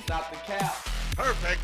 Stop the cap. Perfect.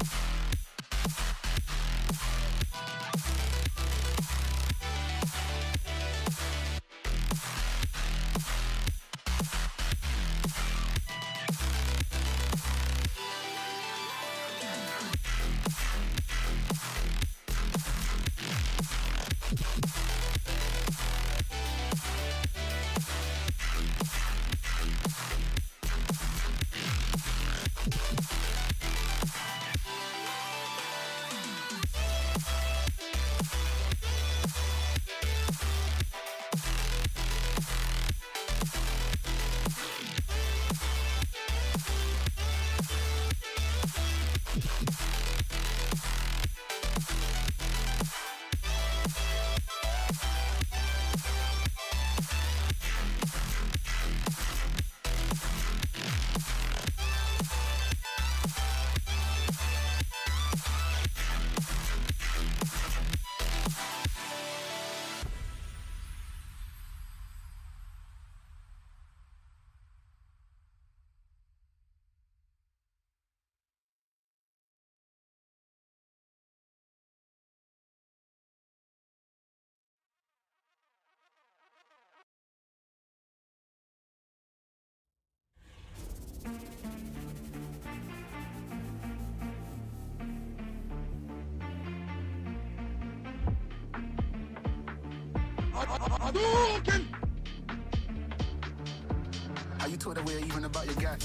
Are you taught aware even about your guy?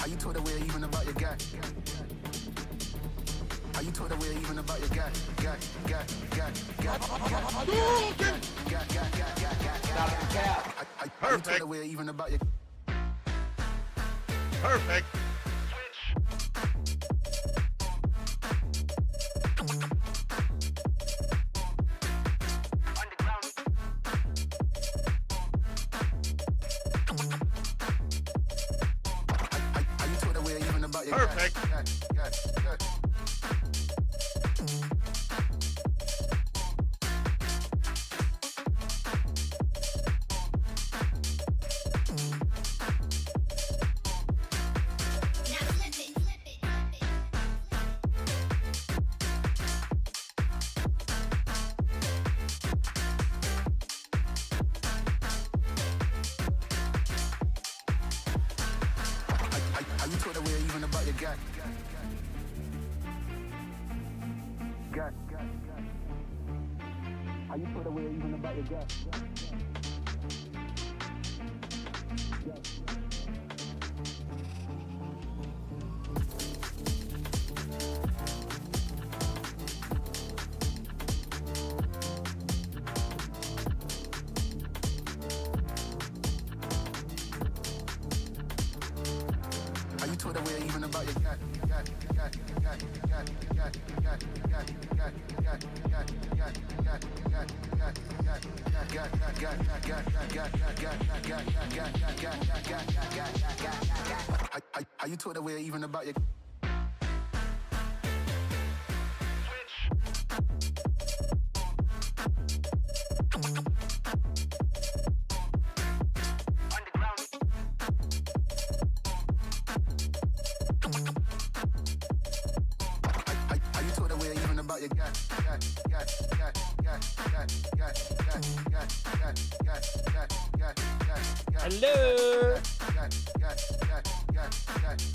Are you taught aware even about your guy? Are you taught aware even about your guy? Stop the cap. Are you taught aware even about your? Perfect. Perfect. Are you taught aware even about your gap? Are you taught aware even about your gap? Are you taught aware even about your gap? Are you taught aware even about your Hello.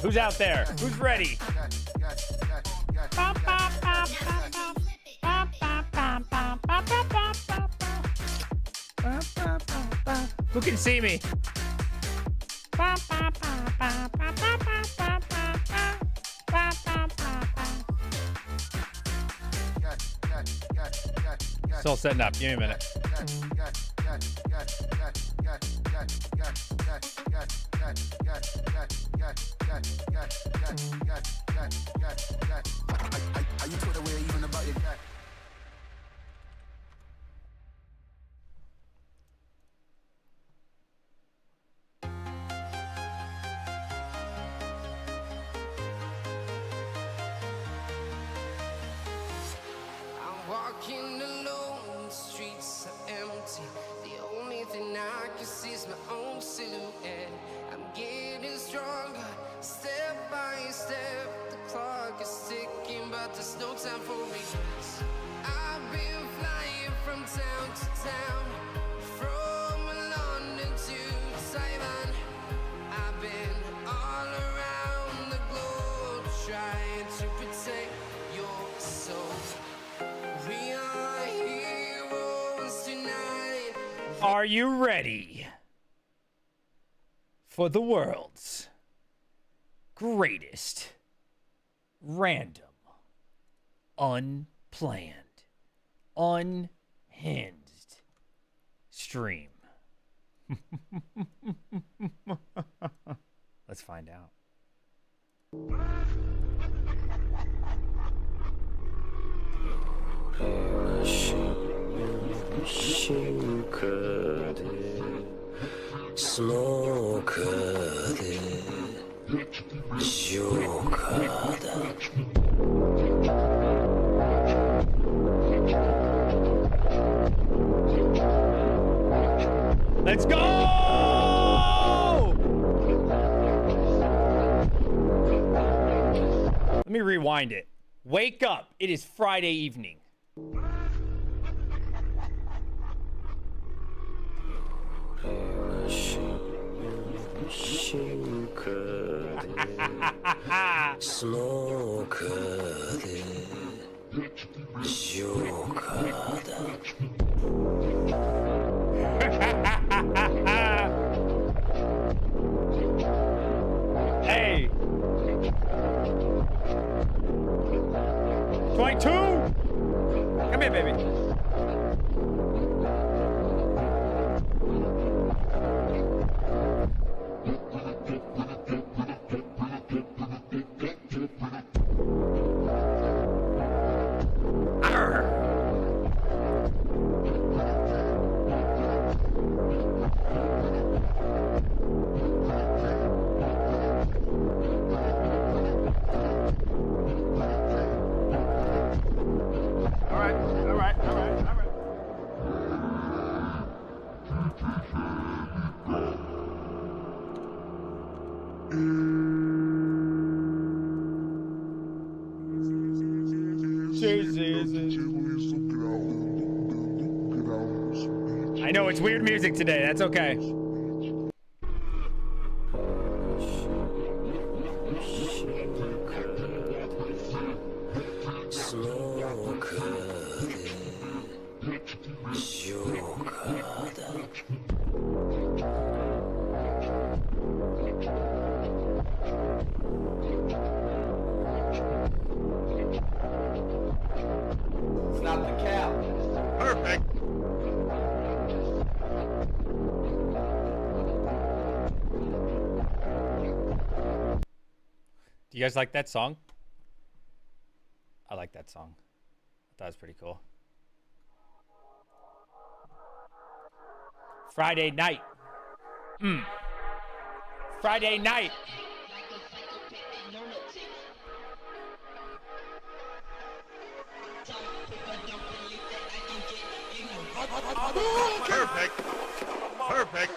Who's out there? Who's ready? Who can see me? Still setting up. Give me a minute. Are you taught aware even about your gap? I'm walking alone, the streets are empty. The only thing I can see is my own silhouette. I'm getting stronger, step by step. The clock is ticking, but there's no time for regrets. I've been flying from town to town, from London to Taiwan. I've been all around the globe, trying to protect your soul. We are heroes tonight. Are you ready for the world's greatest random, unplanned, unhinged stream? Let's find out. Let's go! Let me rewind it. Wake up. It is Friday evening. Hey. 22. Come here, baby. I know it's weird music today. That's okay. You guys like that song? I like that song. I thought it was pretty cool. Friday night. Friday night. Perfect. Perfect.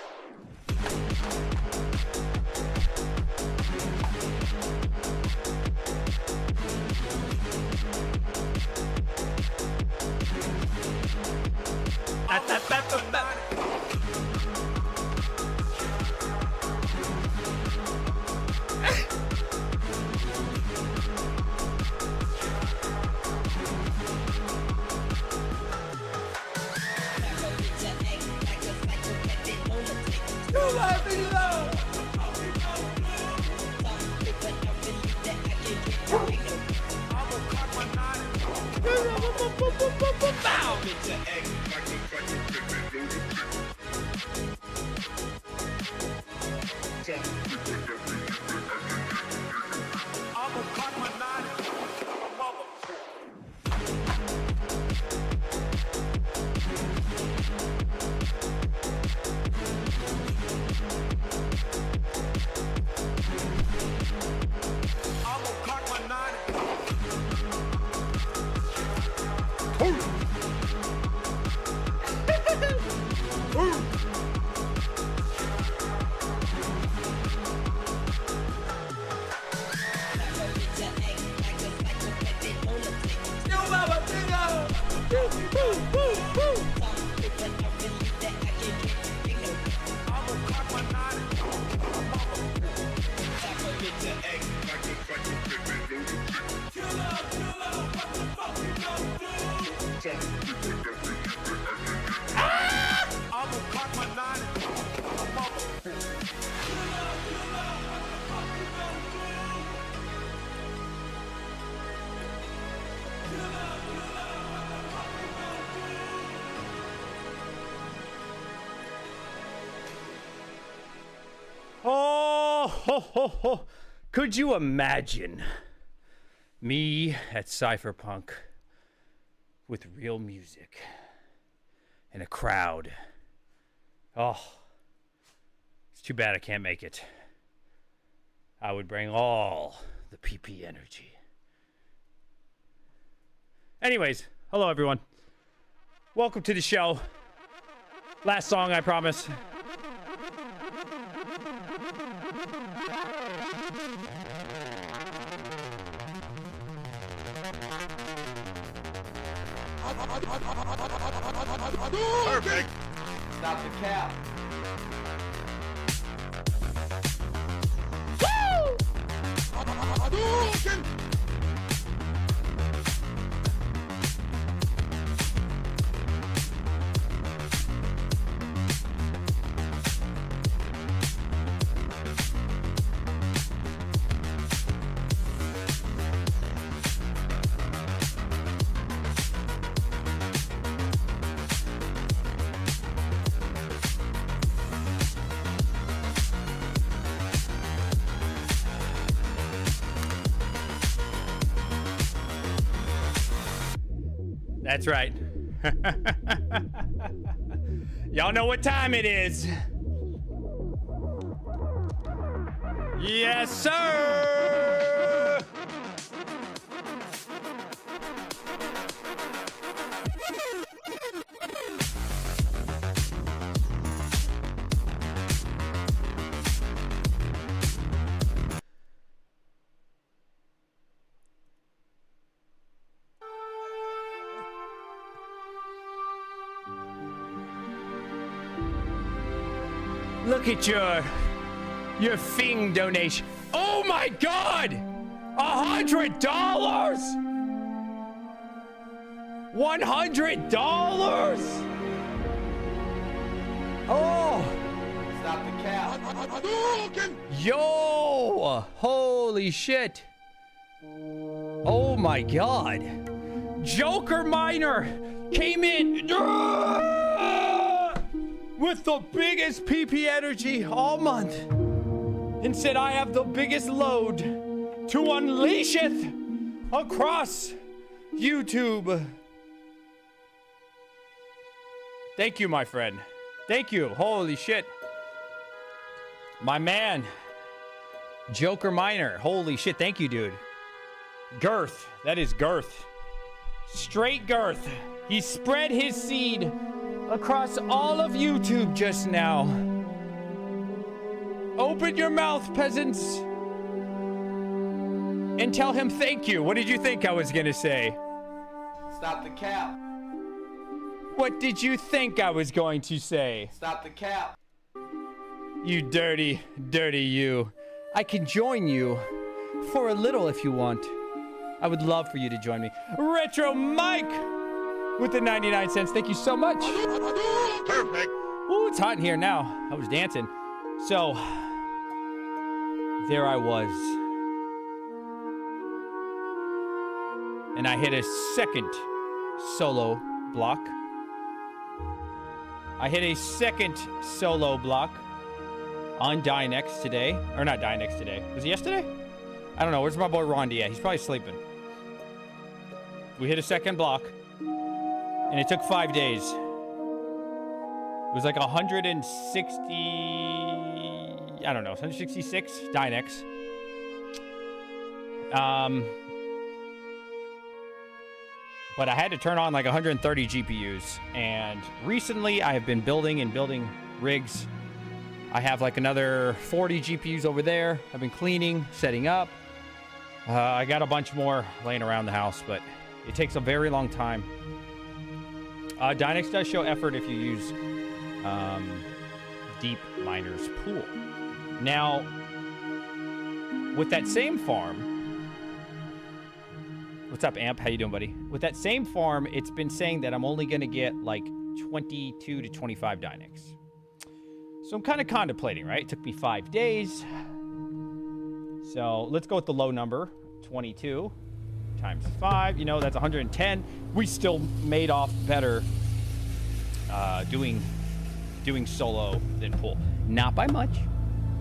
Oh, could you imagine me at Cypherpunk with real music and a crowd? Oh, it's too bad I can't make it. I would bring all the PP energy. Anyways, hello everyone. Welcome to the show. Last song, I promise. Perfect. Stop the cap. That's right. Y'all know what time it is. Yes, sir. Look at your Fing donation. Oh my God! $100? $100? Oh! Stop the cap. Yo! Holy shit! Oh my God! Joker Miner came in with the biggest PP energy all month and said, I have the biggest load. to unleasheth across YouTube. Thank you, my friend. Thank you. Holy shit. My man. Joker Miner. Holy shit. Thank you, dude. Girth. That is girth. Straight girth. He spread his seed across all of YouTube just now. Open your mouth, peasants, and tell him thank you. What did you think I was gonna say? Stop the cap. What did you think I was going to say? Stop the cap. You dirty, dirty you. I can join you for a little if you want. I would love for you to join me. Retro Mike with the 99 cents. Thank you so much. Perfect. Ooh, it's hot in here now. I was dancing. So, there I was. And I hit a second solo block. I hit a second solo block on Dynex today. Or not Dynex today. Was it yesterday? I don't know. Where's my boy Rondi at? He's probably sleeping. We hit a second block. And it took 5 days. It was like 160... I don't know. 166 Dynex. But I had to turn on like 130 GPUs. And recently I have been building rigs. I have like another 40 GPUs over there. I've been cleaning, setting up. I got a bunch more laying around the house, but it takes a very long time. Dynex does show effort if you use Deep Miner's pool. Now, with that same farm, what's up, Amp? How you doing, buddy? With that same farm, it's been saying that I'm only going to get like 22 to 25 Dynex. So I'm kind of contemplating, right? It took me 5 days. So let's go with the low number, 22 times 5. You know, that's 110. We still made off better doing solo than pool. Not by much.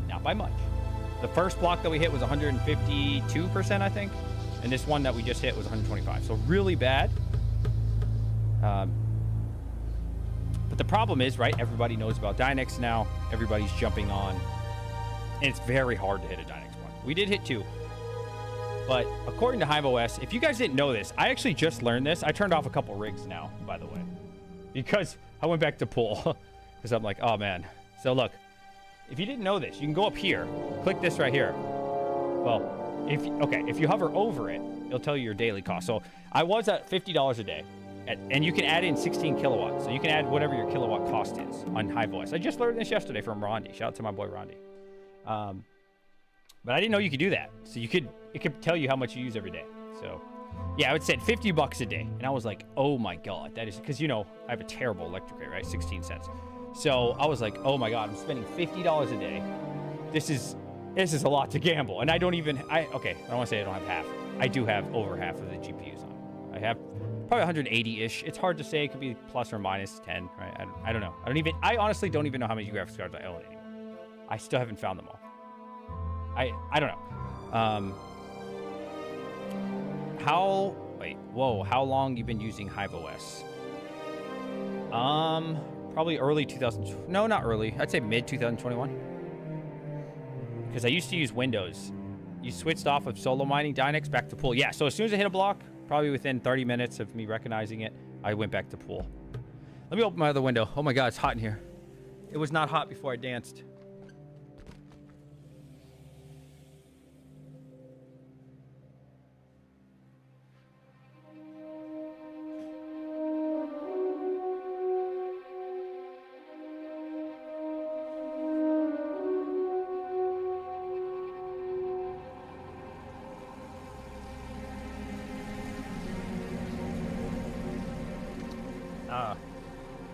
Not by much. The first block that we hit was 152%, I think. And this one that we just hit was 125. So really bad. But the problem is, right, everybody knows about Dynex now. Everybody's jumping on. And it's very hard to hit a Dynex one. We did hit 2. But according to HiveOS, if you guys didn't know this, I actually just learned this. I turned off a couple rigs now, by the way. Because I went back to pool. Because I'm like, oh, man. So look, if you didn't know this, you can go up here. Click this right here. Well, if you hover over it, it'll tell you your daily cost. So I was at $50 a day. And you can add in 16 kilowatts. So you can add whatever your kilowatt cost is on HiveOS. I just learned this yesterday from Rondi. Shout out to my boy Rondi. But I didn't know you could do that. So it could tell you how much you use every day. So yeah, it said $50 a day. And I was like, oh my God, that is, because you know, I have a terrible electric rate, right? 16 cents. So I was like, oh my God, I'm spending $50 a day. This is a lot to gamble. And I don't want to say I don't have half. I do have over half of the GPUs on. I have probably 180-ish. It's hard to say. It could be plus or minus 10, right? I don't know. I honestly don't even know how many graphics cards I own anymore. I still haven't found them all. I don't know. How long you been using HiveOS? Probably early 2000. No, not early. I'd say mid 2021. Because I used to use Windows. You switched off of solo mining Dynex back to pool. Yeah, so as soon as I hit a block, probably within 30 minutes of me recognizing it, I went back to pool. Let me open my other window. Oh my God, it's hot in here. It was not hot before I danced.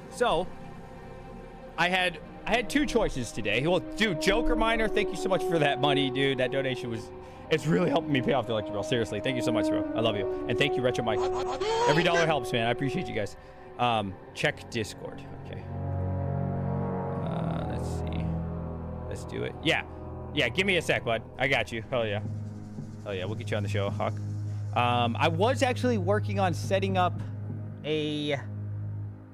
So, I had 2 choices today. Well, dude, Joker Miner, thank you so much for that money, dude. That donation it's really helping me pay off the electric bill. Seriously, thank you so much, bro. I love you. And thank you, Retro Mike. Every dollar helps, man. I appreciate you guys. Check Discord. Okay. Let's see. Let's do it. Yeah, give me a sec, bud. I got you. Hell yeah. Oh yeah, we'll get you on the show, Hawk. I was actually working on setting up a,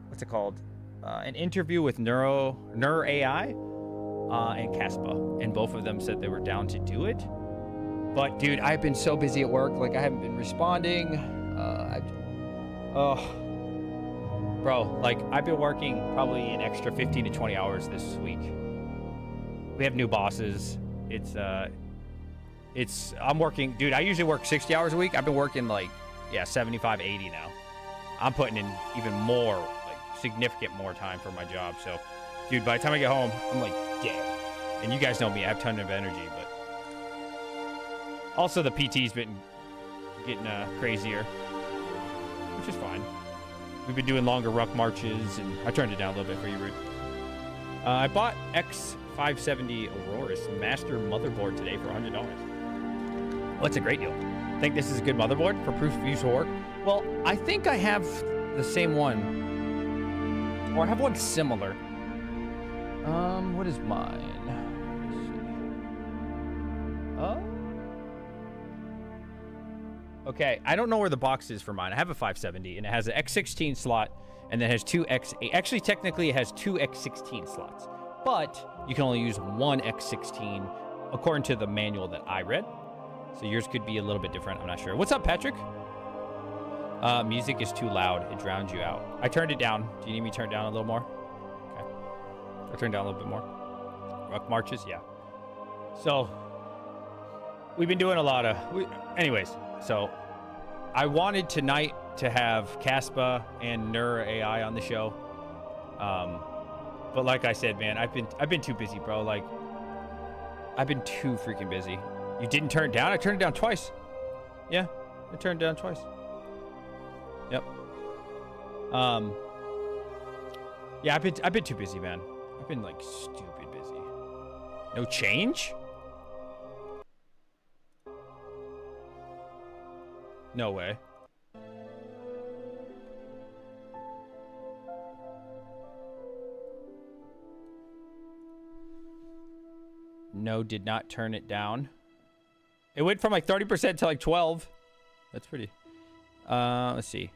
what's it called? An interview with Nur AI and Kaspa, and both of them said they were down to do it. But dude, I've been so busy at work, like I haven't been responding. Bro, like I've been working probably an extra 15 to 20 hours this week. We have new bosses. I'm working, dude, I usually work 60 hours a week. I've been working like, yeah, 75, 80 now. I'm putting in even more, like significant more time for my job. So, dude, by the time I get home, I'm like dead. And you guys know me, I have a ton of energy, but also the PT's been getting crazier, which is fine. We've been doing longer ruck marches, and I turned it down a little bit for you, Rude. I bought X570 Aurora's master motherboard today for $100. Well, that's a great deal. Think this is a good motherboard for proof of use for work? Well, I think I have the same one, or I have one similar. What is mine? Let's see. Okay, I don't know where the box is for mine. I have a 570, and it has an X16 slot, and then it has two X8. Actually, technically, it has two X16 slots, but you can only use one X16 according to the manual that I read. So yours could be a little bit different. I'm not sure. What's up, Patrick? Music is too loud. It drowns you out. I turned it down. Do you need me to turn it down a little more? Okay. I'll turn it down a little bit more. Ruck marches, yeah. So we've been doing a lot of... Anyways, so I wanted tonight to have Caspa and Nur AI on the show. But like I said, man, I've been too busy, bro. Like, I've been too freaking busy. You didn't turn it down? I turned it down twice. Yeah, I turned it down twice. Yep. Yeah, I've been too busy, man. I've been like stupid busy. No change? No way. No, did not turn it down. It went from like 30% to like 12. That's pretty. Let's see.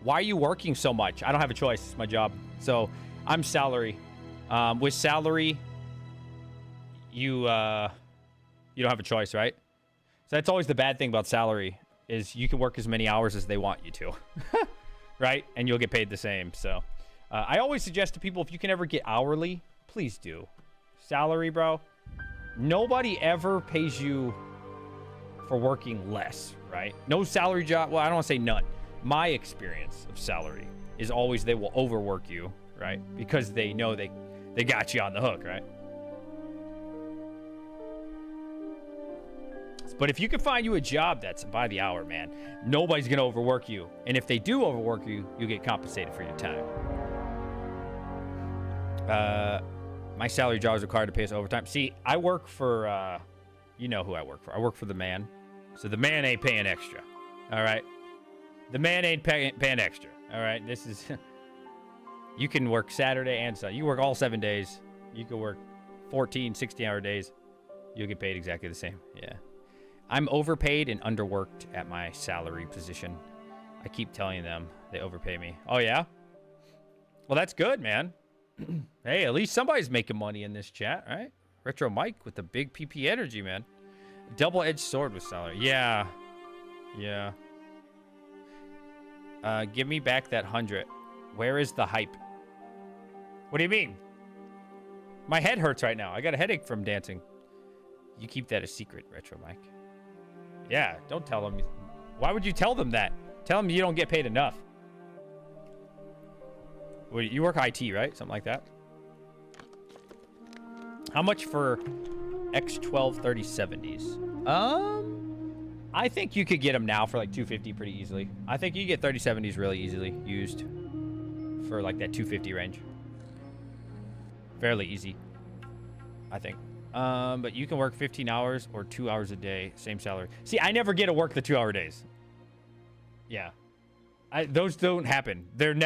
Why are you working so much? I don't have a choice. It's my job. So I'm salary. With salary, you don't have a choice, right? So that's always the bad thing about salary is you can work as many hours as they want you to, right? And you'll get paid the same. So I always suggest to people, if you can ever get hourly, please do. Salary, bro. Nobody ever pays you for working less, right? No salary job. Well, I don't want to say none. My experience of salary is always they will overwork you, right? Because they know they got you on the hook, right? But if you can find you a job that's by the hour, man, nobody's going to overwork you. And if they do overwork you, you get compensated for your time. My salary job is required to pay us overtime. See, I work for, you know who I work for. I work for the man. So the man ain't paying extra. All right? The man ain't paying extra. All right? This is, you can work Saturday and Sunday. You work all 7 days. You can work 14, 16-hour days. You'll get paid exactly the same. Yeah. I'm overpaid and underworked at my salary position. I keep telling them they overpay me. Oh, yeah? Well, that's good, man. Hey, at least somebody's making money in this chat, right? Retro Mike with the big PP energy, man. Double-edged sword with salary. Yeah. Yeah. Give me back that 100. Where is the hype? What do you mean? My head hurts right now. I got a headache from dancing. You keep that a secret, Retro Mike. Yeah, don't tell them. Why would you tell them that? Tell them you don't get paid enough. Wait, you work IT, right? Something like that. How much for X12 3070s? I think you could get them now for like 250 pretty easily. I think you get 3070s really easily used for like that 250 range. Fairly easy, I think. But you can work 15 hours or 2 hours a day, same salary. See, I never get to work the 2-hour days. Yeah. Those don't happen. They've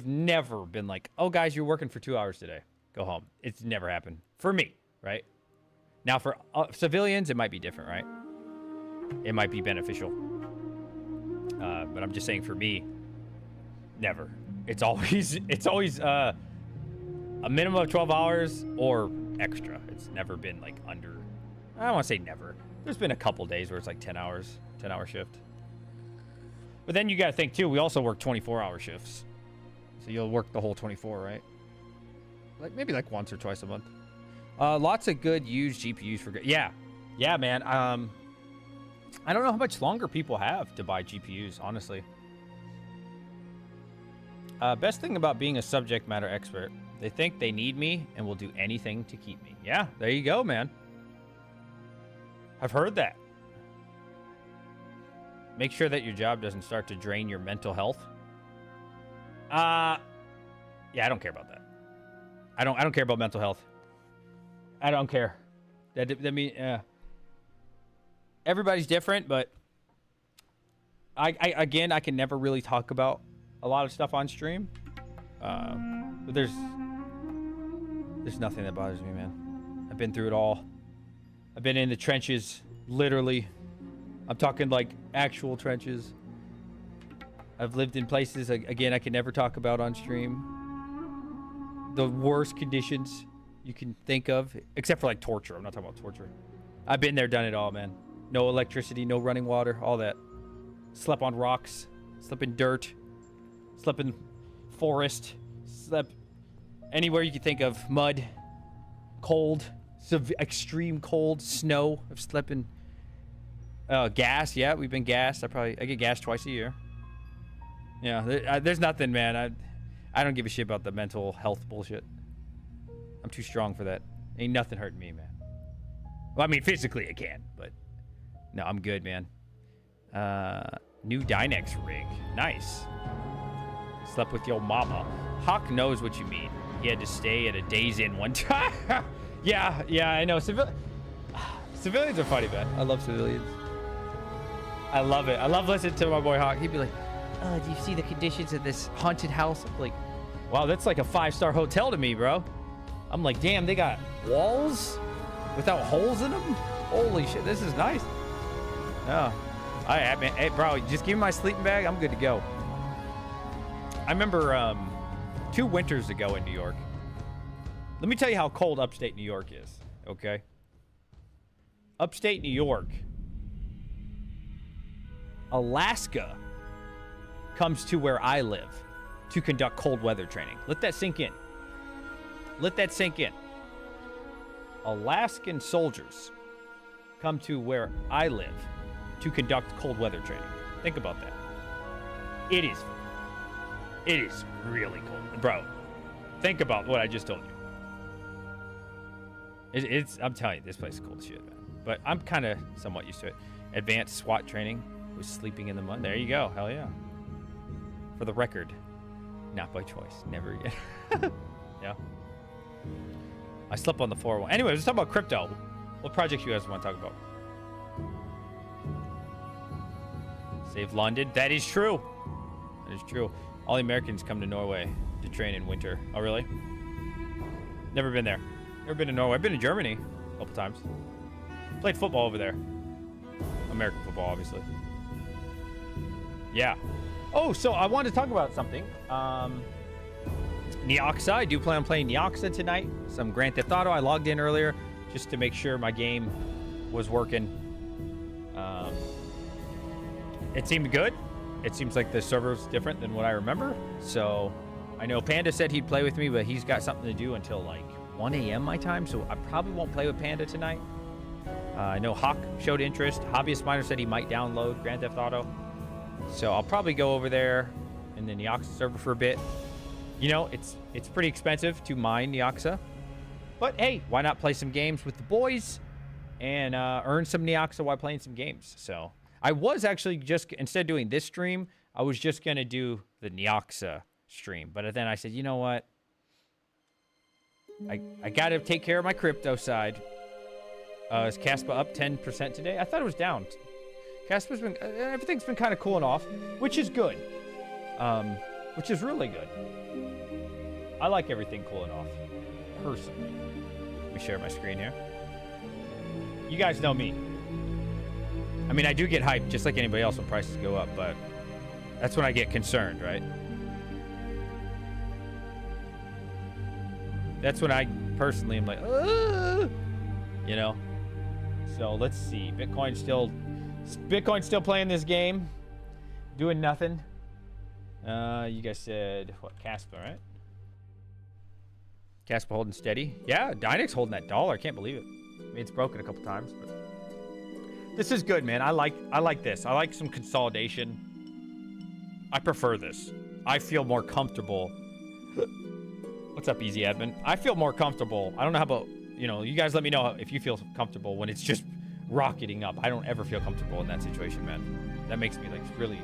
never been like, oh, guys, you're working for 2 hours today. Go home. It's never happened. For me, right? Now for civilians, it might be different, right? It might be beneficial. But I'm just saying for me, never. It's always a minimum of 12 hours or extra. It's never been like under, I don't want to say never. There's been a couple days where it's like 10 hours, 10-hour shift. But then you got to think too, we also work 24-hour shifts. So you'll work the whole 24, right? Like maybe like once or twice a month. Lots of good used GPUs for good. Yeah. Yeah, man. I don't know how much longer people have to buy GPUs, honestly. Best thing about being a subject matter expert, they think they need me and will do anything to keep me. Yeah, there you go, man. I've heard that. Make sure that your job doesn't start to drain your mental health. Yeah, I don't care about that. I don't care about mental health. I don't care. That mean, everybody's different, but again, I can never really talk about a lot of stuff on stream. But there's nothing that bothers me, man. I've been through it all. I've been in the trenches, literally. I'm talking like actual trenches. I've lived in places, again, I can never talk about on stream. The worst conditions you can think of, except for like torture. I'm not talking about torture. I've been there, done it all, man. No electricity, no running water, all that. Slept on rocks, slept in dirt, slept in forest, slept anywhere you could think of. Mud, cold, extreme cold, snow. I've slept in gas. Yeah, we've been gassed. I get gassed twice a year. Yeah, there's nothing, man. I don't give a shit about the mental health bullshit. I'm too strong for that. Ain't nothing hurting me, man. Well, I mean, physically it can, but no, I'm good, man. New Dynex rig. Nice. Slept with your mama. Hawk knows what you mean. He had to stay at a Days Inn one time. Yeah, I know. Civilians are funny, man. I love civilians. I love it. I love listening to my boy Hawk. He'd be like, oh, do you see the conditions of this haunted house? I'm like, wow, that's like a 5-star hotel to me, bro. I'm like, damn, they got walls without holes in them? Holy shit, this is nice. Oh, all right, man. Hey, bro, just give me my sleeping bag. I'm good to go. I remember 2 winters ago in New York. Let me tell you how cold upstate New York is, okay? Upstate New York, Alaska comes to where I live to conduct cold weather training. Let that sink in. Let that sink in. Alaskan soldiers come to where I live to conduct cold weather training. Think about that. It is really cold. Bro, think about what I just told you. I'm telling you, this place is cold as shit, man. But I'm kind of somewhat used to it. Advanced SWAT training. Was sleeping in the mud. There you go. Hell yeah. For the record, not by choice. Never again. Yeah. I slept on the 401. Anyway, let's talk about crypto. What projects you guys want to talk about? Save London. That is true. That is true. All the Americans come to Norway to train in winter. Oh, really? Never been there. Never been to Norway. I've been to Germany a couple times. Played football over there. American football, obviously. Yeah. Oh, so I wanted to talk about something. Neoxa. I do plan on playing Neoxa tonight. Some Grand Theft Auto. I logged in earlier just to make sure my game was working. It seemed good. It seems like the server's different than what I remember. So I know Panda said he'd play with me, but he's got something to do until like 1 a.m. my time. So I probably won't play with Panda tonight. I know Hawk showed interest. Hobbyist Miner said he might download Grand Theft Auto. So I'll probably go over there in the Neoxa server for a bit. You know, it's pretty expensive to mine Neoxa. But hey, why not play some games with the boys and earn some Neoxa while playing some games? So I was actually just, instead of doing this stream, I was just going to do the Neoxa stream. But then I said, you know what? I got to take care of my crypto side. Is Caspa up 10% today? I thought it was down. Caspa's been, everything's been kind of cooling off, which is good. Which is really good. I like everything cooling off, personally. Let me share my screen here. You guys know me. I mean, I do get hyped just like anybody else when prices go up, but that's when I get concerned, right? That's when I personally am like, you know? So let's see. Bitcoin's still playing this game, doing nothing. You guys said what? Caspa, right? Caspa holding steady. Yeah, Dynex holding that dollar. I can't believe it. I mean, it's broken a couple times, but this is good, man. I like this. I like some consolidation. I prefer this. I feel more comfortable. What's up, Easy Admin? I feel more comfortable. I don't know how about, you know, you guys let me know if you feel comfortable when it's just rocketing up. I don't ever feel comfortable in that situation, man. That makes me like really,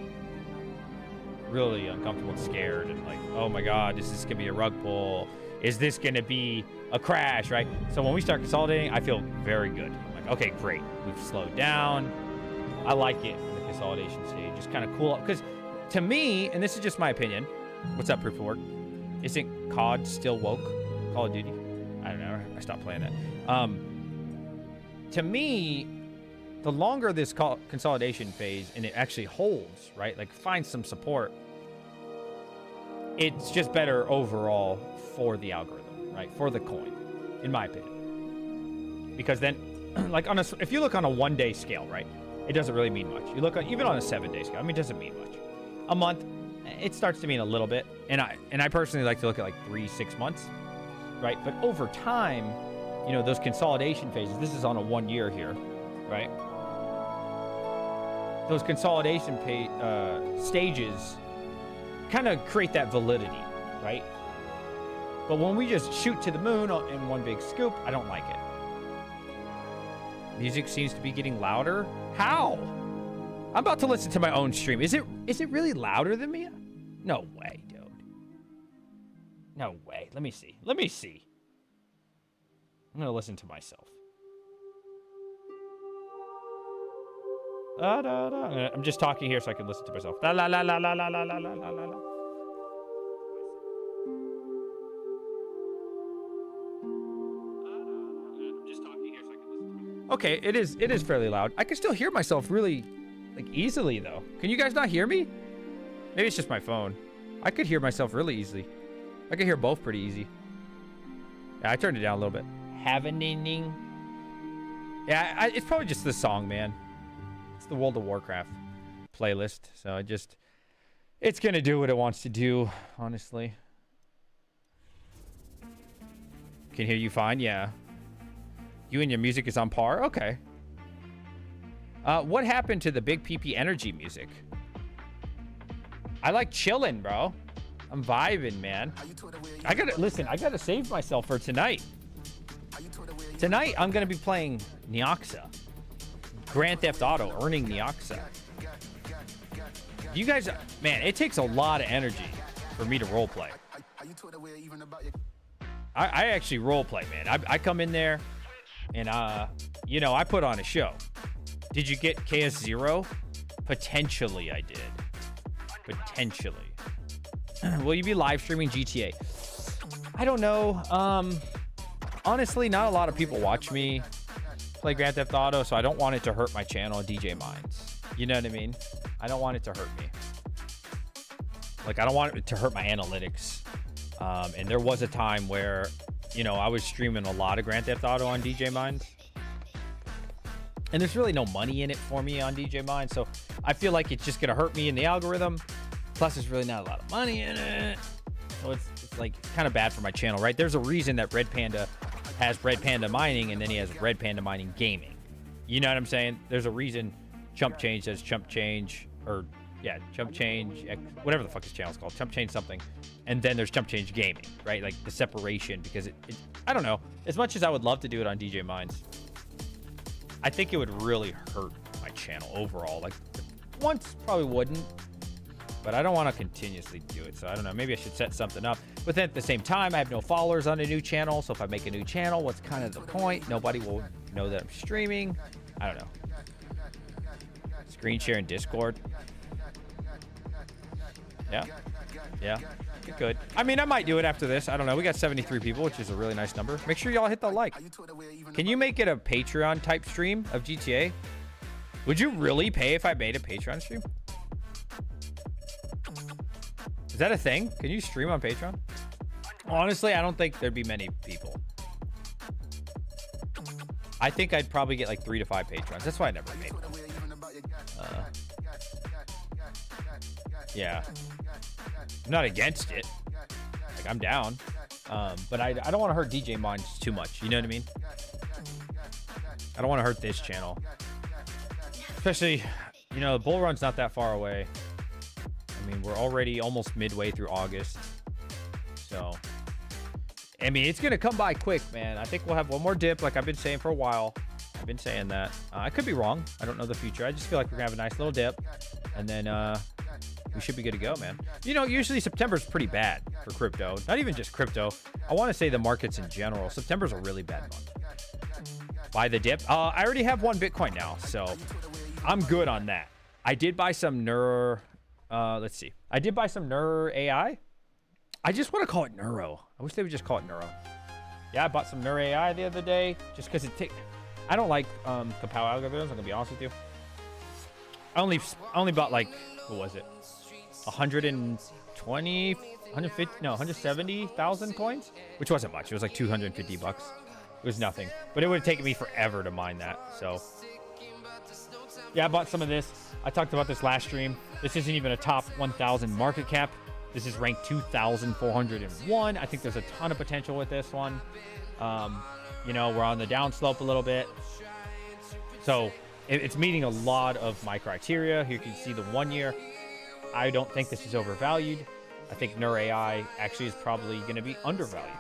really uncomfortable and scared and like, oh my God, this is gonna be a rug pull. Is this gonna be a crash, right? So when we start consolidating, I feel very good. I'm like, okay, great. We've slowed down. I like it in the consolidation stage. Just kind of cool up. Because to me, and this is just my opinion, what's up, Proof of Work? Isn't COD still woke? Call of Duty? I don't know. I stopped playing that. To me, the longer this consolidation phase and it actually holds, right? Like finds some support, it's just better overall for the algorithm, right? For the coin, in my opinion. Because then, like if you look on a 1-day scale, right? It doesn't really mean much. You look on even on a 7-day scale, I mean, it doesn't mean much. A month, it starts to mean a little bit. And I personally like to look at like 3-6 months, right? But over time, you know, those consolidation phases, this is on a 1 year here, right? Those consolidation stages kind of create that validity, right? But when we just shoot to the moon in one big scoop, I don't like it. Music seems to be getting louder. How? I'm about to listen to my own stream. Is it really louder than me? No way, dude. No way. Let me see. Let me see. I'm gonna listen to myself. I'm just talking here so I can listen to myself. La la la la la la la la la la la. Okay, it is fairly loud. I can still hear myself really, like, easily, though. Can you guys not hear me? Maybe it's just my phone. I could hear myself really easily. I could hear both pretty easy. Yeah, I turned it down a little bit. Havening. Yeah, it's probably just the song, man. It's the World of Warcraft playlist. So it's going to do what it wants to do, honestly. Can hear you fine? Yeah. You and your music is on par? Okay. What happened to the Big PP Energy music? I like chilling, bro. I'm vibing, man. I gotta save myself for tonight. Tonight, I'm gonna be playing Neoxa. Grand Theft Auto, earning Neoxa. You guys, man, it takes a lot of energy for me to roleplay. I actually roleplay, man. I come in there and, you know, I put on a show. Did you get KS0? Potentially, I did. Potentially. Will you be live streaming GTA? I don't know. Honestly, not a lot of people watch me play Grand Theft Auto, so I don't want it to hurt my channel, DJ Minds. You know what I mean? I don't want it to hurt me. Like, I don't want it to hurt my analytics. And there was a time where, you know, I was streaming a lot of Grand Theft Auto on DJ Minds. And there's really no money in it for me on DJ Minds, so I feel like it's just going to hurt me in the algorithm. Plus, there's really not a lot of money in it. So it's like kind of bad for my channel, right? There's a reason that Red Panda has Red Panda Mining and then he has Red Panda Mining Gaming. You know what I'm saying? There's a reason Chump Change says Chump Change, or yeah, Chump Change, whatever the fuck his channel's called, Chump Change something. And then there's Chump Change Gaming, right? Like the separation, because I don't know. As much as I would love to do it on DJ Minds, I think it would really hurt my channel overall. Like once probably wouldn't, but I don't want to continuously do it. So I don't know. Maybe I should set something up. But then at the same time, I have no followers on a new channel. So if I make a new channel, what's kind of the point? Nobody will know that I'm streaming. I don't know. Screen share in Discord. Yeah. Yeah, it could. I mean, I might do it after this. I don't know. We got 73 people, which is a really nice number. Make sure y'all hit the like. Can you make it a Patreon type stream of GTA? Would you really pay if I made a Patreon stream? Is that a thing? Can you stream on Patreon? Honestly, I don't think there'd be many people. I think I'd probably get like 3 to 5 patrons. That's why I never made one. Yeah. I'm not against it. Like, I'm down. But I don't want to hurt DJ Minds too much. You know what I mean? I don't want to hurt this channel. Especially, you know, the bull run's not that far away. I mean, we're already almost midway through August. So, I mean, it's going to come by quick, man. I think we'll have one more dip like I've been saying for a while. I've been saying that. I could be wrong. I don't know the future. I just feel like we're going to have a nice little dip. And then we should be good to go, man. You know, usually September's pretty bad for crypto. Not even just crypto. I want to say the markets in general. September's a really bad month. Buy the dip. I already have 1 Bitcoin now, so I'm good on that. I did buy some let's see. I did buy some AI. I just want to call it Neuro. I wish they would just call it Neuro. Yeah, I bought some AI the other day just because I don't like Kapow algorithms. I'm gonna be honest with you. I only bought like, what was it? 120, 150, no, 170,000 coins, which wasn't much. It was like 250 bucks. It was nothing, but it would have taken me forever to mine that. So yeah, I bought some of this. I talked about this last stream. This isn't even a top 1,000 market cap. This is ranked 2,401. I think there's a ton of potential with this one. You know, we're on the downslope a little bit. So it's meeting a lot of my criteria. Here you can see the 1 year. I don't think this is overvalued. I think AI actually is probably going to be undervalued.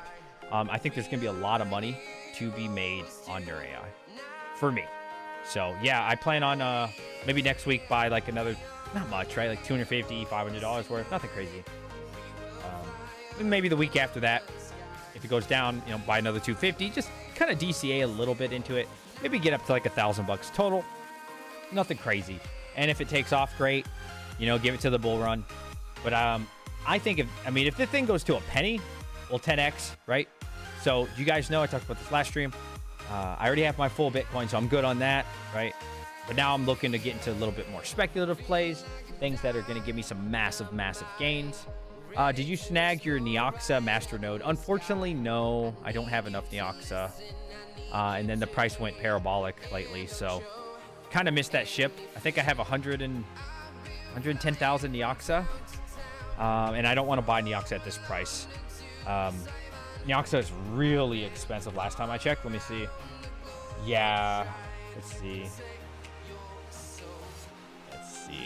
I think there's going to be a lot of money to be made on AI for me. So yeah, I plan on maybe next week buy like another, not much, right? Like $250, $500 worth, nothing crazy. Maybe the week after that, if it goes down, you know, buy another 250, just kind of DCA a little bit into it. Maybe get up to like $1,000 total. Nothing crazy. And if it takes off, great. You know, give it to the bull run. But I think if the thing goes to a penny, well, 10x, right? So you guys know I talked about this last stream. I already have my full Bitcoin, so I'm good on that, right? But now I'm looking to get into a little bit more speculative plays, things that are going to give me some massive, massive gains. Did you snag your Neoxa master node? Unfortunately, no. I don't have enough Neoxa. And then the price went parabolic lately, so kind of missed that ship. I think I have 110,000 Neoxa. And I don't want to buy Neoxa at this price. Neoxa is really expensive last time I checked. Let me see. Yeah, let's see.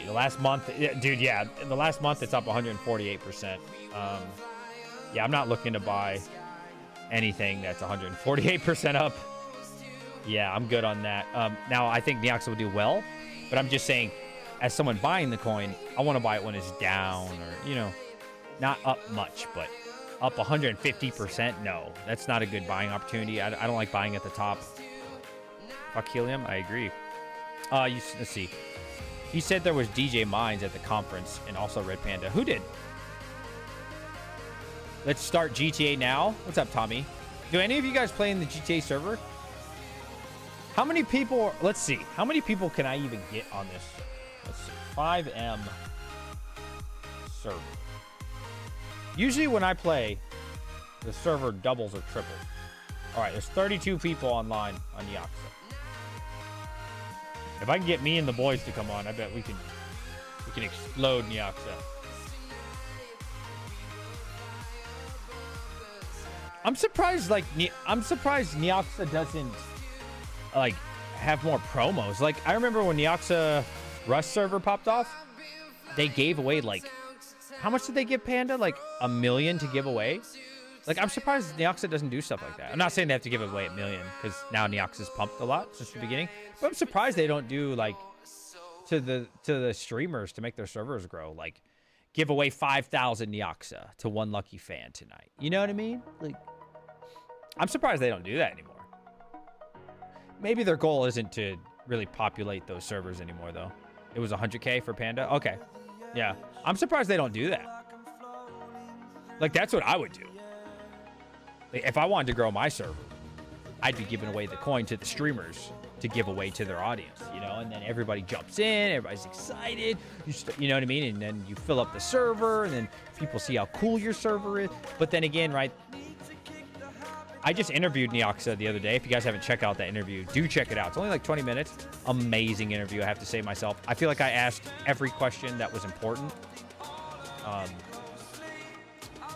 The last month, dude, yeah, in the last month it's up 148%. Yeah, I'm not looking to buy anything that's 148% up. Yeah, I'm good on that. Now, I think Neoxa will do well, but I'm just saying, as someone buying the coin, I want to buy it when it's down or, you know, not up much, but up 150%. No, that's not a good buying opportunity. I don't like buying at the top. Fuck helium, I agree. Let's see. He said there was DJ Mines at the conference and also Red Panda. Who did? Let's start GTA now. What's up, Tommy? Do any of you guys play in the GTA server? How many people? Let's see. How many people can I even get on this? Let's see. 5M server. Usually when I play, the server doubles or triples. All right, there's 32 people online on Neoxa. If I can get me and the boys to come on, I bet we can explode Neoxa. I'm surprised Neoxa doesn't like have more promos. Like I remember when Neoxa Rust server popped off, they gave away like, how much did they give Panda? Like $1 million to give away. Like I'm surprised Neoxa doesn't do stuff like that. I'm not saying they have to give away $1 million because now Neoxa's pumped a lot since the beginning. But I'm surprised they don't do like to the streamers to make their servers grow. Like give away 5,000 Neoxa to one lucky fan tonight. You know what I mean? Like I'm surprised they don't do that anymore. Maybe their goal isn't to really populate those servers anymore though. It was 100K for Panda. Okay. Yeah. I'm surprised they don't do that. Like, that's what I would do. Like, if I wanted to grow my server, I'd be giving away the coin to the streamers to give away to their audience, you know, and then everybody jumps in, everybody's excited, you know what I mean? And then you fill up the server, and then people see how cool your server is. But then again, right, I just interviewed Neoxa the other day. If you guys haven't checked out that interview, do check it out. It's only like 20 minutes. Amazing interview, I have to say myself. I feel like I asked every question that was important.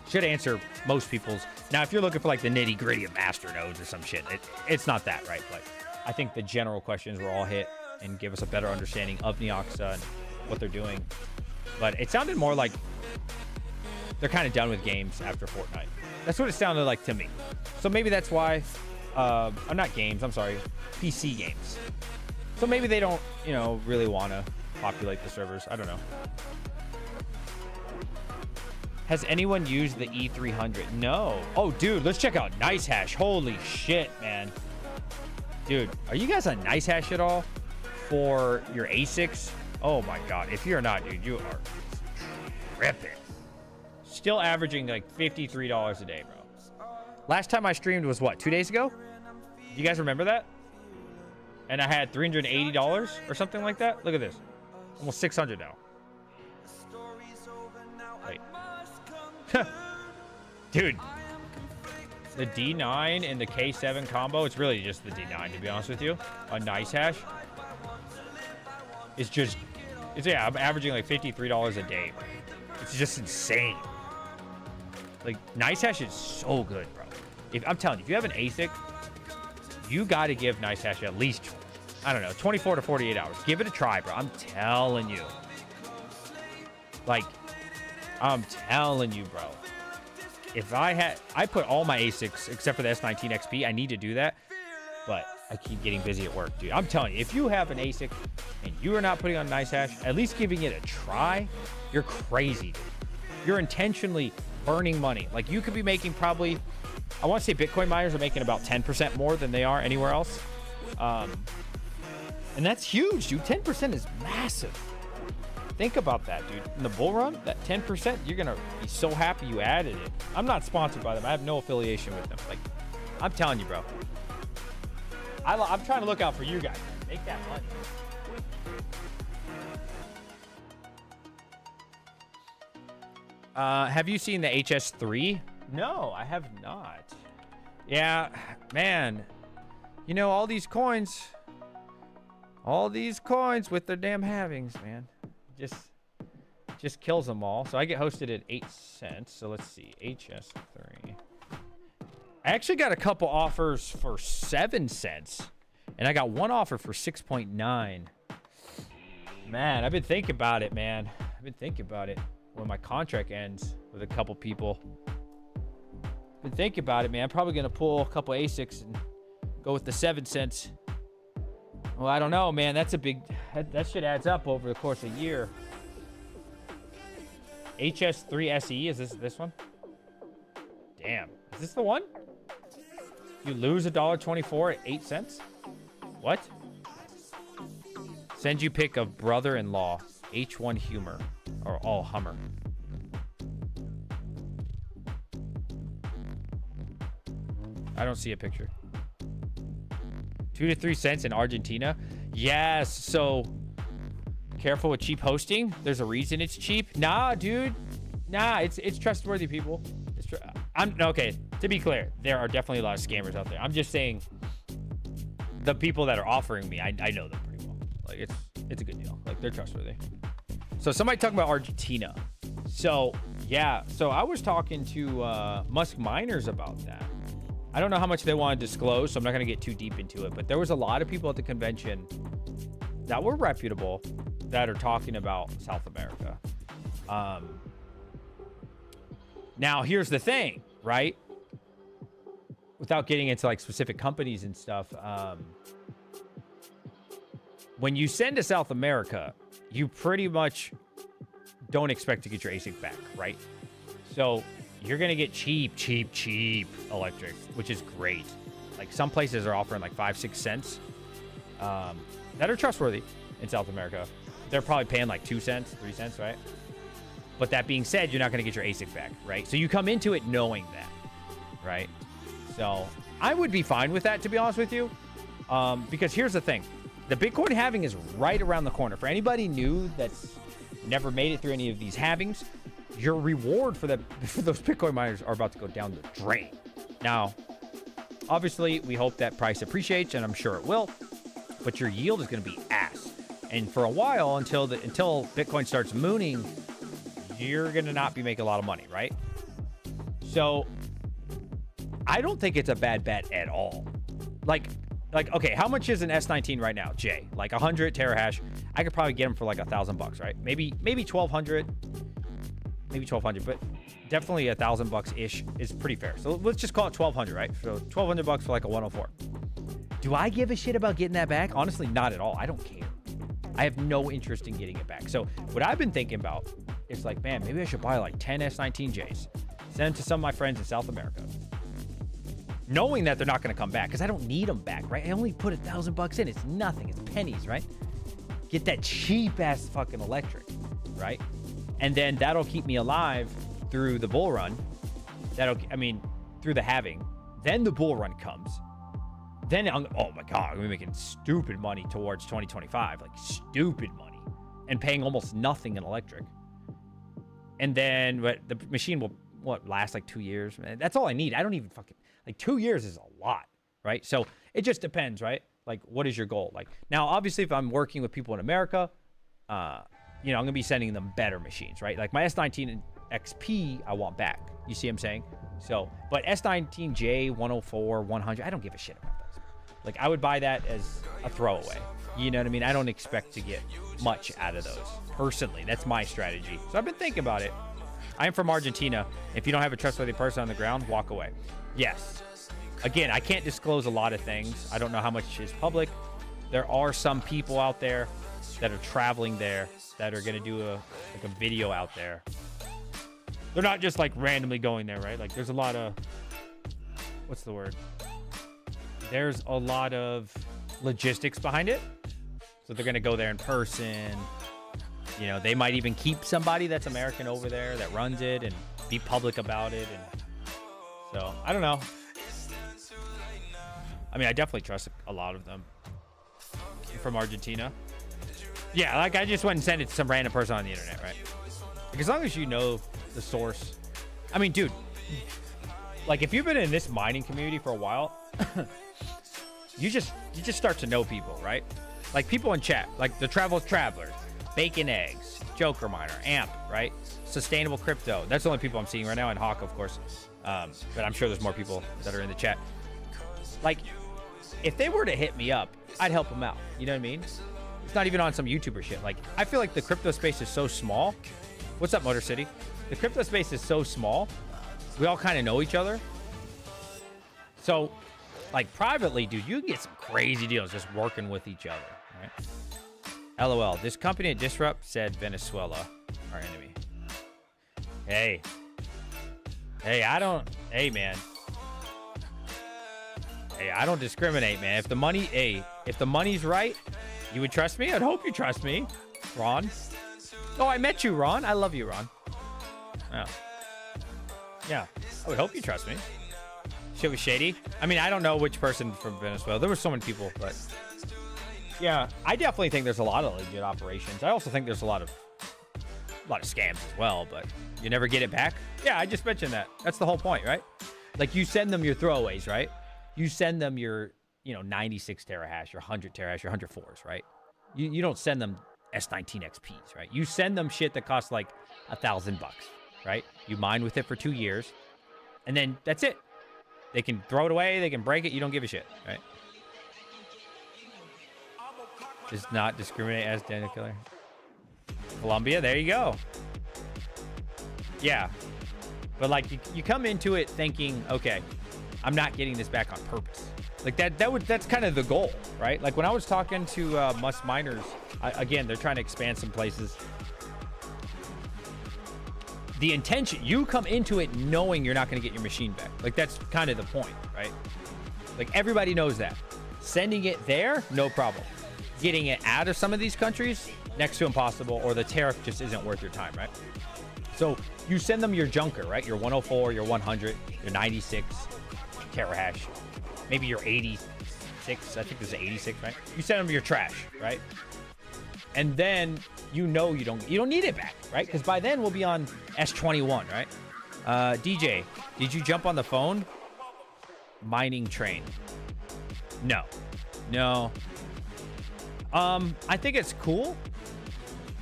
Should answer most people's. Now, if you're looking for like the nitty gritty of master nodes or some shit, it's not that, right? But I think the general questions were all hit and give us a better understanding of Neoxa and what they're doing. But it sounded more like they're kind of done with games after Fortnite. That's what it sounded like to me. So maybe that's why, not games, I'm sorry, PC games. So maybe they don't, you know, really want to populate the servers. I don't know. Has anyone used the E300? No. Oh, dude, let's check out NiceHash. Holy shit, man. Dude, are you guys on NiceHash at all for your ASICs? Oh my God. If you're not, dude, you are ripping. Still averaging like $53 a day, bro. Last time I streamed was what, 2 days ago? You guys remember that? And I had $380 or something like that. Look at this. Almost 600 now. Wait. Dude, the D9 and the K7 combo, it's really just the D9, to be honest with you. A NiceHash. It's just, yeah, I'm averaging like $53 a day. It's just insane. Like, NiceHash is so good, bro. I'm telling you, if you have an ASIC, you got to give NiceHash at least, I don't know, 24 to 48 hours. Give it a try, bro. I'm telling you. Like, I'm telling you, bro. If I put all my ASICs except for the S19 XP. I need to do that, but I keep getting busy at work, dude. I'm telling you, if you have an ASIC and you are not putting on NiceHash, at least giving it a try, you're crazy, dude. You're intentionally burning money. Like, you could be making probably, I want to say Bitcoin miners are making about 10% more than they are anywhere else. And that's huge, dude. 10% is massive. Think about that, dude. In the bull run, that 10%, you're going to be so happy you added it. I'm not sponsored by them. I have no affiliation with them. Like, I'm telling you, bro. I'm trying to look out for you guys, man. Make that money. Have you seen the HS3? No, I have not. Yeah, man. You know, all these coins with their damn halvings, man. Just kills them all. So I get hosted at 8 cents. So let's see, HS3. I actually got a couple offers for 7 cents, and I got one offer for 6.9. Man, I've been thinking about it, man. I've been thinking about it when my contract ends with a couple people. Been thinking about it, man. I'm probably gonna pull a couple ASICs and go with the 7 cents. Well, I don't know, man. That's a big. That shit adds up over the course of a year. HS3 SE, is this one? Damn, is this the one? You lose $1.24 at 8 cents? What? Send you pick of brother-in-law, H1 Humor, or all Hummer. I don't see a picture. 2 to 3 cents in Argentina. Yes. So careful with cheap hosting. There's a reason it's cheap. Nah, dude. Nah, it's trustworthy, people. I'm okay. To be clear, there are definitely a lot of scammers out there. I'm just saying the people that are offering me, I know them pretty well. Like, it's a good deal. Like, they're trustworthy. So somebody talking about Argentina. So yeah. So I was talking to Musk Miners about that. I don't know how much they want to disclose, so I'm not going to get too deep into it. But there was a lot of people at the convention that were reputable that are talking about South America. Now, here's the thing, right? Without getting into like specific companies and stuff, when you send to South America, you pretty much don't expect to get your ASIC back, right? So you're going to get cheap electric, which is great. Like, some places are offering like 5-6 cents that are trustworthy in South America. They're probably paying like 2 cents, 3 cents, right? But that being said, you're not going to get your ASIC back, right? So you come into it knowing that, right? So I would be fine with that, to be honest with you. Because here's the thing. The Bitcoin halving is right around the corner. For anybody new that's never made it through any of these halvings, your reward for those Bitcoin miners are about to go down the drain. Now, obviously, we hope that price appreciates, and I'm sure it will. But your yield is going to be ass. And for a while, until Bitcoin starts mooning, you're going to not be making a lot of money, right? So I don't think it's a bad bet at all. Like, okay, how much is an S19 right now, Jay? Like 100 terahash. I could probably get them for like $1,000, right? Maybe 1,200, maybe 1,200, but definitely $1,000 ish is pretty fair. So let's just call it 1,200, right? So $1,200 for like a 104. Do I give a shit about getting that back? Honestly, not at all. I don't care. I have no interest in getting it back. So what I've been thinking about is like, man, maybe I should buy like 10 S19Js, send them to some of my friends in South America, knowing that they're not going to come back because I don't need them back, right? I only put $1,000 in. It's nothing. It's pennies, right? Get that cheap ass fucking electric, right? And then that'll keep me alive through the bull run. Through the halving. Then the bull run comes. Then, oh my God, I'm gonna be making stupid money towards 2025, like stupid money, and paying almost nothing in electric. And then, but the machine will last like 2 years. Man, that's all I need. I don't even like 2 years is a lot, right? So it just depends, right? Like, what is your goal? Like now, obviously, if I'm working with people in America, I'm gonna be sending them better machines, right? Like my S19 XP, I want back. You see what I'm saying? So, but S19J, 104, 100, I don't give a shit about those. Like, I would buy that as a throwaway. You know what I mean? I don't expect to get much out of those. Personally, that's my strategy. So I've been thinking about it. I am from Argentina. If you don't have a trustworthy person on the ground, walk away. Yes. Again, I can't disclose a lot of things. I don't know how much is public. There are some people out there that are traveling there that are going to do a video out there. They're not just like randomly going there, right? Like there's a lot of, what's the word? There's a lot of logistics behind it. So they're going to go there in person. You know, they might even keep somebody that's American over there that runs it and be public about it. And so I don't know. I mean, I definitely trust a lot of them from Argentina. Yeah, like I just went and sent it to some random person on the internet, right? Like as long as you know the source. I mean, dude, like if you've been in this mining community for a while, you just start to know people, right? Like people in chat, like the Traveler, Bacon Eggs, Joker Miner, Amp, right? Sustainable Crypto. That's the only people I'm seeing right now, and Hawk, of course. But I'm sure there's more people that are in the chat. Like, if they were to hit me up, I'd help them out. You know what I mean? It's not even on some YouTuber shit. Like, I feel like the crypto space is so small. What's up, Motor City? The crypto space is so small. We all kind of know each other. So, like, privately, dude, you can get some crazy deals just working with each other, right? LOL. This company at Disrupt said Venezuela, our enemy. Hey, man. Hey, I don't discriminate, man. If the money's right, you would trust me? I'd hope you trust me, Ron. Oh, I met you, Ron. I love you, Ron. Oh. Yeah, I would hope you trust me. Shit was shady. I mean, I don't know which person from Venezuela. There were so many people, but yeah, I definitely think there's a lot of legit operations. I also think there's a lot of scams as well, but you never get it back. Yeah, I just mentioned that. That's the whole point, right? Like you send them your throwaways, right? You send them your, 96 terahash, your 100 terahash, your 104s, right? You don't send them S19 XPs, right? You send them shit that costs like $1,000, right? You mine with it for 2 years, and then that's it. They can throw it away, they can break it, you don't give a shit, right? Does not discriminate as Daniel Killer. Colombia, there you go. Yeah. But like you come into it thinking, okay, I'm not getting this back on purpose. Like that's kind of the goal, right? Like when I was talking to Must Miners, again, they're trying to expand some places. The intention, you come into it knowing you're not going to get your machine back. Like that's kind of the point, right? Like everybody knows that. Sending it there, no problem. Getting it out of some of these countries, next to impossible, or the tariff just isn't worth your time, right? So you send them your junker, right? Your 104, your 100, your 96 terahash, maybe your 86. I think this is 86, right? You send them your trash, right? And then you know you don't need it back, right? Because by then we'll be on S21, right? DJ, did you jump on the phone? Mining train. No. I think it's cool.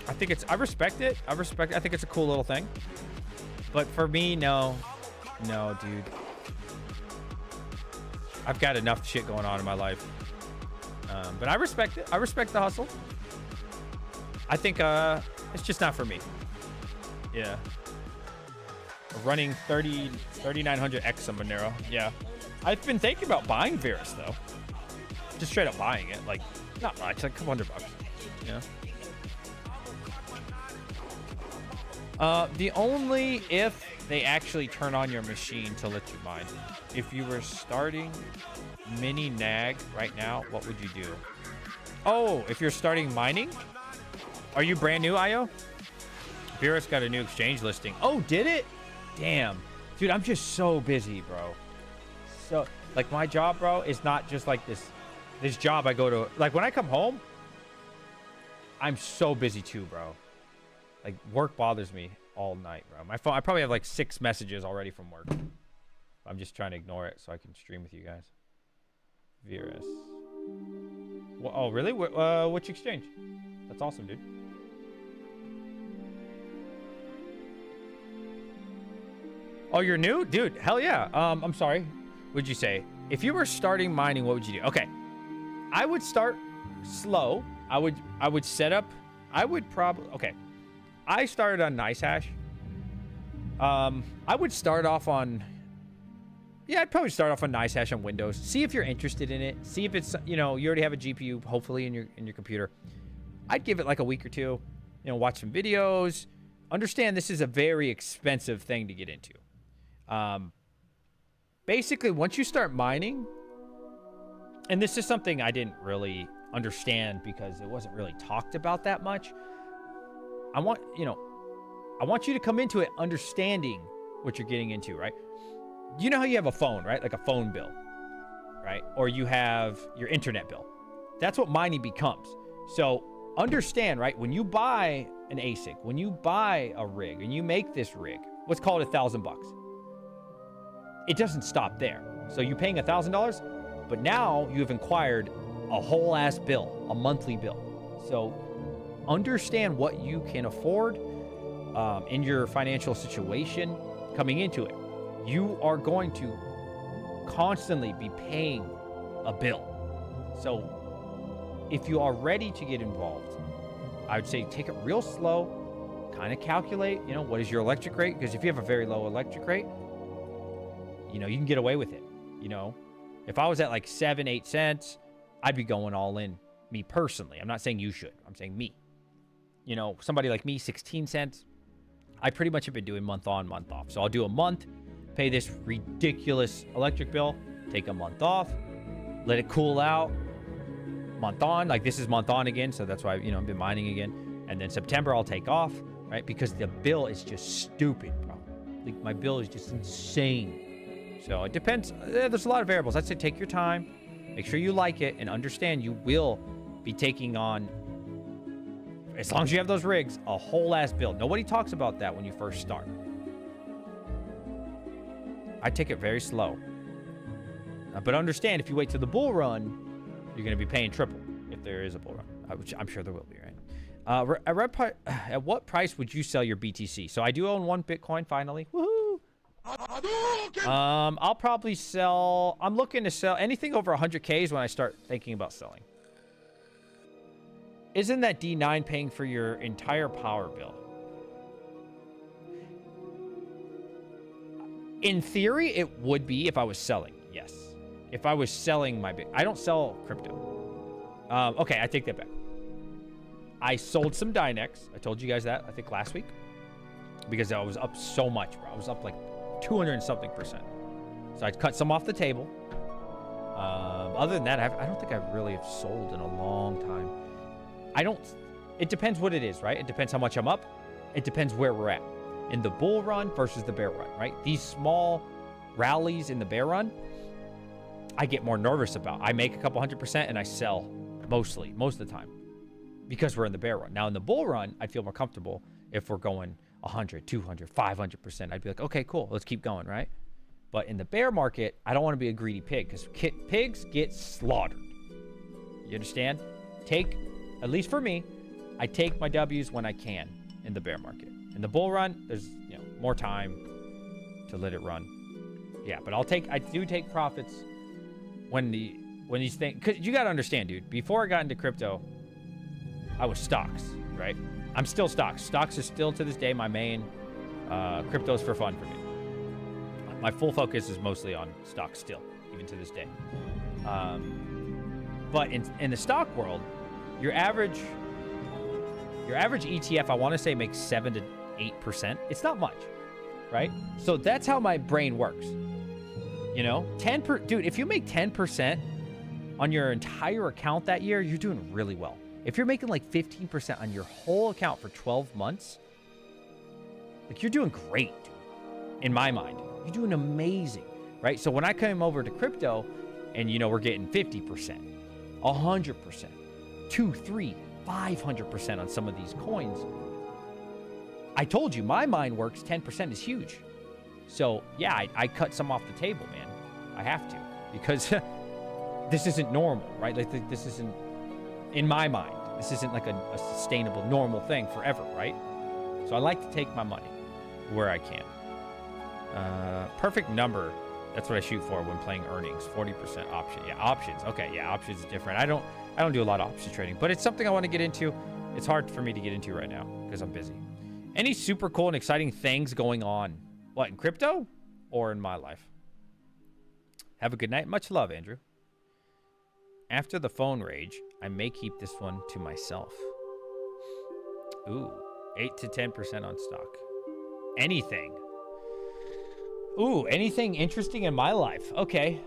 I respect it. I think it's a cool little thing. But for me, no, dude. I've got enough shit going on in my life. But I respect it. I respect the hustle. I think it's just not for me. Yeah. Running 3900X on Monero. Yeah. I've been thinking about buying Virus though. Just straight up buying it. Like, not much, like a couple $100. Yeah. The only if they actually turn on your machine to let you mine. If you were starting mini nag right now, what would you do? Oh, if you're starting mining? Are you brand new, IO? Virus got a new exchange listing. Oh, did it? Damn. Dude, I'm just so busy, bro. So, like, my job, bro, is not just like this job I go to. Like, when I come home, I'm so busy too, bro. Like, work bothers me all night, bro. My phone, I probably have like 6 messages already from work. I'm just trying to ignore it so I can stream with you guys. Virus. Well, oh, really? Which exchange? That's awesome, dude. Oh, you're new? Dude, hell yeah. I'm sorry. What'd you say? If you were starting mining, what would you do? Okay. I would start slow. I would set up. I would probably... Okay. I started on NiceHash. I would start off on... Yeah, I'd probably start off on NiceHash on Windows. See if you're interested in it. See if it's, you know, you already have a GPU, hopefully, in your computer. I'd give it like a week or two. You know, watch some videos. Understand this is a very expensive thing to get into. Basically, once you start mining, and this is something I didn't really understand because it wasn't really talked about that much. I want you to come into it understanding what you're getting into, right? You know how you have a phone, right? Like a phone bill, right? Or you have your internet bill. That's what mining becomes. So understand, right? When you buy an ASIC, when you buy a rig and you make this rig, what's called $1,000, it doesn't stop there. So you're paying $1,000, but now you've acquired a whole ass bill, a monthly bill. So understand what you can afford in your financial situation coming into it. You are going to constantly be paying a bill. So if you are ready to get involved, I would say take it real slow, kind of calculate, you know, what is your electric rate? Because if you have a very low electric rate, you know, you can get away with it. You know, if I was at like 7-8 cents, I'd be going all in, me personally. I'm not saying you should. I'm saying me. You know, somebody like me, 16 cents. I pretty much have been doing month on, month off. So I'll do a month, pay this ridiculous electric bill, take a month off, let it cool out, month on. Like this is month on again. So that's why, you know, I've been mining again. And then September I'll take off, right? Because the bill is just stupid, bro. Like my bill is just insane. So it depends. There's a lot of variables. I'd say take your time, make sure you like it, and understand you will be taking on, as long as you have those rigs, a whole ass bill. Nobody talks about that when you first start. I take it very slow. But understand, if you wait till the bull run, you're going to be paying triple if there is a bull run, which I'm sure there will be, right? At what price would you sell your BTC? So I do own 1 Bitcoin finally. Woohoo! I'll probably sell... I'm looking to sell anything over 100K is when I start thinking about selling. Isn't that D9 paying for your entire power bill? In theory, it would be if I was selling. Yes. If I was selling my... I don't sell crypto. Okay, I take that back. I sold some Dynex. I told you guys that, I think, last week. Because I was up so much, bro. I was up like 200 and something %. So I cut some off the table. Other than that, I don't think I really have sold in a long time. It depends what it is, right? It depends how much I'm up. It depends where we're at. in the bull run versus the bear run, right? These small rallies in the bear run, I get more nervous about. I make a couple 100% and I sell most of the time because we're in the bear run. Now in the bull run, I'd feel more comfortable if we're going 100, 200, 500%. I'd be like, okay, cool, let's keep going, right? But in the bear market, I don't want to be a greedy pig because pigs get slaughtered. You understand? At least for me, I take my W's when I can in the bear market. In the bull run, there's more time to let it run. Yeah, but I do take profits when these things, because you got to understand, dude, before I got into crypto, I was stocks, right? I'm still stocks. Stocks is still to this day my main. Crypto's for fun for me. My full focus is mostly on stocks still, even to this day. But in the stock world, your average ETF, I want to say, makes 7 to 8%. It's not much, right? So that's how my brain works. 10%, dude, if you make 10% on your entire account that year, you're doing really well. If you're making like 15% on your whole account for 12 months, like, you're doing great, dude. In my mind, you're doing amazing, right? So when I came over to crypto and, we're getting 50%, 100%, 2, 3, 500% on some of these coins, I told you, my mind works. 10% is huge. So yeah, I cut some off the table, man. I have to, because this isn't normal, right? Like, this isn't, in my mind, this isn't like a sustainable, normal thing forever, right? So I like to take my money where I can. Perfect number. That's what I shoot for when playing earnings. 40% option. Yeah, options. Okay, yeah, options is different. I don't do a lot of option trading, but it's something I want to get into. It's hard for me to get into right now because I'm busy. Any super cool and exciting things going on? What, in crypto or in my life? Have a good night. Much love, Andrew. After the phone rage, I may keep this one to myself. Ooh, 8 to 10% on stock. Anything. Ooh, anything interesting in my life. Okay.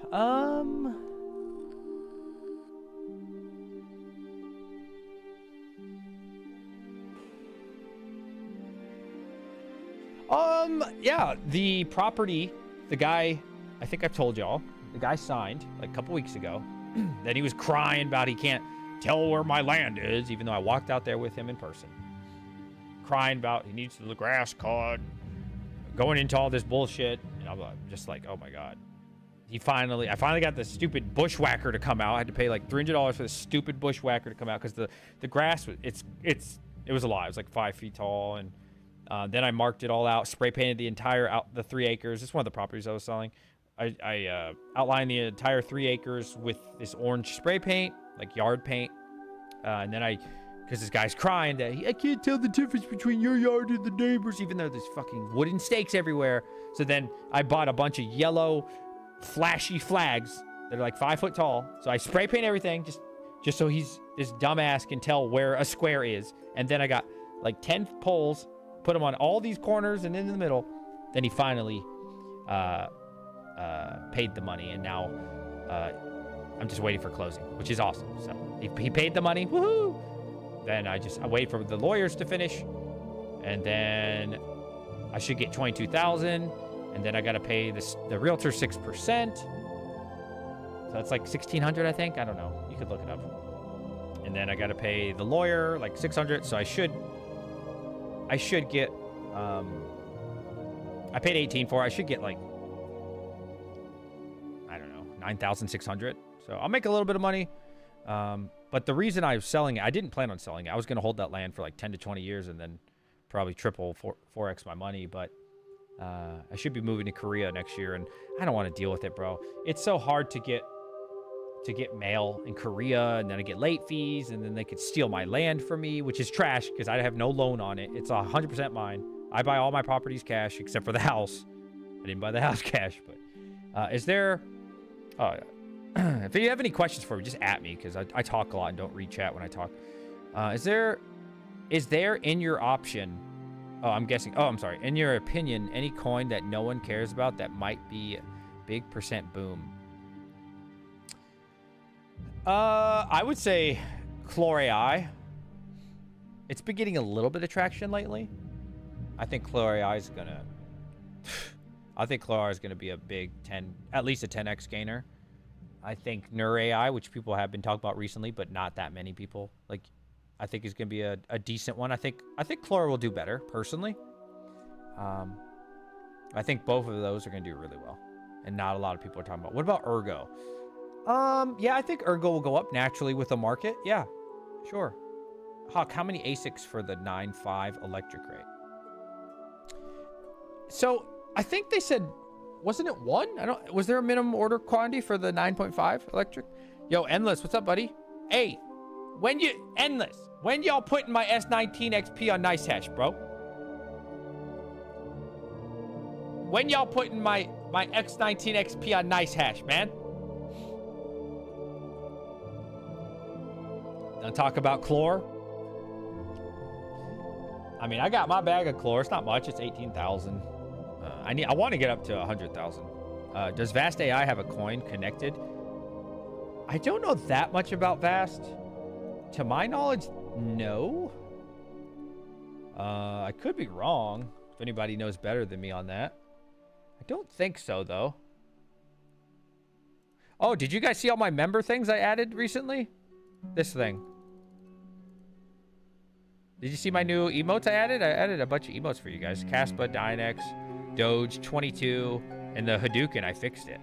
Yeah, the property, the guy, I think I've told y'all, the guy signed like a couple weeks ago that he was crying about he can't tell where my land is, even though I walked out there with him in person. Crying about he needs the grass cut, going into all this bullshit. And I'm just like, oh my God. I finally got the stupid bushwhacker to come out. I had to pay like $300 for the stupid bushwhacker to come out because the grass was, it was a lot. It was like 5 feet tall. And then I marked it all out, spray painted the entire the 3 acres. It's one of the properties I was selling. I outlined the entire 3 acres with this orange spray paint, like yard paint. And then because this guy's crying that I can't tell the difference between your yard and the neighbors, even though there's fucking wooden stakes everywhere. So then I bought a bunch of yellow flashy flags that are like 5 foot tall. So I spray paint everything just so this dumbass can tell where a square is. And then I got like 10 poles, put them on all these corners and in the middle. Then he finally paid the money, and now I'm just waiting for closing, which is awesome. So he paid the money, woohoo! Then I wait for the lawyers to finish, and then I should get $22,000, and then I gotta pay the realtor 6%. So that's like $1,600, I think. I don't know. You could look it up. And then I gotta pay the lawyer like $600. So I should get. I paid $18 for it. I should get like, I don't know, $9,600. So I'll make a little bit of money. But the reason I was selling it, I didn't plan on selling it. I was going to hold that land for like 10 to 20 years and then probably triple, 4x my money. But I should be moving to Korea next year, and I don't want to deal with it, bro. It's so hard to get mail in Korea, and then I get late fees, and then they could steal my land from me, which is trash because I have no loan on it. It's 100% mine. I buy all my properties cash except for the house. I didn't buy the house cash, but is there... if you have any questions for me, just at me, because I talk a lot and don't read chat when I talk. Is there in your option... I'm sorry. In your opinion, any coin that no one cares about that might be a big percent boom? I would say Clore AI. It's been getting a little bit of traction lately. I think Clore AI is gonna. I think Clore is gonna be a big 10, at least a 10x gainer. I think Nur AI, which people have been talking about recently, but not that many people, like, I think is gonna be a decent one. I think Clore will do better personally. I think both of those are gonna do really well, and not a lot of people are talking about. What about Ergo? Yeah, I think Ergo will go up naturally with the market. Yeah, sure. Hawk, how many ASICs for the 9.5 electric rate? So I think they said, wasn't it one? Was there a minimum order quantity for the 9.5 electric? Yo, Endless, what's up, buddy? Hey, when y'all putting my S19 XP on Nice Hash, bro? When y'all putting my X19 XP on Nice Hash, man? Don't talk about Clore. I mean, I got my bag of Clore. It's not much. It's 18,000. I want to get up to 100,000. Does Vast AI have a coin connected? I don't know that much about Vast. To my knowledge, no. I could be wrong. If anybody knows better than me on that. I don't think so, though. Oh, did you guys see all my member things I added recently? This thing. Did you see my new emotes I added? I added a bunch of emotes for you guys. Caspa, Dynex, Doge, 22, and the Hadouken, I fixed it.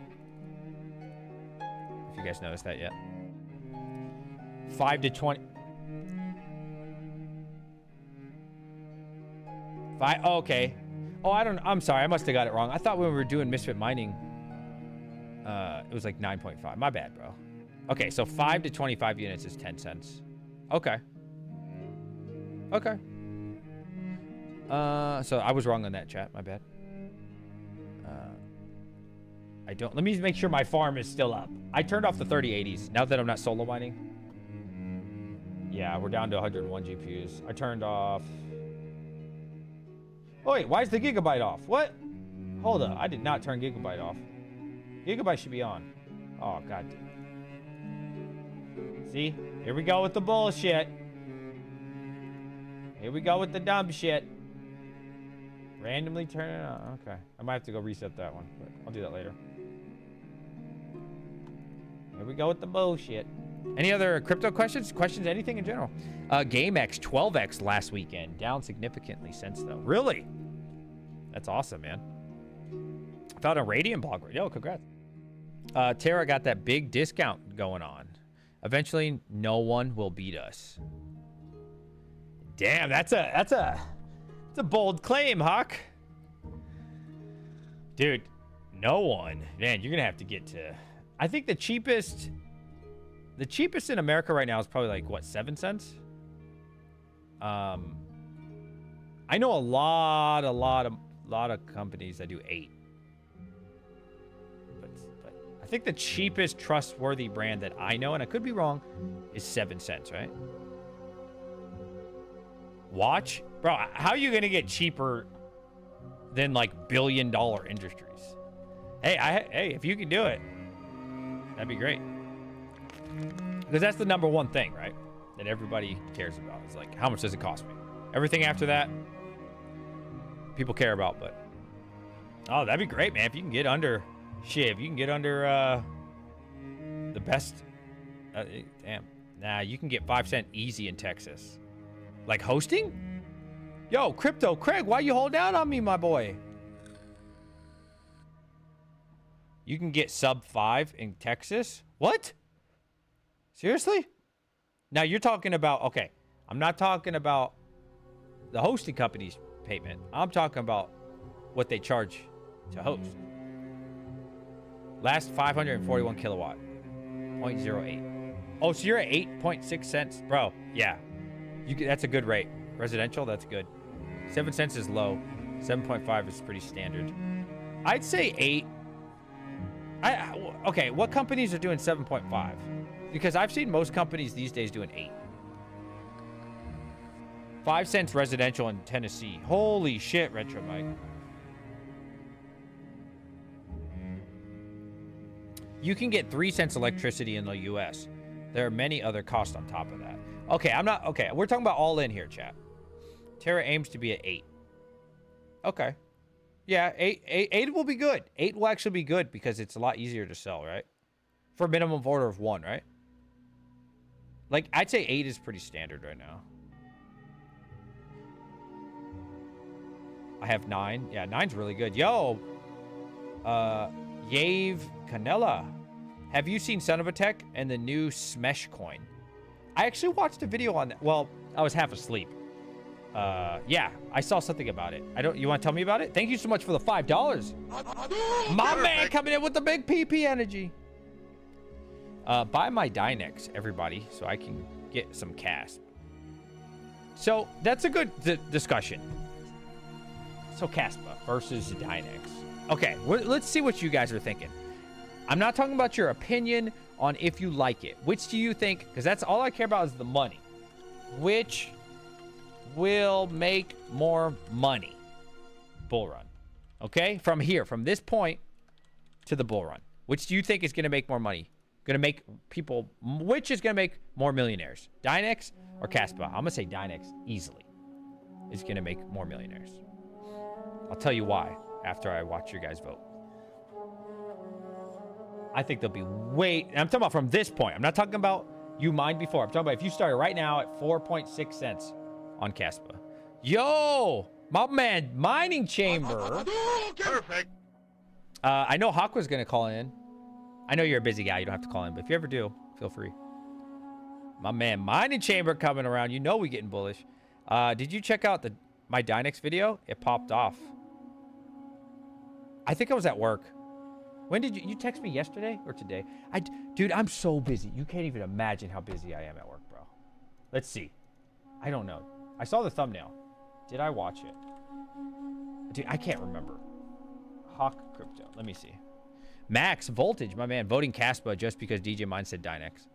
If you guys noticed that yet. 5 to 20. 5, oh, okay. Oh, I'm sorry, I must have got it wrong. I thought when we were doing Misfit Mining, it was like 9.5. My bad, bro. Okay, so 5 to 25 units is 10 cents. Okay. Okay. So I was wrong on that, chat. My bad. Let me make sure my farm is still up. I turned off the 3080s now that I'm not solo mining. Yeah, we're down to 101 GPUs. I turned off. Oh, wait, why is the gigabyte off? What? Hold up. I did not turn gigabyte off. Gigabyte should be on. Oh, god damn. See? Here we go with the bullshit. Here we go with the dumb shit. Randomly turn it on. Okay. I might have to go reset that one, but I'll do that later. Here we go with the bullshit. Any other crypto questions? Questions, anything in general? GameX 12x last weekend. Down significantly since, though. Really? That's awesome, man. Found a Radiant blog. Yo, congrats. Terra got that big discount going on. Eventually, no one will beat us. Damn, that's a bold claim, Hawk. Dude, no one. Man, you're gonna have to get to. I think the cheapest in America right now is probably like what, 7 cents. I know a lot of companies that do 8. But I think the cheapest trustworthy brand that I know, and I could be wrong, is 7 cents, right? Watch? Bro, how are you going to get cheaper than like billion-dollar industries? Hey, if you can do it, that'd be great. Because that's the number one thing, right? That everybody cares about. It's like, how much does it cost me? Everything after that, people care about, but... Oh, that'd be great, man. If you can get under... Shit, if you can get under the best... damn. Nah, you can get 5 cent easy in Texas. Like hosting? Yo, Crypto Craig, why you hold down on me, my boy? You can get sub 5 in Texas? What? Seriously? Now you're talking about, okay, I'm not talking about the hosting company's payment. I'm talking about what they charge to host. Last 541 kilowatt, 0.08. Oh, so you're at 8.6 cents? Bro, yeah. That's a good rate. Residential, that's good. 7 cents is low. 7.5 is pretty standard. I'd say 8. Okay, what companies are doing 7.5? Because I've seen most companies these days doing 8. 5 cents residential in Tennessee. Holy shit, Retro Mike. You can get 3 cents electricity in the US. There are many other costs on top of that. Okay, we're talking about all in here, chat. Terra aims to be at 8. Okay. Yeah, eight will be good. 8 will actually be good because it's a lot easier to sell, right? For a minimum order of 1, right? Like, I'd say 8 is pretty standard right now. I have 9. Yeah, 9's really good. Yo, Yave Canela. Have you seen Son of a Tech and the new Smesh coin? I actually watched a video on that. Well, I was half asleep. Yeah, I saw something about it. You want to tell me about it? Thank you so much for the $5. My man coming in with the big PP energy. Buy my Dynex, everybody, so I can get some Caspa. So that's a good discussion. So Caspa versus Dynex. Okay, let's see what you guys are thinking. I'm not talking about your opinion on if you like it. Which do you think? Because that's all I care about is the money. Which will make more money? Bull run. Okay, from here, from this point to the bull run. Which do you think is going to make more money? Going to make people, which is going to make more millionaires? Dynex or Caspa? I'm going to say Dynex easily is going to make more millionaires. I'll tell you why after I watch you guys vote. I think they'll be I'm talking about from this point. I'm not talking about you mined before. I'm talking about if you started right now at 4.6 cents on Caspa. Yo, my man, mining chamber. Perfect. I know Hawk was going to call in. I know you're a busy guy. You don't have to call in, but if you ever do, feel free. My man, mining chamber coming around. You know we getting bullish. Did you check out my Dynex video? It popped off. I think I was at work. When did you text me yesterday or today? Dude, I'm so busy. You can't even imagine how busy I am at work, bro. Let's see. I don't know. I saw the thumbnail. Did I watch it? Dude, I can't remember. Hawk Crypto. Let me see. Max Voltage, my man, voting Caspa just because DJ Mine said Dynex.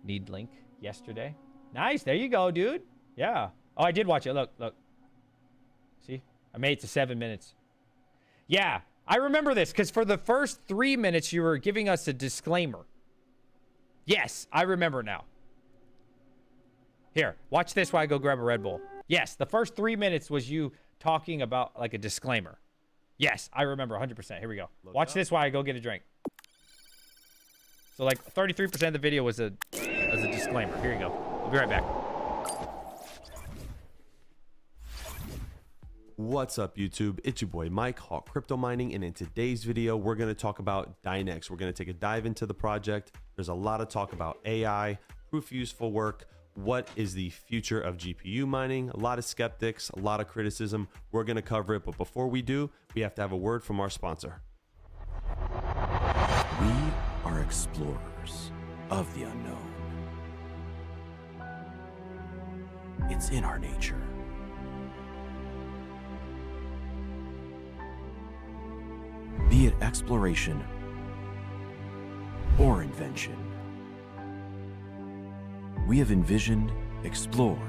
Need link yesterday. Nice. There you go, dude. Yeah. Oh, I did watch it. Look. See? I made it to 7 minutes. Yeah. I remember this because for the first 3 minutes, you were giving us a disclaimer. Yes, I remember now. Here, watch this while I go grab a Red Bull. Yes, the first 3 minutes was you talking about like a disclaimer. Yes, I remember 100%. Here we go. Watch this while I go get a drink. So like 33% of the video was a disclaimer. Here you go. I'll be right back. What's up, YouTube? It's your boy Mike, Hawk Crypto Mining, and in today's video we're going to talk about Dynex. We're going to take a dive into the project. There's a lot of talk about AI, proof useful work, what is the future of GPU mining, a lot of skeptics, a lot of criticism. We're going to cover it, but before we do, we have to have a word from our sponsor. We are explorers of the unknown. It's in our nature. Be it exploration or invention, we have envisioned, explored,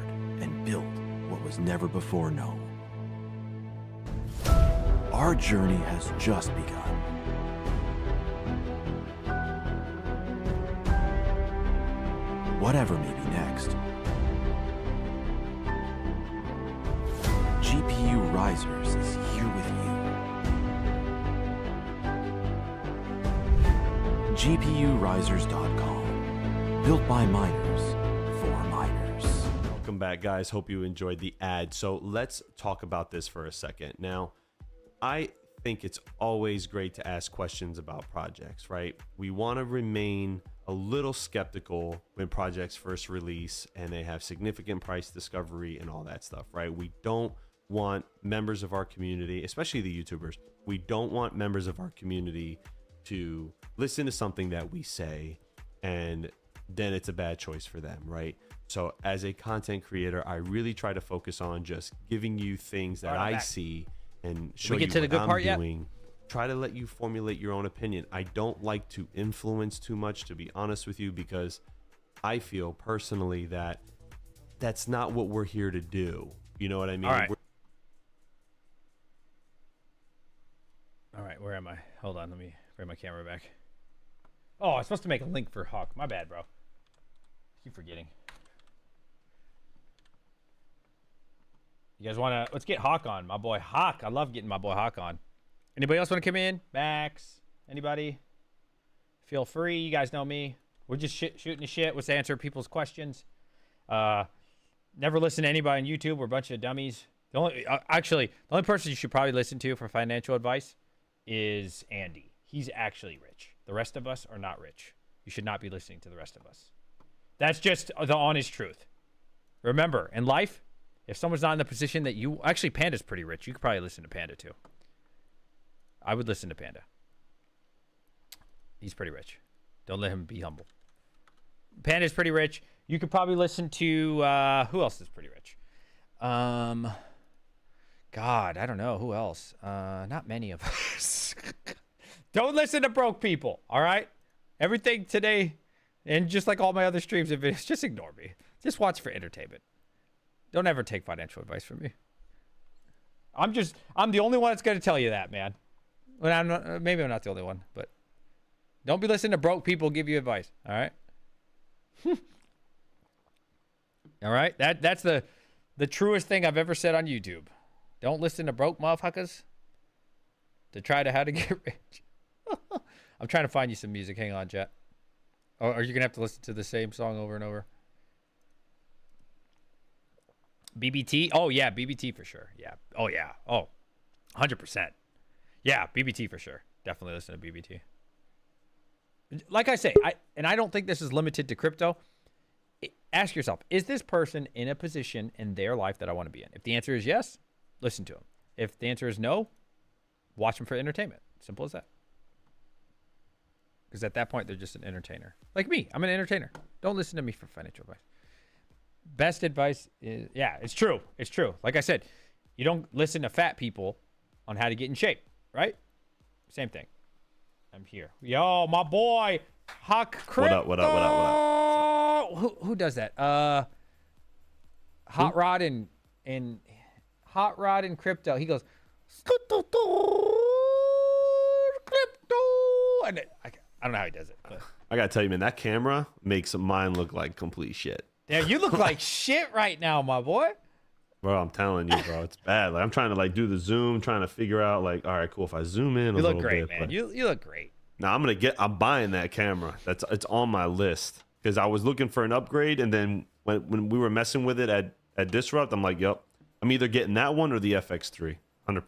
and built what was never before known. Our journey has just begun. Whatever may be next, GPU Risers is here with you. GPUrisers.com, built by miners for miners. Welcome back, guys. Hope you enjoyed the ad. So let's talk about this for a second. Now, I think it's always great to ask questions about projects, right? We want to remain a little skeptical when projects first release and they have significant price discovery and all that stuff, right? We don't want members of our community, especially the YouTubers, we don't want members of our community to listen to something that we say and then it's a bad choice for them, right? So as a content creator, I really try to focus on just giving you things that I see and show you what I'm doing. Try to let you formulate your own opinion. I don't like to influence too much, to be honest with you, because I feel personally that that's not what we're here to do. You know what I mean? All right, where am I? Hold on, let me bring my camera back. Oh, I was supposed to make a link for Hawk. My bad, bro. I keep forgetting. You guys want to? Let's get Hawk on. My boy Hawk. I love getting my boy Hawk on. Anybody else want to come in? Max? Anybody? Feel free. You guys know me. We're just shooting the shit. Let's answer people's questions. Never listen to anybody on YouTube. We're a bunch of dummies. The only person you should probably listen to for financial advice is Andy. He's actually rich. The rest of us are not rich. You should not be listening to the rest of us. That's just the honest truth. Remember, in life, if someone's not in the position that you... Actually, Panda's pretty rich. You could probably listen to Panda, too. I would listen to Panda. He's pretty rich. Don't let him be humble. Panda's pretty rich. You could probably listen to... who else is pretty rich? God, I don't know. Who else? Not many of us. Don't listen to broke people, all right? Everything today, and just like all my other streams and videos, just ignore me. Just watch for entertainment. Don't ever take financial advice from me. I'm the only one that's going to tell you that, man. Well, maybe I'm not the only one, but don't be listening to broke people give you advice, all right? All right? That's the truest thing I've ever said on YouTube. Don't listen to broke motherfuckers to try to how to get rich. I'm trying to find you some music. Hang on, chat. Or are you going to have to listen to the same song over and over? BBT? Oh, yeah, BBT for sure. Yeah. Oh, yeah. Oh, 100%. Yeah, BBT for sure. Definitely listen to BBT. Like I say, I don't think this is limited to crypto. Ask yourself, is this person in a position in their life that I want to be in? If the answer is yes, listen to him. If the answer is no, watch him for entertainment. Simple as that. Because at that point, they're just an entertainer. Like me, I'm an entertainer. Don't listen to me for financial advice. Best advice is, yeah, it's true. It's true. Like I said, you don't listen to fat people on how to get in shape, right? Same thing. I'm here. Yo, my boy, Hawk Crypto. What up? Who does that? Hot Rod and Crypto. He goes, crypto, and I don't know how he does it. But. I gotta tell you, man, that camera makes mine look like complete shit. Damn, you look like shit right now, my boy. Bro, I'm telling you, bro, it's bad. Like I'm trying to like do the zoom, trying to figure out like, all right, cool. If I zoom in a little bit, you look great, man. You look great. Now I'm buying that camera. It's on my list because I was looking for an upgrade, and then when we were messing with it at Disrupt, I'm like, yep, I'm either getting that one or the FX3, 100%.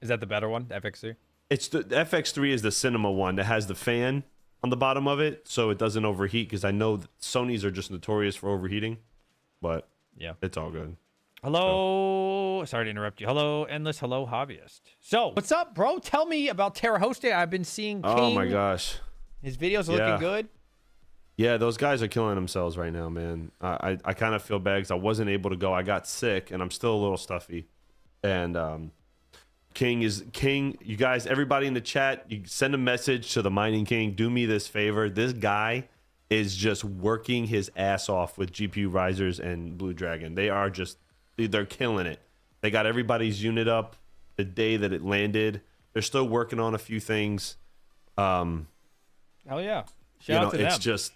Is that the better one, the FX3? It's the FX3 is the cinema one that has the fan on the bottom of it, so it doesn't overheat. Because I know that Sony's are just notorious for overheating, but yeah, it's all good. Hello, sorry to interrupt you. Hello, Endless. Hello, Hobbyist. So, what's up, bro? Tell me about Terra Hosting. I've been seeing King. Oh my gosh, his videos are looking good. Yeah, those guys are killing themselves right now, man. I kind of feel bad because I wasn't able to go. I got sick, and I'm still a little stuffy. And King is king. You guys, everybody in the chat, you send a message to the Mining King. Do me this favor. This guy is just working his ass off with GPU risers and Blue Dragon. They're killing it. They got everybody's unit up the day that it landed. They're still working on a few things. Hell yeah. Shout out to them. It's just,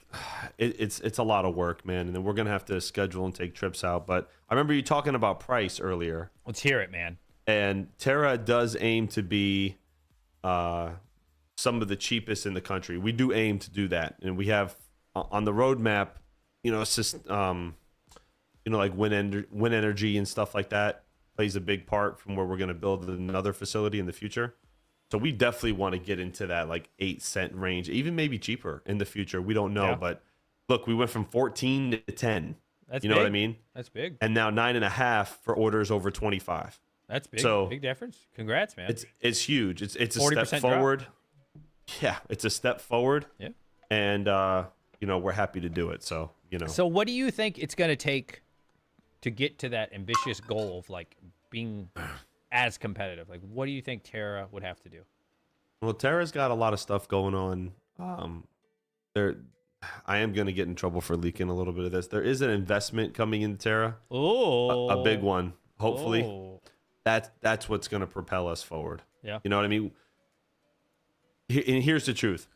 it's a lot of work, man. And then we're going to have to schedule and take trips out. But I remember you talking about price earlier. Let's hear it, man. And Terra does aim to be some of the cheapest in the country. We do aim to do that. And we have on the roadmap, like wind energy and stuff like that plays a big part from where we're going to build another facility in the future. So we definitely want to get into that like 8-cent range, even maybe cheaper in the future. We don't know, yeah. But look, we went from 14 to 10. That's you know big. what I mean? That's big. And now 9.5 for orders over 25. That's big. So big difference. Congrats, man. It's huge. It's a step forward. Drop. Yeah, it's a step forward. Yeah. And we're happy to do it. So So what do you think it's going to take to get to that ambitious goal of like being as competitive? Like, what do you think Terra would have to do? Well, Terra's got a lot of stuff going on. I am going to get in trouble for leaking a little bit of this. There is an investment coming in Terra. Oh, a big one. Hopefully, oh. That's what's going to propel us forward. Yeah, you know what I mean. And here's the truth: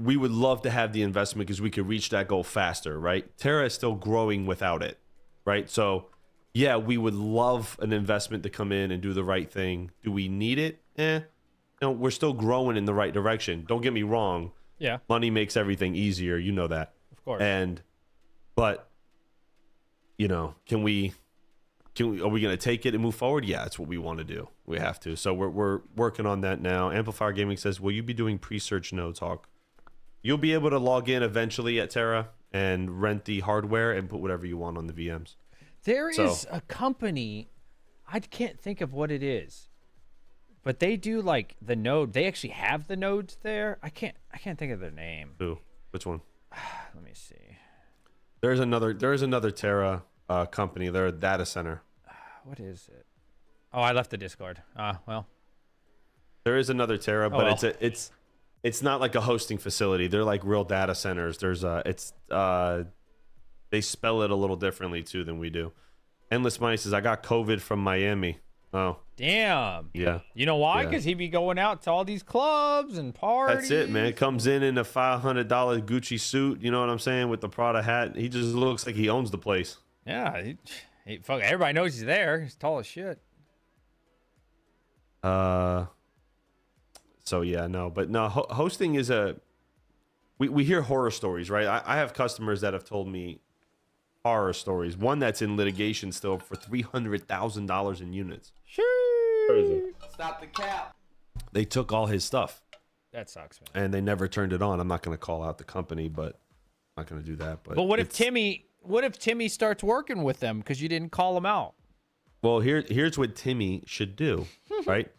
we would love to have the investment because we could reach that goal faster, right? Terra is still growing without it, right? So yeah, we would love an investment to come in and do the right thing. Do we need it? No, we're still growing in the right direction. Don't get me wrong. Yeah. Money makes everything easier. You know that. Of course. But you know, are we going to take it and move forward? Yeah, that's what we want to do. We have to. So we're working on that now. Amplifier Gaming says, will you be doing pre-search nodes, Hawk? You'll be able to log in eventually at Terra and rent the hardware and put whatever you want on the VMs. There is a company, I can't think of what it is, but they do like the node. They actually have the nodes there. I can't think of their name. Who? Which one? Let me see. There is another Terra company. They're a data center. What is it? Oh, I left the Discord. Well. There is another Terra, but well. it's not like a hosting facility. They're like real data centers. They spell it a little differently too than we do. Endless Money says, I got COVID from Miami. Oh. Damn. Yeah. You know why? Yeah. Because he be going out to all these clubs and parties. That's it, man. Comes in a $500 Gucci suit. You know what I'm saying? With the Prada hat. He just looks like he owns the place. Yeah. Fuck, everybody knows he's there. He's tall as shit. So yeah, no, but no, hosting is we hear horror stories, right? I have customers that have told me horror stories. One that's in litigation still for $300,000 in units. Crazy. Stop the cap. They took all his stuff. That sucks, man. And they never turned it on. I'm not going to call out the company, but I'm not going to do that. But what if Timmy starts working with them because you didn't call him out? Well, here's what Timmy should do, right?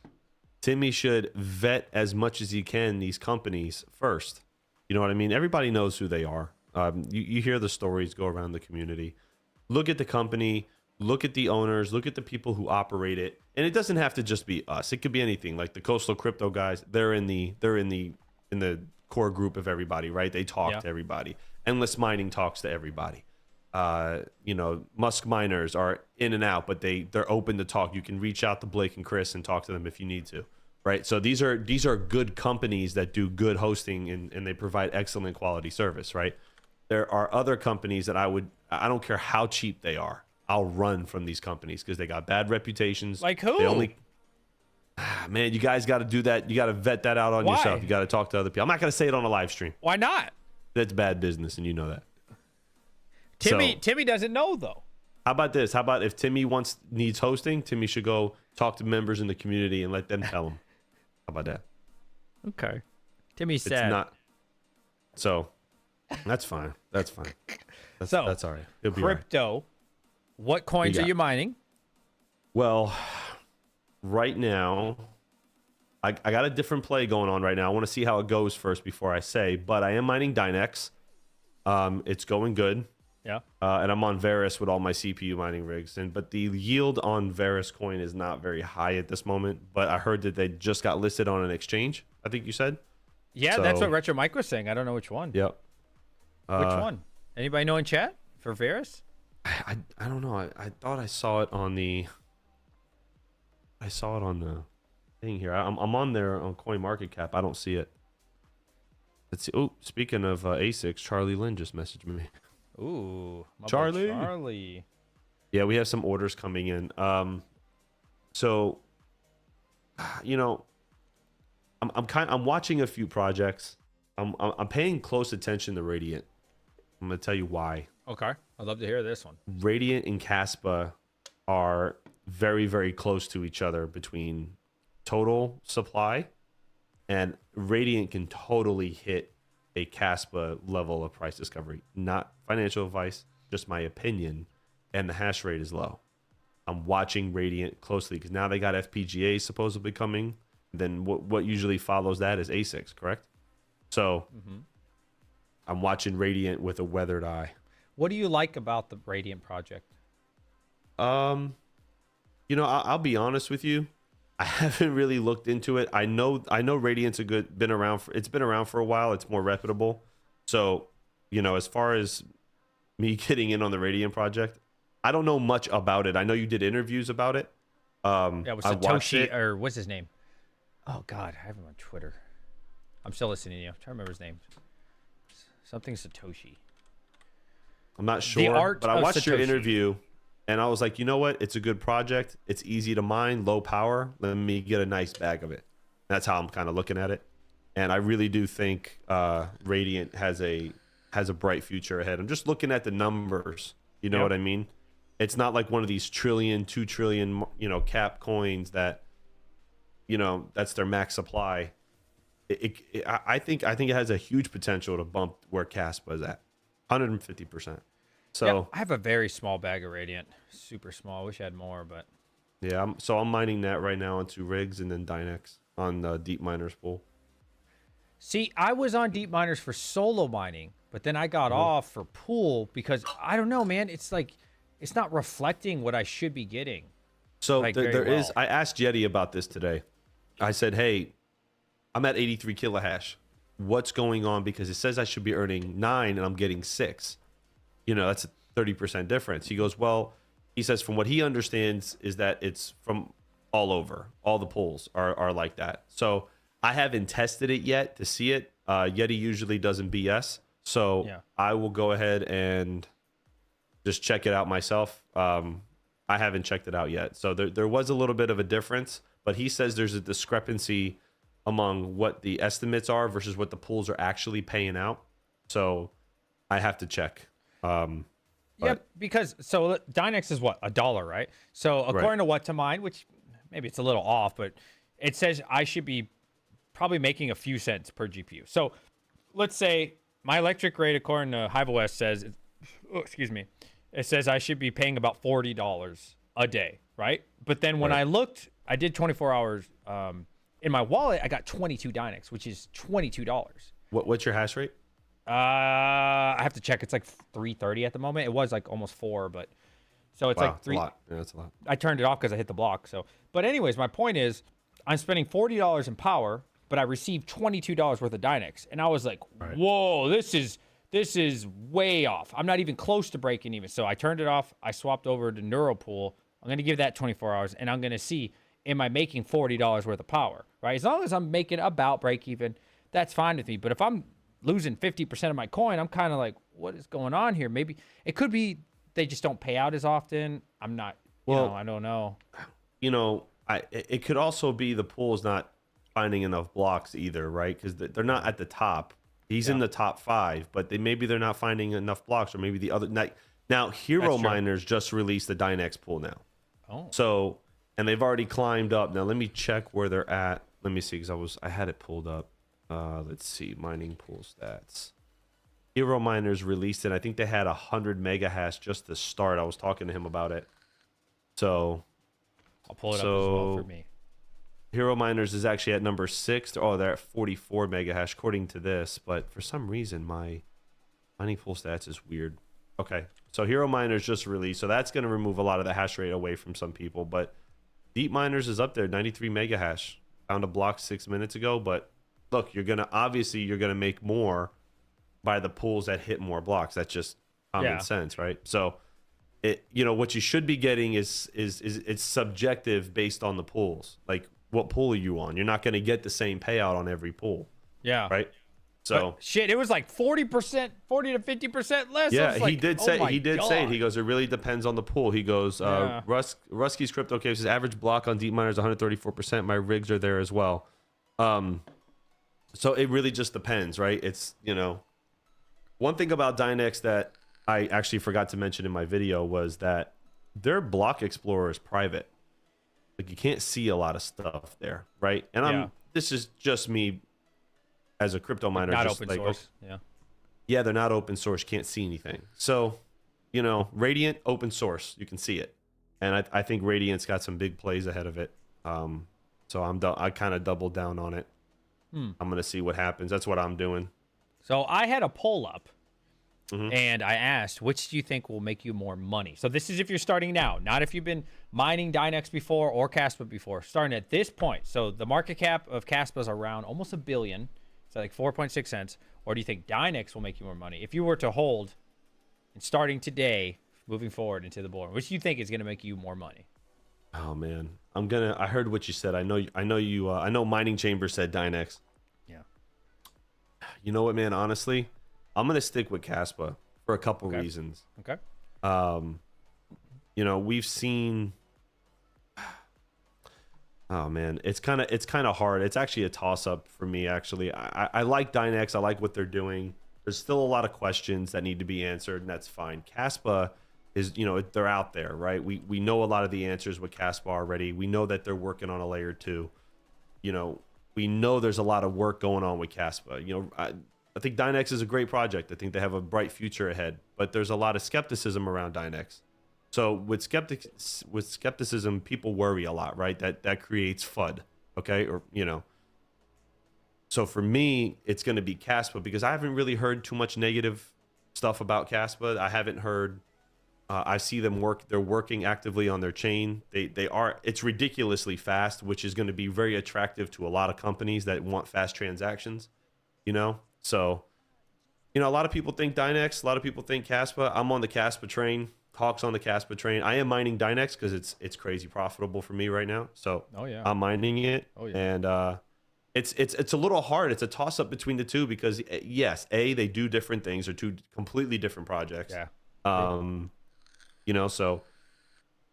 Timmy should vet as much as he can these companies first. You know what I mean? Everybody knows who they are. You hear the stories go around the community. Look at the company, look at the owners, look at the people who operate it. And it doesn't have to just be us. It could be anything. Like the Coastal Crypto guys, they're in the core group of everybody, right? They talk to everybody. Endless Mining talks to everybody. You know, Musk Miners are in and out, but they're open to talk. You can reach out to Blake and Chris and talk to them if you need to, right? So these are good companies that do good hosting and they provide excellent quality service, right? There are other companies that I don't care how cheap they are, I'll run from these companies because they got bad reputations. Like who? They only, man, you guys got to do that. You got to vet that out on yourself. You got to talk to other people. I'm not going to say it on a live stream. Why not? That's bad business, and you know that. Timmy doesn't know though. How about this? How about if Timmy needs hosting, Timmy should go talk to members in the community and let them tell him. How about that? Okay. Timmy said. It's not. So that's fine. That's fine. That's all right. It'll be crypto. all right. What coins are you mining? Well, right now, I got a different play going on right now. I want to see how it goes first before I say, but I am mining Dynex. It's going good. Yeah. And I'm on Varus with all my CPU mining rigs. But the yield on Varus coin is not very high at this moment. But I heard that they just got listed on an exchange, I think you said. Yeah, that's what Retro Mike was saying. I don't know which one. Yep. Which one? Anybody know in chat for Varus? I don't know. I thought I saw it on the thing here. I'm on there on CoinMarketCap. I don't see it. Let's see. Oh, speaking of ASICs, Charlie Lynn just messaged me. Ooh, my boy Charlie. Charlie. Yeah, we have some orders coming in. So, you know, I'm watching a few projects. I'm paying close attention to Radiant. I'm gonna tell you why. Okay, I'd love to hear this one. Radiant and Caspa are very, very close to each other between total supply, and Radiant can totally hit a Caspa level of price discovery. Not financial advice, just my opinion, and the hash rate is low. I'm watching Radiant closely because now they got FPGAs supposedly coming. Then what usually follows that is ASICs, correct? So I'm watching Radiant with a weathered eye. What do you like about the Radiant project? You know, I'll be honest with you. I haven't really looked into it. I know Radiant's been around for a while. It's more reputable. So, you know, as far as me getting in on the Radiant project, I don't know much about it. I know you did interviews about it. Yeah, with Satoshi, or what's his name? Oh God, I have him on Twitter. I'm still listening to you. I'm trying to remember his name. Something Satoshi. I'm not sure, but I watched your interview. And I was like, you know what? It's a good project. It's easy to mine, low power. Let me get a nice bag of it. That's how I'm kind of looking at it. And I really do think Radiant has a bright future ahead. I'm just looking at the numbers. You know what I mean? It's not like one of these trillion, 2 trillion, cap coins that, that's their max supply. I think it has a huge potential to bump where Caspa is at, 150%. So I have a very small bag of Radiant, super small. I wish I had more, but yeah. I'm mining that right now into rigs and then Dynex on the Deep Miners pool. see, I was on Deep Miners for solo mining, but then I got off for pool because I don't know, man. It's like it's not reflecting what I should be getting. So like, there very is. I asked Yeti about this today. I said, hey, I'm at 83 kilohash. What's going on? Because it says I should be earning 9 and I'm getting 6. That's a 30% difference. He goes, well, he says from what he understands is that it's from all over. All the pools are like that. So I haven't tested it yet to see it. Yeti usually doesn't BS. So I will go ahead and just check it out myself. I haven't checked it out yet. So there was a little bit of a difference, but he says there's a discrepancy among what the estimates are versus what the pools are actually paying out. So I have to check. Yep, because so Dynex is what, $1, right? So according to what to mine, which maybe it's a little off, but it says I should be probably making a few cents per GPU. So let's say my electric rate, according to HiveOS, says, it says I should be paying about $40 a day, right? But then when I looked, I did 24 hours. In my wallet, I got 22 Dynex, which is $22. What's your hash rate? I have to check. It's like 330 at the moment. It was like almost 4, but so it's like 3. That's a lot. Yeah, that's a lot. I turned it off because I hit the block. So, but anyways, my point is, I'm spending $40 in power, but I received $22 worth of Dynex, and I was like, whoa, this is way off. I'm not even close to breaking even. So I turned it off. I swapped over to Neuropool. I'm gonna give that 24 hours, and I'm gonna see, am I making $40 worth of power? Right? As long as I'm making about break even, that's fine with me. But if I'm losing 50% of my coin, I'm kind of like, what is going on here? Maybe it could be they just don't pay out as often. I'm not, I don't know. It could also be the pool is not finding enough blocks either, right? Because they're not at the top. He's in the top 5, but maybe they're not finding enough blocks, or maybe the other. Now, Hero Miners just released the Dynex pool now. Oh. So, and they've already climbed up. Now, let me check where they're at. Let me see, because I had it pulled up. Let's see, mining pool stats. Hero Miners released it. I think they had 100 mega hash just to start. I was talking to him about it. So I'll pull it up as well for me. Hero Miners is actually at number 6. Oh, they're at 44 mega hash according to this. But for some reason, my mining pool stats is weird. Okay, so Hero Miners just released. So that's going to remove a lot of the hash rate away from some people. But Deep Miners is up there, 93 mega hash. Found a block 6 minutes ago, but look, you're gonna make more by the pools that hit more blocks. That's just common sense, right? So what you should be getting is it's subjective based on the pools. Like, what pool are you on? You're not gonna get the same payout on every pool. Yeah. Right. So but shit, it was like 40%, 40 to 50% less. Yeah, like, he did say God. it. He goes, it really depends on the pool. He goes, Rusky's Crypto Cave says average block on Deep Miners 134%. My rigs are there as well. So it really just depends, right? It's, one thing about Dynex that I actually forgot to mention in my video was that their block explorer is private. Like, you can't see a lot of stuff there, right? And this is just me as a crypto miner. Not just open source. Yeah, they're not open source. Can't see anything. So, Radiant, open source. You can see it. And I think Radiant's got some big plays ahead of it. So I kind of doubled down on it. I'm going to see what happens. That's what I'm doing. So I had a poll up, and I asked, which do you think will make you more money? So this is if you're starting now, not if you've been mining Dynex before or Caspa before. Starting at this point. So the market cap of Caspa is around almost $1 billion. So like 4.6 cents. Or do you think Dynex will make you more money? If you were to hold and starting today, moving forward into the bull run, which do you think is going to make you more money? Oh man, I heard what you said. I know Mining Chamber said Dynex. Yeah. You know what, man? Honestly, I'm going to stick with Caspa for a couple reasons. Okay. you know, we've seen. Oh man, it's kind of hard. It's actually a toss up for me. Actually, I like Dynex. I like what they're doing. There's still a lot of questions that need to be answered, and that's fine. Caspa is, you know, they're out there, right? We know a lot of the answers with Caspa already. We know that they're working on a layer 2. You know, we know there's a lot of work going on with Caspa. You know, I think Dynex is a great project. I think they have a bright future ahead, but there's a lot of skepticism around Dynex. So with skepticism, people worry a lot, right? That creates FUD, okay? Or, you know. So for me, it's going to be Caspa because I haven't really heard too much negative stuff about Caspa. I haven't heard. I see them work. They're working actively on their chain. They are. It's ridiculously fast, which is going to be very attractive to a lot of companies that want fast transactions. You know, so you know, a lot of people think Dynex. A lot of people think Caspa. I'm on the Caspa train. Hawk's on the Caspa train. I am mining Dynex because it's crazy profitable for me right now. So I'm mining it. And it's a little hard. It's a toss up between the two because yes, they do different things. They're two completely different projects. You know, so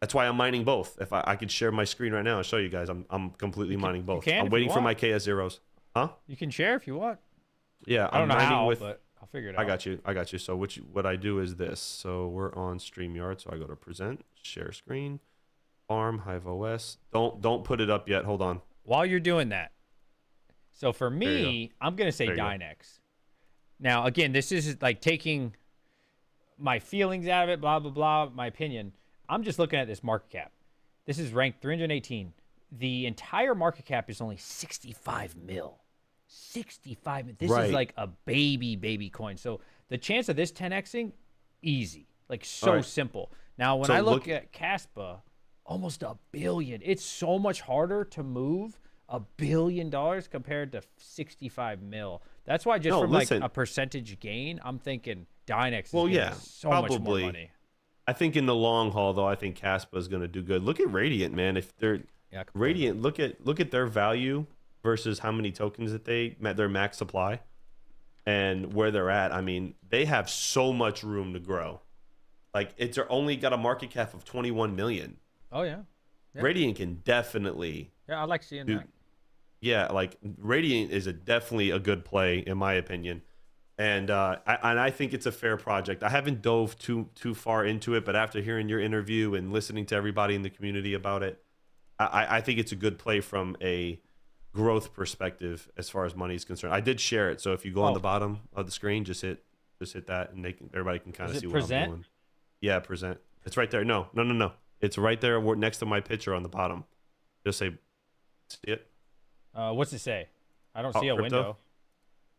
that's why I'm mining both. If I could share my screen right now and show you guys, I'm completely mining both. I'm waiting for my KS zeros. Huh? You can share if you want. Yeah, I don't know how, but I'll figure it out. I got you. So what I do is this. So we're on StreamYard. So I go to present, share screen, farm, Hive OS. Don't put it up yet. Hold on. While you're doing that. So for me, I'm going to say Dynex. Now, again, this is like taking my feelings out of it, blah, blah, blah, my opinion. I'm just looking at this market cap. This is ranked 318. The entire market cap is only 65 mil. 65 mil. This is like a baby coin. So the chance of this 10xing, easy. Like so simple. Now, when I look at Caspa, almost $1 billion. It's so much harder to move $1 billion compared to 65 mil. That's why just from like a percentage gain, I'm thinking Dynex is so much more money. I think in the long haul, though, I think Caspa is going to do good. Look at Radiant, man. If they're Radiant, look at their value versus how many tokens that they met their max supply and where they're at. I mean, they have so much room to grow. Like it's only got a market cap of 21 million. Oh yeah. Radiant can definitely. Yeah, I like seeing that. Yeah, like Radiant is definitely a good play in my opinion, and I think it's a fair project. I haven't dove too far into it, but after hearing your interview and listening to everybody in the community about it, I think it's a good play from a growth perspective as far as money is concerned. I did share it, so if you go on the bottom of the screen, just hit that, and everybody can kind of see what I'm doing. Yeah, present. It's right there. No. It's right there next to my picture on the bottom. Just say, see it. What's it say? I don't see a window.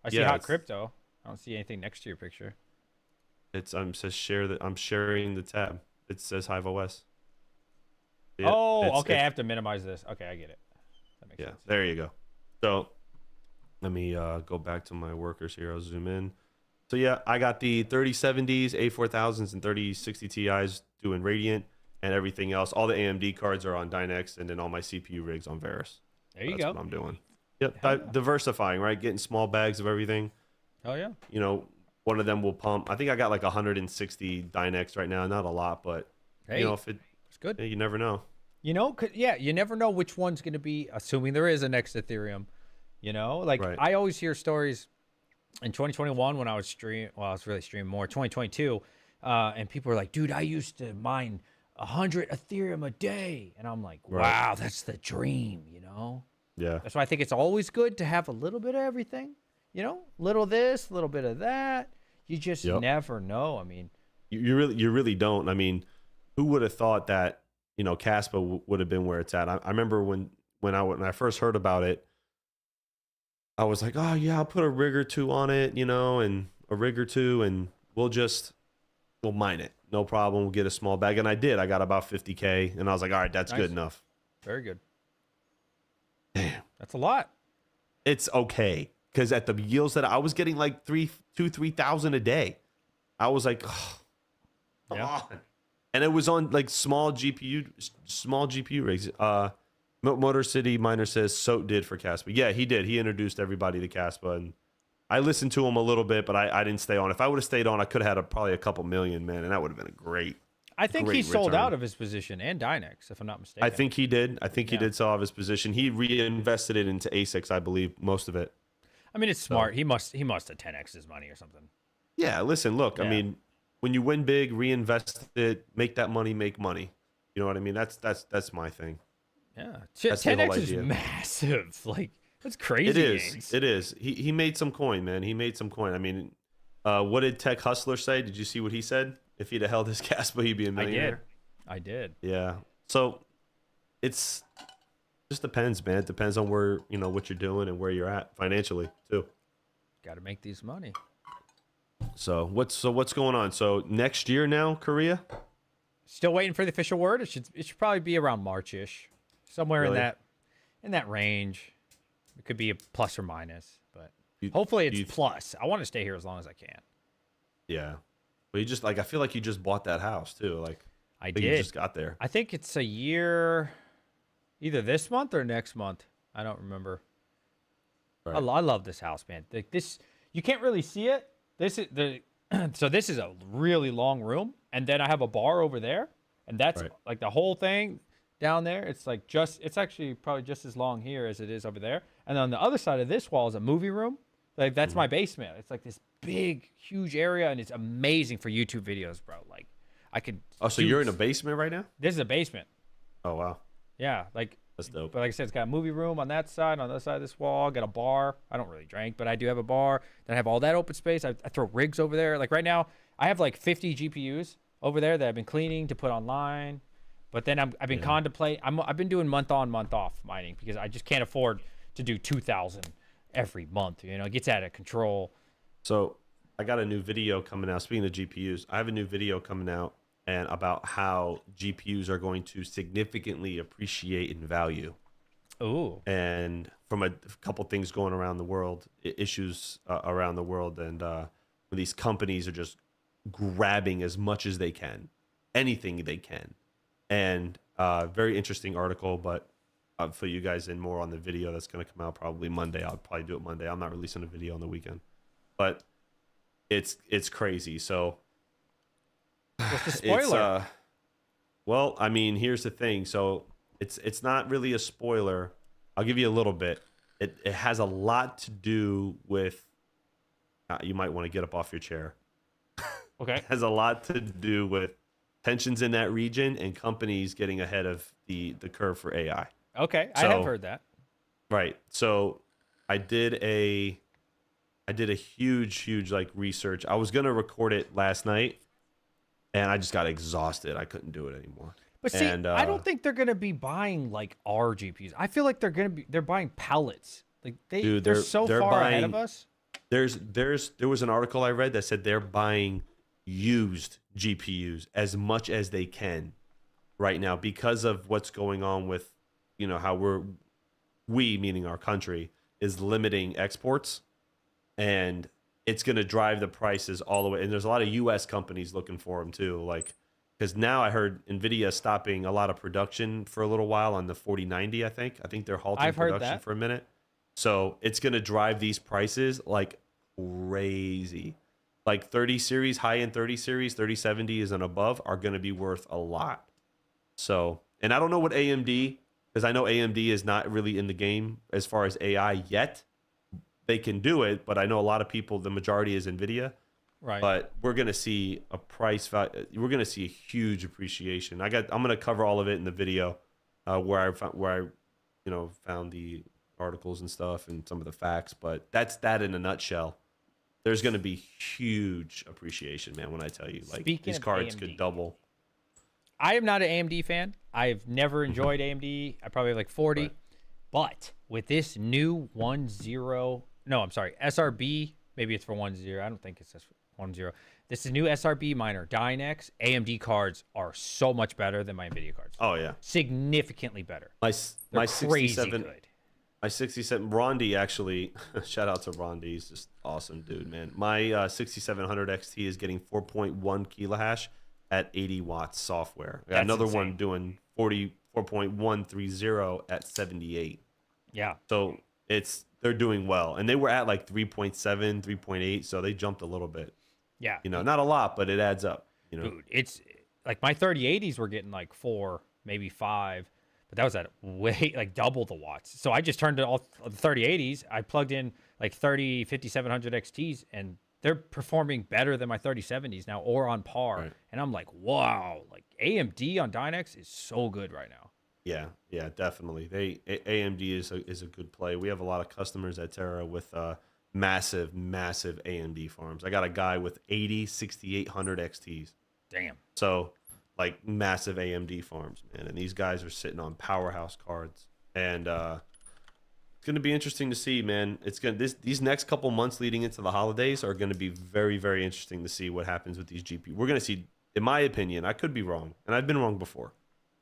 I see hot crypto. I don't see anything next to your picture. It says share that. I'm sharing the tab. It says Hive OS. Okay. I have to minimize this. Okay, I get it. That makes sense. There you go. So let me go back to my workers here. I'll zoom in. So yeah, I got the 3070s, A4000s, and 3060 Ti's doing Radiant, and everything else. All the AMD cards are on Dynex, and then all my CPU rigs on Varus. There you go. That's what I'm doing. Yep, diversifying, right? Getting small bags of everything. Oh yeah. You know, one of them will pump. I think I got like 160 Dynex right now. Not a lot, but you know, if it's good, you never know. You know, you never know which one's going to be, assuming there is a next Ethereum. You know, like I always hear stories in 2021 when I was I was really streaming more. 2022, and people are like, "Dude, I used to mine 100 Ethereum a day," and I'm like, "Wow, that's the dream." You know. Yeah. That's why I think it's always good to have a little bit of everything. You know, little this, a little bit of that. You just never know. I mean, you really don't. I mean, who would have thought that, you know, Caspa would have been where it's at? I remember when I first heard about it, I was like, oh yeah, I'll put a rig or two on it, you know, and a rig or two, and we'll mine it. No problem. We'll get a small bag. And I did. I got about 50K, and I was like, all right, that's good enough. Very good. Damn. That's a lot. It's okay. Because at the yields that I was getting like 3,000 a day, I was like, oh, come on. And it was on like small GPU rigs. Motor City Miner says Soat did for Caspa. Yeah, he did. He introduced everybody to Caspa, and I listened to him a little bit, but I didn't stay on. If I would have stayed on, I could have had probably a couple million, man, and that would have been great. I think he great sold return. out of his position and Dynex, if I'm not mistaken. I think he did. I think he did sell off his position. He reinvested it into ASICs, I believe, most of it. I mean, it's smart. He must have 10x his money or something. Yeah, listen, look, I Yeah. mean, when you win big, reinvest it, make that money make money. You know what I mean? That's my thing. Yeah, That's the whole 10x is idea. massive. Like that's crazy. It is. Yanks. It is. He made some coin, man. He made some coin. I mean, what did Tech Hustler say? Did you see what he said? If he'd have held his Caspa, he'd be a millionaire. I did. Yeah. So it's just depends, man. It depends on where what you're doing and where you're at financially too. Got to make these money. So what's going on? So next year now, Korea? Still waiting for the official word. It should probably be around March-ish, somewhere Really? in that range. It could be a plus or minus, but You- hopefully you- it's plus. I want to stay here as long as I can. Yeah. But you just I feel like you just bought that house too. Like I you did. just got there. I think it's a year, either this month or next month. I don't remember. Right. I love this house, man. This you can't really see it. This is so this is a really long room, and then I have a bar over there, and that's Right. like the whole thing down there. It's like it's actually probably just as long here as it is over there. And on the other side of this wall is a movie room. Like that's my basement. It's like this big, huge area, and it's amazing for YouTube videos, bro. Like I could. Oh, so you're in a basement right now? This is a basement. Oh wow. Yeah, like. That's dope. But like I said, it's got a movie room on that side. On the other side of this wall, got a bar. I don't really drink, but I do have a bar. Then I have all that open space. I throw rigs over there. Like right now, I have like 50 GPUs over there that I've been cleaning to put online. But then I've been contemplating. I've been doing month on, month off mining because I just can't afford to do 2,000 every month. You know, it gets out of control. So I got a new video coming out. Speaking of GPUs, I have a new video coming out and about how GPUs are going to significantly appreciate in value. Ooh. And from a couple things going around the world, issues around the world, and these companies are just grabbing as much as they can, anything they can. And very interesting article, but I'll fill you guys in more on the video that's going to come out probably Monday. I'll probably do it Monday. I'm not releasing a video on the weekend, but it's crazy. So What's the spoiler? well, I mean, here's the thing. So it's not really a spoiler. I'll give you a little bit. It has a lot to do with. You might want to get up off your chair. Okay. It has a lot to do with tensions in that region and companies getting ahead of the curve for AI. Okay. I So- have heard that. Right. So I did a huge like research. I was gonna record it last night, and I just got exhausted. I couldn't do it anymore. But see, And, I don't think they're gonna be buying like our GPUs. I feel like they're buying pellets. Like Dude, they're they're- so they're far ahead of buying- us. There was an article I read that said they're buying used GPUs as much as they can right now because of what's going on with, how we meaning our country is limiting exports, and it's going to drive the prices all the way. And there's a lot of US companies looking for them too. Like, because now I heard Nvidia stopping a lot of production for a little while on the 4090. I think they're halting I've heard production that. for a minute. So it's going to drive these prices like crazy. Like 30 series, high-end 30 series, 3070s and above are going to be worth a lot. So, and I don't know what AMD, because I know AMD is not really in the game as far as AI yet. They can do it, but I know a lot of people, the majority is NVIDIA. Right. But we're going to see a price value. We're going to see a huge appreciation. I'm going to cover all of it in the video where I found the articles and stuff and some of the facts, but that's that in a nutshell. There's going to be huge appreciation, man, when I tell you, like, Speaking these of cards AMD. could double. I am not an AMD fan. I've never enjoyed AMD. I probably have like 40. Right. But with this new SRB, maybe it's for 10. I don't think it's 10. This is new SRB miner, Dynex. AMD cards are so much better than my NVIDIA cards. Oh yeah, Significantly better. my They're crazy 67, good. my 67. Rondi actually, shout out to Rondi. He's just awesome, dude, man. My 6700 XT is getting 4.1 kilohash at 80 watts software. I got That's another insane. one doing 44.130 at 78. Yeah. So they're doing well, and they were at like 3.7, 3.8, so they jumped a little bit. Yeah. Not a lot, but it adds up. Dude, like my 3080s were getting like 4, maybe 5, but that was at way like double the watts. So I just turned to all the 3080s. I plugged in like 5700 XTs, and they're performing better than my 3070s now, or on par. Right. And I'm like, wow, like AMD on Dynex is so good right now. Yeah, definitely. AMD is a good play. We have a lot of customers at Terra with massive AMD farms. I got a guy with 6800 XTs. Damn. So like massive AMD farms, man. And these guys are sitting on powerhouse cards. And it's going to be interesting to see, man. These next couple months leading into the holidays are going to be very, very interesting to see what happens with these GPU. We're going to see, in my opinion, I could be wrong, and I've been wrong before,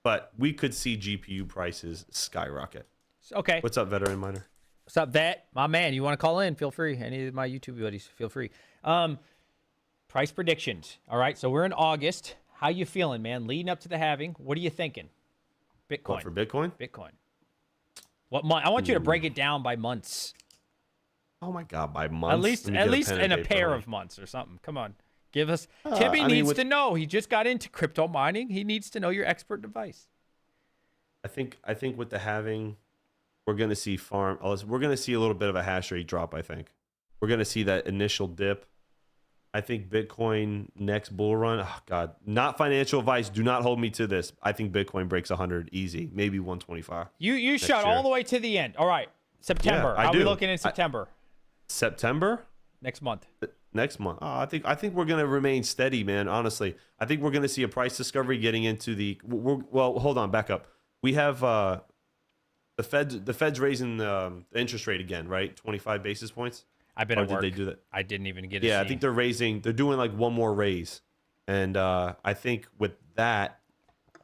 but we could see GPU prices skyrocket. Okay. What's up, veteran miner? What's up, Vet? My man, you want to call in? Feel free. Any of my YouTube buddies, feel free. Price predictions. All right, so we're in August. How you feeling, man? Leading up to the halving, what are you thinking? Bitcoin. What, for Bitcoin? Bitcoin. What month? I want you to break it down by months. Oh my God, by months? At least in a pair of months or something. Come on. Give us. Timmy needs to know. He just got into crypto mining. He needs to know your expert device. I think with the halving, we're going to see we're going to see a little bit of a hash rate drop, I think. We're going to see that initial dip. I think Bitcoin next bull run, oh God, not financial advice. Do not hold me to this. I think Bitcoin breaks 100 easy, maybe 125. You shot all the way to the end. All right, September. Yeah, How are we looking in September? September? Next month. Next month. Oh, I think we're going to remain steady, man. Honestly, I think we're going to see a price discovery getting into well, hold on, back up. We have the Fed's raising the interest rate again, right? 25 basis points. I've been at work. Did they do that? I didn't even get to Yeah, see. I think they're doing like one more raise. And I think with that,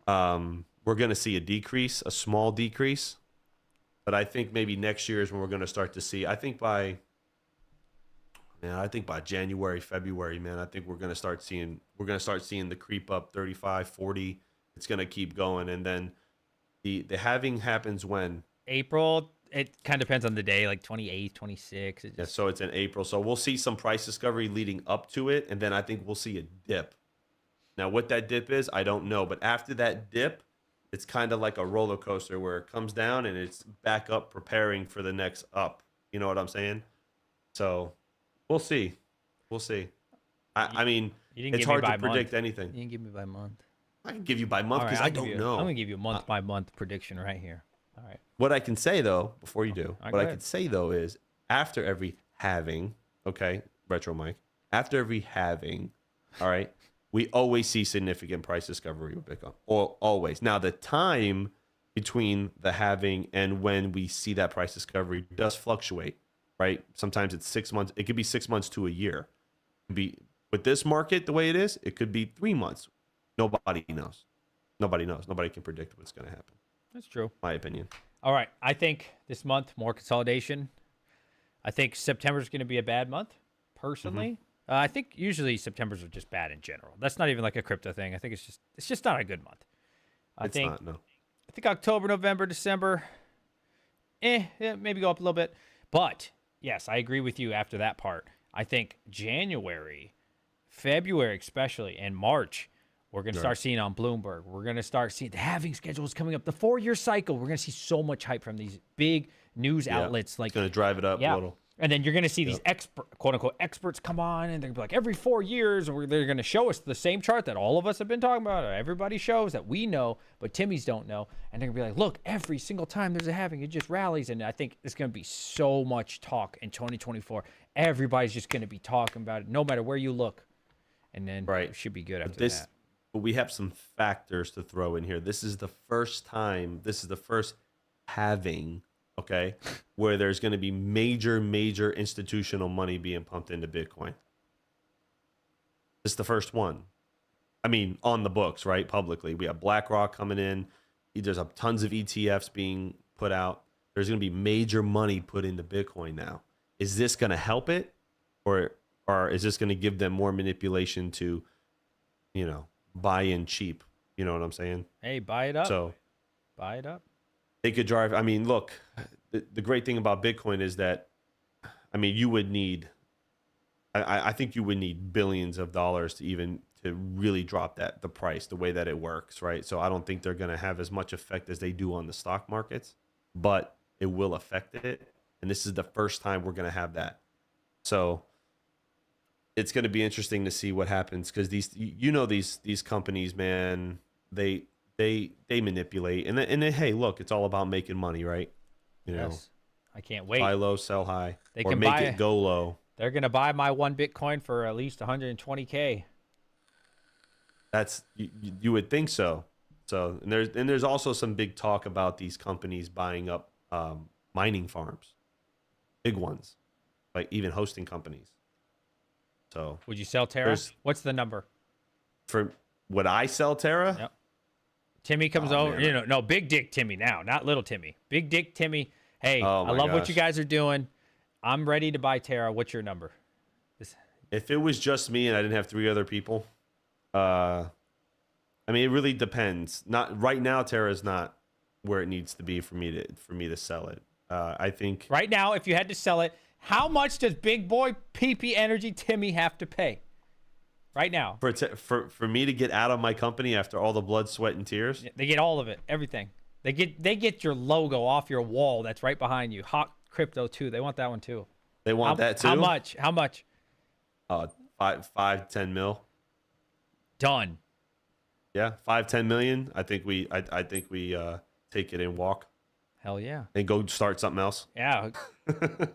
we're going to see a small decrease. But I think maybe next year is when we're going to start to see, I think by January, February, man, I think we're going to start seeing the creep up 35, 40. It's going to keep going. And then the halving happens when? April. It kind of depends on the day, like 28th, 26th. Yeah, so it's in April. So we'll see some price discovery leading up to it, and then I think we'll see a dip. Now, what that dip is, I don't know. But after that dip, it's kind of like a roller coaster where it comes down and it's back up preparing for the next up. You know what I'm saying? So we'll see. We'll see. I mean, it's hard to predict anything. You didn't give me by month. I can give you by month because I don't know. I'm going to give you a month-by-month prediction right here. All right. What I can say, though, before you do, right, what I can say, though, is after every halving, okay, Retro Mike, after every halving, all right, we always see significant price discovery with Bitcoin. Always. Now, the time between the halving and when we see that price discovery does fluctuate, right? Sometimes it's 6 months. It could be 6 months to a year. It could be, with this market the way it is, it could be 3 months. Nobody knows. Nobody knows. Nobody can predict what's going to happen. That's true. My opinion. All right. I think this month, more consolidation. I think September is going to be a bad month, personally. I think usually Septembers are just bad in general. That's not even like a crypto thing. I think it's just not a good month. I think October, November, December, maybe go up a little bit. But yes, I agree with you after that part. I think January, February especially, and March, we're going to start seeing on Bloomberg. We're going to start seeing the halving schedule is coming up. The 4-year cycle, we're going to see so much hype from these big news outlets. Like, it's going to drive it up a little. And then you're going to see these quote-unquote experts come on, and they're going to be like, every 4 years, they're going to show us the same chart that all of us have been talking about. Everybody shows that we know, but Timmy's don't know. And they're going to be like, look, every single time there's a halving, it just rallies. And I think there's going to be so much talk in 2024. Everybody's just going to be talking about it, no matter where you look. And then it should be good after that. But we have some factors to throw in here. This is the first halving, okay, where there's going to be major institutional money being pumped into Bitcoin. This is the first one. I mean, on the books, right? Publicly. We have BlackRock coming in. There's tons of ETFs being put out. There's going to be major money put into Bitcoin now. Is this going to help it? Or is this going to give them more manipulation to, buy in cheap? You know what I'm saying? Hey, buy it up. So buy it up. They could drive. I mean, look, the great thing about Bitcoin is that, I mean, you would need, I think you would need billions of dollars to really drop the price the way that it works, right? So I don't think they're going to have as much effect as they do on the stock markets, but it will affect it. And this is the first time we're going to have that. So it's going to be interesting to see what happens, because these companies, man, they manipulate, and then hey, look, it's all about making money, right? You know, I can't wait. Buy low, sell high, They or can make buy it go low. They're gonna buy my 1 Bitcoin for at least 120K. That's you would think so. So and there's also some big talk about these companies buying up mining farms, big ones, like even hosting companies. So Would you sell Terra? What's the number? For would I sell Terra? Yep. Timmy comes over. Man. No, big dick Timmy now, not little Timmy. Big dick Timmy. Hey, I love what you guys are doing. I'm ready to buy Terra. What's your number? If it was just me and I didn't have 3 other people, I mean, it really depends. Not right now. Terra is not where it needs to be for me to sell it. I think right now, if you had to sell it, how much does big boy PP Energy Timmy have to pay? Right now, for me to get out of my company after all the blood, sweat, and tears, they get all of it, everything. They get your logo off your wall that's right behind you. Hot Crypto too. They want that one too. They want that too. How much? 5-10 mil. Done. Yeah, 5-10 million. I think we take it and walk. Hell yeah. And go start something else. Yeah.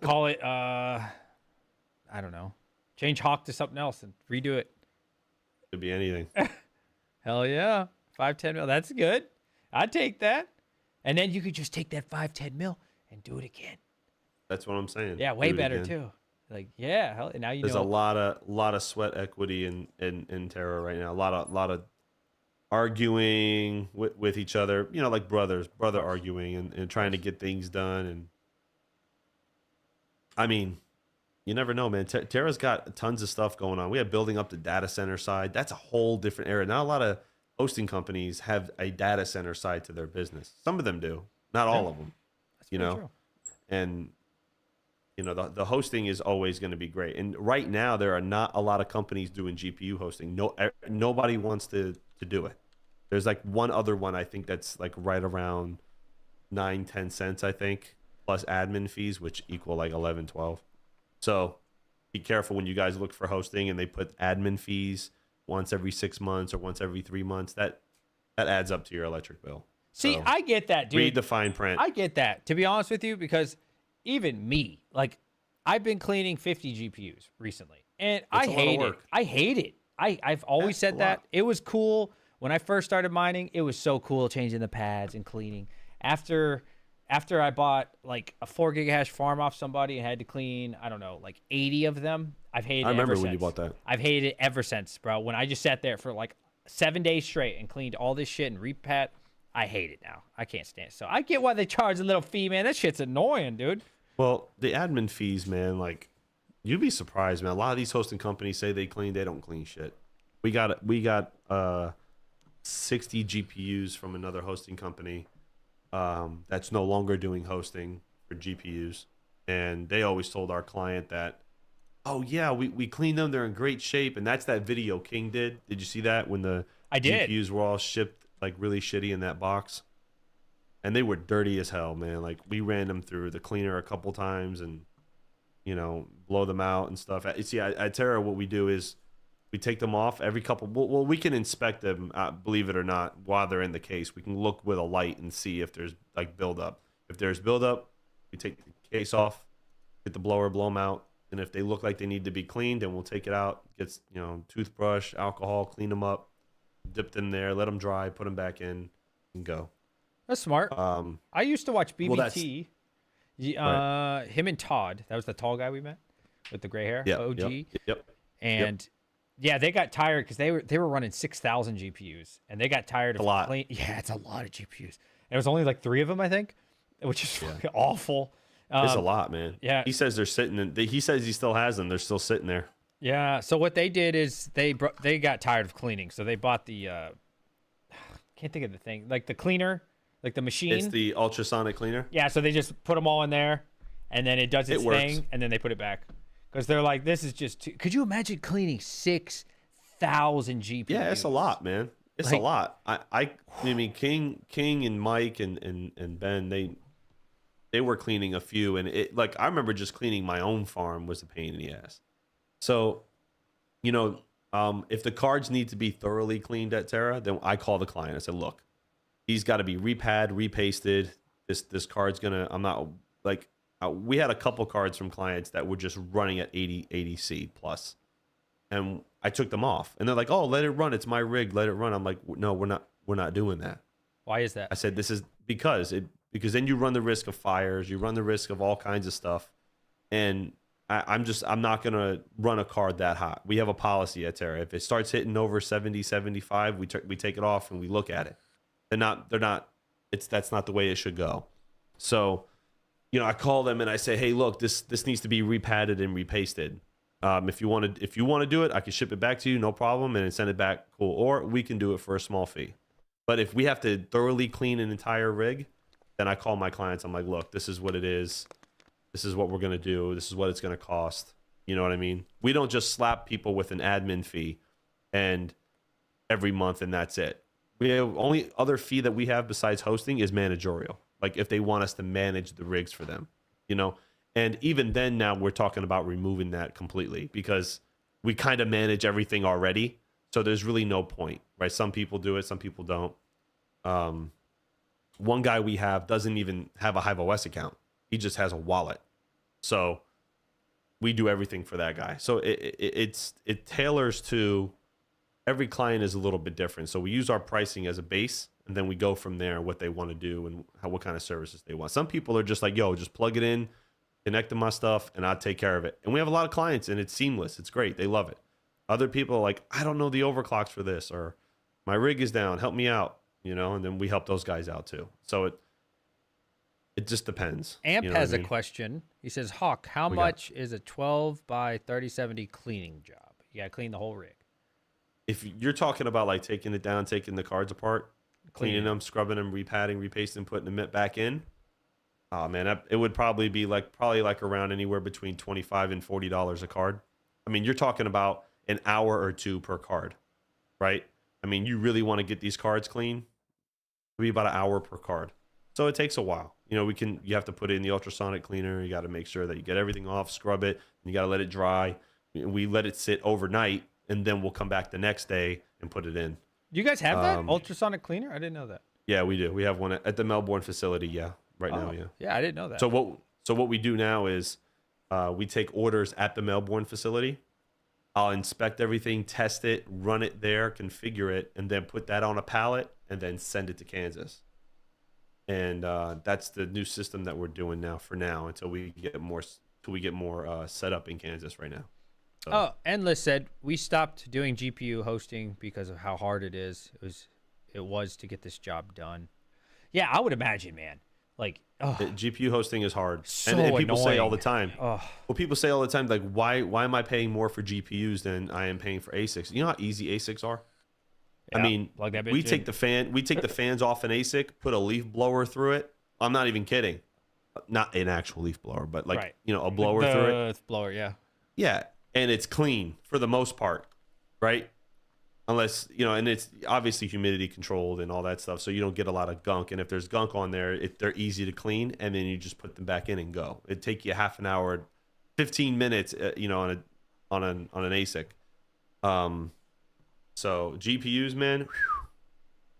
Call it I don't know. Change Hawk to something else and redo it. Could be anything. Hell yeah. 5-10 mil. That's good. I'd take that. And then you could just take that 5-10 mil and do it again. That's what I'm saying. Yeah, way better too. Like, yeah, hell, now you There's know. a lot of sweat equity in Terra right now. A lot of arguing with each other, you know, like brother arguing and trying to get things done. And I mean, you never know, man. Terra's got tons of stuff going on. We have building up the data center side. That's a whole different area. Not a lot of hosting companies have a data center side to their business. Some of them do, not all of them. That's true. And you know, the hosting is always going to be great. And right now, there are not a lot of companies doing GPU hosting. Nobody wants to do it. There's like one other one, I think, that's like right around 9-10 cents, I think, plus admin fees, which equal like 11-12. So be careful when you guys look for hosting and they put admin fees once every 6 months or once every 3 months. That adds up to your electric bill. See, so I get that, dude. Read the fine print. I get that, to be honest with you, because even me, like, I've been cleaning 50 GPUs recently, and I hate it. I hate it. I've always said that. It was cool when I first started mining. It was so cool changing the pads and cleaning. After I bought like a 4 gigahash farm off somebody and had to clean, I don't know, like 80 of them. I've hated it ever since. I remember when you bought that. I've hated it ever since, bro. When I just sat there for like 7 days straight and cleaned all this shit and repat, I hate it now. I can't stand it. So I get why they charge a little fee, man. That shit's annoying, dude. Well, the admin fees, man, like, you'd be surprised, man. A lot of these hosting companies say they clean. They don't clean shit. We got 60 GPUs from another hosting company that's no longer doing hosting for GPUs. And they always told our client that, oh, yeah, we cleaned them. They're in great shape. And that's that video King did. Did you see that when the GPUs were all shipped like really shitty in that box? And they were dirty as hell, man. Like, we ran them through the cleaner a couple times and, you know, blow them out and stuff. See, at Terra, what we do is we take them off every couple. Well, we can inspect them, believe it or not, while they're in the case. We can look with a light and see if there's like buildup. If there's buildup, we take the case off, get the blower, blow them out. And if they look like they need to be cleaned, then we'll take it out, get, you know, toothbrush, alcohol, clean them up, dip them there, let them dry, put them back in, and go. That's smart. I used to watch BBT. Right. Him and Todd. That was the tall guy we met with the gray hair. Yep, OG. Yep. And yeah, they got tired because they were running 6,000 GPUs, and they got tired of a lot. Yeah, it's a lot of GPUs. And it was only like 3 of them, I think, which is awful. It's a lot, man. Yeah. He says they're sitting. He says he still has them. They're still sitting there. Yeah. So what they did is they got tired of cleaning, so they bought the can't think of the thing, like the cleaner. Like the machine. It's the ultrasonic cleaner. Yeah, so they just put them all in there, and then it does its thing, works. and then they put it back. Because they're like, this is just too... Could you imagine cleaning 6 1,000 GPUs. Yeah, it's a lot, man. It's Like- a lot. I mean, King and Mike and Ben, they were cleaning a few, and it, like, I remember just cleaning my own farm was a pain in the ass. So, you know, if the cards need to be thoroughly cleaned at Terra, then I call the client. I said, look, he's got to be repad, repasted. This card's gonna. I'm not like. We had a couple cards from clients that were just running at 80 C plus, and I took them off. And they're like, "Oh, let it run. It's my rig. Let it run." I'm like, "No, we're not doing that." Why is that? I said, "This is because then you run the risk of fires. You run the risk of all kinds of stuff, and I'm not gonna run a card that hot. We have a policy at Terra. If it starts hitting over 70, 75, we take it off and we look at it. They're not. That's not the way it should go. So." You know, I call them and I say, "Hey, look, this needs to be repadded and repasted. If you want to do it, I can ship it back to you, no problem, and send it back, cool. Or we can do it for a small fee. But if we have to thoroughly clean an entire rig, then I call my clients. I'm like, look, this is what it is. This is what we're gonna do. This is what it's gonna cost. You know what I mean? We don't just slap people with an admin fee, and every month and that's it. We have only other fee that we have besides hosting is managerial. Like if they want us to manage the rigs for them, you know? And even then now we're talking about removing that completely because we kind of manage everything already. So there's really no point, right? Some people do it, some people don't. One guy we have doesn't even have a HiveOS account. He just has a wallet. So we do everything for that guy. So it tailors to every client is a little bit different. So we use our pricing as a base. And then we go from there, what they want to do and what kind of services they want. Some people are just like, yo, just plug it in, connect to my stuff, and I'll take care of it. And we have a lot of clients, and it's seamless. It's great. They love it. Other people are like, I don't know the overclocks for this, or my rig is down. Help me out, you know? And then we help those guys out too. So it just depends. Amp you know has what I a mean? question. He says, Hawk, how We got- much is a 12 by 3070 cleaning job? You got to clean the whole rig. If you're talking about like taking it down, taking the cards apart, cleaning them, scrubbing them, repadding, repasting, putting them back in. Oh man, it would probably be probably around anywhere between $25 and $40 a card. I mean, you're talking about an hour or two per card, right? I mean, you really want to get these cards clean, it'll be about an hour per card. So it takes a while. You know, you have to put it in the ultrasonic cleaner. You got to make sure that you get everything off, scrub it, and you got to let it dry. We let it sit overnight, and then we'll come back the next day and put it in. Do you guys have that ultrasonic cleaner? I didn't know that. Yeah, we do. We have one at the Melbourne facility. Yeah, right now. Yeah. Yeah, I didn't know that. So what we do now is we take orders at the Melbourne facility. I'll inspect everything, test it, run it there, configure it, and then put that on a pallet and then send it to Kansas. And that's the new system that we're doing now for now until we get more set up in Kansas right now. So. Oh, Endless said we stopped doing GPU hosting because of how hard it is. It was to get this job done. Yeah, I would imagine, man. Like, GPU hosting is hard, So and people say all the annoying. time. Well, people say all the time, like, why am I paying more for GPUs than I am paying for ASICs? You know how easy ASICs are. Yeah, I mean, plug that bitch we in. take the fans off an ASIC, put a leaf blower through it. I'm not even kidding. Not an actual leaf blower, but like Right. you know, a blower through it. Blower, yeah. Yeah, and it's clean for the most part, right? Unless, you know, and it's obviously humidity controlled and all that stuff, so you don't get a lot of gunk. And if there's gunk on there, they're easy to clean, and then you just put them back in and go. It'd take you half an hour, 15 minutes, you know, on an ASIC. So GPUs, man,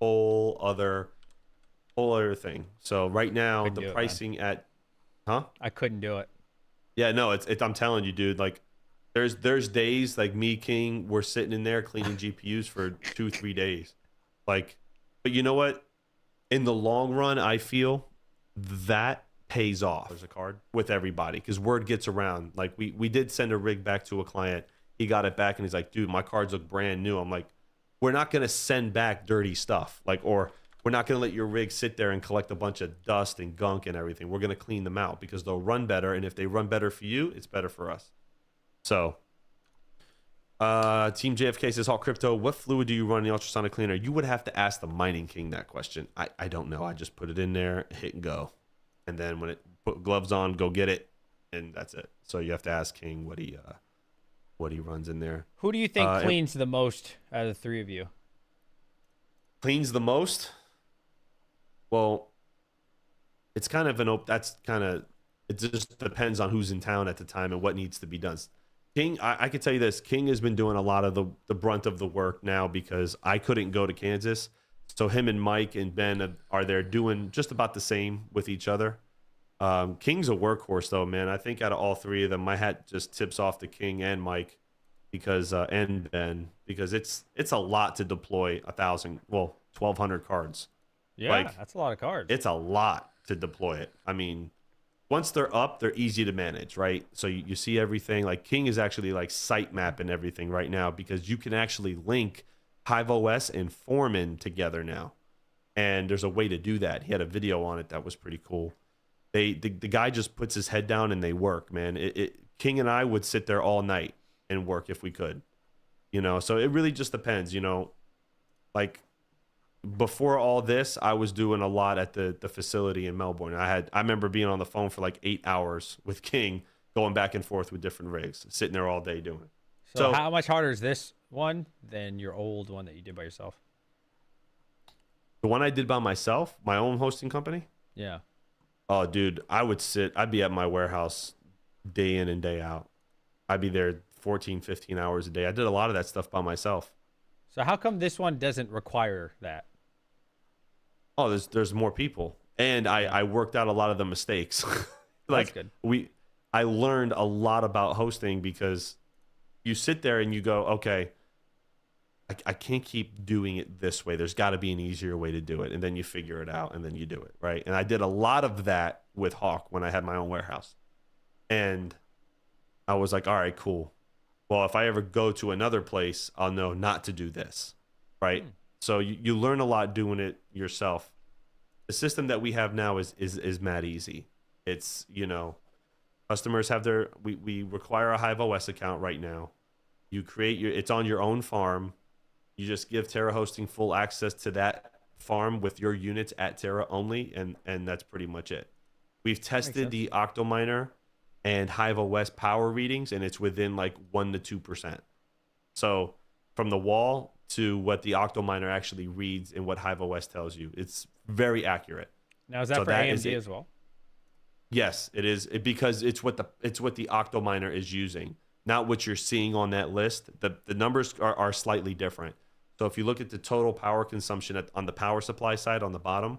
whole other thing. So right now Couldn't do the it, pricing I couldn't do it. yeah, no, I'm telling you, dude, like there's days like me, King, we're sitting in there cleaning GPUs for 2-3 days. Like, but you know what? In the long run, I feel that pays off. There's a card with everybody because word gets around. Like we did send a rig back to a client. He got it back and he's like, dude, my cards look brand new. I'm like, we're not going to send back dirty stuff. Like, or we're not going to let your rig sit there and collect a bunch of dust and gunk and everything. We're going to clean them out because they'll run better. And if they run better for you, it's better for us. So, Team JFK says, all crypto, what fluid do you run in the ultrasonic cleaner? You would have to ask the Mining King that question. I don't know. I just put it in there, hit and go. And then when it put gloves on, go get it. And that's it. So you have to ask King what he what he runs in there. Who do you think cleans the most out of the three of you? Cleans the most? Well, it's kind of it just depends on who's in town at the time and what needs to be done. King, I can tell you this, King has been doing a lot of the brunt of the work now because I couldn't go to Kansas. So him and Mike and Ben are there doing just about the same with each other. King's a workhorse though, man. I think out of all three of them, my hat just tips off to King and Mike because and Ben, because it's a lot to deploy 1,200 cards. Yeah, like, that's a lot of cards. It's a lot to deploy it. I mean, once they're up, they're easy to manage, right? So you see everything. Like King is actually like site mapping everything right now because you can actually link HiveOS and Foreman together now. And there's a way to do that. He had a video on it that was pretty cool. The guy just puts his head down and they work, man. King and I would sit there all night and work if we could. You know, so it really just depends, you know. Like before all this, I was doing a lot at the facility in Melbourne. I remember being on the phone for like 8 hours with King, going back and forth with different rigs, sitting there all day doing it. So how much harder is this one than your old one that you did by yourself? The one I did by myself, my own hosting company? Yeah. Oh, dude, I'd be at my warehouse day in and day out. I'd be there 14, 15 hours a day. I did a lot of that stuff by myself. So how come this one doesn't require that? Oh, there's more people. And I worked out a lot of the mistakes. Like That's good. I learned a lot about hosting because you sit there and you go, okay, I can't keep doing it this way. There's got to be an easier way to do it. And then you figure it out and then you do it, right? And I did a lot of that with Hawk when I had my own warehouse. And I was like, all right, cool. Well, if I ever go to another place, I'll know not to do this, right? So you learn a lot doing it yourself. The system that we have now is mad easy. It's, you know, customers have we require a HiveOS account right now. You create it's on your own farm. You just give Terra Hosting full access to that farm with your units at Terra only, and that's pretty much it. We've tested the Octominer and HiveOS power readings, and it's within like 1% to 2%. So from the wall to what the Octominer actually reads and what HiveOS tells you, it's very accurate. Now is that for AMD as well? Yes, it is, because it's what the Octominer is using, not what you're seeing on that list. The numbers are slightly different. So if you look at the total power consumption on the power supply side on the bottom,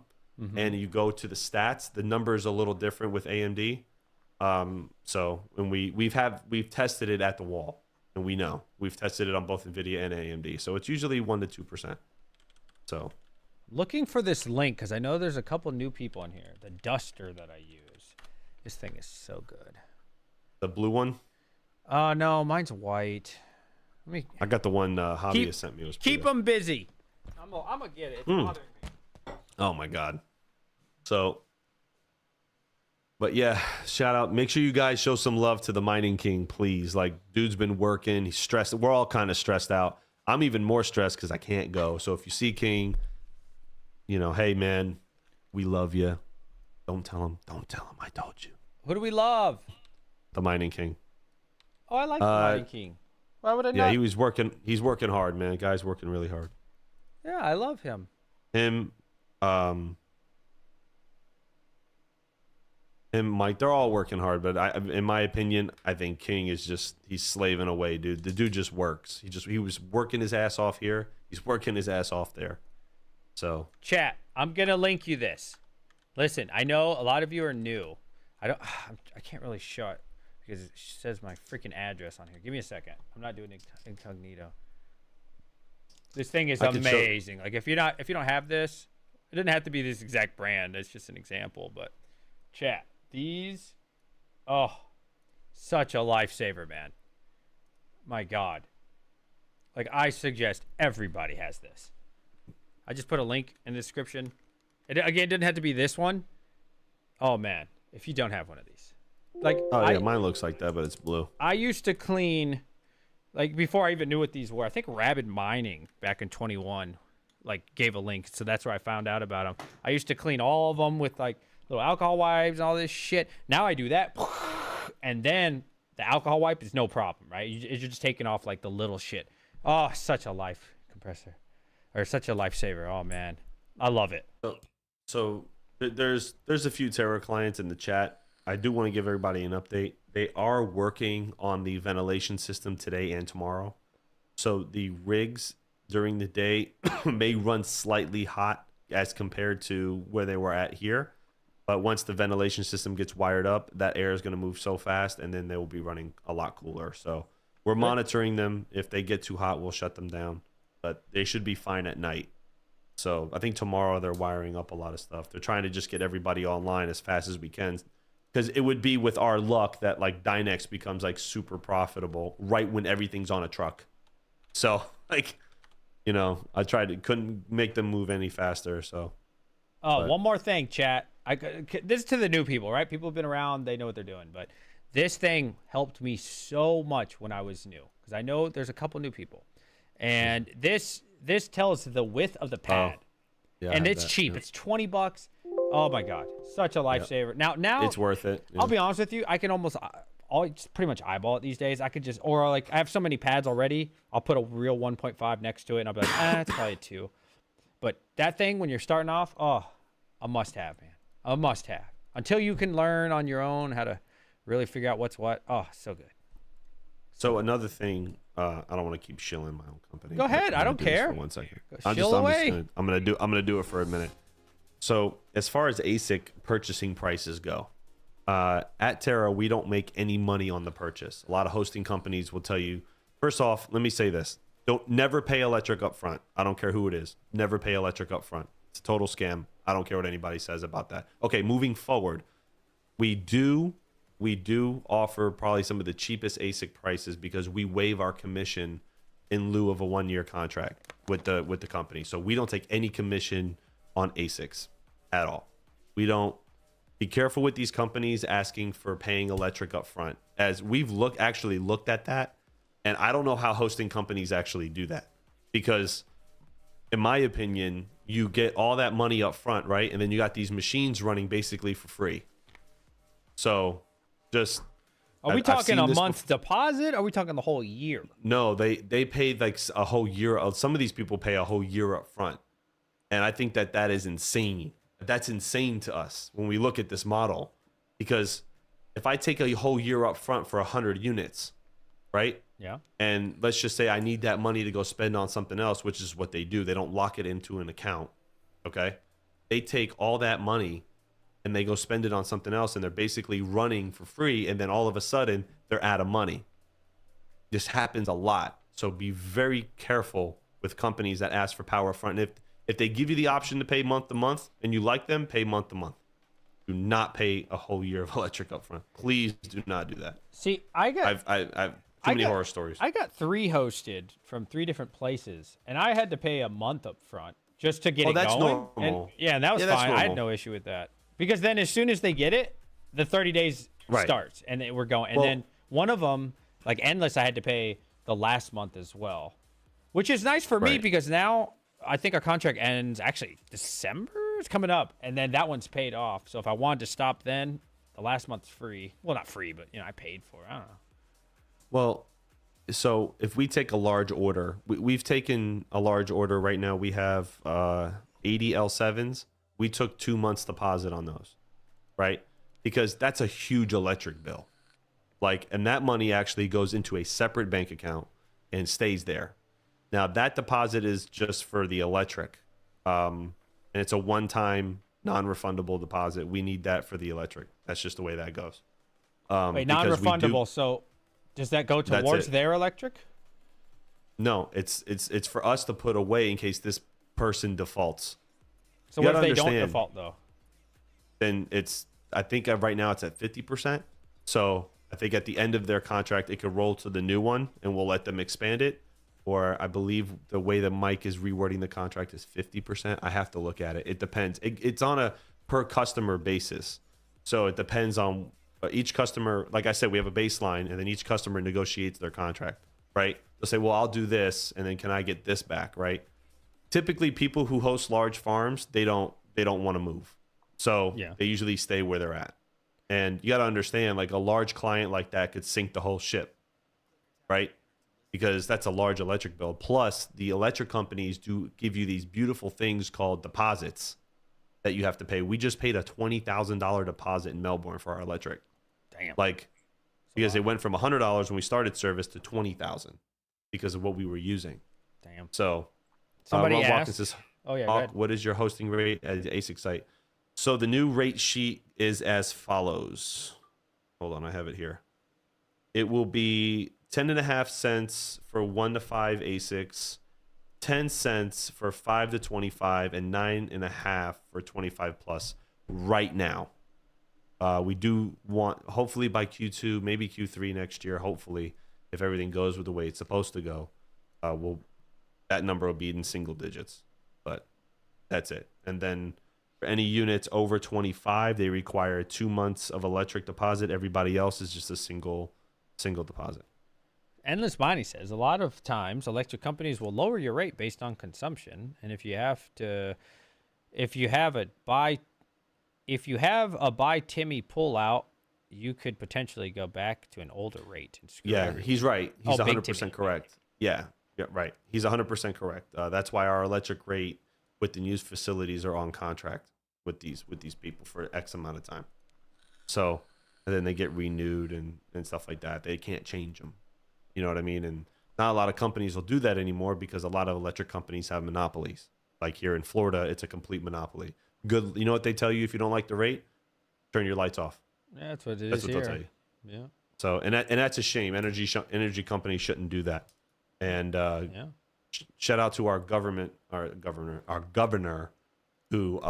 and you go to the stats, the number is a little different with AMD. So when we've tested it at the wall, and we know we've tested it on both NVIDIA and AMD. So it's usually 1% to 2%. So looking for this link because I know there's a couple new people in here. The duster that I use. This thing is so good. The blue one? No, mine's white. I got the one Hobbyist sent me. Keep them busy. I'm gonna get it. It's bothering me. Oh my god. So, but yeah, shout out. Make sure you guys show some love to the Mining King, please. Like, dude's been working. He's stressed. We're all kind of stressed out. I'm even more stressed because I can't go. So if you see King, you know, hey man, we love you. Don't tell him I told you. Who do we love? The Mining King. Oh, I like the Mining King. Why would I not? Yeah, he's working hard, man. Guy's working really hard. Yeah, I love him. Him, Mike, they're all working hard, but in my opinion, I think King is he's slaving away, dude. The dude just works. He was working his ass off here. He's working his ass off there. So, chat, I'm gonna link you this. Listen, I know a lot of you are new. I can't really show it because it says my freaking address on here. Give me a second. I'm not doing incognito. This thing is amazing. Like if you don't have this, it doesn't have to be this exact brand. It's just an example, but chat, these, oh, such a lifesaver, man. My God. Like I suggest everybody has this. I just put a link in the description. It doesn't have to be this one. Oh man, if you don't have one of these. Like mine looks like that, but it's blue. I used to clean, like before I even knew what these were. I think Rabid Mining back in 21, like gave a link, so that's where I found out about them. I used to clean all of them with like little alcohol wipes and all this shit. Now I do that, and then The alcohol wipe is no problem, right? You're just taking off like the little shit. Oh, such a life compressor, or such a lifesaver. Oh man, I love it. So there's a few Terra clients in the chat. I do want to give everybody an update. They are working on the ventilation system today and tomorrow. So the rigs during the day may run slightly hot as compared to where they were at here. But once the ventilation system gets wired up, that air is going to move so fast, and then they will be running a lot cooler. So we're monitoring them. If they get too hot, we'll shut them down. But they should be fine at night. So I think tomorrow they're wiring up a lot of stuff. They're trying to just get everybody online as fast as we can. Because it would be with our luck that like Dynex becomes like super profitable right when everything's on a truck. So like, you know, couldn't make them move any faster. So. Oh, one more thing, chat. This is to the new people, right? People have been around, they know what they're doing. But this thing helped me so much when I was new, because I know there's a couple new people, and this tells the width of the pad, and it's cheap. Yeah. It's $20. Oh my god, such a lifesaver. Yeah. Now it's worth it. Yeah. I'll be honest with you, I can I'll just pretty much eyeball it these days. I could just, or like I have so many pads already, I'll put a real 1.5 next to it, and I'll be like, it's probably a 2. But that thing, when you're starting off, a must-have, man. A must-have. Until you can learn on your own how to really figure out what's what. Oh, so good. So another thing, I don't want to keep shilling my own company. Go ahead. I don't care. For 1 second. I'm gonna do it for a minute. So as far as ASIC purchasing prices go, at Terra, we don't make any money on the purchase. A lot of hosting companies will tell you, first off, let me say this. Never pay electric up front. I don't care who it is. Never pay electric up front. It's a total scam. I don't care what anybody says about that. Okay, moving forward, we do offer probably some of the cheapest ASIC prices because we waive our commission in lieu of a 1-year contract with the company. So we don't take any commission on ASICs at all. We don't. Be careful with these companies asking for paying electric up front, as we've actually looked at that. And I don't know how hosting companies actually do that, because in my opinion, you get all that money up front, right? And then you got these machines running basically for free. So just... Are we talking a month's deposit? Or are we talking the whole year? No, they paid like a whole year. Some of these people pay a whole year up front. And I think that is insane. That's insane to us when we look at this model. Because if I take a whole year up front for 100 units, right? Yeah. And let's just say I need that money to go spend on something else, which is what they do. They don't lock it into an account. Okay. They take all that money and they go spend it on something else, and they're basically running for free. And then all of a sudden they're out of money. This happens a lot. So be very careful with companies that ask for power front. And if they give you the option to pay month to month and you like them, pay month to month. Do not pay a whole year of electric up front. Please do not do that. See, I've too many horror stories. I got 3 hosted from 3 different places, and I had to pay a month up front just to get it that's going. Normal. And that was fine. I had no issue with that. Because then as soon as they get it, the 30 days starts, and we're going. And then one of them, like Endless, I had to pay the last month as well, which is nice for me because now I think our contract ends actually December. It's coming up, and then that one's paid off. So if I wanted to stop then, the last month's free. Well, not free, but I paid for it. I don't know. Well, so if we take a large order, we've taken a large order right now. We have 80 L7s. We took 2 months deposit on those, right? Because that's a huge electric bill. And that money actually goes into a separate bank account and stays there. Now that deposit is just for the electric. And it's a one-time non-refundable deposit. We need that for the electric. That's just the way that goes. Wait, non-refundable. So does that go towards their electric? No, it's for us to put away in case this person defaults. So what if they don't default though? Then I think right now it's at 50%. So I think at the end of their contract, it could roll to the new one and we'll let them expand it. Or I believe the way that Mike is rewording the contract is 50%. I have to look at it. It depends. It's on a per customer basis. So it depends on each customer. Like I said, we have a baseline, and then each customer negotiates their contract, right? They'll say, well, I'll do this, and then can I get this back, right? Typically, people who host large farms, they don't want to move. So they usually stay where they're at. And you got to understand, like a large client like that could sink the whole ship, right? Because that's a large electric bill. Plus, the electric companies do give you these beautiful things called deposits that you have to pay. We just paid a $20,000 deposit in Melbourne for our electric. Damn. Like, because it went from $100 when we started service to $20,000 because of what we were using. Damn. So, Somebody Rob asked. Watkins says, Oh yeah. Go ahead. what is your hosting rate at the ASIC site? So the new rate sheet is as follows. Hold on, I have it here. It will be 10.5 cents for 1 to 5 ASICs, 10 cents for 5 to 25, and 9.5 for 25 plus right now. We do want, hopefully by Q2, maybe Q3 next year, hopefully, if everything goes with the way it's supposed to go, that number will be in single digits. But that's it. And then for any units over 25, they require 2 months of electric deposit. Everybody else is just a single deposit. Endless Money says a lot of times electric companies will lower your rate based on consumption, and if you have a buy Timmy pullout, you could potentially go back to an older rate and screw everything. He's right. He's Big 100% Timmy. correct. Yeah, right. He's 100% correct. That's why our electric rate with the new facilities are on contract with these people for X amount of time. So, and then they get renewed and stuff like that. They can't change them. You know what I mean? And not a lot of companies will do that anymore because a lot of electric companies have monopolies. Like here in Florida, it's a complete monopoly. Good. You know what they tell you if you don't like the rate? Turn your lights off. Yeah, that's what it is That's what here. they'll tell you. Yeah. So, and that's a shame. Energy companies shouldn't do that. And shout out to our governor, who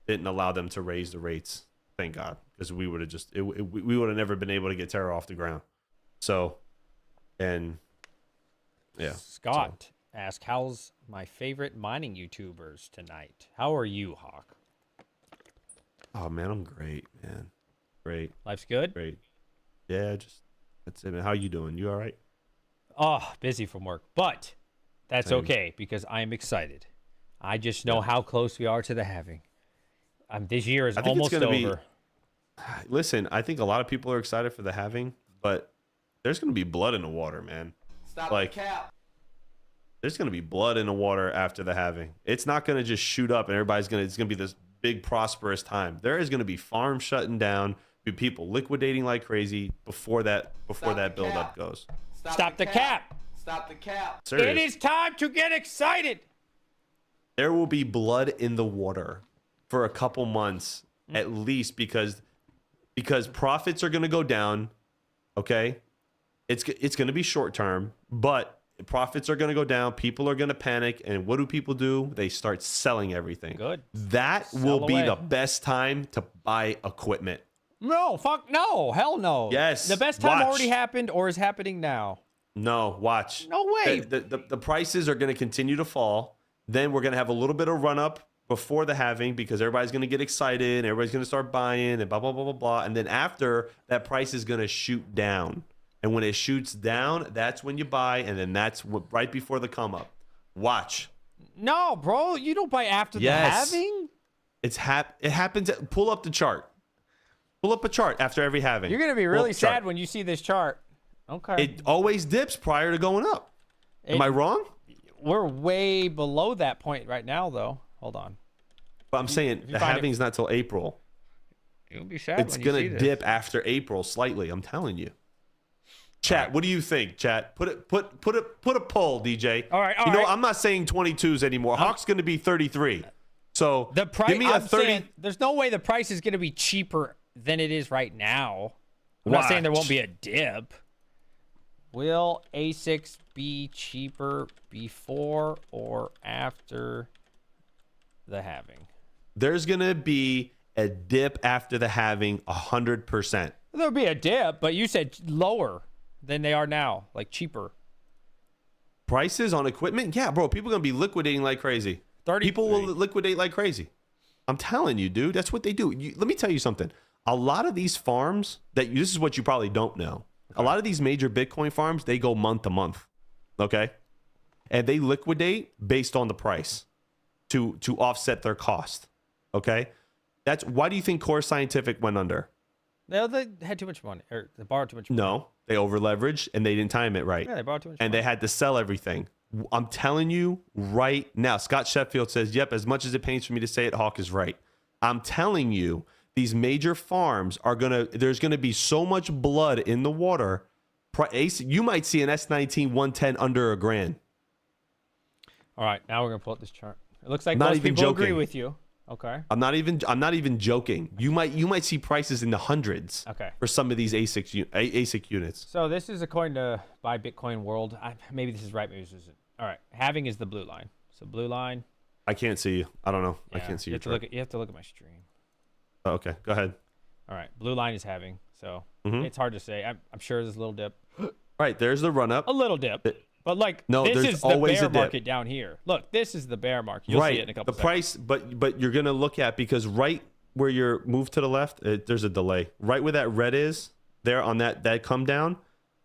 didn't allow them to raise the rates. Thank God, because we would have we would have never been able to get Terra off the ground. So, and yeah. Scott asked, "How's my favorite mining YouTubers tonight? How are you, Hawk? Oh man, I'm great, man. Great, Life's good. great. Yeah, that's it, man. How you doing? You all right? Oh, busy from work, but that's Same. okay because I am excited. I just know how close we are to the halving. This year is I think almost it's gonna over. Listen, I think a lot of people are excited for the halving, but there's gonna be blood in the water, man. Stop Like- the cap. There's gonna be blood in the water after the halving. It's not gonna just shoot up and it's gonna be this big prosperous time. There is gonna be farms shutting down, be people liquidating like crazy before that the build up cap. goes. Stop the cap. Stop the cap. Serious. It is time to get excited. There will be blood in the water for a couple months at least because profits are gonna go down. Okay, it's gonna be short term, but profits are going to go down. People are going to panic. And what do people do? They start selling everything. Good. That Sell will be away. the best time to buy equipment. No, fuck no. Hell no. Yes, The best time watch. already happened or is happening now. No, watch. No way. The prices are going to continue to fall. Then we're going to have a little bit of run up before the halving because everybody's going to get excited. Everybody's going to start buying and blah, blah, blah, blah, blah. And then after, that price is going to shoot down. And when it shoots down, that's when you buy, and then that's right before the come up. Watch. No, bro. You don't buy after Yes. the halving. It happens. Pull up the chart. Pull up a chart after every halving. You're going to be Pull really up the chart. sad when you see this chart. Okay. It always dips prior to going up. Am I wrong? We're way below that point right now, though. Hold on. But I'm saying you the find it- halving's not till April. You'll be sad It's when you see gonna this. dip after April slightly. I'm telling you. Chat, what do you think? Chat, put a poll, DJ. All right, you know, right. I'm not saying 22s anymore. Hawk's gonna be 33. So The price. give me a I'm 30. saying there's no way the price is going to be cheaper than it is right now. I'm not saying there won't Watch. be a dip. Will ASICs be cheaper before or after the halving? There's gonna be a dip after the halving, 100%. There'll be a dip, but you said lower than they are now, like cheaper. Prices on equipment, yeah, bro. People are gonna be liquidating like crazy. 30 People will liquidate like crazy. I'm telling you, dude. That's what they do. Let me tell you something. A lot of these farms this is what you probably don't know. A lot of these major Bitcoin farms, they go month to month. Okay, and they liquidate based on the price to offset their cost. Okay, that's why do you think Core Scientific went under? No, they had too much money, or they borrowed too much money. No, they over leveraged and they didn't time it right. Yeah, they borrowed too much And money. they had to sell everything. I'm telling you right now, Scott Sheffield says, yep, as much as it pains for me to say it, Hawk is right. I'm telling you, these major farms there's gonna be so much blood in the water. You might see an S19 110 under $1,000. All right, now we're gonna pull up this chart. It looks like Not most even people joking. agree with you. Okay. I'm not even joking. You might see prices in the hundreds. Okay. For some of these ASIC units. So this is according to Buy Bitcoin World. Maybe this is right. Maybe this isn't. All right. Halving is the blue line. So blue line. I can't see you. I don't know. I Yeah, can't see you your have to chart. look at. You have to look at my stream. Oh, okay, go ahead. All right. Blue line is halving. So Mhm. it's hard to say. I'm sure there's a little dip. Right, there's the run up. A little dip. But like No, this there's is the always bear a dip. market down here. Look, this is the bear market. You'll see it in a couple the seconds. price, but you're gonna look at, because right where you're moved to the left, there's a delay. Right where that red is, there on that come down,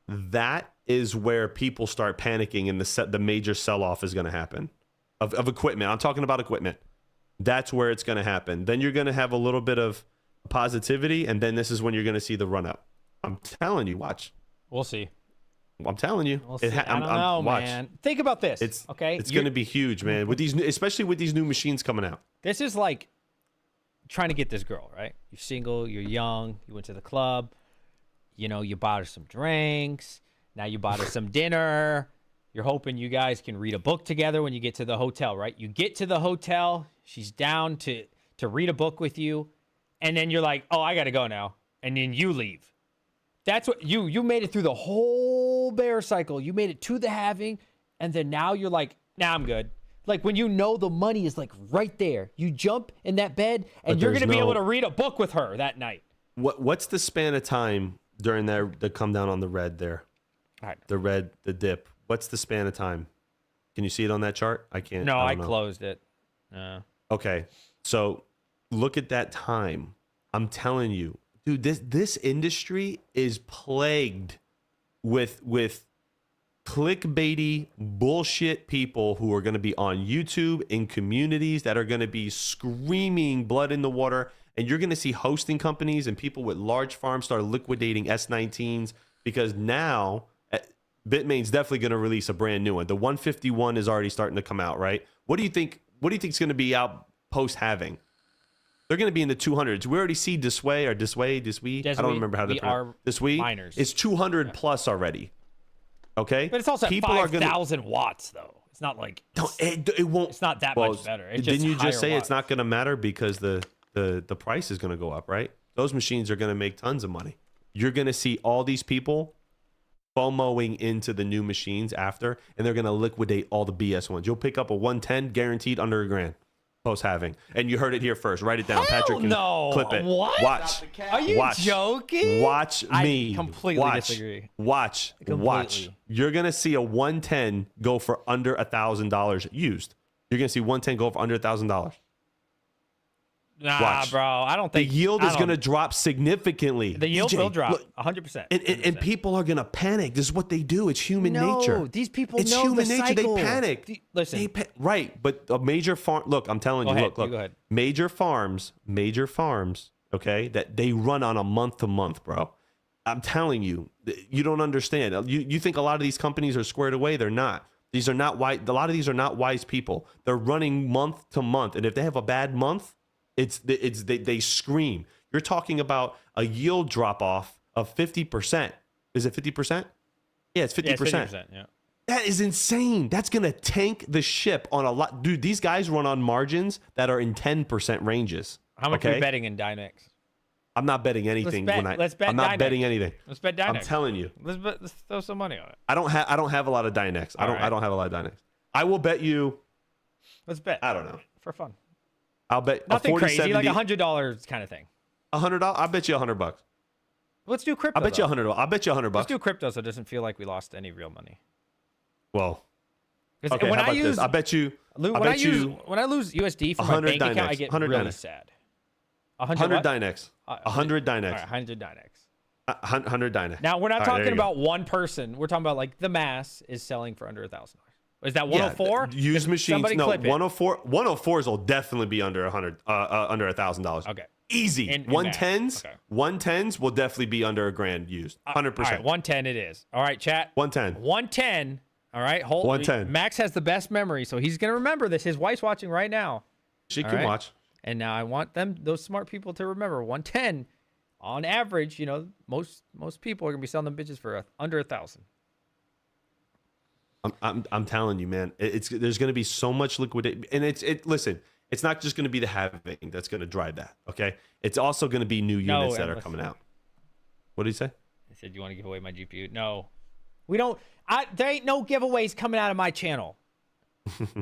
that is where people start panicking, and the major sell off is gonna happen of equipment. I'm talking about equipment. That's where it's gonna happen. Then you're gonna have a little bit of positivity, and then this is when you're gonna see the run up. I'm telling you, watch. We'll see. I'm telling you. We'll see. I don't know, watch. man. Think about this. It's okay. It's going to be huge, man. With these, especially with these new machines coming out. This is like trying to get this girl, right? You're single, you're young, you went to the club, you bought her some drinks, now you bought her some dinner. You're hoping you guys can read a book together when you get to the hotel, right? You get to the hotel, she's down to read a book with you, and then you're like, "Oh, I got to go now." And then you leave. That's what you made it through the whole bear cycle. You made it to the halving, and then now you're like, "Nah, I'm good." Like when the money is like right there. You jump in that bed, and you're going to be able to read a book with her that night. What's the span of time during the come down on the red there? The dip. What's the span of time? Can you see it on that chart? I can't. No, I don't know. closed it. Okay, so look at that time. I'm telling you, dude, this industry is plagued with clickbaity bullshit people who are going to be on YouTube in communities that are going to be screaming blood in the water, and you're going to see hosting companies and people with large farms start liquidating S19s, because now Bitmain's definitely going to release a brand new one. The 151 is already starting to come out, right? What do you think is going to be out post halving? They're going to be in the 200s. We already see Disway. I don't remember how to pronounce it. Disway miners. It's 200 plus already. Okay, but it's also at 5,000 watts, though. It's not like it won't. It's not that much better. It's didn't you higher just say watts. it's not going to matter because the price is going to go up, right? Those machines are going to make tons of money. You're going to see all these people FOMOing into the new machines after, and they're going to liquidate all the BS ones. You'll pick up a 110 guaranteed under $1,000 post halving, and you heard it here first. Write it down. Patrick can clip it. What? Watch. Are you joking? Watch me. I completely disagree. Watch. You're gonna see a 110 go for under $1,000 used. You're gonna see 110 go for under $1,000. Nah, Watch. bro. I don't think the yield is gonna drop significantly. The yield DJ, will drop look, 100%. and people are gonna panic. This is what they do. It's human nature. These people it's know human the nature. cycle. They panic. Listen. Right, but a major farm. Look, I'm telling you. Look. Go ahead. Major farms. Okay, that they run on a month to month, bro. I'm telling you, you don't understand. You think a lot of these companies are squared away? They're not. These are not wise. A lot of these are not wise people. They're running month to month, and if they have a bad month, they scream. You're talking about a yield drop off of 50%. Is it 50%? Yeah, it's 50%. Yeah, it's 50%. Yeah. That is insane. That's gonna tank the ship on a lot, dude. These guys run on margins that are in 10% ranges. How much are you betting in Dynex? I'm not betting anything. Let's bet I'm not Dynex. betting anything. Let's bet Dynex. I'm telling you. Let's throw some money on it. I don't have a lot of Dynex. I don't have a lot of Dynex. I will bet you. Let's bet. I don't know. For fun. I'll bet Nothing a 40, crazy, 70, like $100 kind of thing. $100. I'll bet you $100. Let's do crypto. I bet you $100. I'll bet you $100. Let's do crypto so it doesn't feel like we lost any real money. Well, okay. When how about this? I bet you. When I lose USD from my bank account, I get really Dynex. sad. 100 Dynex. 100 Dynex. All right, 100 Dynex. 100 Dynex. Now we're not All right, there talking you go. about one person. We're talking about like the mass is selling for under $1,000. Is that 104? Yeah, used machines. Somebody No, clip it. 104. 104s will definitely be under $100. Under $1,000. Okay. Easy. In 110s. okay. 110s will definitely be under a grand used. 100%. All right, 110 it is. All right, chat. 110. 110. All right, hold. 110. Max has the best memory, so he's gonna remember this. His wife's watching right now. She All can right? watch. And now I want those smart people to remember 110. On average, you know, most people are gonna be selling them bitches for under 1,000. I'm telling you, man. There's going to be so much liquidity, and listen. It's not just going to be the halving that's going to drive that. Okay, it's also going to be new units that are coming out. What did he say? I said, "You want to give away my GPU?" No, we don't. There ain't no giveaways coming out of my channel.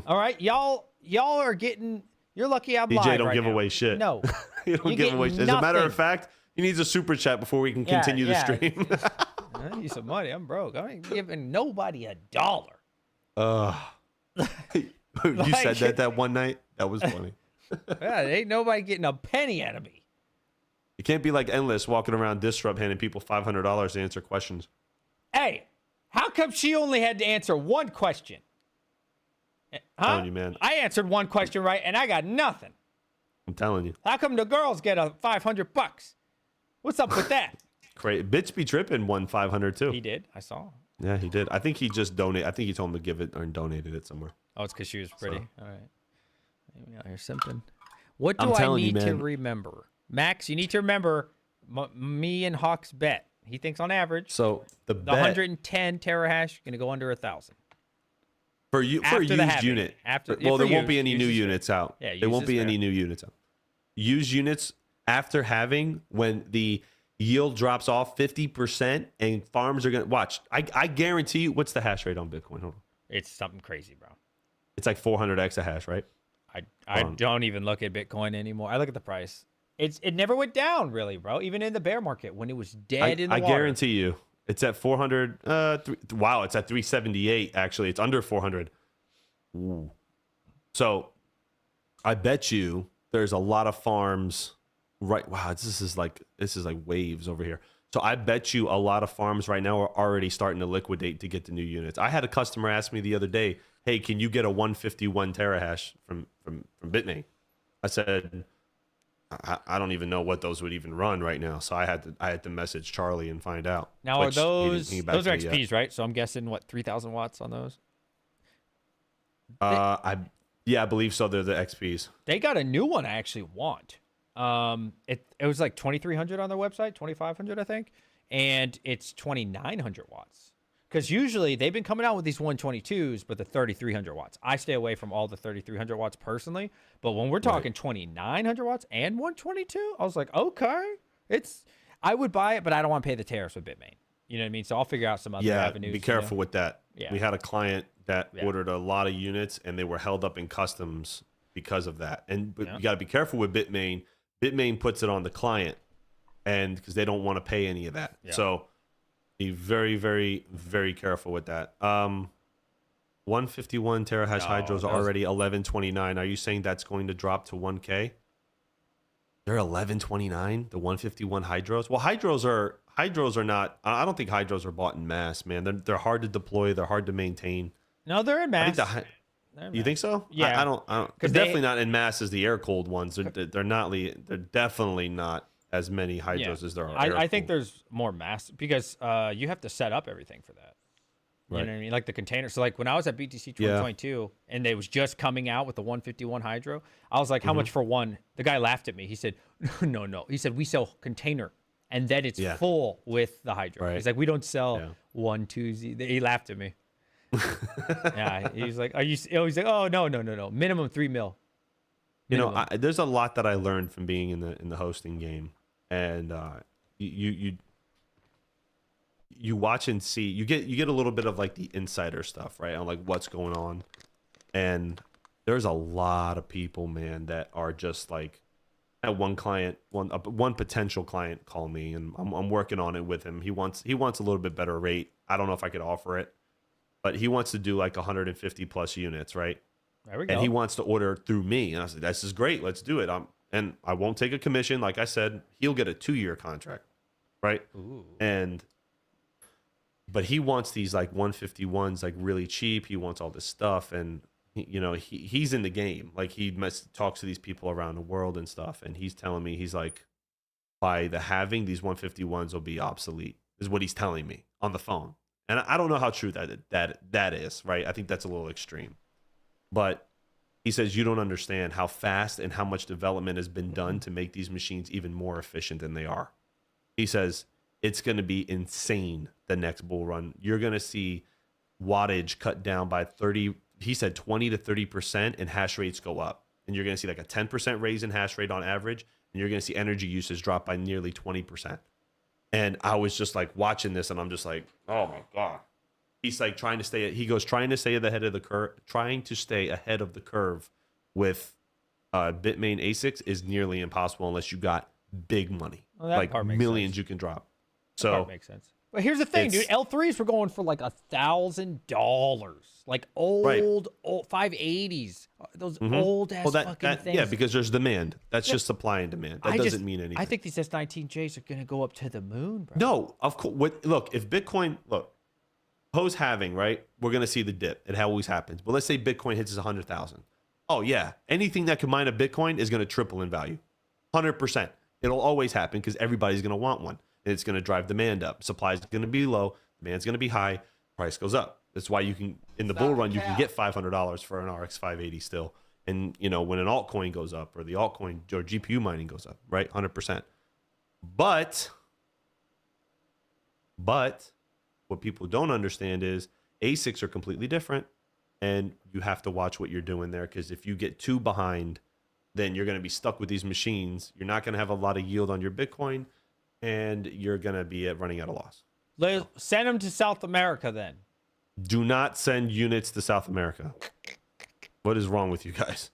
All right, y'all are getting. You're lucky I'm live DJ don't right give now. away shit. No, you don't give away shit. As a matter of fact, he needs a super chat before we can continue the stream. I need some money. I'm broke. I ain't giving nobody $1. You said that one night. That was funny. Yeah, ain't nobody getting a penny out of me. You can't be like Endless walking around Disrupt handing people $500 to answer questions. Hey, how come she only had to answer one question? Huh? I'm telling you, man. I answered one question right, and I got nothing. I'm telling you. How come the girls get a $500? What's up with that? Great. Bitch be tripping won 500 too. He did. I saw. Yeah, he did. I think he just donated. I think he told him to give it or donated it somewhere. Oh, it's because she was pretty. So. All right. Maybe out here simping. What do I'm I telling you, need to man. remember? Max, you need to remember me and Hawk's bet. He thinks on average So the the bet 110 terahash going to go under 1,000. for you for a After the used halving. unit. After- well, for there won't be used. any Used new is fair. units out. Yeah, there used won't is be fair. any new units out. Used units after having when the yield drops off 50% and farms are gonna watch. I guarantee you. What's the hash rate on Bitcoin? Hold on. It's something crazy, bro. It's like 400 exahash, right? I don't even look at Bitcoin anymore. I look at the price. It never went down really, bro. Even in the bear market when it was dead in the I water. guarantee you, it's at 400. Wow, it's at 378. Actually, it's under 400. Ooh. So, I bet you there's a lot of farms. Right? Wow, this is like waves over here. So I bet you a lot of farms right now are already starting to liquidate to get the new units. I had a customer ask me the other day, "Hey, can you get a 151 terahash from Bitmain?" I said, I don't even know what those would even run right now. So I had to message Charlie and find out. Now are Which he didn't those get back are to me yet. XPs, right? So I'm guessing what 3,000 watts on those. I believe so. They're the XPs. They got a new one I actually want. It was like 2,300 on their website, 2,500 I think, and it's 2,900 watts. Because usually they've been coming out with these 122s, but the 3,300 watts. I stay away from all the 3,300 watts personally, but when we're talking 2,900 watts and 122, I was like, okay, I would buy it, but I don't want to pay the tariffs with Bitmain. You know what I mean? So I'll figure out some other avenues. Be careful with that. Yeah. We had a client that ordered a lot of units and they were held up in customs because of that. And but you got to be careful with Bitmain. Bitmain puts it on the client, and because they don't want to pay any of that. Yeah. So be very, very, very careful with that. 151 terahash hydros are already 1129. Are you saying that's going to drop to 1K? They're 1129. The 151 hydros. Well, hydros are not. I don't think hydros are bought in mass, man. They're hard to deploy. They're hard to maintain. No, they're in mass. You think so? Yeah. I don't. Because definitely not in mass as the air cooled ones. They're not. They're definitely not as many hydros as there are. I think there's more mass because you have to set up everything for that. You know what I mean? Like the container. So like when I was at BTC 2022 and they was just coming out with the 151 hydro, I was like, how much for one? The guy laughed at me. He said, no. He said, we sell container and then it's full with the hydro. Right. He's like, we don't sell 1, 2, Z. He laughed at me. He's like, are you? He's like, oh no, minimum 3 mil. Minimum. You know, there's a lot that I learned from being in the hosting game, and you watch and see. You get a little bit of like the insider stuff, right, on like what's going on, and there's a lot of people, man, that are just like. At one potential client called me, and I'm working on it with him. He wants a little bit better rate. I don't know if I could offer it. But he wants to do like 150 plus units, right? There we go. And he wants to order through me. And I said, this is great. Let's do it. And I won't take a commission. Like I said, he'll get a 2-year contract, right? Ooh. But he wants these like 151s like really cheap. He wants all this stuff. he's in the game. Like he talks to these people around the world and stuff, and he's telling me, he's like, by the halving, these 151s will be obsolete, is what he's telling me on the phone. And I don't know how true that is, right? I think that's a little extreme. But he says you don't understand how fast and how much development has been done to make these machines even more efficient than they are. He says it's going to be insane the next bull run. You're going to see wattage cut down by 30, he said 20 to 30%, and hash rates go up. And you're going to see like a 10% raise in hash rate on average, and you're going to see energy usage drop by nearly 20%. And I was just like watching this, and I'm just like, oh my God. He's like trying to stay ahead of the curve, trying to stay ahead of the curve with Bitmain ASICs is nearly impossible unless you got big money, well, like millions you can drop. So that part makes sense. But here's the thing, dude. L3s were going for like $1,000, like old 580s, those old ass fucking things. Yeah, because there's demand. That's just supply and demand. That doesn't mean anything. I think these S19Js are gonna go up to the moon, bro. No, of course. Look, if Bitcoin, post halving, right? We're gonna see the dip. It always happens. But let's say Bitcoin hits 100,000. Oh yeah, anything that can mine a Bitcoin is gonna triple in value, 100%. It'll always happen because everybody's gonna want one. And it's going to drive demand up. Supply is going to be low. Demand's going to be high. Price goes up. That's why you can, in the bull run, you can get $500 for an RX 580 still. And, when an altcoin goes up, or the altcoin or GPU mining goes up, right? 100%. But what people don't understand is ASICs are completely different. And you have to watch what you're doing there, because if you get too behind, then you're going to be stuck with these machines. You're not going to have a lot of yield on your Bitcoin, and you're going to be running at a loss. Send them to South America then. Do not send units to South America. What is wrong with you guys?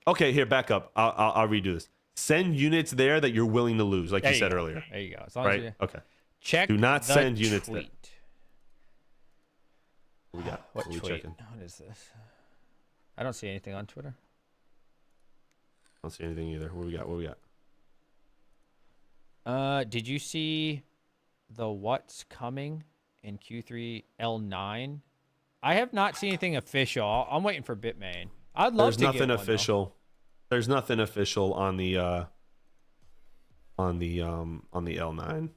Okay, here, back up. I'll redo this. Send units there that you're willing to lose, like you said earlier. There you go. As long right? as you Okay. check. Do not the send units there. tweet. What we got? What we tweet? checking? What is this? I don't see anything on Twitter. I don't see anything either. What we got? Did you see the what's coming in Q3 L9? I have not seen anything official. I'm waiting for Bitmain. I'd love to get one. There's nothing official. There's nothing official on the L9.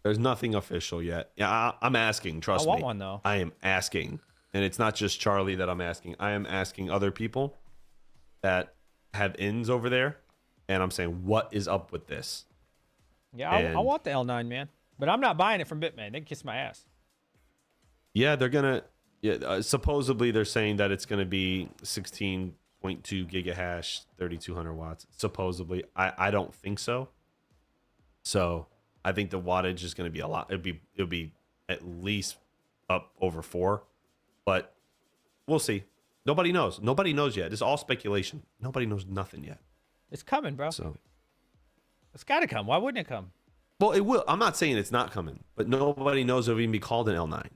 There's nothing official yet. Yeah, I'm asking. Trust me. I want one though. I am asking, and it's not just Charlie that I'm asking. I am asking other people that have ins over there, and I'm saying, what is up with this? Yeah, I want the L9, man. But I'm not buying it from Bitmain. They can kiss my ass. Yeah, they're going to... Yeah, supposedly, they're saying that it's going to be 16.2 gigahash, 3,200 watts. Supposedly. I don't think so. So, I think the wattage is going to be a lot. It'll be at least up over 4. But we'll see. Nobody knows. Nobody knows yet. It's all speculation. Nobody knows nothing yet. It's coming, bro. So... It's got to come. Why wouldn't it come? Well, it will. I'm not saying it's not coming, but nobody knows it'll even be called an L9.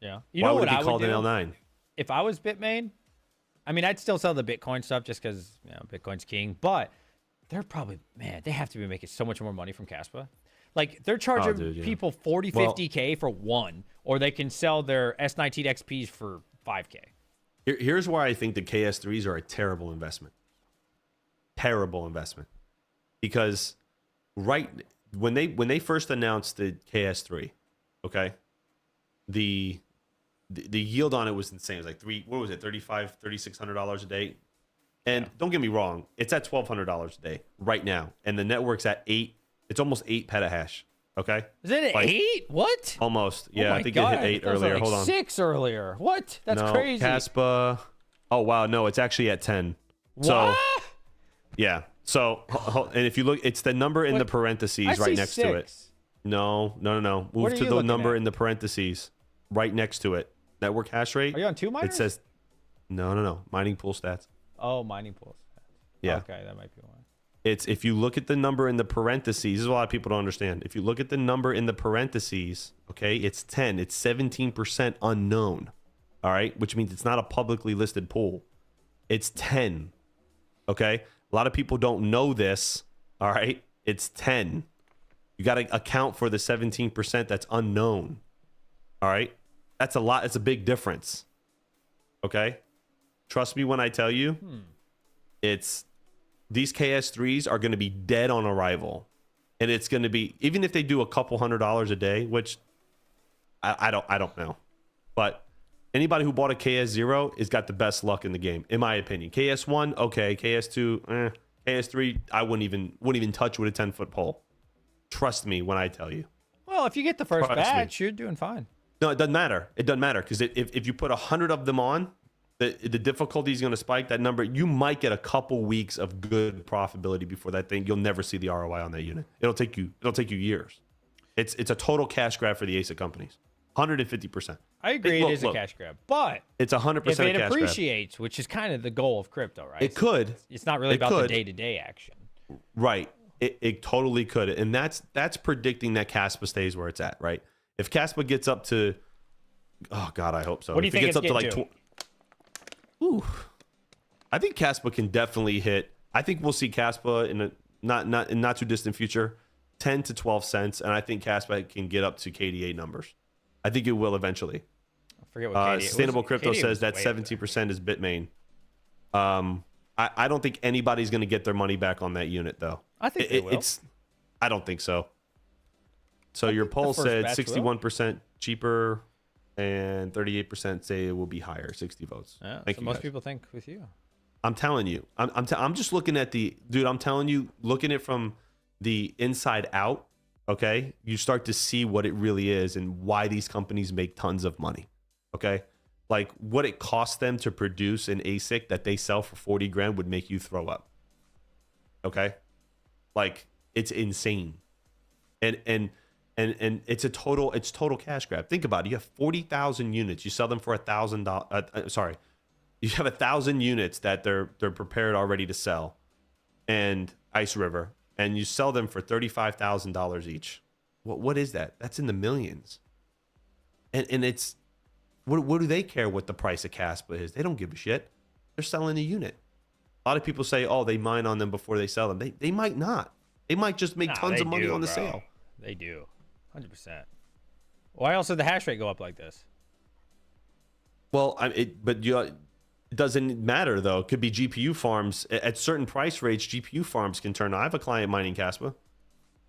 Yeah. Why would it be called an L9? If I was Bitmain, I mean, I'd still sell the Bitcoin stuff just because, Bitcoin's king. But they're probably, they have to be making so much more money from Caspa. Like, they're charging people 40, 50K for one, or they can sell their S19 XPs for 5K. Here's why I think the KS3s are a terrible investment. Terrible investment. Because when they first announced the KS3, okay, the yield on it was insane. It was like $3,600 a day. And don't get me wrong, it's at $1,200 a day right now, and the network's at 8. It's almost 8 petahash. Okay, is it at 8? What? Almost. Yeah, I think God. it hit 8 earlier. Like Hold on. 6 earlier. What? That's crazy. Caspa. Oh wow, no, it's actually at 10. What? So yeah. So, and if you look, it's the number in the parentheses right next to it. No. Move to the number in the parentheses right next to it. Network hash rate. Are you on 2 miners? It says, no. Mining pool stats. Oh, mining pools. Yeah. Okay, that might be one. It's if you look at the number in the parentheses, this is what a lot of people don't understand. If you look at the number in the parentheses, okay, it's 10. It's 17% unknown. All right, which means it's not a publicly listed pool. It's 10. Okay. A lot of people don't know this, all right? It's 10. You got to account for the 17% that's unknown, all right? That's a lot. It's a big difference, okay? Trust me when I tell you, it's these KS3s are going to be dead on arrival. And it's going to be, even if they do a couple $100 a day, which I don't know. But anybody who bought a KS0 has got the best luck in the game, in my opinion. KS1, okay. KS2, KS3, I wouldn't even touch with a 10-foot pole. Trust me when I tell you. Well, if you get the first Trust me. batch, you're doing fine. No, it doesn't matter. It doesn't matter because if you put 100 of them on, the difficulty is going to spike. That number, you might get a couple weeks of good profitability before that thing. You'll never see the ROI on that unit. It'll take you years. It's a total cash grab for the ASIC companies. 150%. I agree. It is a cash grab, but it's 100% if it a cash appreciates, grab. which is kind of the goal of crypto, right? It could. It's not really about the day-to-day action. Right. It totally could. And that's predicting that Caspa stays where it's at, right? If Caspa gets up to, oh God, I hope so. What do you think it gets up to like, ooh, I think Caspa can definitely hit. I think we'll see Caspa in a not too distant future, 10 to 12 cents, and I think Caspa can get up to KDA numbers. I think it will eventually. I forget what KDA Sustainable was. Crypto KDA says was that way 17% is Bitmain. I don't think anybody's going to get their money back on that unit though. I think they will. I don't think so. So your poll said 61% cheaper and 38% say it will be higher, 60 votes. Yeah, Thank so you most guys. people think with you. I'm telling you. I'm just looking at I'm telling you, looking at it from the inside out, okay? You start to see what it really is and why these companies make tons of money, okay? Like what it costs them to produce an ASIC that they sell for 40 grand would make you throw up. Okay? Like it's insane. And it's total cash grab. Think about it. You have 40,000 units. You sell them for $1,000. You have 1,000 units that they're prepared already to sell, and Ice River, and you sell them for $35,000 each. What is that? That's in the millions. And it's what do they care what the price of Caspa is? They don't give a shit. They're selling a unit. A lot of people say, oh, they mine on them before they sell them. They might not. They might just make tons of money on the sale. They do. 100%. Why else did the hash rate go up like this? Well, it doesn't matter though. It could be GPU farms at certain price rates. GPU farms can turn. I have a client mining Caspa.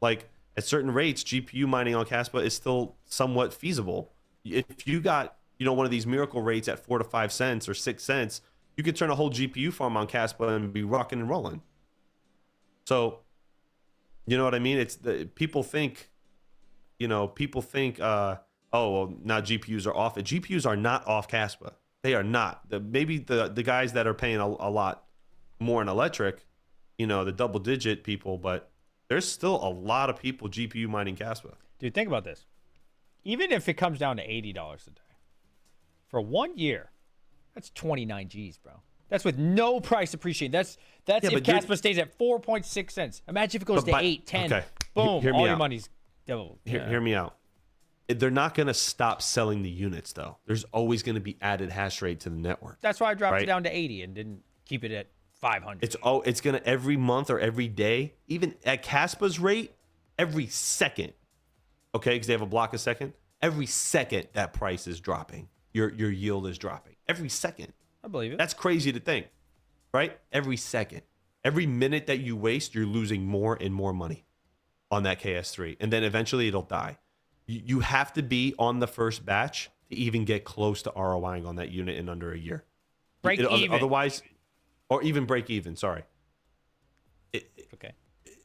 Like at certain rates, GPU mining on Caspa is still somewhat feasible. If you got one of these miracle rates at 4 to 5 cents or 6 cents, you could turn a whole GPU farm on Caspa and be rocking and rolling. So, you know what I mean? It's people think, oh, well, now GPUs are off. GPUs are not off Caspa. They are not. Maybe the guys that are paying a lot more in electric, the double digit people, but there's still a lot of people GPU mining Caspa. Dude, think about this. Even if it comes down to $80 a day for 1 year, that's 29 G's, bro. That's with no price appreciation. That's if Caspa stays at 4.6 cents. Imagine if it goes to 8, 10. Okay. Boom, Hear me all your out. money's doubled. Hear me out. They're not going to stop selling the units, though. There's always going to be added hash rate to the network. That's why I dropped right? it down to 80 and didn't keep it at 500. It's going to every month or every day, even at Caspa's rate, every second. Okay, because they have a block a second. Every second that price is dropping, your yield is dropping. Every second. I believe it. That's crazy to think, right? Every second. Every minute that you waste, you're losing more and more money on that KS3. And then eventually it'll die. You have to be on the first batch to even get close to ROIing on that unit in under a year. Break even. Otherwise, or even break even, sorry. Okay.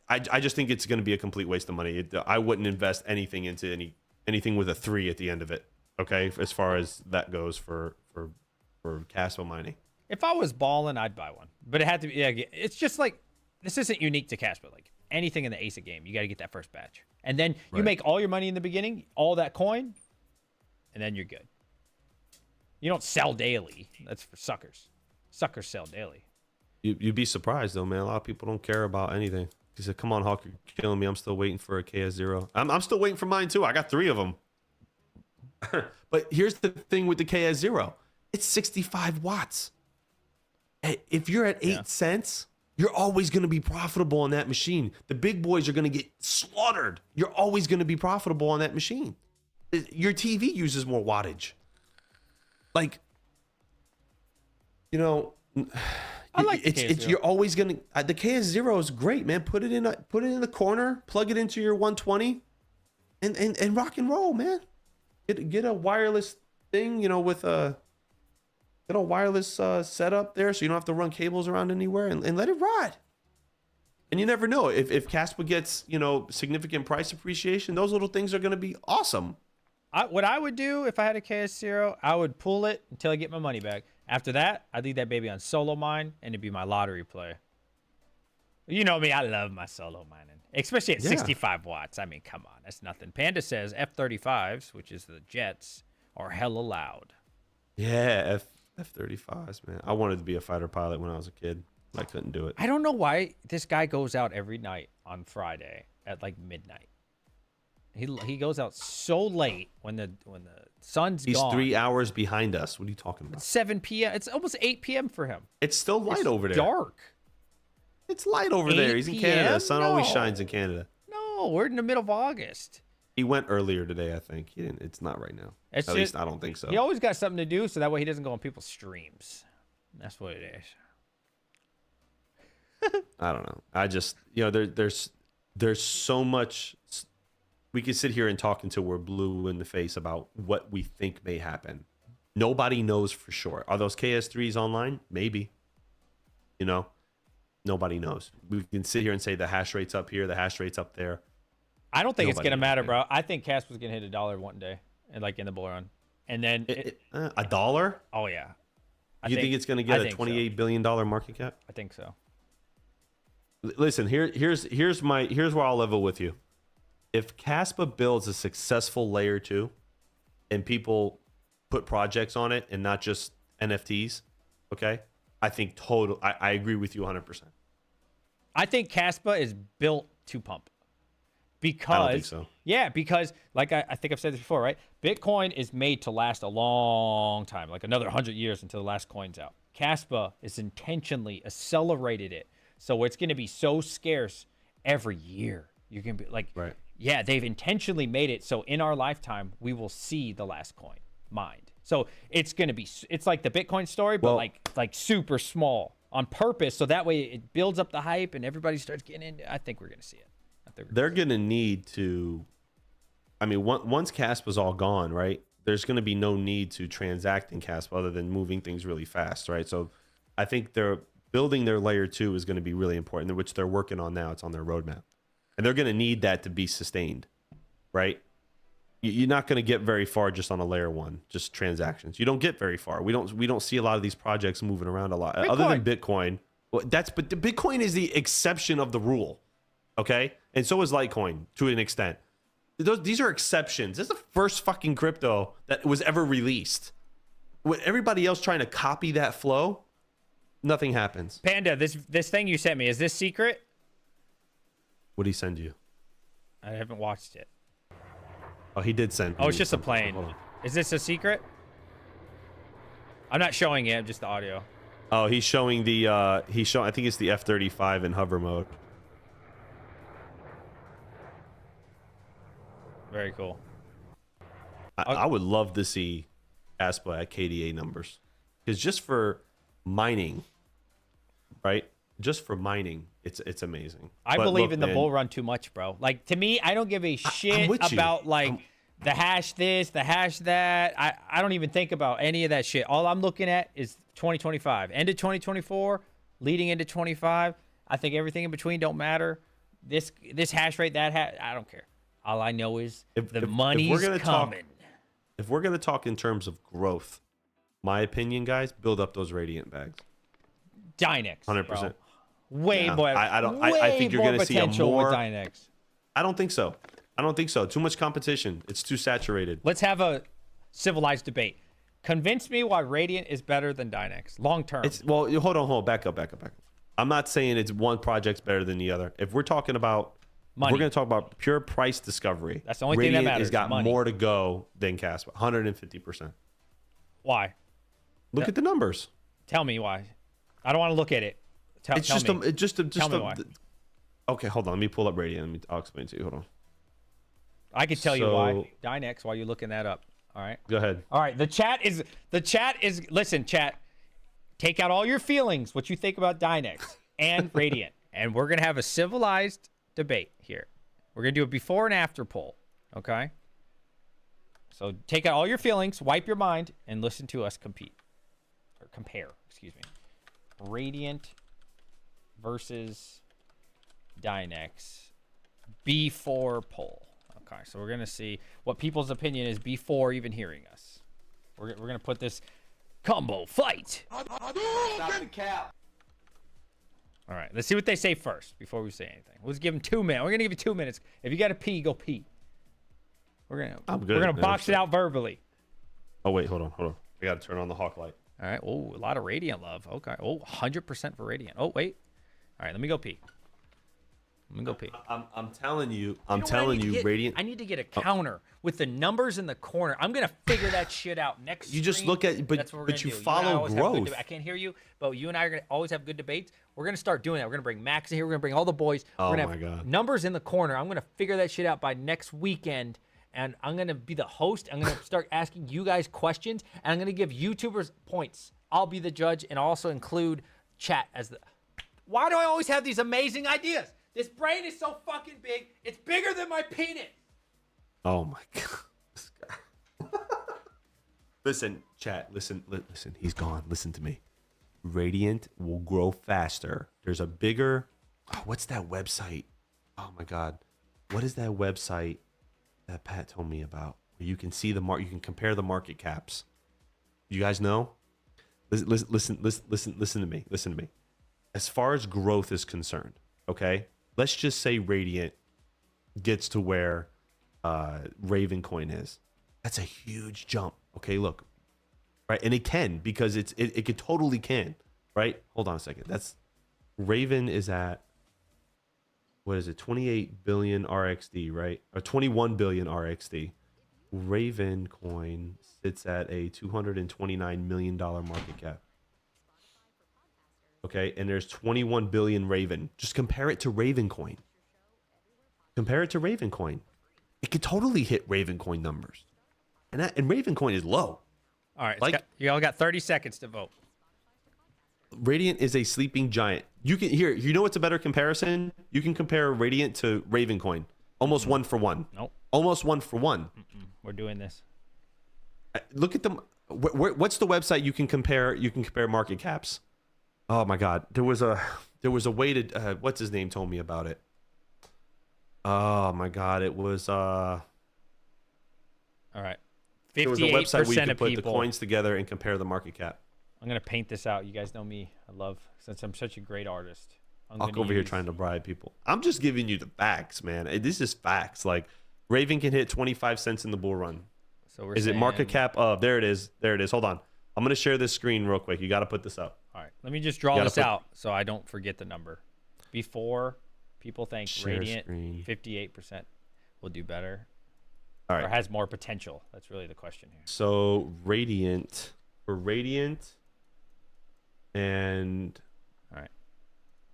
I just think it's going to be a complete waste of money. I wouldn't invest anything into anything with a 3 at the end of it, okay, as far as that goes for Caspa mining. If I was balling, I'd buy one. But it had to be, it's just like, this isn't unique to Caspa. Like anything in the ASIC game, you got to get that first batch. And then you make all your money in the beginning, all that coin, and then you're good. You don't sell daily. That's for suckers. Suckers sell daily. You'd be surprised, though, man. A lot of people don't care about anything. He said, come on, Hawk, you're killing me. I'm still waiting for a KS0. I'm still waiting for mine, too. I got 3 of them. But here's the thing with the KS0. It's 65 watts. If you're at 8 cents, you're always going to be profitable on that machine. The big boys are going to get slaughtered. You're always going to be profitable on that machine. Your TV uses more wattage. Like, You know, I like the it's KS0. you're always gonna the KS0 is great, man. Put it in the corner, plug it into your 120, and rock and roll, man. Get a wireless thing, you know, with a wireless setup there, so you don't have to run cables around anywhere, and let it ride. And you never know if Caspa gets, you know, significant price appreciation. Those little things are going to be awesome. What I would do if I had a KS0, I would pull it until I get my money back. After that, I'd leave that baby on solo mine, and it'd be my lottery play. You know me, I love my solo mining, especially at 65 watts. I mean, come on, that's nothing. Panda says F-35s, which is the jets, are hella loud. Yeah, F-35s, man. I wanted to be a fighter pilot when I was a kid. I couldn't do it. I don't know why this guy goes out every night on Friday at like midnight. He goes out so late when the sun's He's gone. 3 hours behind us. What are you talking about? It's 7 p.m. It's almost 8 p.m. for him. It's still light It's over there. dark. It's light over there. 8 He's in Canada. PM? Sun always No. shines in Canada. No, we're in the middle of August. He went earlier today, I think. He didn't. It's not right now. It's At least just- I don't think so. He always got something to do, so that way he doesn't go on people's streams. That's what it is. I don't know. I just, you know, there's so much. We could sit here and talk until we're blue in the face about what we think may happen. Nobody knows for sure. Are those KS3s online? Maybe. You know, nobody knows. We can sit here and say the hash rate's up here, the hash rate's up there. I don't think it's Nobody gonna knows, matter, man. bro. I think Caspa's gonna hit $1 one day, and like in the bull run, and then $1? oh yeah. You think it's going to get a so. $28 billion market cap? I think so. Listen, here's where I'll level with you. If Caspa builds a successful layer 2 and people put projects on it and not just NFTs, okay? I think I agree with you 100%. I think Caspa is built to pump. Because I don't think so. Yeah, because like I think I've said this before, right? Bitcoin is made to last a long time, like another 100 years until the last coin's out. Caspa is intentionally accelerated it, so it's going to be so scarce every year. You're going to be like, Right. Yeah, they've intentionally made it so in our lifetime we will see the last coin mined. So it's going to be, it's like the Bitcoin story, but Well- like super small on purpose, so that way it builds up the hype and everybody starts getting into. I think we're going to see it. They're going to need to, I mean, once Caspa's all gone, right? There's going to be no need to transact in Caspa other than moving things really fast, right? So I think they're building their layer 2 is going to be really important, which they're working on now. It's on their roadmap. And they're going to need that to be sustained, right? You're not going to get very far just on a layer 1, just transactions. You don't get very far. We don't see a lot of these projects moving around a lot. Other than Bitcoin. Well, but the Bitcoin is the exception of the rule. Okay, and so is Litecoin to an extent. These are exceptions. This is the first fucking crypto that was ever released. With everybody else trying to copy that flow, nothing happens. Panda, this thing you sent me, is this secret? What did he send you? I haven't watched it. Oh, he did send. Oh, it's me just a something. plane. Hold on. Is this a secret? I'm not showing it, just the audio. Oh, he's showing the. I think it's the F-35 in hover mode. Very cool. I would love to see Caspa at KDA numbers, because just for mining, right? Just for mining, it's amazing. I But believe look, in the man, bull run too much, bro. Like, to me, I don't give a shit with you. about like the hash this, the hash that. I don't even think about any of that shit. All I'm looking at is 2025, end of 2024, leading into 25. I think everything in between don't matter. This hash rate, I don't care. All I know is the money's coming. If we're gonna talk in terms of growth, my opinion, guys, build up those Radiant bags. Dynex, 100%. Way Yeah, more. I think you're more gonna see a potential more. with Dynex. I don't think so. Too much competition. It's too saturated. Let's have a civilized debate. Convince me why Radiant is better than Dynex long term. Well, hold on, back up. I'm not saying it's one project's better than the other. If we're talking about Money. We're going to talk about pure price discovery. That's the only thing that Radiant matters, has got money. more to go than Caspa. 150%. Why? Look at the numbers. Tell me why. I don't want to look at it. Tell me why. Okay, hold on. Let me pull up Radiant. I'll explain to you. Hold on. I can tell you why. Dynex, while you're looking that up. All right. Go ahead. All right. The chat is listen, chat. take out all your feelings, what you think about Dynex and Radiant, and we're going to have a civilized debate here. We're going to do a before and after poll, okay? So take out all your feelings, wipe your mind, and listen to us compete. Or compare, excuse me. Radiant versus Dynex before poll. Okay, so we're going to see what people's opinion is before even hearing us. We're going to put this combo fight. Stop the cap. All right, let's see what they say first before we say anything. Let's give them 2 minutes. We're going to give you 2 minutes. If you got to pee, go pee. We're gonna box it out verbally. Oh wait, hold on. I gotta turn on the hawk light. All right. Oh, a lot of Radiant love. Okay. Oh, 100% for Radiant. Oh wait. All right, let me go pee. I'm telling you, Radiant. I need to get a counter with the numbers in the corner. I'm gonna figure that shit out next. You just look at, but you follow growth. I can't hear you, but you and I are gonna always have good debates. We're gonna start doing that. We're gonna bring Max in here. We're gonna bring all the boys. We're gonna have numbers in the corner. I'm gonna figure that shit out by next weekend. And I'm going to be the host. I'm going to start asking you guys questions. And I'm going to give YouTubers points. I'll be the judge and also include chat as the... Why do I always have these amazing ideas? This brain is so fucking big. It's bigger than my penis. Oh, my God. This guy. Listen, chat. Listen. He's gone. Listen to me. Radiant will grow faster. There's a bigger... Oh, what's that website? Oh, my God. What is that website that Pat told me about, where you can see you can compare the market caps? You guys know? Listen to me. As far as growth is concerned, okay? Let's just say Radiant gets to where Ravencoin is. That's a huge jump. Okay, look. Right? And it can, because it could totally can. Right? Hold on a second. That's Raven is at, what is it, 28 billion RXD, right? Or 21 billion RXD. Ravencoin sits at a $229 million market cap. Okay, and there's 21 billion Raven. Just compare it to Ravencoin. It could totally hit Ravencoin numbers. And Ravencoin is low. All right, you all got 30 seconds to vote. Radiant is a sleeping giant. You know what's a better comparison? You can compare Radiant to Ravencoin. Almost 1 for 1. Nope. Almost 1 for 1. We're doing this. Look at them. What's the website you can compare? You can compare market caps. Oh my God. There was a way to, what's his name told me about it. Oh my God. It was, all right. 58% there was a website where you could put people. the coins together and compare the market cap. I'm going to paint this out. You guys know me. Since I'm such a great artist. I'll go over here trying to bribe people. I'm just giving you the facts, man. This is facts. Like, Raven can hit 25 cents in the bull run. So is it market cap of? There it is. Hold on. I'm going to share this screen real quick. You got to put this up. All right. Let me just draw this out so I don't forget the number. Before, people think Radiant 58% will do better. All right. Or has more potential. That's really the question here. So Radiant, and all right,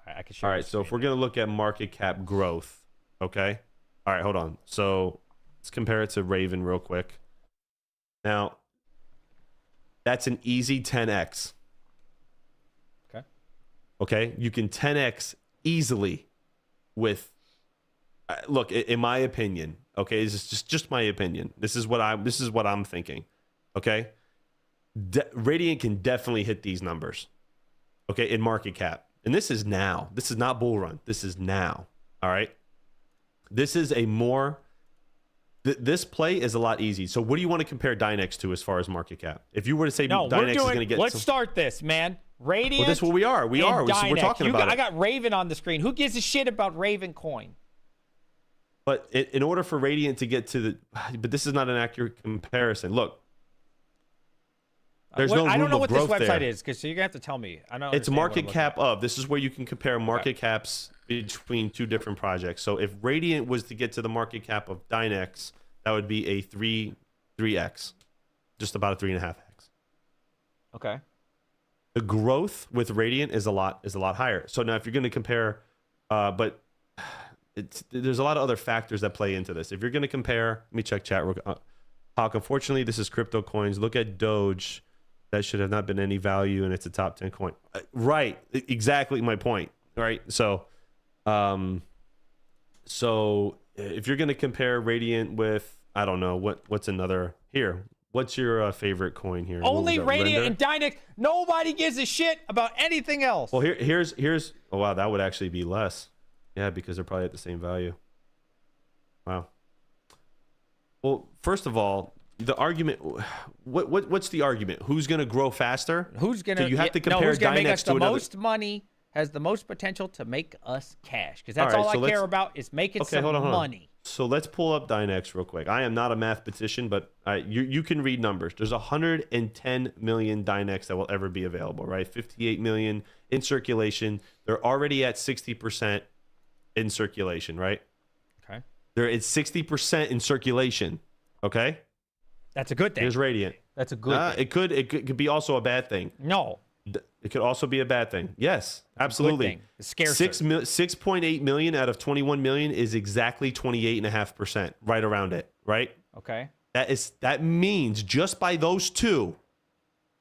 I can share. All right, so if we're gonna look at market cap growth, okay. All right, hold on. So let's compare it to Raven real quick. Now, that's an easy 10x. Okay, you can 10x easily with. Look, in my opinion, okay, this is just my opinion. This is what I'm thinking. Okay, Radiant can definitely hit these numbers. Okay, in market cap, and this is now. This is not bull run. This is now. All right. This is a more. This play is a lot easy. So, what do you want to compare Dynex to as far as market cap? If you were to say Dynex is going to get, let's start this, man. Radiant. Well, that's what we are. We're talking about. I got Raven on the screen. Who gives a shit about Ravencoin? But in order for Radiant to get to the, but this is not an accurate comparison. Look. There's no room I don't know of what this growth website there. is, because so you're gonna have to tell me. I don't. It's market cap of. This is where you can compare market caps between two different projects. So if Radiant was to get to the market cap of Dynex, that would be a 3x, just about a 3.5x. Okay. The growth with Radiant is a lot higher. So now if you're going to compare, but there's a lot of other factors that play into this. If you're going to compare, let me check chat. Hawk, unfortunately, this is crypto coins. Look at Doge. That should have not been any value, and it's a top 10 coin. Right, exactly my point. Right, so if you're gonna compare Radiant with, I don't know what's another here. What's your favorite coin here? Only Radiant and Dynex. Nobody gives a shit about anything else. Well, here's. Oh wow, that would actually be less. Yeah, because they're probably at the same value. Wow. Well, first of all, the argument. What's the argument? Who's going to grow faster? Who's going to? So you have to compare who's gonna make Dynex us to the another. most money, has the most potential to make us cash, because that's All right, all so I care about is making some hold on. money. So let's pull up Dynex real quick. I am not a mathematician, but you can read numbers. There's 110 million Dynex that will ever be available, right? 58 million in circulation. They're already at 60% in circulation, right? Okay. They're at 60% in circulation. Okay. That's a good thing. Here's Radiant. That's a good thing. It could be also a bad thing. No. It could also be a bad thing. Yes, absolutely. It's scarcer. 6.8 million out of 21 million is exactly 28.5%, right around it, right? Okay. That means just by those two,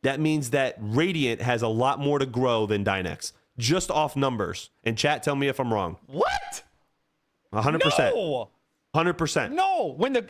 that means that Radiant has a lot more to grow than Dynex, just off numbers. And chat, tell me if I'm wrong. What? 100%. No. 100%.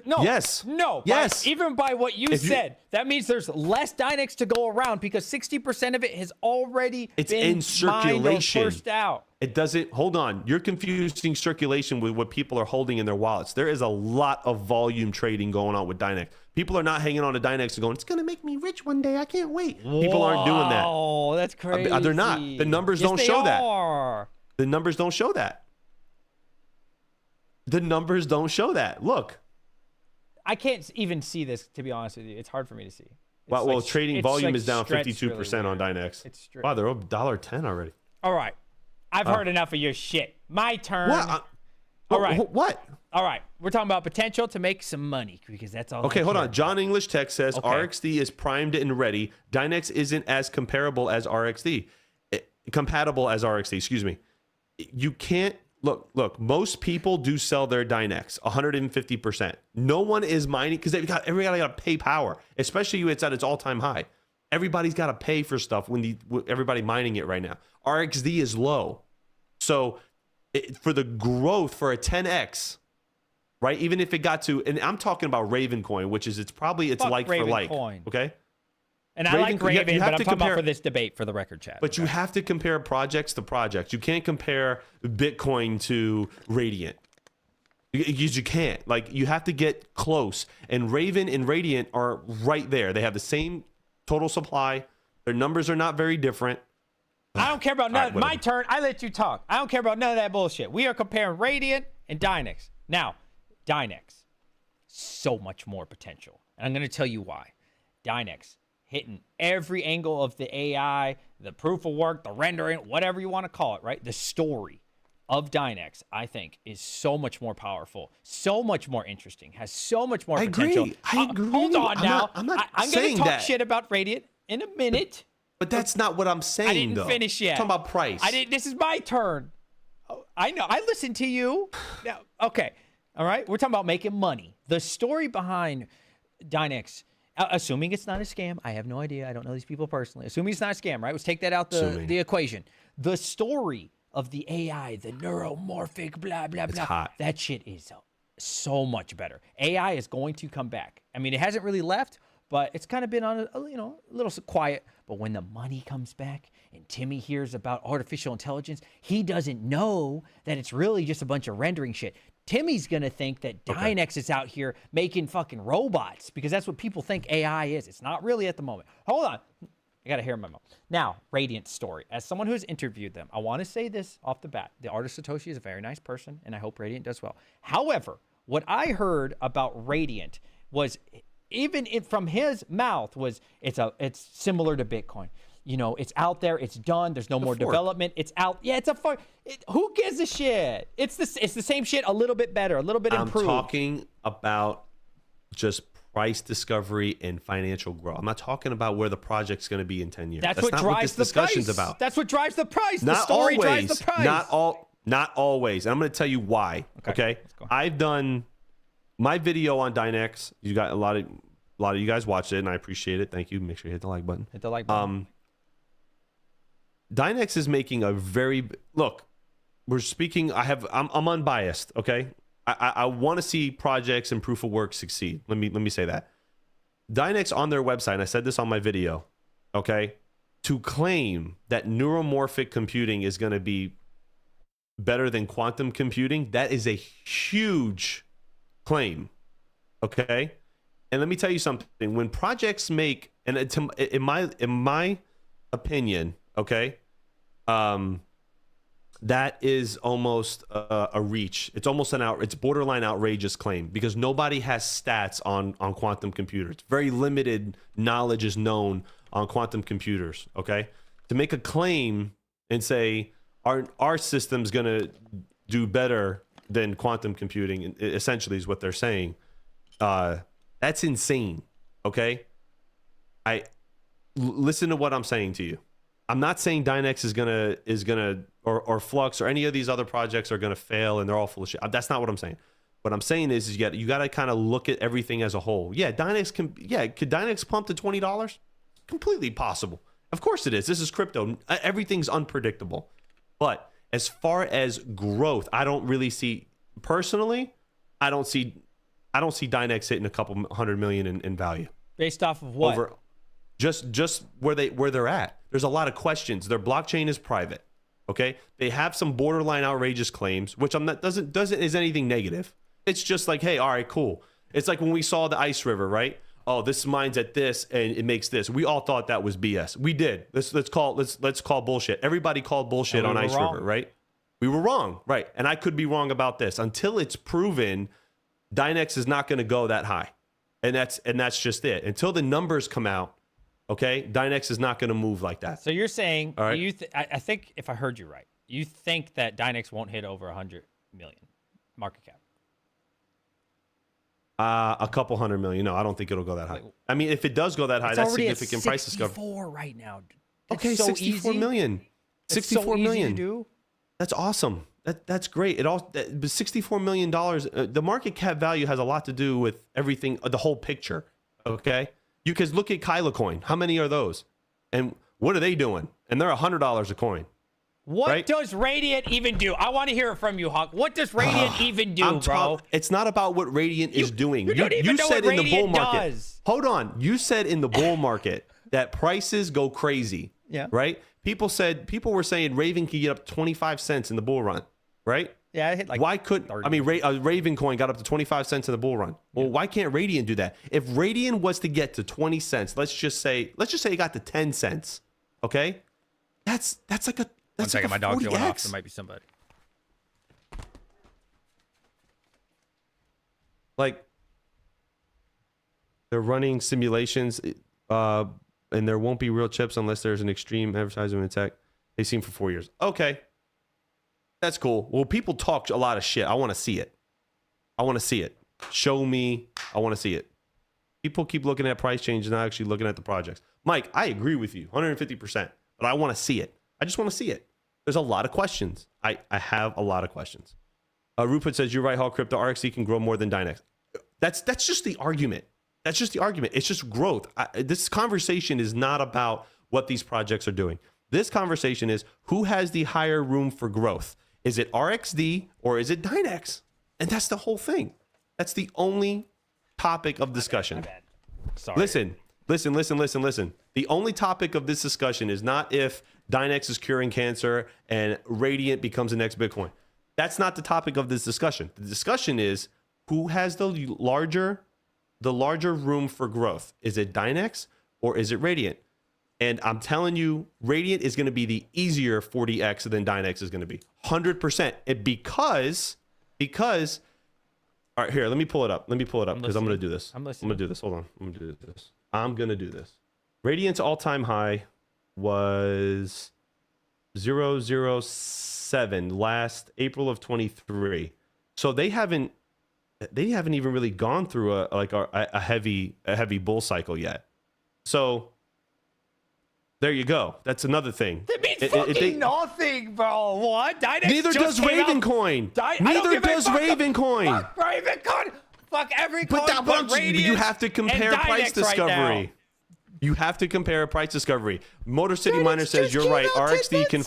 No. Yes. No. Yes. Even by what you said, that means there's less Dynex to go around because 60% of it has already It's been in circulation. mined or pushed out. It doesn't. Hold on. You're confusing circulation with what people are holding in their wallets. There is a lot of volume trading going on with Dynex. People are not hanging on to Dynex and going, it's going to make me rich one day. I can't wait. People aren't doing that. Oh, that's crazy. They're not. The numbers don't show that. The numbers don't show that. The numbers don't show that. Look. I can't even see this, to be honest with you. It's hard for me to see. Well, trading volume is down stretched 52% really on weird. Dynex. It's stretched. Wow, they're up $1.10 already. All right. I've heard enough of your shit. My turn. What? All right. What? All right. We're talking about potential to make some money because that's all. Okay, I hold care on. John English Tech says Okay. RXD is primed and ready. Dynex isn't as comparable as RXD. Compatible as RXD, excuse me. You can't look, most people do sell their Dynex 150%. No one is mining because everybody got to pay power, especially when it's at its all-time high. Everybody's got to pay for stuff when everybody mining it right now. RXD is low. So for the growth for a 10x, right? Even if it got to, and I'm talking about Raven coin, which is it's like Raven for like, coin. okay? And I like Raven, you have but I'm to talking about compare- for this debate for the record chat. But you have to compare projects to projects. You can't compare Bitcoin to Radiant. You can't. Like, you have to get close. And Raven and Radiant are right there. They have the same total supply. Their numbers are not very different. I don't care about none. My turn. I let you talk. I don't care about none of that bullshit. We are comparing Radiant and Dynex. Now, Dynex, so much more potential. And I'm going to tell you why. Dynex, hitting every angle of the AI, the proof of work, the rendering, whatever you want to call it, right? The story of Dynex, I think, is so much more powerful, so much more interesting, has so much more potential. I agree. Hold on now. I'm not I'm going saying to talk that. shit about Radiant in a minute. But that's not what I'm saying, I didn't though. finish yet. I'm talking about price. I didn't. This is my turn. Oh, I know. I listened to you. Now, okay. All right. We're talking about making money. The story behind Dynex, assuming it's not a scam. I have no idea. I don't know these people personally. Assuming it's not a scam, right? Let's take that out the equation. The story of the AI, the neuromorphic, blah, blah, blah. hot. That shit is so much better. AI is going to come back. I mean, it hasn't really left, but it's kind of been on a little quiet. But when the money comes back and Timmy hears about artificial intelligence, he doesn't know that it's really just a bunch of rendering shit. Timmy's going to think that Dynex is out here making fucking robots because that's what people think AI is. It's not really at the moment. Hold on. I got to hear my mouth. Now, Radiant's story. As someone who has interviewed them, I want to say this off the bat. The artist Satoshi is a very nice person, and I hope Radiant does well. However, what I heard about Radiant was, from his mouth, was it's similar to Bitcoin. You know, it's out there, it's done, there's no more development, it's out. Yeah, it's a fork. Who gives a shit? It's the same shit, a little bit better, a little bit improved. I'm talking about just price discovery and financial growth. I'm not talking about where the project's going to be in 10 years. That's not what drives what this the discussion's price. about. That's what drives the price. Not the story always. drives the price. Not always. And I'm going to tell you why. Okay. Let's go. I've done my video on Dynex. You got a lot of A lot of you guys watched it, and I appreciate it. Thank you. Make sure you hit the like button. Hit the like button. Dynex is making a very look. We're speaking. I'm unbiased. Okay. I want to see projects and proof of work succeed. Let me say that. Dynex on their website, and I said this on my video. Okay, to claim that neuromorphic computing is going to be better than quantum computing, that is a huge claim. Okay. And let me tell you something. When projects make, and in my opinion, okay, that is almost a reach. It's almost it's borderline outrageous claim because nobody has stats on quantum computers. Very limited knowledge is known on quantum computers. Okay, to make a claim and say our system's gonna do better than quantum computing, essentially, is what they're saying. That's insane. Okay, listen to what I'm saying to you. I'm not saying Dynex is gonna or Flux or any of these other projects are gonna fail and they're all full of shit. That's not what I'm saying. What I'm saying is you got to kind of look at everything as a whole. Yeah, Dynex could Dynex pump to $20? Completely possible. Of course it is. This is crypto. Everything's unpredictable. But as far as growth, I don't really see personally. I don't see Dynex hitting a couple $100 million in value. Based off of what? Just where they're at. There's a lot of questions. Their blockchain is private. Okay, they have some borderline outrageous claims, which doesn't is anything negative. It's just like, hey, all right, cool. It's like when we saw the ice river, right? Oh, this mine's at this and it makes this. We all thought that was BS. We did. Let's call bullshit. Everybody called bullshit on ice river, right? We were wrong, right? And I could be wrong about this until it's proven. Dynex is not going to go that high, and that's just it. Until the numbers come out, okay, Dynex is not going to move like that. So you're saying, all right. I think if I heard you right, you think that Dynex won't hit over 100 million market cap? A couple $100 million. No, I don't think it'll go that high. I mean, if it does go that high, that's significant price discovery. 64 right now. Okay, so 64 million. 64 million. To do. That's awesome. That's great. But $64 million. The market cap value has a lot to do with everything, the whole picture. Okay, you can look at Kyla coin. How many are those? And what are they doing? And they're $100 a coin. What does Radiant even do? I want to hear it from you, Hawk. What does Radiant even do, bro? It's not about what Radiant is doing. You don't even know said what in the bull Radiant market. does. Hold on. You said in the bull market that prices go crazy. Yeah. Right? People were saying Raven could get up to 25 cents in the bull run. Right? Yeah, I hit like. Why couldn't 30. I mean Raven coin got up to 25 cents in the bull run? Well, why can't Radiant do that? If Radiant was to get to 20 cents, let's just say it got to 10 cents. Okay? That's like a One second, my dog's 40x. going off. There might be somebody. Like, they're running simulations, and there won't be real chips unless there's an extreme advertisement attack. They've seen for 4 years. Okay, that's cool. Well, people talk a lot of shit. I want to see it. Show me. I want to see it. People keep looking at price change and not actually looking at the projects. Mike, I agree with you 150%, but I want to see it. I just want to see it. There's a lot of questions. I have a lot of questions. Rupert says, you're right, Hall Crypto. RXC can grow more than Dynex. That's just the argument. That's just the argument. It's just growth. This conversation is not about what these projects are doing. This conversation is who has the higher room for growth. Is it RXD or is it Dynex? And that's the whole thing. That's the only topic of discussion. My bad. Sorry. Listen. The only topic of this discussion is not if Dynex is curing cancer and Radiant becomes the next Bitcoin. That's not the topic of this discussion. The discussion is who has the larger room for growth. Is it Dynex or is it Radiant? And I'm telling you, Radiant is going to be the easier 40x than Dynex is going to be. 100%. And because all right, here, let me pull it up because I'm going to do this. I'm going to do this. Hold on. I'm going to do this. Radiant's all-time high was 007 last April of 23. So they haven't even really gone through a heavy bull cycle yet. So there you go. That's another thing. That means nothing, bro. What? Dynex Neither does Ravencoin. Neither does Ravencoin. Ravencoin. Fuck every coin. You have to compare price discovery. Right, you have to compare price discovery. Motor City Miner says you're right. RXD can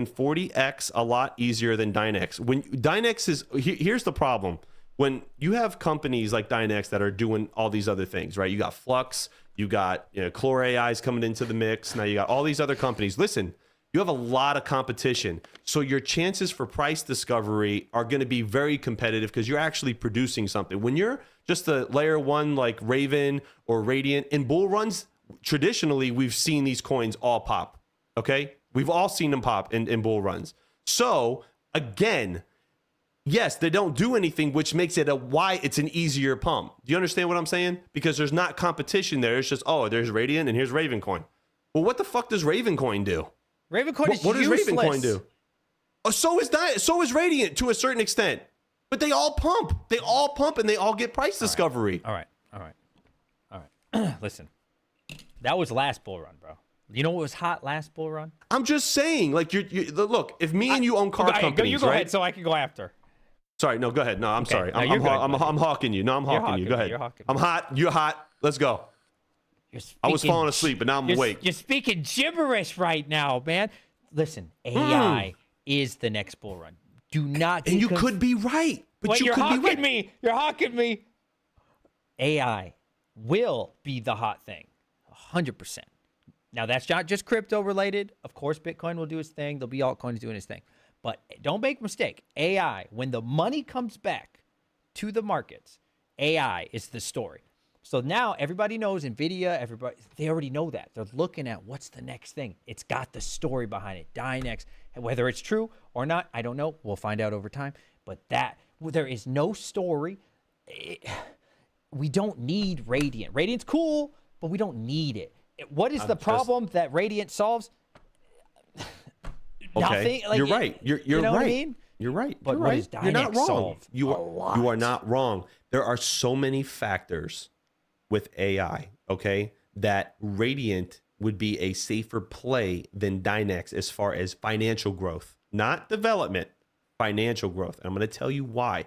40x a lot easier than Dynex. When Dynex is here's the problem. When you have companies like Dynex that are doing all these other things, right? You got Flux, you got Clore AIs coming into the mix. Now you got all these other companies. Listen, you have a lot of competition. So your chances for price discovery are going to be very competitive because you're actually producing something. When you're just a layer one like Raven or Radiant in bull runs, traditionally we've seen these coins all pop. Okay? We've all seen them pop in bull runs. So again, yes, they don't do anything, which makes it why it's an easier pump. Do you understand what I'm saying? Because there's not competition there. It's just, oh, there's Radiant and here's Raven Coin. Well, what the fuck does Raven Coin do? Raven Coin is what does useless. Raven Coin do? Oh, so is Radiant to a certain extent. But they all pump. They all pump and they all get price discovery. All right. Listen, that was last bull run, bro. You know what was hot last bull run? I'm just saying, like, look, if me and you own car companies, you go right? ahead so I can go after. Sorry, no, go ahead. No, I'm sorry. No, I'm hawking you. No, I'm hawking you. Go ahead. I'm hot. You're hot. Let's go. I was falling asleep, but now I'm awake. You're speaking gibberish right now, man. Listen, AI is the next bull run. Do not. And you could be right, but you could be right. You're hawking me. AI will be the hot thing, 100%. Now that's not just crypto related. Of course, Bitcoin will do its thing. There'll be altcoins doing its thing. But don't make a mistake. AI, when the money comes back to the markets, AI is the story. So now everybody knows NVIDIA, they already know that. They're looking at what's the next thing. It's got the story behind it. Dynex, whether it's true or not, I don't know. We'll find out over time. But there is no story. We don't need Radiant. Radiant's cool, but we don't need it. What is the problem that Radiant solves? Okay, nothing. Like, you're right. You're you know right. what I mean? You're right. But You're what right. does Dynex You're not wrong. solve? You are not wrong. There are so many factors with AI, okay, that Radiant would be a safer play than Dynex as far as financial growth, not development, financial growth. And I'm going to tell you why.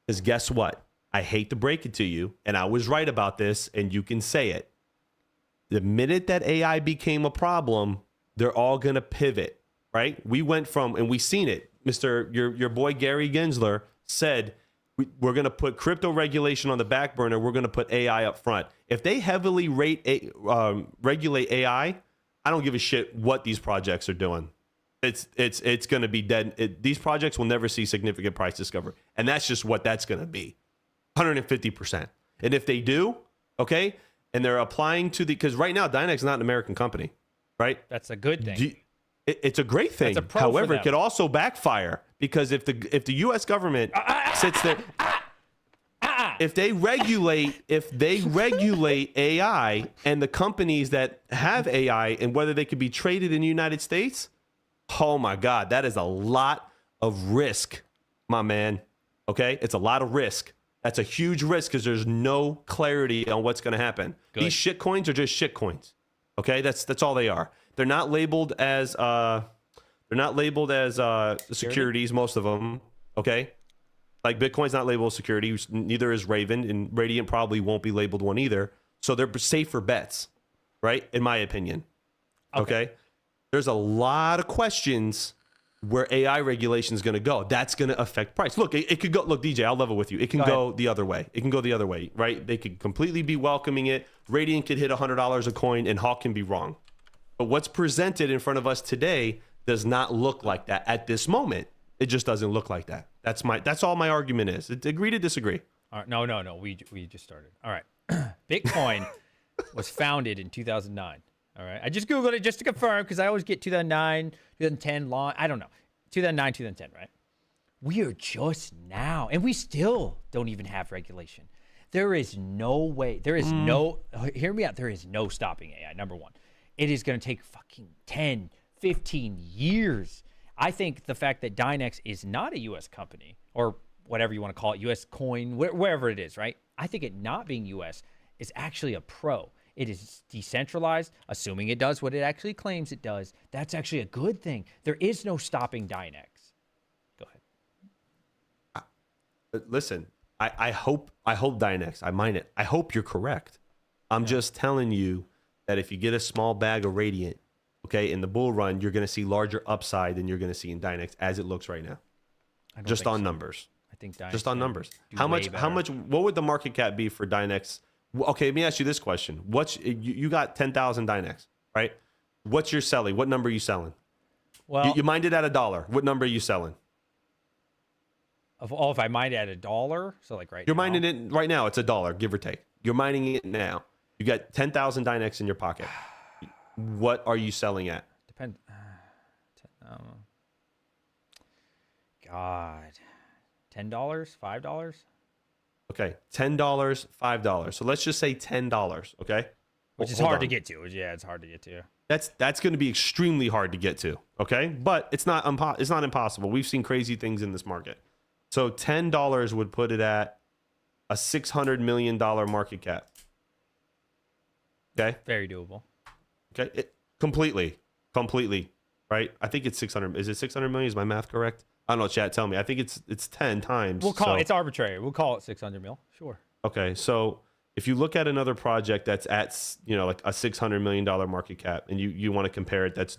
Because guess what? I hate to break it to you, and I was right about this, and you can say it. The minute that AI became a problem, they're all going to pivot, right? We went from, and we've seen it. Your boy Gary Gensler said, we're going to put crypto regulation on the back burner. We're going to put AI up front. If they heavily regulate AI, I don't give a shit what these projects are doing. It's going to be dead. These projects will never see significant price discovery. And that's just what that's going to be. 150%. And if they do, okay, and they're applying to because right now Dynex is not an American company, right? That's a good thing. It's a great thing. However, it could also backfire because if the U.S. government sits there, if they regulate AI and the companies that have AI and whether they could be traded in the United States, oh my God, that is a lot of risk, my man. Okay, it's a lot of risk. That's a huge risk because there's no clarity on what's going to happen. Good. These shit coins are just shit coins. Okay, that's all they are. They're not labeled as securities. Most of them. Okay, like Bitcoin's not labeled as security. Neither is Raven, and Radiant probably won't be labeled one either. So they're safer bets, right? In my opinion. Okay. There's a lot of questions where AI regulation is going to go. That's going to affect price. Look, it could go. Look, DJ, I'll level with you. It can go the other way. It can go the other way, right? They could completely be welcoming it. Radiant could hit $100 a coin, and Hawk can be wrong. But what's presented in front of us today does not look like that at this moment. It just doesn't look like that. That's all my argument is. Agree to disagree. All right, no. We just started. All right. Bitcoin was founded in 2009. All right. I just Googled it just to confirm because I always get 2009, 2010 long. I don't know. 2009, 2010, right? We are just now, and we still don't even have regulation. There is no way. There is no, hear me out. There is no stopping AI, number one. It is going to take fucking 10, 15 years. I think the fact that Dynex is not a U.S. company or whatever you want to call it, U.S. coin, wherever it is, right? I think it not being U.S. is actually a pro. It is decentralized, assuming it does what it actually claims it does. That's actually a good thing. There is no stopping Dynex. Go ahead. Listen, I hope Dynex, I mine it. I hope you're correct. I'm just telling you that if you get a small bag of Radiant, okay, in the bull run, you're going to see larger upside than you're going to see in Dynex as it looks right now. Just on numbers. I think Dynex just on numbers. do How way much? better. What would the market cap be for Dynex? Okay, let me ask you this question. You got 10,000 Dynex, right? What's your selling? What number are you selling? Well, You mined it at $1. What number are you selling? if I mined at $1, so like right You're now, mining it right now. It's $1, give or take. You're mining it now. You got 10,000 Dynex in your pocket. What are you selling at? Depend. God, $10, $5. Okay, $10, $5. So let's just say $10. Okay, Which is Hold hard to on. get to. Yeah, it's hard to get to. That's going to be extremely hard to get to. Okay, but it's not impossible. We've seen crazy things in this market. So $10 would put it at a $600 million market cap. Okay. Very doable. Okay. Completely. Right. I think it's 600. Is it 600 million? Is my math correct? I don't know. Chat, tell me. I think it's 10 times. We'll call it. It's arbitrary. We'll call it 600 mil. Sure. Okay. So if you look at another project that's at, like a $600 million market cap, and you want to compare it, that's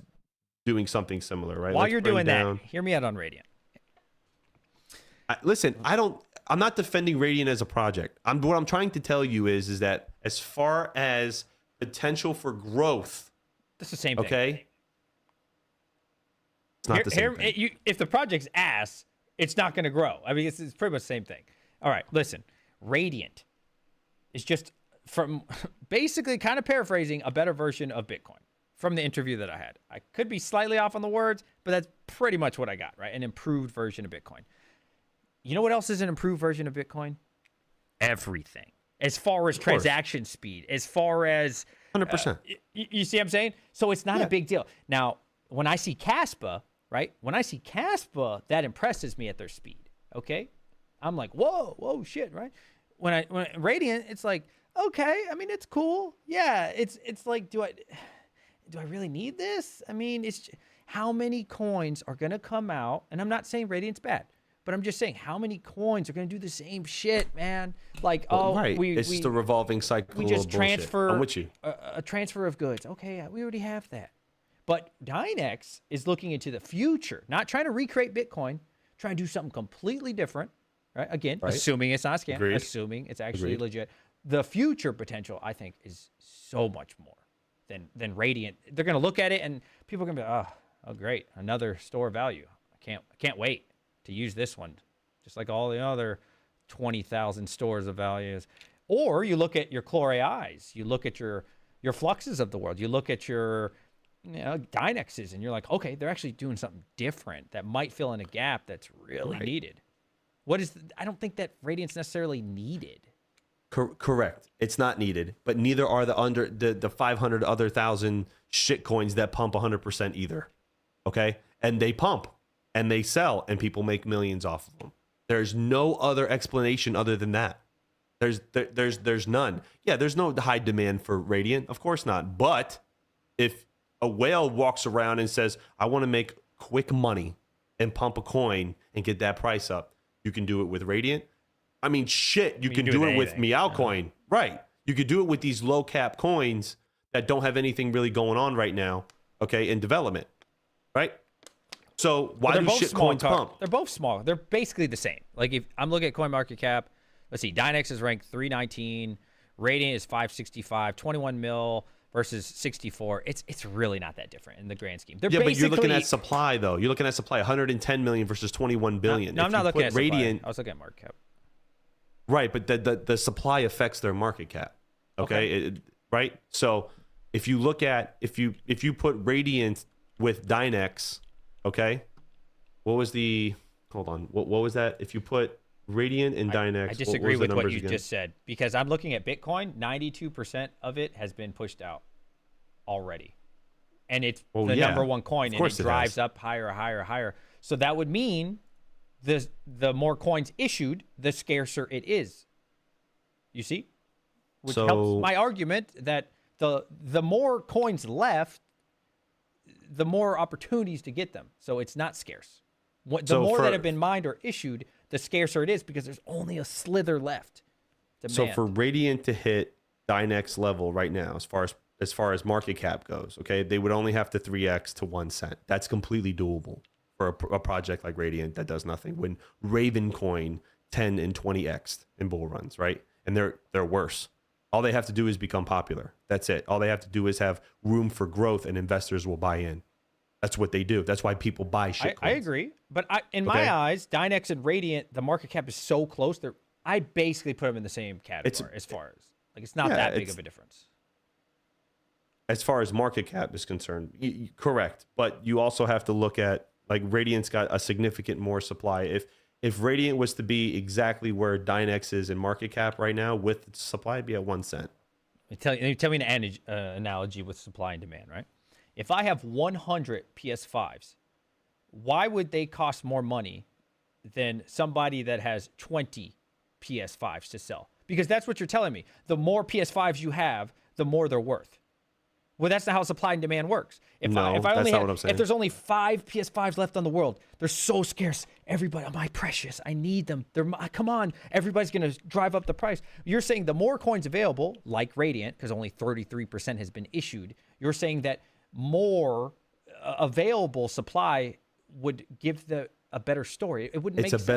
doing something similar, right? While Let's you're bring doing down- that, hear me out on Radiant. Listen, I'm not defending Radiant as a project. What I'm trying to tell you is that as far as potential for growth, That's the same thing. okay, it's not the same thing. If the project's ass, it's not going to grow. I mean, it's pretty much the same thing. All right, listen. Radiant is just from basically kind of paraphrasing a better version of Bitcoin from the interview that I had. I could be slightly off on the words, but that's pretty much what I got, right? An improved version of Bitcoin. You know what else is an improved version of Bitcoin? Everything. As far as transaction speed, as far as 100%. You see what I'm saying? So it's not a big deal. Now, when I see Caspa, right? When I see Caspa, that impresses me at their speed. Okay? I'm like, whoa, shit, right? When Radiant, it's like, okay, I mean, it's cool. Yeah, it's like, do I really need this? I mean, it's how many coins are gonna come out? And I'm not saying Radiant's bad, but I'm just saying how many coins are gonna do the same shit, man? Like, Right. It's just a revolving cycle. we just of bullshit. transfer I'm with you. a transfer of goods. Okay, we already have that. But Dynex is looking into the future, not trying to recreate Bitcoin, trying to do something completely different, right? Again, Right. assuming it's not a scam, Agreed. assuming it's actually Agreed. legit. The future potential, I think, is so much more than Radiant. They're going to look at it and people are going to be, oh, great, another store of value. I can't wait to use this one, just like all the other 20,000 stores of values. Or you look at your Clore AIs, you look at your Fluxes of the world, you look at your Dynexes, and you're like, okay, they're actually doing something different that might fill in a gap that's really needed. I don't think that Radiant's necessarily needed. Correct. It's not needed, but neither are the 500 other thousand shit coins that pump 100% either. Okay, and they pump and they sell, and people make millions off of them. There's no other explanation other than that. There's none. Yeah, there's no high demand for Radiant, of course not. But if a whale walks around and says, "I want to make quick money and pump a coin and get that price up," you can do it with Radiant. I mean, shit, you can do it with Meow Coin. Right. You could do it with these low cap coins that don't have anything really going on right now, okay, in development. Right? So why do shit coins pump? They're both small. They're basically the same. Like if I'm looking at CoinMarketCap, let's see, Dynex is ranked 319, Radiant is 565, 21 mil versus 64. It's really not that different in the grand scheme. They're but you're looking at supply though. You're looking at supply, 110 million versus 21 billion. No, I'm not looking at Radiant. supply. I was looking at market cap. Right, but the supply affects their market cap. Okay, right. So if you look at if you put Radiant with Dynex, okay, what was the hold on? What was that? If you put Radiant and Dynex, I disagree with what you again? just said because I'm looking at Bitcoin. 92% of it has been pushed out already, and it's the number one coin, and it drives up higher. So that would mean the more coins issued, the scarcer it is. You see, which helps my argument that the more coins left, the more opportunities to get them. So it's not scarce. The more that have been mined or issued, the scarcer it is because there's only a slither left. So Demand. for Radiant to hit Dynex level right now, as far as market cap goes, okay, they would only have to 3x to 1 cent. That's completely doable for a project like Radiant that does nothing. When Ravencoin 10 and 20x in bull runs, right? And they're worse. All they have to do is become popular. That's it. All they have to do is have room for growth, and investors will buy in. That's what they do. That's why people buy shit. I agree, but in my eyes, Dynex and Radiant, the market cap is so close. I basically put them in the same category as far as like it's not that big of a difference. As far as market cap is concerned, correct. But you also have to look at like Radiant's got a significant more supply. If Radiant was to be exactly where Dynex is in market cap right now, with its supply, it'd be at 1 cent. Tell me an analogy with supply and demand, right? If I have 100 PS5s, why would they cost more money than somebody that has 20 PS5s to sell? Because that's what you're telling me. The more PS5s you have, the more they're worth. Well, that's not how supply and demand works. If there's only 5 PS5s left on the world, they're so scarce. Everybody, my precious, I need them. Come on, everybody's going to drive up the price. You're saying the more coins available, like Radiant, because only 33% has been issued, you're saying that more available supply would give a better story. It wouldn't make sense.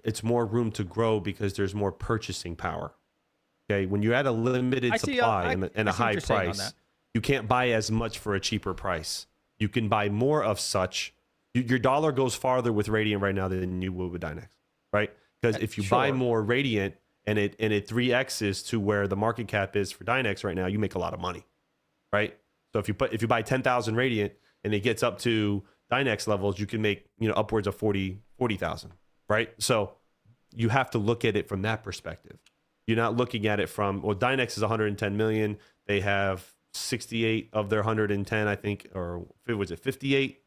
It's more room to grow because there's more purchasing power. Okay, when you're at a limited supply and a high price, you can't buy as much for a cheaper price. You can buy more of such. Your dollar goes farther with Radiant right now than you would with Dynex, right? Because if you buy more Radiant and it 3x's to where the market cap is for Dynex right now, you make a lot of money, right? So if you buy 10,000 Radiant and it gets up to Dynex levels, you can make upwards of 40,000, right? So you have to look at it from that perspective. You're not looking at it from, well, Dynex is 110 million. They have 68 of their 110, I think, or was it 58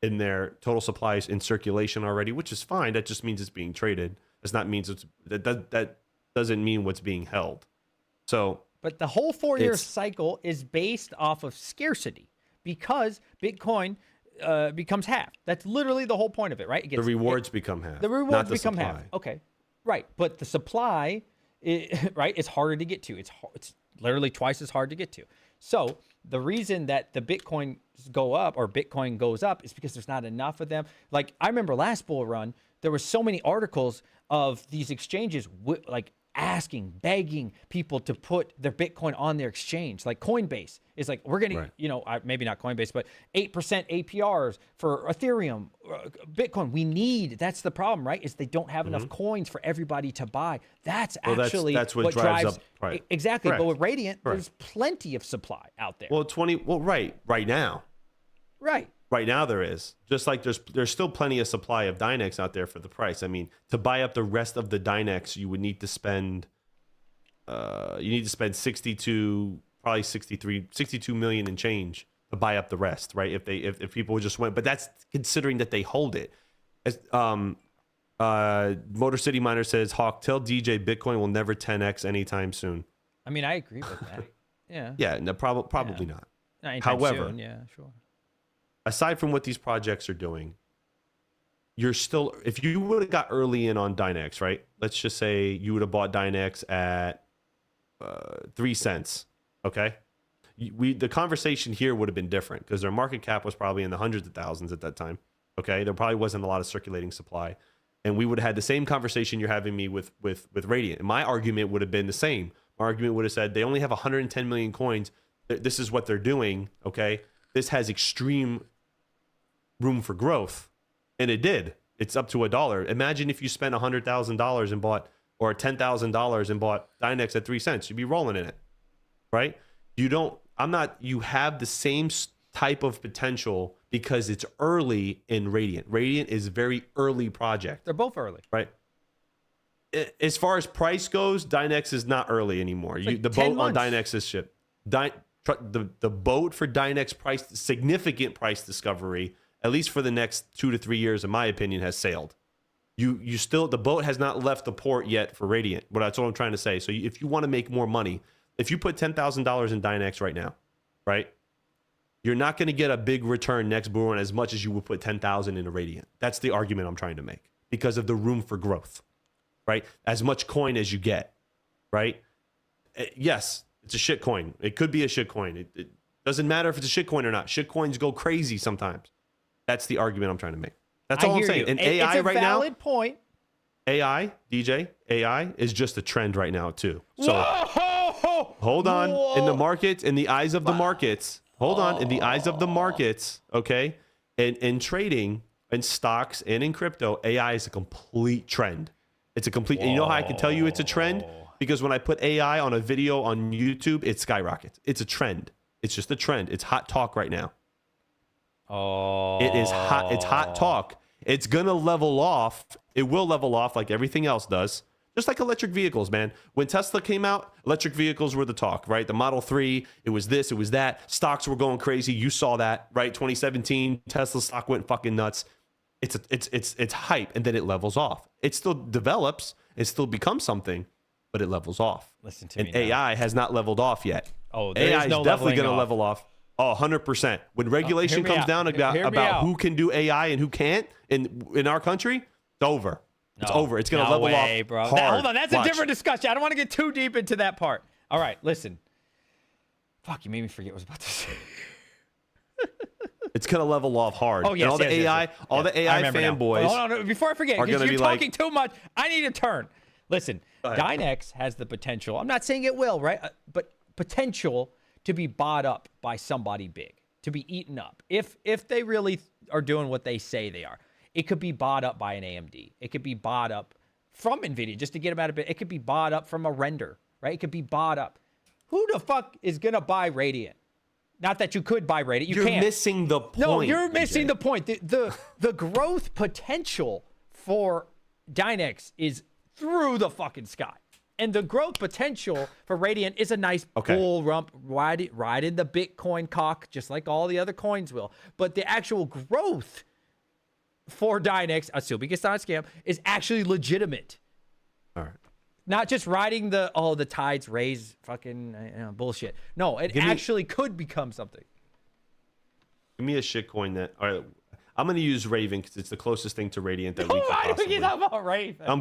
in their total supplies in circulation already, which is fine. That just means it's being traded. That doesn't mean what's being held. So, but the whole 4-year cycle is based off of scarcity because Bitcoin becomes half. That's literally the whole point of it, right? The rewards become half. The rewards become half. Okay, right. But the supply, right, is harder to get to. It's literally twice as hard to get to. So the reason that the Bitcoin goes up is because there's not enough of them. Like I remember last bull run, there were so many articles of these exchanges like asking, begging people to put their Bitcoin on their exchange. Like Coinbase is like, we're getting, maybe not Coinbase, but 8% APRs for Ethereum, Bitcoin. That's the problem, right? Is they don't have enough coins for everybody to buy. That's actually that's what drives up. Right. Exactly. Correct. But with Radiant, there's plenty of supply out there. Well, right now. Right. Right now there is. Just like there's still plenty of supply of Dynex out there for the price. I mean, to buy up the rest of the Dynex, you would need to spend 62 million and change to buy up the rest, right? If people just went, but that's considering that they hold it. As Motor City Miner says, Hawk, tell DJ Bitcoin will never 10x anytime soon. I mean, I agree with that. Yeah. Yeah, no, probably not. However, yeah, sure. Aside from what these projects are doing, you're still, if you would have got early in on Dynex, right? Let's just say you would have bought Dynex at 3 cents, okay? The conversation here would have been different because their market cap was probably in the hundreds of thousands at that time, okay? There probably wasn't a lot of circulating supply. And we would have had the same conversation you're having me with Radiant. And my argument would have been the same. My argument would have said they only have 110 million coins. This is what they're doing, okay? This has extreme room for growth. And it did. It's up to $1. Imagine if you spent $100,000 and bought, or $10,000 and bought Dynex at 3 cents. You'd be rolling in it, right? You have the same type of potential because it's early in Radiant. Radiant is a very early project. They're both early. Right. As far as price goes, Dynex is not early anymore. Like the boat on Dynex is shipped. The boat for Dynex significant price discovery, at least for the next 2 to 3 years, in my opinion, has sailed. The boat has not left the port yet for Radiant. But that's what I'm trying to say. So if you want to make more money, if you put $10,000 in Dynex right now, right, you're not going to get a big return next bull run as much as you would put 10,000 in a Radiant. That's the argument I'm trying to make. because of the room for growth, right? As much coin as you get, right? Yes, it's a shit coin. It could be a shit coin. It doesn't matter if it's a shit coin or not. Shit coins go crazy sometimes. That's the argument I'm trying to make. That's all I'm saying. And AI it's a right now, valid point. AI, DJ, AI is just a trend right now too. So Whoa! hold on. Whoa! In the markets, in the eyes of the markets, hold on. In the eyes of the markets, okay? And in trading, in stocks, and in crypto, AI is a complete trend. It's a complete, and you know how I can tell you it's a trend? Because when I put AI on a video on YouTube, it skyrockets. It's a trend. It's just a trend. It's hot talk right now. Oh. It is hot. It's hot talk. It's going to level off. It will level off like everything else does. Just like electric vehicles, man. When Tesla came out, electric vehicles were the talk, right? The Model 3, it was this, it was that. Stocks were going crazy. You saw that, right? 2017, Tesla stock went fucking nuts. It's hype, and then it levels off. It still develops. It still becomes something, but it levels off. Listen to me and AI has not leveled off yet. Oh, there AI is is no definitely going to leveling level off. Oh, 100%. When regulation hear me comes out. down Hear me about out. who can do AI and who can't in our country, it's over. It's No. over. It's going to No level way, off bro. hard. Hold on. That's Watch. a different discussion. I don't want to get too deep into that part. All right, listen. Fuck, you made me forget what I was about to say. It's going to level off hard. Oh, yes, and all the yes, yes, AI, yes. all Yes, the I AI remember now. fanboys. Hold on, before I forget, are because gonna you're be like- talking too much. I need a turn. Listen, Dynex has the potential. I'm not saying it will, right? But potential to be bought up by somebody big, to be eaten up. If they really are doing what they say they are, it could be bought up by an AMD. It could be bought up from NVIDIA just to get them out of it. It could be bought up from a render, right? It could be bought up. Who the fuck is gonna buy Radiant? Not that you could buy Radiant. You're can't. missing the point. No, you're missing DJ. the point. The growth potential for Dynex is through the fucking sky. And the growth potential for Radiant is a nice bull rump riding the Bitcoin cock, just like all the other coins will. But the actual growth for Dynex, assuming it's not a scam, is actually legitimate. All right. Not just riding the tides raise fucking bullshit. No, it actually could become something. Give me a shitcoin that. All right, I'm gonna use Raven because it's the closest thing to Radiant that we can Why do possibly. you talk about Raven? I'm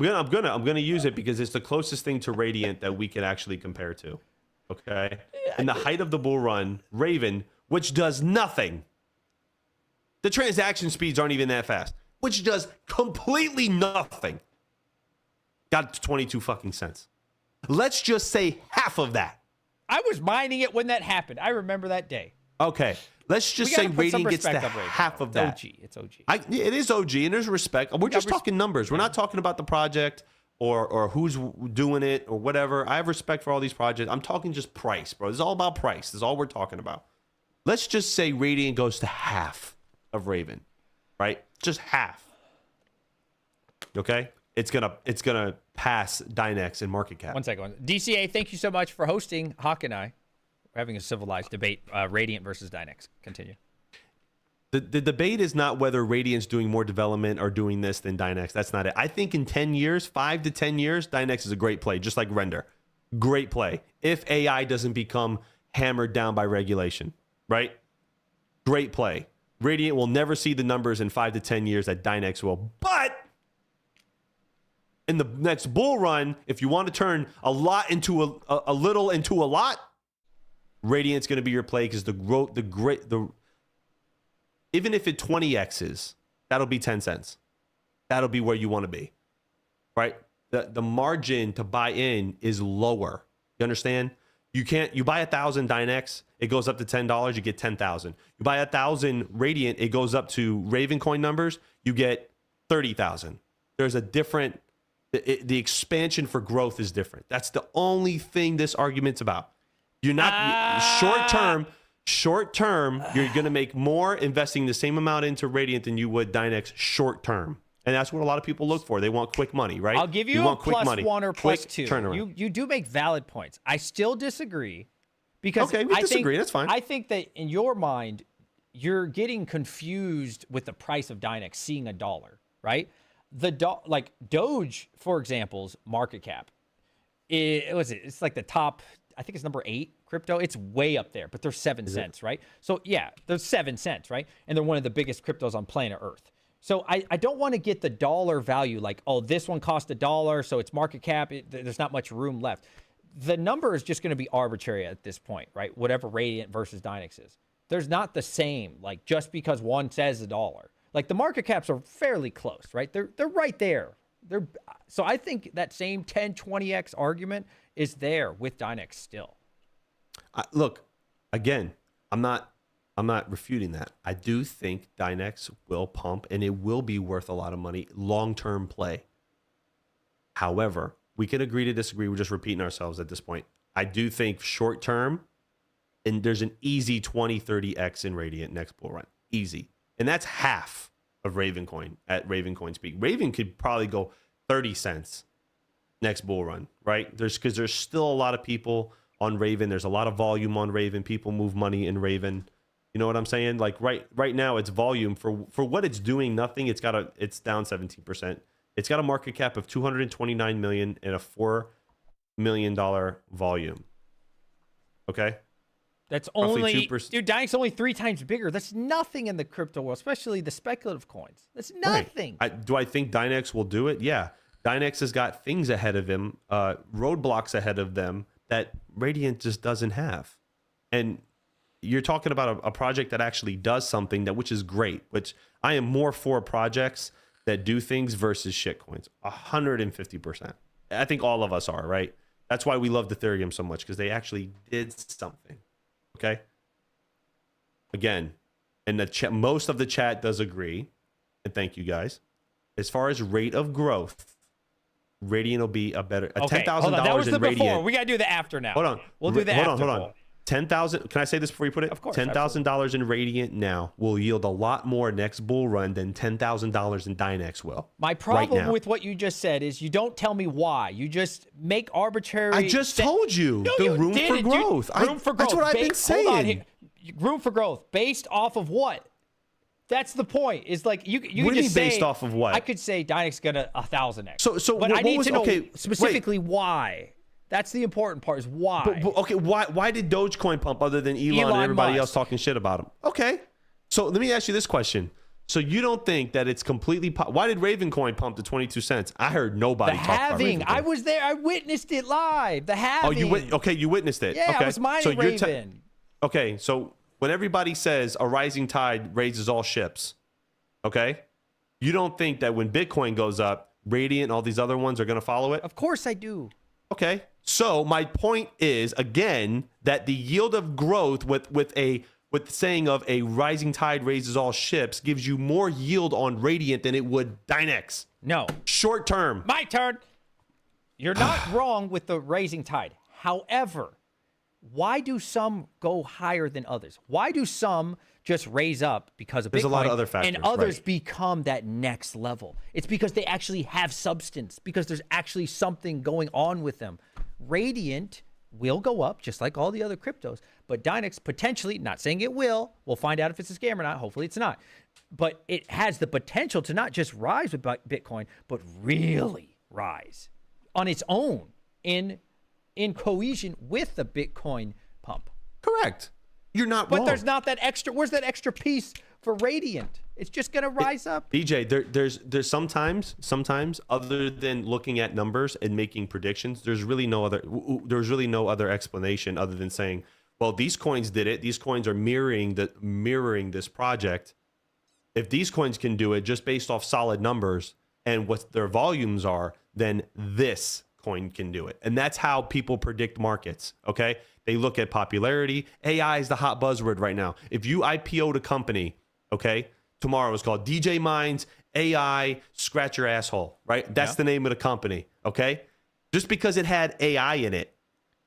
gonna use it because it's the closest thing to Radiant that we can actually compare to. Okay. In the height of the bull run, Raven, which does nothing. The transaction speeds aren't even that fast, which does completely nothing. Got to 22 fucking cents. Let's just say half of that. I was mining it when that happened. I remember that day. Okay. Let's just We say gotta put some Radiant gets to respect on Raven, half though. of that. It's OG. It is OG, and there's respect. We're just talking numbers. We're not talking about the project or who's doing it or whatever. I have respect for all these projects. I'm talking just price, bro. This is all about price. This is all we're talking about. Let's just say Radiant goes to half of Raven, right? Just half. Okay? It's gonna pass Dynex in market cap. One second. DCA, thank you so much for hosting Hawk and I. We're having a civilized debate, Radiant versus Dynex. Continue. The debate is not whether Radiant's doing more development or doing this than Dynex. That's not it. I think in 10 years, 5 to 10 years, Dynex is a great play, just like Render. Great play. If AI doesn't become hammered down by regulation, right? Great play. Radiant will never see the numbers in 5 to 10 years that Dynex will. But in the next bull run, if you want to turn a lot into a little into a lot, Radiant's going to be your play because even if it 20x's, that'll be 10 cents. That'll be where you want to be, right? The margin to buy in is lower. You understand? You buy 1,000 Dynex, it goes up to $10, you get 10,000. You buy 1,000 Radiant, it goes up to Raven coin numbers, you get 30,000. There's a different, the expansion for growth is different. That's the only thing this argument's about. You're not short term, you're going to make more investing the same amount into Radiant than you would Dynex short term. And that's what a lot of people look for. They want quick money, right? I'll give you a want quick plus money. one or Quick plus two. turnaround. You do make valid points. I still disagree because Okay, we disagree. That's fine. I think that in your mind, you're getting confused with the price of Dynex seeing $1, right? Like Doge, for example's market cap. It's like the top, I think it's number 8 crypto. It's way up there, but they're 7 cents, right? So yeah, they're 7 cents, right? And they're one of the biggest cryptos on planet Earth. So I don't want to get the dollar value like, oh, this one cost $1, so its market cap, there's not much room left. The number is just going to be arbitrary at this point, right? Whatever Radiant versus Dynex is. There's not the same, like just because one says $1. Like the market caps are fairly close, right? They're right there. So I think that same 10, 20x argument is there with Dynex still. Look, again, I'm not refuting that. I do think Dynex will pump and it will be worth a lot of money, long-term play. However, we can agree to disagree. We're just repeating ourselves at this point. I do think short-term, and there's an easy 20, 30x in Radiant next bull run. Easy. And that's half of Ravencoin at Ravencoin's peak. Raven could probably go 30 cents next bull run, right? Because there's still a lot of people on Raven. There's a lot of volume on Raven. People move money in Raven. You know what I'm saying? Like right now, it's volume for what it's doing. Nothing. It's down 17%. It's got a market cap of 229 million and a $4 million volume. Okay. That's only, roughly 2%. dude, Dynex only 3 times bigger. That's nothing in the crypto world, especially the speculative coins. That's nothing. Right. Do I think Dynex will do it? Yeah. Dynex has got things ahead of him, roadblocks ahead of them that Radiant just doesn't have. And you're talking about a project that actually does something which is great, which I am more for projects that do things versus shitcoins. 150%. I think all of us are, right? That's why we loved Ethereum so much, because they actually did something. Okay. Again, and most of the chat does agree, and thank you guys. As far as rate of growth, Radiant will be $10,000 that was the Radiant. Before. We gotta do the after now. Hold on. We'll do the after. Hold on. 10,000. Can I say this before you put it? Of course. $10,000 in Radiant now will yield a lot more next bull run than $10,000 in Dynex will. My problem with what you just said is you don't tell me why. You just make arbitrary. I just told you No, the you room for didn't, growth. dude. Room for growth. That's what I've been saying. Hold on here. Room for growth based off of what? That's the point. Is like you What can do you just mean say based off of what? I could say Dynex got a 1,000x. So but what I need was, to know okay, specifically why. That's the important part. Is why. But okay, why did Dogecoin pump other than Elon and everybody Musk. else talking shit about him? Okay, so let me ask you this question. So you don't think that it's completely... Why did Ravencoin pump to 22 cents? I heard nobody The talk about halving. Ravencoin. I was there. I witnessed it live. The halving. Oh, you witnessed it. Yeah, okay. I was mining so you're Raven. okay, so when everybody says a rising tide raises all ships, okay, you don't think that when Bitcoin goes up, Radiant and all these other ones are going to follow it? Of course I do. Okay. So my point is, again, that the yield of growth with the saying of a rising tide raises all ships gives you more yield on Radiant than it would Dynex. No. Short term. My turn. You're not wrong with the raising tide. However, why do some go higher than others? Why do some just raise up because of Bitcoin? There's a lot of other factors, and others right. become that next level. It's because they actually have substance, because there's actually something going on with them. Radiant will go up just like all the other cryptos, but Dynex potentially, not saying it will, we'll find out if it's a scam or not. Hopefully it's not, but it has the potential to not just rise with Bitcoin, but really rise on its own in cohesion with the Bitcoin pump. Correct. You're not wrong. But there's not that extra. Where's that extra piece for Radiant? It's just gonna rise up. DJ, there's sometimes other than looking at numbers and making predictions, there's really no other explanation other than saying, well, these coins did it. These coins are mirroring this project. If these coins can do it just based off solid numbers and what their volumes are, then this coin can do it. And that's how people predict markets. Okay. They look at popularity. AI is the hot buzzword right now. If you IPO'd a company, okay, tomorrow it's called DJ Minds AI Scratch Your Asshole, right? That's the name of the company, okay? Just because it had AI in it,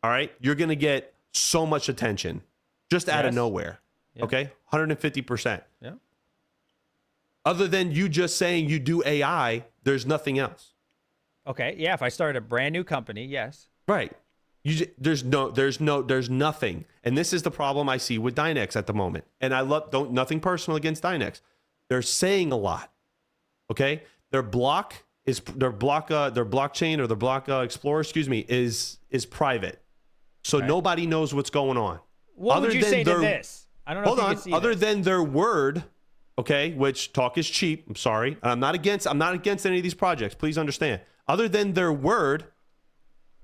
all right, you're going to get so much attention just out of nowhere, okay? 150%. Yeah. Other than you just saying you do AI, there's nothing else. Okay. Yeah. If I started a brand new company, yes. Right. There's nothing. And this is the problem I see with Dynex at the moment. And nothing personal against Dynex. They're saying a lot. Okay? Their blockchain or their block Explorer, is private. So nobody knows what's going on. What would you say to this? I don't know. Hold on. Other than their word, okay, which talk is cheap. I'm sorry. I'm not against any of these projects. Please understand. Other than their word,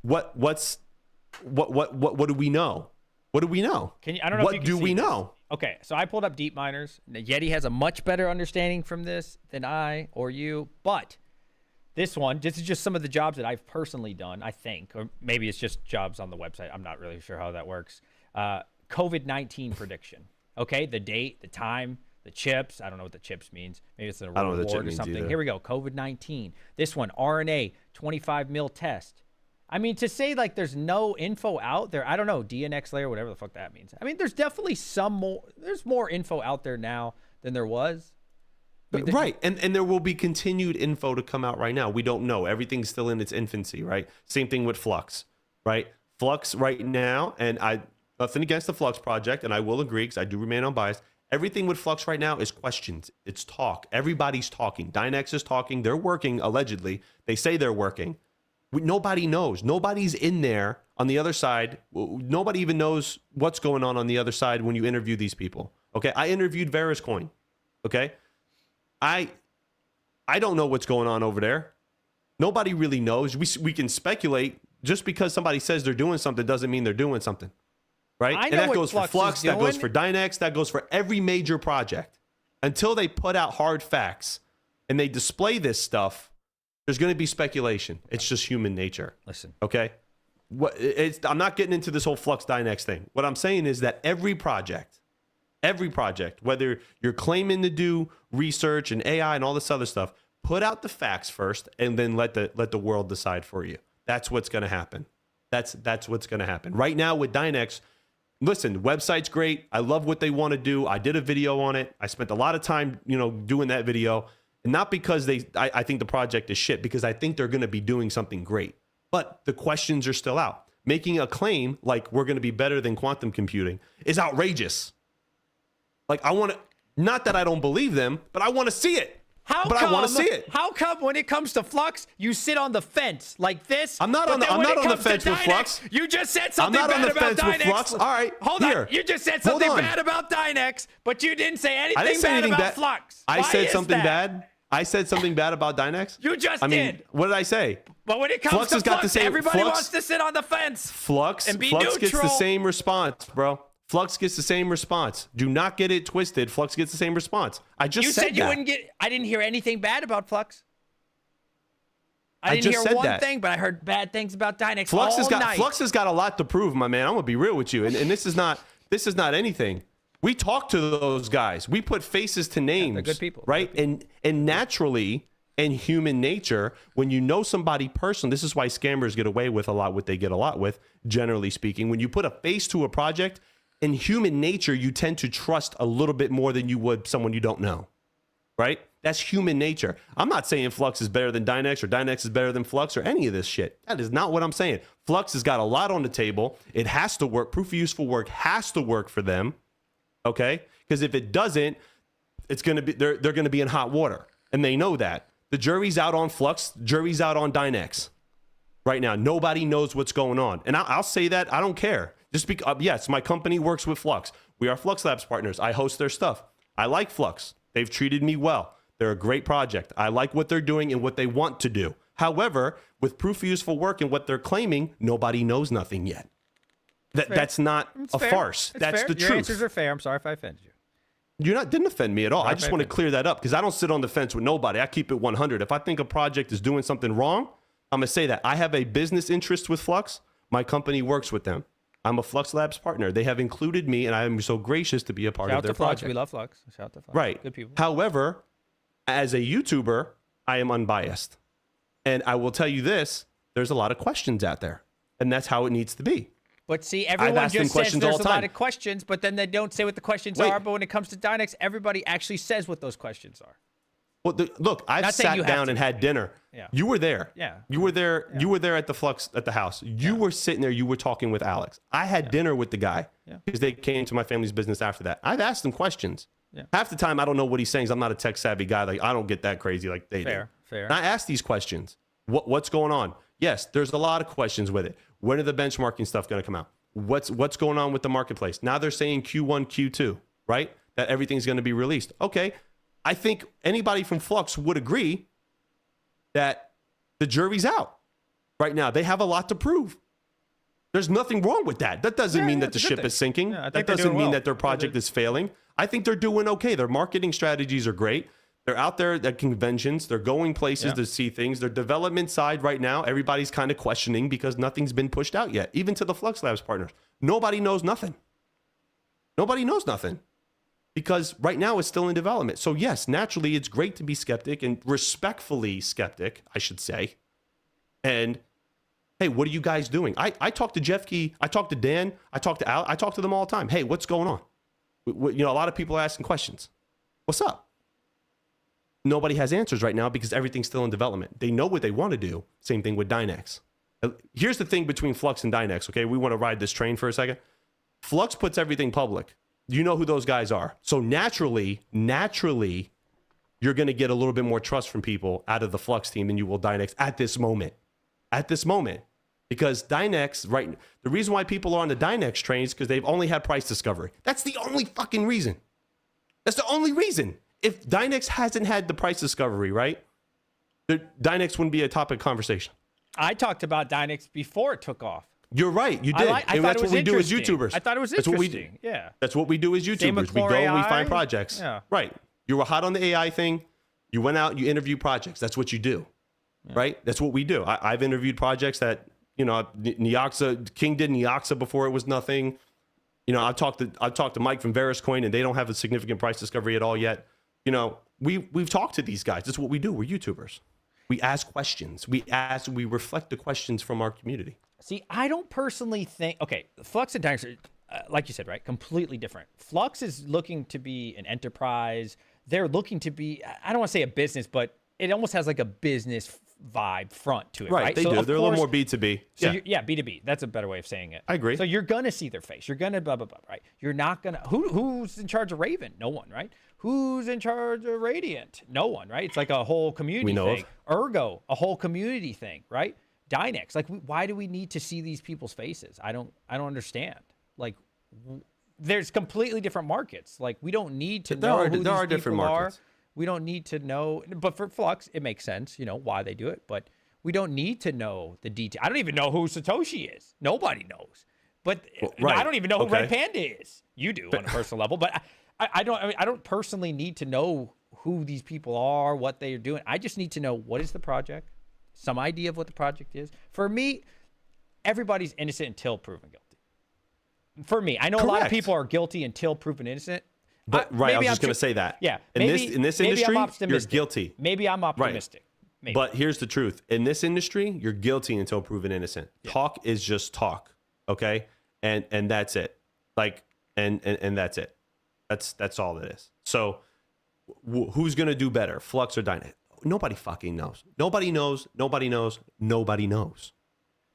what do we know? What do we know? I don't know. What if you can do we see this. know? Okay, so I pulled up Deep Miners. Yeti has a much better understanding from this than I or you, but this is just some of the jobs that I've personally done, I think, or maybe it's just jobs on the website. I'm not really sure how that works. COVID-19 prediction. Okay, the date, the time, the chips. I don't know what the chips means. Maybe it's a reward or something. Either. Here we go. COVID-19. This one, RNA 25 mil test. I mean, to say like there's no info out there, I don't know, Dynex layer, whatever the fuck that means. I mean, there's definitely there's more info out there now than there was. I mean, right. And there will be continued info to come out right now. We don't know. Everything's still in its infancy, right? Same thing with Flux, right? Flux right now, and nothing against the Flux project, and I will agree because I do remain unbiased. Everything with Flux right now is questions. It's talk. Everybody's talking. Dynex is talking. They're working, allegedly. They say they're working. Nobody knows. Nobody's in there on the other side. Nobody even knows what's going on the other side when you interview these people. Okay, I interviewed Veriscoin. Okay, I don't know what's going on over there. Nobody really knows. We can speculate. Just because somebody says they're doing something doesn't mean they're doing something, right? I know and that what goes for Flux. That goes for Dynex. That goes for every major project. Until they put out hard facts and they display this stuff, there's going to be speculation. It's just human nature. Listen. Okay? I'm not getting into this whole Flux Dynex thing. What I'm saying is that every project, whether you're claiming to do research and AI and all this other stuff, put out the facts first and then let the world decide for you. That's what's going to happen. That's what's going to happen. Right now with Dynex, listen, the website's great. I love what they want to do. I did a video on it. I spent a lot of time, doing that video. Not because I think the project is shit, because I think they're going to be doing something great. But the questions are still out. Making a claim like we're going to be better than quantum computing is outrageous. Like not that I don't believe them, but I want to see it. I want to see it. How come when it comes to Flux, you sit on the fence like this? I'm not on the fence with Flux. You just said something bad about Dynex. With Flux. All right, hold on. You just said something bad about Dynex, but you didn't say anything bad about Flux. I said something bad. I said something bad about Dynex. You just did. What did I say? But when it comes to Flux, everybody wants to sit on the fence. Flux and be Flux neutral. gets the same response, bro. Flux gets the same response. Do not get it twisted. Flux gets the same response. I just said you that. wouldn't get. I didn't hear anything bad about Flux. I didn't hear one thing, but I heard bad things about Dynex. Flux has got a lot to prove, my man. I'm gonna be real with you, and this is not anything. We talk to those guys. We put faces to names. They're good people, right? And naturally, in human nature, when you know somebody personally, this is why scammers get away with a lot what they get a lot with, generally speaking. When you put a face to a project, in human nature, you tend to trust a little bit more than you would someone you don't know, right? That's human nature. I'm not saying Flux is better than Dynex or Dynex is better than Flux or any of this shit. That is not what I'm saying. Flux has got a lot on the table. It has to work. Proof of useful work has to work for them, okay? Because if it doesn't, it's gonna be they're gonna be in hot water, and they know that. The jury's out on Flux. Jury's out on Dynex. Right now, nobody knows what's going on, and I'll say that I don't care. Just because, yes, my company works with Flux. We are Flux Labs partners. I host their stuff. I like Flux. They've treated me well. They're a great project. I like what they're doing and what they want to do. However, with proof of useful work and what they're claiming, nobody knows nothing yet. That's not a farce. That's the truth. Your answers are fair. I'm sorry if I offended you. Didn't offend me at all. I just want to clear that up because I don't sit on the fence with nobody. I keep it 100. If I think a project is doing something wrong, I'm going to say that. I have a business interest with Flux. My company works with them. I'm a Flux Labs partner. They have included me, and I am so gracious to be a part of their project. We love Flux. Shout out to Flux. Right. Good people. However, as a YouTuber, I am unbiased. And I will tell you this, there's a lot of questions out there. And that's how it needs to be. But see, everyone just says there's a lot of questions, but then they don't say what the questions are. But when it comes to Dynex, everybody actually says what those questions are. Well, look, I've sat down and had dinner. Yeah. You were there. Yeah. You were there. Yeah. You were there at the Flux at the house. You were sitting there. You were talking with Alex. I had dinner with the guy because they came to my family's business after that. I've asked them questions. Yeah. Half the time, I don't know what he's saying. I'm not a tech savvy guy. Like I don't get that crazy like they do. Fair. And I asked these questions. What's going on? Yes, there's a lot of questions with it. When are the benchmarking stuff going to come out? What's going on with the marketplace? Now they're saying Q1, Q2, right? That everything's going to be released. Okay. I think anybody from Flux would agree that the jury's out right now. They have a lot to prove. There's nothing wrong with that. That doesn't mean that the ship is sinking. Yeah, that doesn't mean that their project is failing. I think they're doing okay. Their marketing strategies are great. They're out there at conventions. They're going places to see things. Their development side right now, everybody's kind of questioning because nothing's been pushed out yet, even to the Flux Labs partners. Nobody knows nothing. Nobody knows nothing because right now it's still in development. So yes, naturally, it's great to be skeptic and respectfully skeptic, I should say. And hey, what are you guys doing? I talk to Jeff Key. I talk to Dan. I talk to Al. I talk to them all the time. Hey, what's going on? You know, a lot of people are asking questions. What's up? Nobody has answers right now because everything's still in development. They know what they want to do. Same thing with Dynex. Here's the thing between Flux and Dynex, okay? We want to ride this train for a second. Flux puts everything public. You know who those guys are. So naturally, you're going to get a little bit more trust from people out of the Flux team than you will Dynex at this moment. At this moment. Because Dynex, right, the reason why people are on the Dynex train is because they've only had price discovery. That's the only fucking reason. That's the only reason. If Dynex hasn't had the price discovery, right, Dynex wouldn't be a topic of conversation. I talked about Dynex before it took off. You're right. You did. And that's what we do as YouTubers. I thought it was interesting. Yeah. That's what we do as YouTubers. We go and we find projects. Yeah. Right. You were hot on the AI thing. You went out, you interview projects. That's what you do. Yeah. Right? That's what we do. I've interviewed projects that, you know, King did Neoxa before it was nothing. You know, I've talked to Mike from Veriscoin, and they don't have a significant price discovery at all yet. You know, we've talked to these guys. That's what we do. We're YouTubers. We ask questions. We reflect the questions from our community. See, I don't personally think, okay, Flux and Dynex are, like you said, right, completely different. Flux is looking to be an enterprise. They're looking to be, I don't want to say a business, but it almost has like a business vibe front to it, right? They do. They're a little more B2B. So yeah, B2B. That's a better way of saying it. I agree. So you're going to see their face. You're going to blah, blah, blah, right? You're not going to, who's in charge of Raven? No one, right? Who's in charge of Radiant? No one, right? It's like a whole community thing. Ergo, a whole community thing, right? Dynex, like, why do we need to see these people's faces? I don't understand. Like, there's completely different markets. Like, we don't need to know who these people are. We don't need to know. But for Flux, it makes sense, you know, why they do it. But we don't need to know the detail. I don't even know who Satoshi is. Nobody knows. But I don't even know who Red Panda is. You do on a personal level. But I don't personally need to know who these people are, what they are doing. I just need to know what is the project, some idea of what the project is. For me, everybody's innocent until proven guilty. For me, I know a lot of people are guilty until proven innocent. But I was just going to say that. Yeah. In this industry, you're guilty. Maybe I'm optimistic. Right. But here's the truth. In this industry, you're guilty until proven innocent. Yeah. Talk is just talk. Okay? And that's it. Like, and that's it. That's all it is. So who's going to do better, Flux or Dynex? Nobody fucking knows. Nobody knows. Nobody knows. Nobody knows.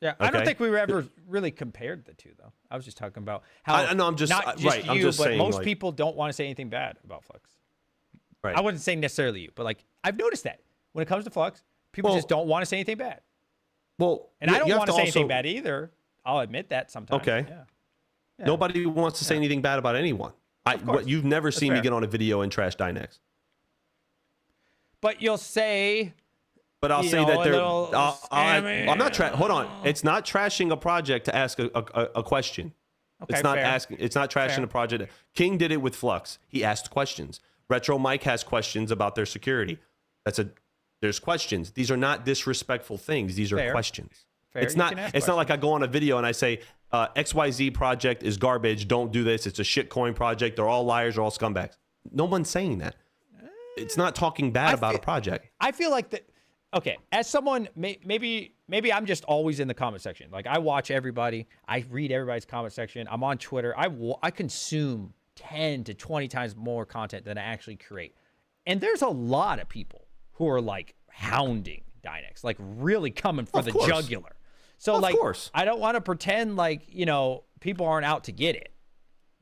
Yeah, okay? I don't think we were ever really compared the two, though. I was just talking about how I'm just not just right. you, I'm just but saying, most like, people don't want to say anything bad about Flux. Right. I wouldn't say necessarily you, but like I've noticed that when it comes to Flux, people just don't want to say anything bad. Well, and I don't want to say anything bad either. I'll admit that sometimes. Okay. Yeah. Nobody wants to say anything bad about anyone. You've never seen me get on a video and trash Dynex. But you'll say. But I'll say that they're. I'm not. Hold on. It's not trashing a project to ask a question. Okay, it's not asking. It's not trashing a project. King did it with Flux. He asked questions. Retro Mike has questions about their security. There's questions. These are not disrespectful things. These are questions. It's not. It's not like I go on a video and I say XYZ project is garbage. Don't do this. It's a shitcoin project. They're all liars. They're all scumbags. No one's saying that. It's not talking bad about a project. I feel like that. Okay, as someone, maybe I'm just always in the comment section. Like, I watch everybody. I read everybody's comment section. I'm on Twitter. I consume 10 to 20 times more content than I actually create. And there's a lot of people who are, like, hounding Dynex, like, really coming for the jugular. So, like, I don't want to pretend like, you know, people aren't out to get it.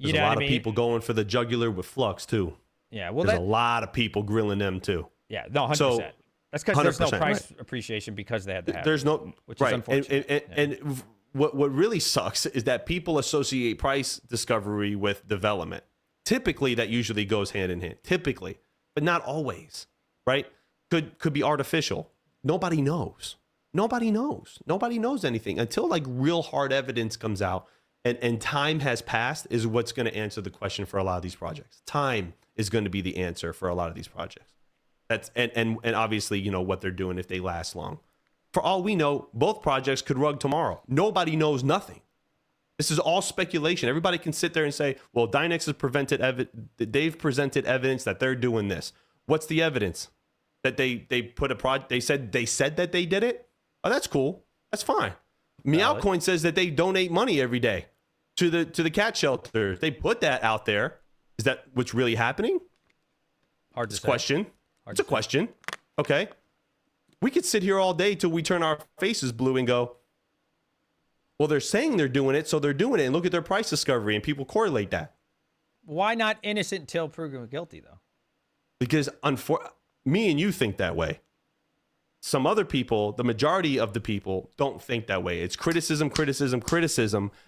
There's a lot of people going for the jugular with Flux, too. Yeah, well, there's a lot of people grilling them, too. Yeah, no, 100%. So, that's because there's no price appreciation because they had to have There's no, which is unfortunate. And what really sucks is that people associate price discovery with development. Typically, that usually goes hand in hand. Typically. but not always, right? Could be artificial. Nobody knows. Nobody knows anything until like real hard evidence comes out and time has passed is what's going to answer the question for a lot of these projects. Time is going to be the answer for a lot of these projects. That's and obviously, you know, what they're doing if they last long. For all we know, both projects could rug tomorrow. Nobody knows nothing. This is all speculation. Everybody can sit there and say, well, Dynex has they've presented evidence that they're doing this. What's the evidence? That they put a project, they said that they did it? Oh, that's cool. That's fine. Meowcoin says that they donate money every day to the cat shelter. They put that out there. Is that what's really happening? Hard to it's say. Question. It's a question. Okay. We could sit here all day till we turn our faces blue and go, well, they're saying they're doing it, so they're doing it. And look at their price discovery, and people correlate that. Why not innocent until proven guilty, though? Because me and you think that way. Some other people, the majority of the people, don't think that way. It's criticism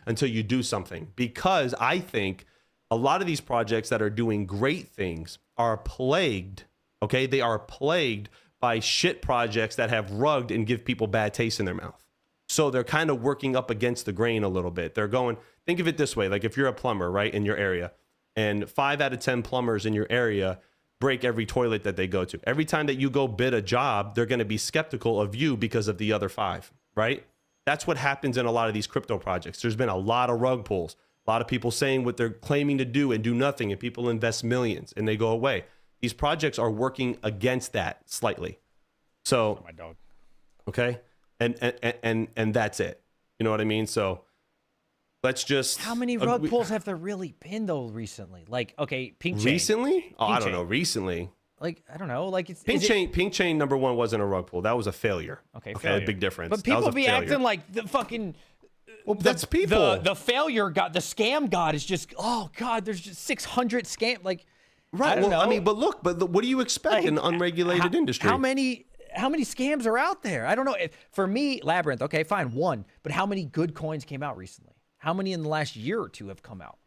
until you do something. Because I think a lot of these projects that are doing great things are plagued, okay? They are plagued by shit projects that have rugged and give people bad taste in their mouth. So they're kind of working up against the grain a little bit. They're going, think of it this way, like if you're a plumber, right, in your area, and 5 out of 10 plumbers in your area break every toilet that they go to. Every time that you go bid a job, they're going to be skeptical of you because of the other 5, right? That's what happens in a lot of these crypto projects. There's been a lot of rug pulls, a lot of people saying what they're claiming to do and do nothing, and people invest millions and they go away. These projects are working against that slightly. So, my dog. Okay. And that's it. You know what I mean? So let's just. How many rug pulls have there really been though recently? Like, okay, Pink Chain. Recently? Oh, I don't know. Recently. Like, I don't know. Like, it's Pink Chain number 1 wasn't a rug pull. That was a failure. Okay, a big difference. But people be acting like the fucking. Well, that's people. The failure god, the scam god is just. Oh God, there's just 600 scam. Like, right. I don't know. I mean, but look, what do you expect like, in an unregulated industry? How many scams are out there? I don't know. For me, Labyrinth, okay, fine, 1. But how many good coins came out recently? How many in the last year or 2 have come out?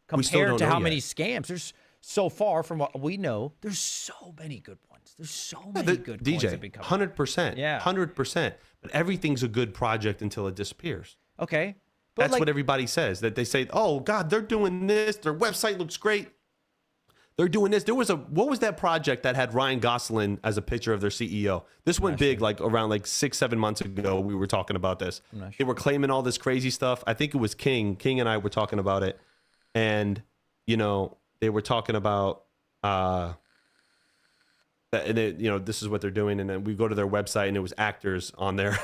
Compared to how many scams? There's so far from what we know, there's so many good ones. There's so many good coins that have been coming out. 100%. Yeah. 100%. But everything's a good project until it disappears. Okay. But that's what everybody says. That they say, oh, God, they're doing this. Their website looks great. They're doing this. There was what was that project that had Ryan Gosling as a picture of their CEO? This went big like around like 6-7 months ago. We were talking about this. They were claiming all this crazy stuff. I think it was King and I were talking about it. And, you know, they were talking about, and you know, this is what they're doing. And then we go to their website and it was actors on their,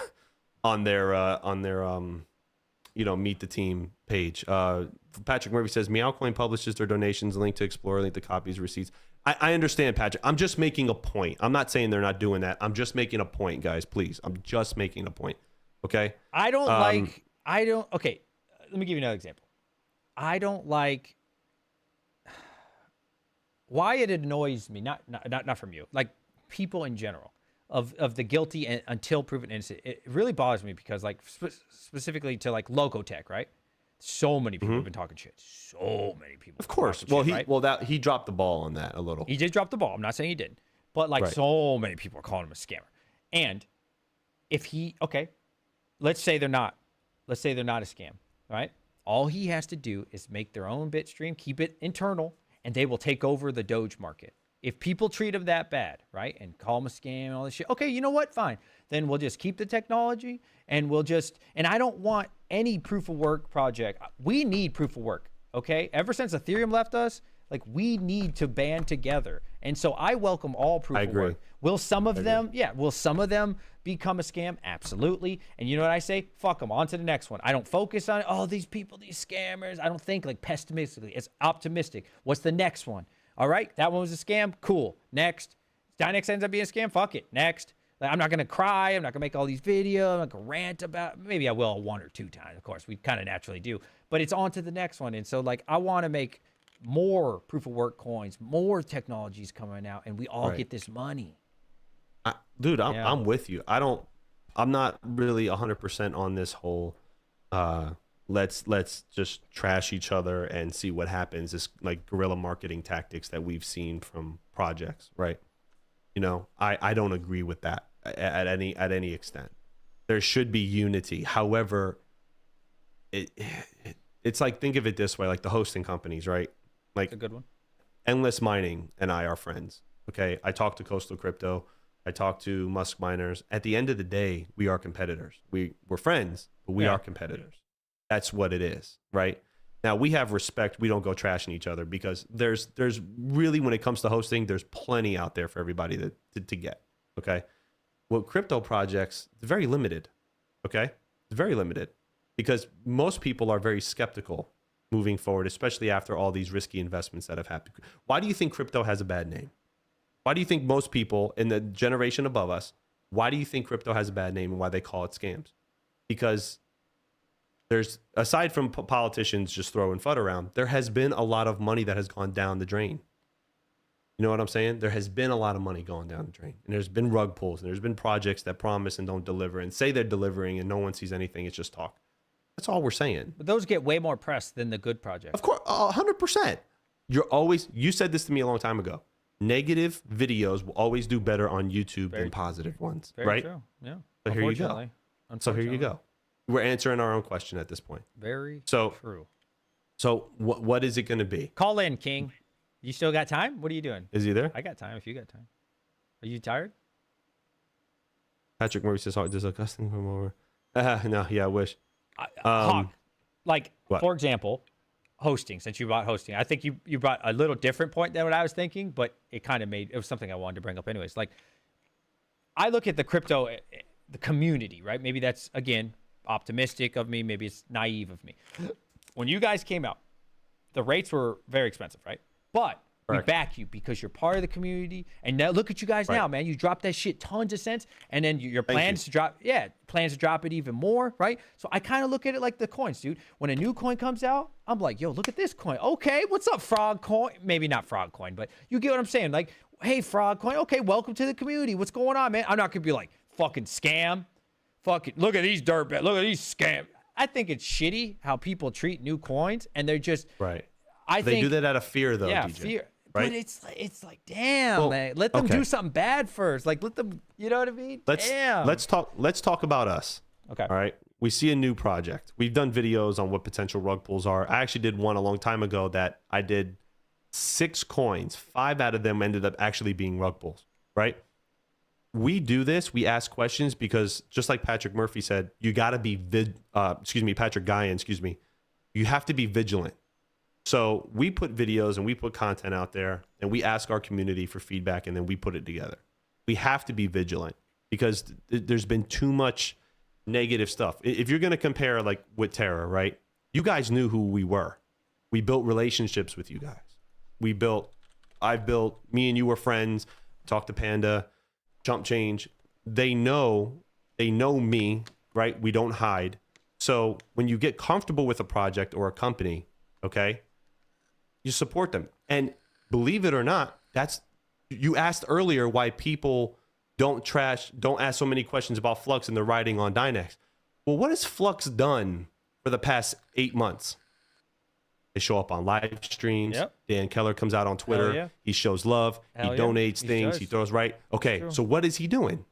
you know, meet the team page. Patrick Murphy says Meowcoin publishes their donations, link to Explorer, link to copies, receipts. I understand, Patrick. I'm just making a point. I'm not saying they're not doing that. I'm just making a point, guys. Please. I'm just making a point. Okay. Okay. Let me give you another example. I don't like why it annoys me. Not from you. Like people in general of the guilty and until proven innocent. It really bothers me because like specifically to like Loco Tech, right? So many people have been talking shit. So many people. Of course. Well, he dropped the ball on that a little. He did drop the ball. I'm not saying he didn't, but like so many people are calling him a scammer. And if let's say they're not a scam, right? All he has to do is make their own Bitstream, keep it internal, and they will take over the Doge market. If people treat him that bad, right, and call him a scam and all this shit, okay, you know what? Fine. Then we'll just keep the technology and and I don't want any proof of work project. We need proof of work, okay? Ever since Ethereum left us, like we need to band together. And so I welcome all proof of work. Will some of them become a scam? Absolutely. And you know what I say? Fuck them. On to the next one. I don't focus on, oh, these people, these scammers. I don't think like pessimistically. It's optimistic. What's the next one? All right, that one was a scam. Cool. Next. Dynex ends up being a scam. Fuck it. Next. Like, I'm not going to cry. I'm not going to make all these videos. I'm not going to rant about. Maybe I will 1 or 2 times. Of course, we kind of naturally do. But it's on to the next one. And so, like, I want to make more proof of work coins, more technologies coming out, and we all get this money. Dude, I'm with you. I'm not really 100% on this whole let's just trash each other and see what happens. This like guerrilla marketing tactics that we've seen from projects, right? You know, I don't agree with that at any extent. There should be unity. However, it's like, think of it this way, like the hosting companies, right? Like That's a good one. Endless Mining and I are friends. Okay, I talk to Coastal Crypto, I talk to Musk Miners. At the end of the day, we are competitors. We're friends, but we are competitors. That's what it is, right? Now we have respect. We don't go trashing each other because there's really, when it comes to hosting, there's plenty out there for everybody to get. Okay, well, crypto projects, it's very limited. Okay, it's very limited because most people are very skeptical moving forward, especially after all these risky investments that have happened. Why do you think crypto has a bad name? Why do you think most people in the generation above us, why do you think crypto has a bad name and why they call it scams? Because there's, aside from politicians just throwing FUD around, there has been a lot of money that has gone down the drain. You know what I'm saying? There has been a lot of money going down the drain, and there's been rug pulls, and there's been projects that promise and don't deliver and say they're delivering and no one sees anything. It's just talk. That's all we're saying. But those get way more press than the good projects. Of course, 100%. You said this to me a long time ago. Negative videos will always do better on YouTube than positive ones, Very right? true. Yeah. So here you go. So here you go. We're answering our own question at this point. Very true. So what is it going to be? Call in, King. You still got time? What are you doing? Is he there? I got time if you got time. Are you tired? Patrick Murray says, "Oh, does Augustine come over?" No, yeah, I wish. Hawk, like, what? for example, hosting, since you brought hosting, I think you brought a little different point than what I was thinking, but it kind of it was something I wanted to bring up anyways. Like, I look at the crypto, the community, right? Maybe that's, again, optimistic of me. Maybe it's naive of me. When you guys came out, the rates were very expensive, right? But we back you because you're part of the community. And now look at you guys now, man. You dropped that shit tons of cents. And then your plans to drop, plans to drop it even more, right? So I kind of look at it like the coins, dude. When a new coin comes out, I'm like, yo, look at this coin. Okay, what's up, Frog Coin? Maybe not Frog Coin, but you get what I'm saying. Like, hey, Frog Coin. Okay, welcome to the community. What's going on, man? I'm not going to be like, fucking scam. Fucking, look at these dirtbags. Look at these scam. I think it's shitty how people treat new coins. And they're just, I think they do that out of fear, though, yeah, DJ. Fear. Right? But it's like, damn, man. Let them do something bad first. Like, let them, you know what I mean? Let's talk about us. Okay. All right. We see a new project. We've done videos on what potential rug pulls are. I actually did one a long time ago that I did 6 coins. 5 out of them ended up actually being rug pulls, right? We do this. We ask questions because, just like Patrick Murphy said, you got to be Patrick Guyan, you have to be vigilant. So we put videos and we put content out there and we ask our community for feedback and then we put it together. We have to be vigilant because there's been too much negative stuff. If you're going to compare like with Terra, right? You guys knew who we were. We built relationships with you guys. Me and you were friends. Talk to Panda, Chump Change. They know me, right? We don't hide. So when you get comfortable with a project or a company, okay, you support them. And believe it or not, you asked earlier why people don't ask so many questions about Flux and they're riding on Dynex. Well, what has Flux done for the past 8 months? They show up on live streams. Yep. Dan Keller comes out on Twitter. Yeah. He shows love. He donates things. He throws Okay, so what is he doing?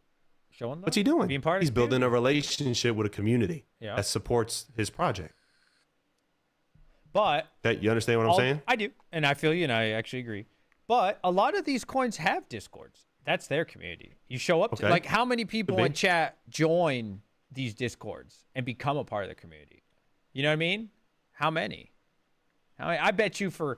Showing love. What's he doing? Being part of He's building a relationship with a community that supports his project. But you understand what I'm saying? I do, and I feel you, and I actually agree. But a lot of these coins have Discords. That's their community. You show up to, like, how many people in chat join these Discords and become a part of the community? You know what I mean? How many? I bet you for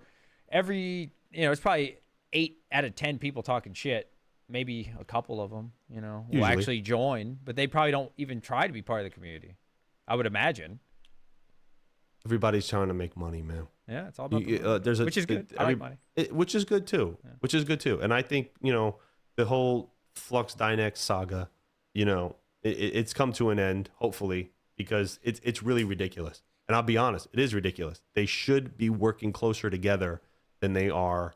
every, it's probably 8 out of 10 people talking shit. Maybe a couple of them, will actually join, but they probably don't even try to be part of the community. I would imagine. Everybody's trying to make money, man. Yeah, it's all about which is good. I like money. Which is good too. Yeah. Which is good too. And I think, the whole Flux Dynex saga, it's come to an end, hopefully, because it's really ridiculous. And I'll be honest, it is ridiculous. They should be working closer together than they are,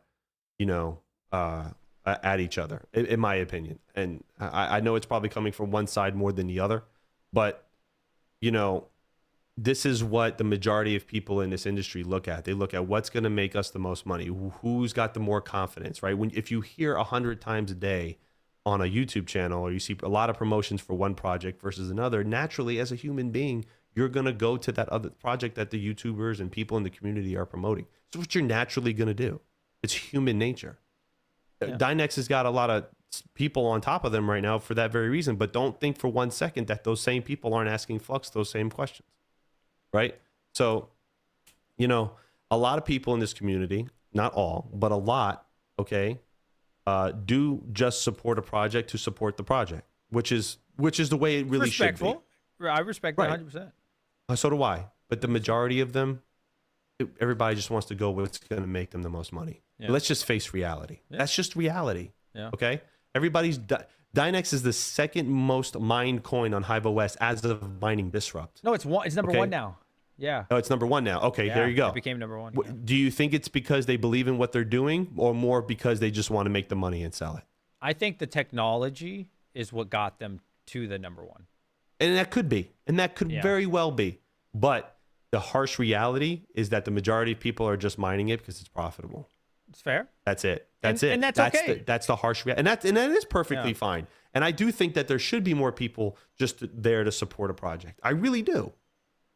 at each other, in my opinion. And I know it's probably coming from one side more than the other, but, this is what the majority of people in this industry look at. They look at what's going to make us the most money, who's got the more confidence, right? If you hear 100 times a day on a YouTube channel, or you see a lot of promotions for one project versus another, naturally, as a human being, you're going to go to that other project that the YouTubers and people in the community are promoting. It's what you're naturally going to do. It's human nature. Yeah. Dynex has got a lot of people on top of them right now for that very reason, but don't think for 1 second that those same people aren't asking Flux those same questions, right? So, you know, a lot of people in this community, not all, but a lot, okay, do just support a project to support the project, which is the way it really should be. I respect that 100%. So do I. But the majority of them, everybody just wants to go with what's going to make them the most money. Yeah. Let's just face reality. Yeah. That's just reality. Yeah. Okay. Everybody's Dynex is the second most mined coin on Hive OS as of mining Disrupt. No, it's number one now. Yeah. Oh, it's number one now. Okay, there you go. It became number one. Yeah. Do you think it's because they believe in what they're doing, or more because they just want to make the money and sell it? I think the technology is what got them to the number one. And that could be. And that could very well be. But the harsh reality is that the majority of people are just mining it because it's profitable. It's fair. That's it. That's it. And that's okay. That's the harsh reality. And that is perfectly fine. And I do think that there should be more people just there to support a project. I really do.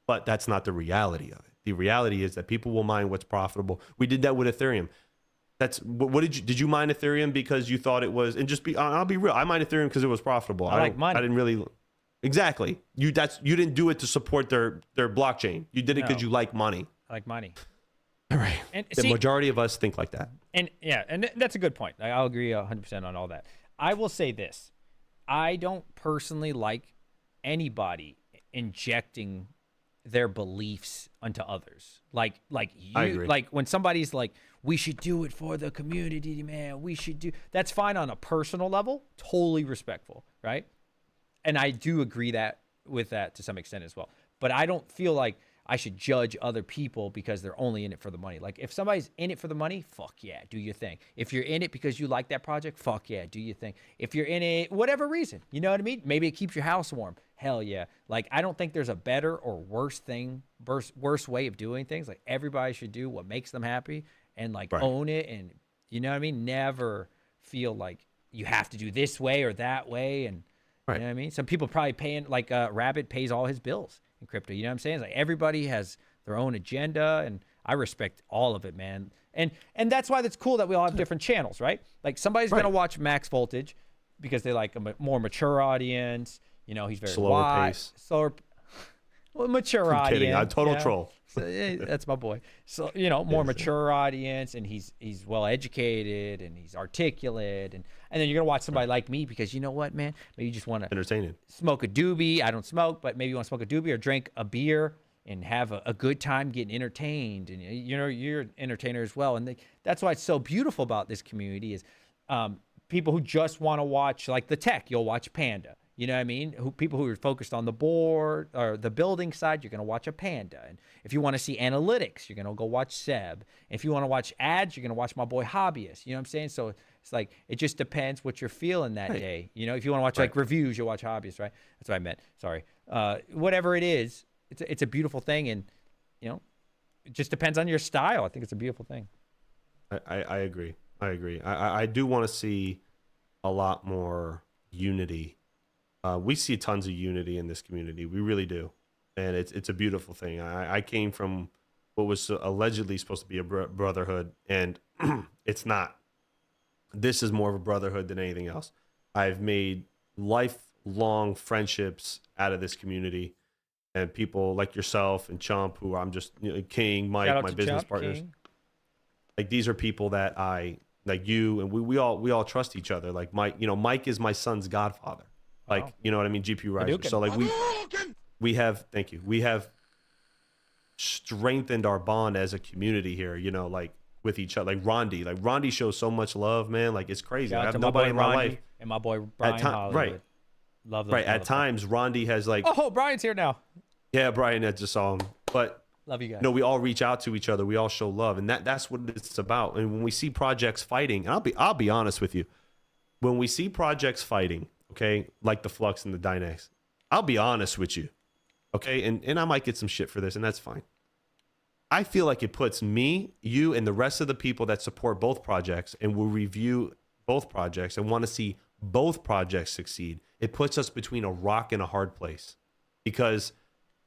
But that's not the reality of it. The reality is that people will mine what's profitable. We did that with Ethereum. That's what did you mine Ethereum because you thought it was, and I'll be real. I mined Ethereum because it was profitable. I like money. I didn't really. Exactly. You didn't do it to support their blockchain. You did it because you like money. I like money. All right. And the majority of us think like that. And that's a good point. I'll agree 100% on all that. I will say this. I don't personally like anybody injecting their beliefs onto others. Like you, I agree. Like when somebody's like, we should do it for the community, man. We should do. That's fine on a personal level. Totally respectful, right? And I do agree with that to some extent as well. But I don't feel like I should judge other people because they're only in it for the money. Like if somebody's in it for the money, fuck yeah, do your thing. If you're in it because you like that project, fuck yeah, do your thing. If you're in it, whatever reason, you know what I mean? Maybe it keeps your house warm. Hell yeah. Like I don't think there's a better or worse way of doing things. Like everybody should do what makes them happy and like own it. And you know what I mean? Never feel like you have to do this way or that way. And you know what I mean? Some people probably paying, like Rabbit pays all his bills in crypto. You know what I'm saying? It's like everybody has their own agenda, and I respect all of it, man. And that's why that's cool that we all have different channels, right? Like somebody's going to watch Max Voltage because they like a more mature audience. You know, he's very slower, mature audience. Kidding. I'm total troll. So, that's my boy. So, you know, more mature audience, and he's well educated and he's articulate, and then you're gonna watch somebody like me because you know what, man? Maybe you just want to entertain. Smoke a doobie. I don't smoke, but maybe you want to smoke a doobie or drink a beer and have a good time getting entertained. And you know, you're an entertainer as well, and that's why it's so beautiful about this community is people who just want to watch like the tech. You'll watch Panda. You know what I mean? People who are focused on the board or the building side, you're going to watch a Panda. And if you want to see analytics, you're going to go watch Seb. If you want to watch ads, you're going to watch my boy Hobbyist. You know what I'm saying? So it's like, it just depends what you're feeling that day. You know, if you want to watch like reviews, you'll watch Hobbyist, right? That's what I meant. Sorry. Whatever it is, it's a beautiful thing. And, you know, it just depends on your style. I think it's a beautiful thing. I agree. I do want to see a lot more unity. We see tons of unity in this community. We really do. And it's a beautiful thing. I came from what was allegedly supposed to be a brotherhood, and it's not. This is more of a brotherhood than anything else. I've made lifelong friendships out of this community, and people like yourself and Chump, who I'm just, you know, King, Mike, my business partners. King. Like these are people that I like you, and we all trust each other. Like Mike is my son's godfather. Like, you know what I mean? GPU riser. So like we have, thank you. We have strengthened our bond as a community here, you know, like with each other. Like Rondi shows so much love, man. Like it's crazy. I have nobody in my life. And my boy Brian Hollywood. Right. Love those. Right. At times Rondi has like, oh, Brian's here now. Yeah, Brian, I just saw him. But love you guys. No, we all reach out to each other. We all show love. And that's what it's about. And when we see projects fighting, and I'll be honest with you, when we see projects fighting, okay, like the Flux and the Dynex, I'll be honest with you, Okay, and I might get some shit for this, and that's fine. I feel like it puts me, you, and the rest of the people that support both projects and will review both projects and want to see both projects succeed. It puts us between a rock and a hard place. Because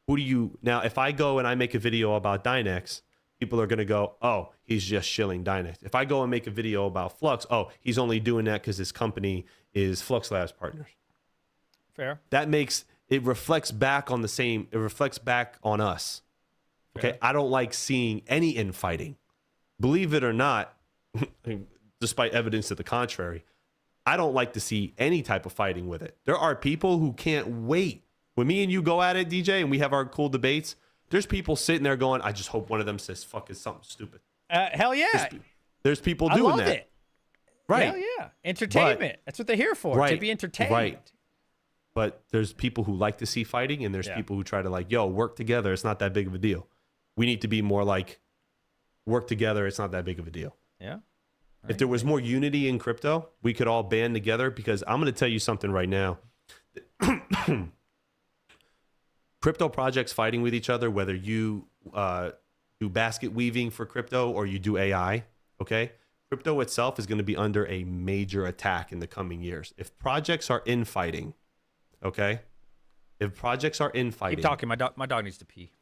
now, if I go and I make a video about Dynex, people are going to go, oh, he's just shilling Dynex. If I go and make a video about Flux, oh, he's only doing that because his company is Flux Labs partners. Fair. That makes, it reflects back on it reflects back on us. Okay, Fair. I don't like seeing any infighting. Believe it or not, despite evidence to the contrary, I don't like to see any type of fighting with it. There are people who can't wait. When me and you go at it, DJ, and we have our cool debates, there's people sitting there going, I just hope one of them says fucking something stupid. Hell yeah. There's people I doing love that. it. Right. Hell yeah. Entertainment. That's what they're here for, to be entertained. Right. But there's people who like to see fighting, and there's people who try to like, yo, work together. It's not that big of a deal. We need to be more like, work together. It's not that big of a deal. Yeah. If there was more unity in crypto, we could all band together, because I'm going to tell you something right now. Crypto projects fighting with each other, whether you do basket weaving for crypto or you do AI, okay? Crypto itself is going to be under a major attack in the coming years. If projects are infighting, okay? If projects are infighting. Keep talking. My dog needs to pee.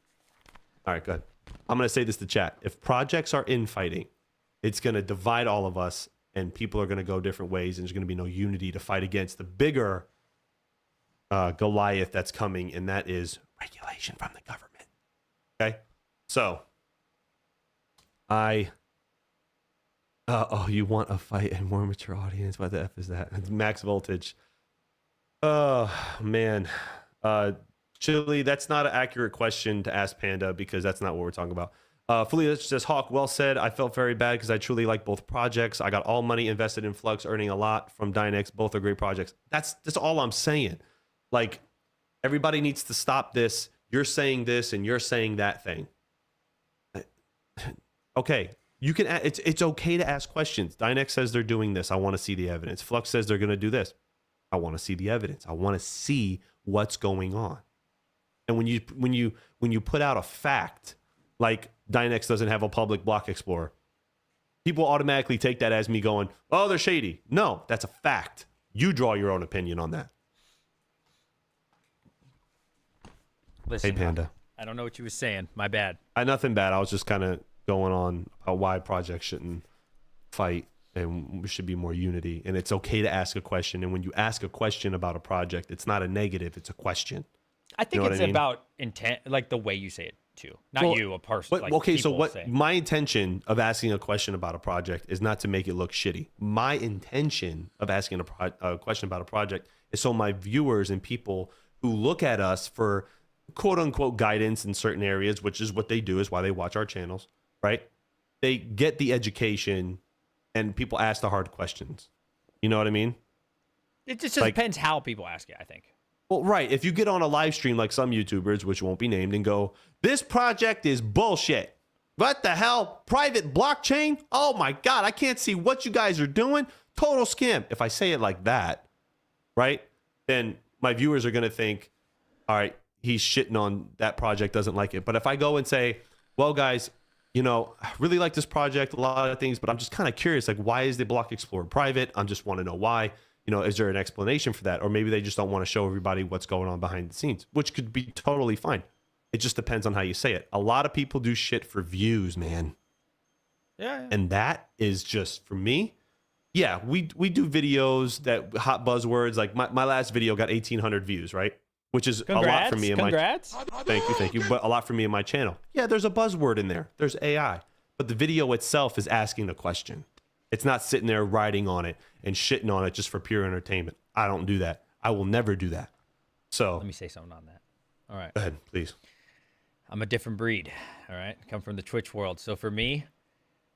All right, go ahead. I'm going to say this to chat. If projects are infighting, it's going to divide all of us, and people are going to go different ways, and there's going to be no unity to fight against the bigger Goliath that's coming, and that is regulation from the government. Okay? So, you want a fight and more mature audience? What the F is that? It's max voltage. Oh, man. Chili, that's not an accurate question to ask Panda, because that's not what we're talking about. Felia says, Hawk, well said. I felt very bad because I truly like both projects. I got all money invested in Flux, earning a lot from Dynex. Both are great projects. That's all I'm saying. Like, everybody needs to stop this. You're saying this and you're saying that thing. Okay, you can. It's okay to ask questions. Dynex says they're doing this. I want to see the evidence. Flux says they're going to do this. I want to see the evidence. I want to see what's going on. And when you put out a fact like Dynex doesn't have a public block explorer, people automatically take that as me going, oh, they're shady. No, that's a fact. You draw your own opinion on that. Listen, Hey, Panda. I don't know what you were saying. My bad. Nothing bad. I was just kind of going on about why projects shouldn't fight, and we should be more unity. And it's okay to ask a question. And when you ask a question about a project, it's not a negative. It's a question. I think it's about intent, like the way you say it too. Not you, a person. But, like okay, so people say. my intention of asking a question about a project is not to make it look shitty. My intention of asking a question about a project is so my viewers and people who look at us for quote unquote guidance in certain areas, which is what they do, is why they watch our channels, right? They get the education, and people ask the hard questions. You know what I mean? It just depends how people ask it, I think. Well, right. If you get on a live stream like some YouTubers, which won't be named, and go, this project is bullshit. What the hell? Private blockchain? Oh my God, I can't see what you guys are doing. Total scam. If I say it like that, right, then my viewers are going to think, all right, he's shitting on that project, doesn't like it. But if I go and say, well, guys, you know, I really like this project, a lot of things, but I'm just kind of curious, like, why is the Block Explorer private? I just want to know why. You know, is there an explanation for that? Or maybe they just don't want to show everybody what's going on behind the scenes, which could be totally fine. It just depends on how you say it. A lot of people do shit for views, man. Yeah. And that is just, for me, yeah, we do videos that hot buzzwords. Like my last video got 1,800 views, right? Which is a lot for me. Thank you. But a lot for me and my channel. Yeah, there's a buzzword in there. There's AI. But the video itself is asking the question. It's not sitting there writing on it and shitting on it just for pure entertainment. I don't do that. I will never do that. So let me say something on that. All right. Go ahead, please. I'm a different breed. All right. Come from the Twitch world. So for me,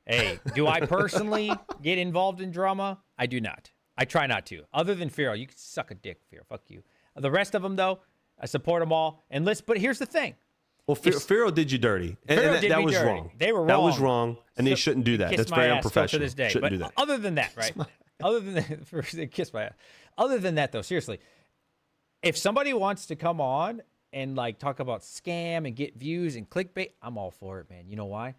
hey, do I personally get involved in drama? I do not. I try not to. Other than Pharaoh. You can suck a dick, Pharaoh. Fuck you. The rest of them, though, I support them all. And but here's the thing. Well, Pharaoh did you dirty. And that was wrong. They were wrong. That was wrong. And they shouldn't do that. That's very unprofessional. To this day. Shouldn't but do that. Other than that, right? Other than that, kiss my ass. Other than that, though, seriously, if somebody wants to come on and like talk about scam and get views and clickbait, I'm all for it, man. You know why?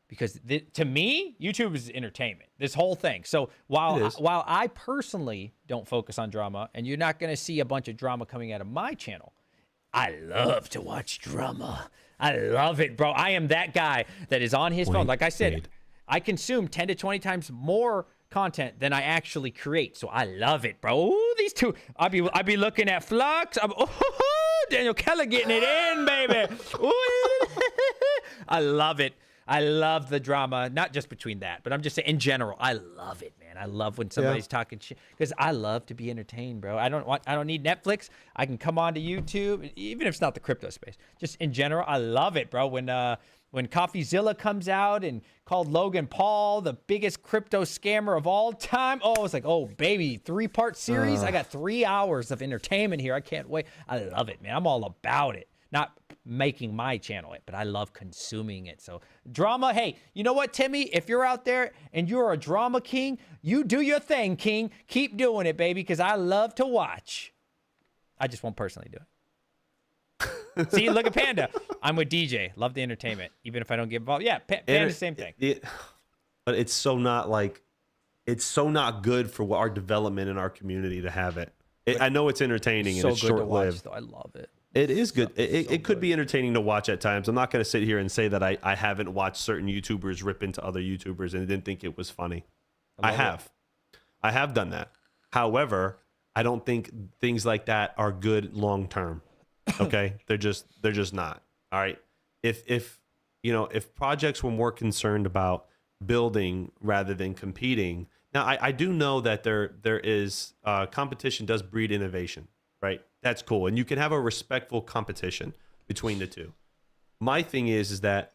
Because to me, YouTube is entertainment. This whole thing. So while I personally don't focus on drama, and you're not going to see a bunch of drama coming out of my channel, I love to watch drama. I love it, bro. I am that guy that is on his phone. Like I said, I consume 10 to 20 times more content than I actually create. So I love it, bro. Ooh, these two, I be looking at Flux. Daniel Keller getting it in, baby. Ooh. I love it. I love the drama, not just between that, but I'm just saying in general, I love it, man. I love when somebody's talking shit because I love to be entertained, bro. I don't need Netflix. I can come on to YouTube, even if it's not the crypto space. Just in general, I love it, bro. When CoffeeZilla comes out and called Logan Paul the biggest crypto scammer of all time. Oh, it's like, oh, baby, 3-part series. I got 3 hours of entertainment here. I can't wait. I love it, man. I'm all about it. Not making my channel it, but I love consuming it. So drama, hey, you know what, Timmy? If you're out there and you're a drama king, you do your thing, king. Keep doing it, baby, because I love to watch. I just won't personally do it. See, look at Panda. I'm with DJ. Love the entertainment, even if I don't get involved. Yeah, Panda, same thing. But it's so not like, it's so not good for our development in our community to have it. I know it's entertaining and it's short-lived. I love it. It is good. It could be entertaining to watch at times. I'm not going to sit here and say that I haven't watched certain YouTubers rip into other YouTubers and didn't think it was funny. I have done that. However, I don't think things like that are good long term. Okay, they're just not. All right. If projects were more concerned about building rather than competing. Now I do know that there is competition does breed innovation. Right. That's cool. And you can have a respectful competition between the two. My thing is that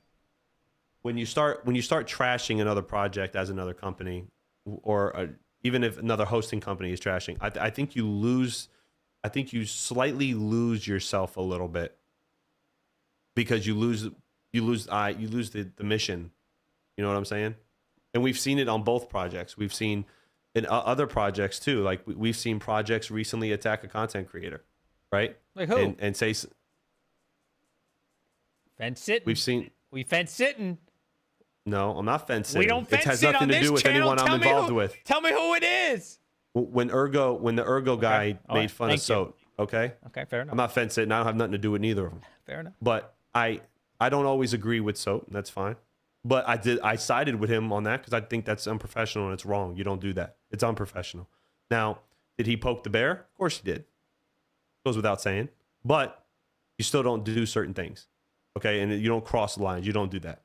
when you start trashing another project as another company, or even if another hosting company is trashing, I think you slightly lose yourself a little bit, because you lose the mission. You know what I'm saying? And we've seen it on both projects. We've seen in other projects too. Like we've seen projects recently attack a content creator, right? Like who? And say fence sitting. We fence sitting. No, I'm not fence sitting. We don't fence It has sit nothing on to this do with channel. anyone I'm involved with. Tell me who it is. When the Ergo guy made fun of Soat, okay? Okay, fair enough. I'm not fence sitting. I don't have nothing to do with neither of them. Fair enough. But I don't always agree with Soat, and that's fine. But I sided with him on that because I think that's unprofessional and it's wrong. You don't do that. It's unprofessional. Now, did he poke the bear? Of course he did. Goes without saying. But you still don't do certain things. Okay? And you don't cross the lines. You don't do that.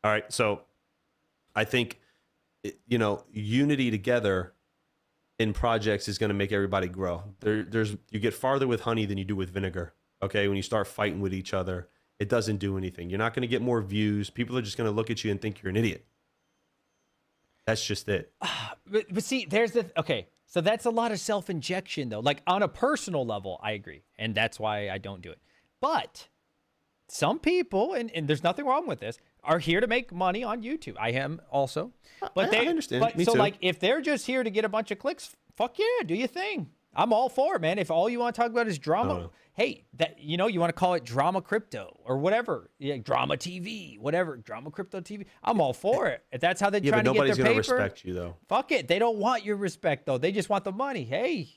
All right? So I think, unity together in projects is going to make everybody grow. You get farther with honey than you do with vinegar. Okay? When you start fighting with each other, it doesn't do anything. You're not going to get more views. People are just going to look at you and think you're an idiot. That's just it. But see, okay. So that's a lot of self-injection though. Like on a personal level, I agree. And that's why I don't do it. But some people, and there's nothing wrong with this, are here to make money on YouTube. I am also. But I understand. But, Me so too. Like if they're just here to get a bunch of clicks, fuck yeah, do your thing. I'm all for it, man. If all you want to talk about is drama, hey, you want to call it drama crypto or whatever, drama TV, whatever, drama crypto TV. I'm all for it. If that's how they're trying to get their paper. Nobody's gonna respect you though. Fuck it. They don't want your respect though. They just want the money. Hey,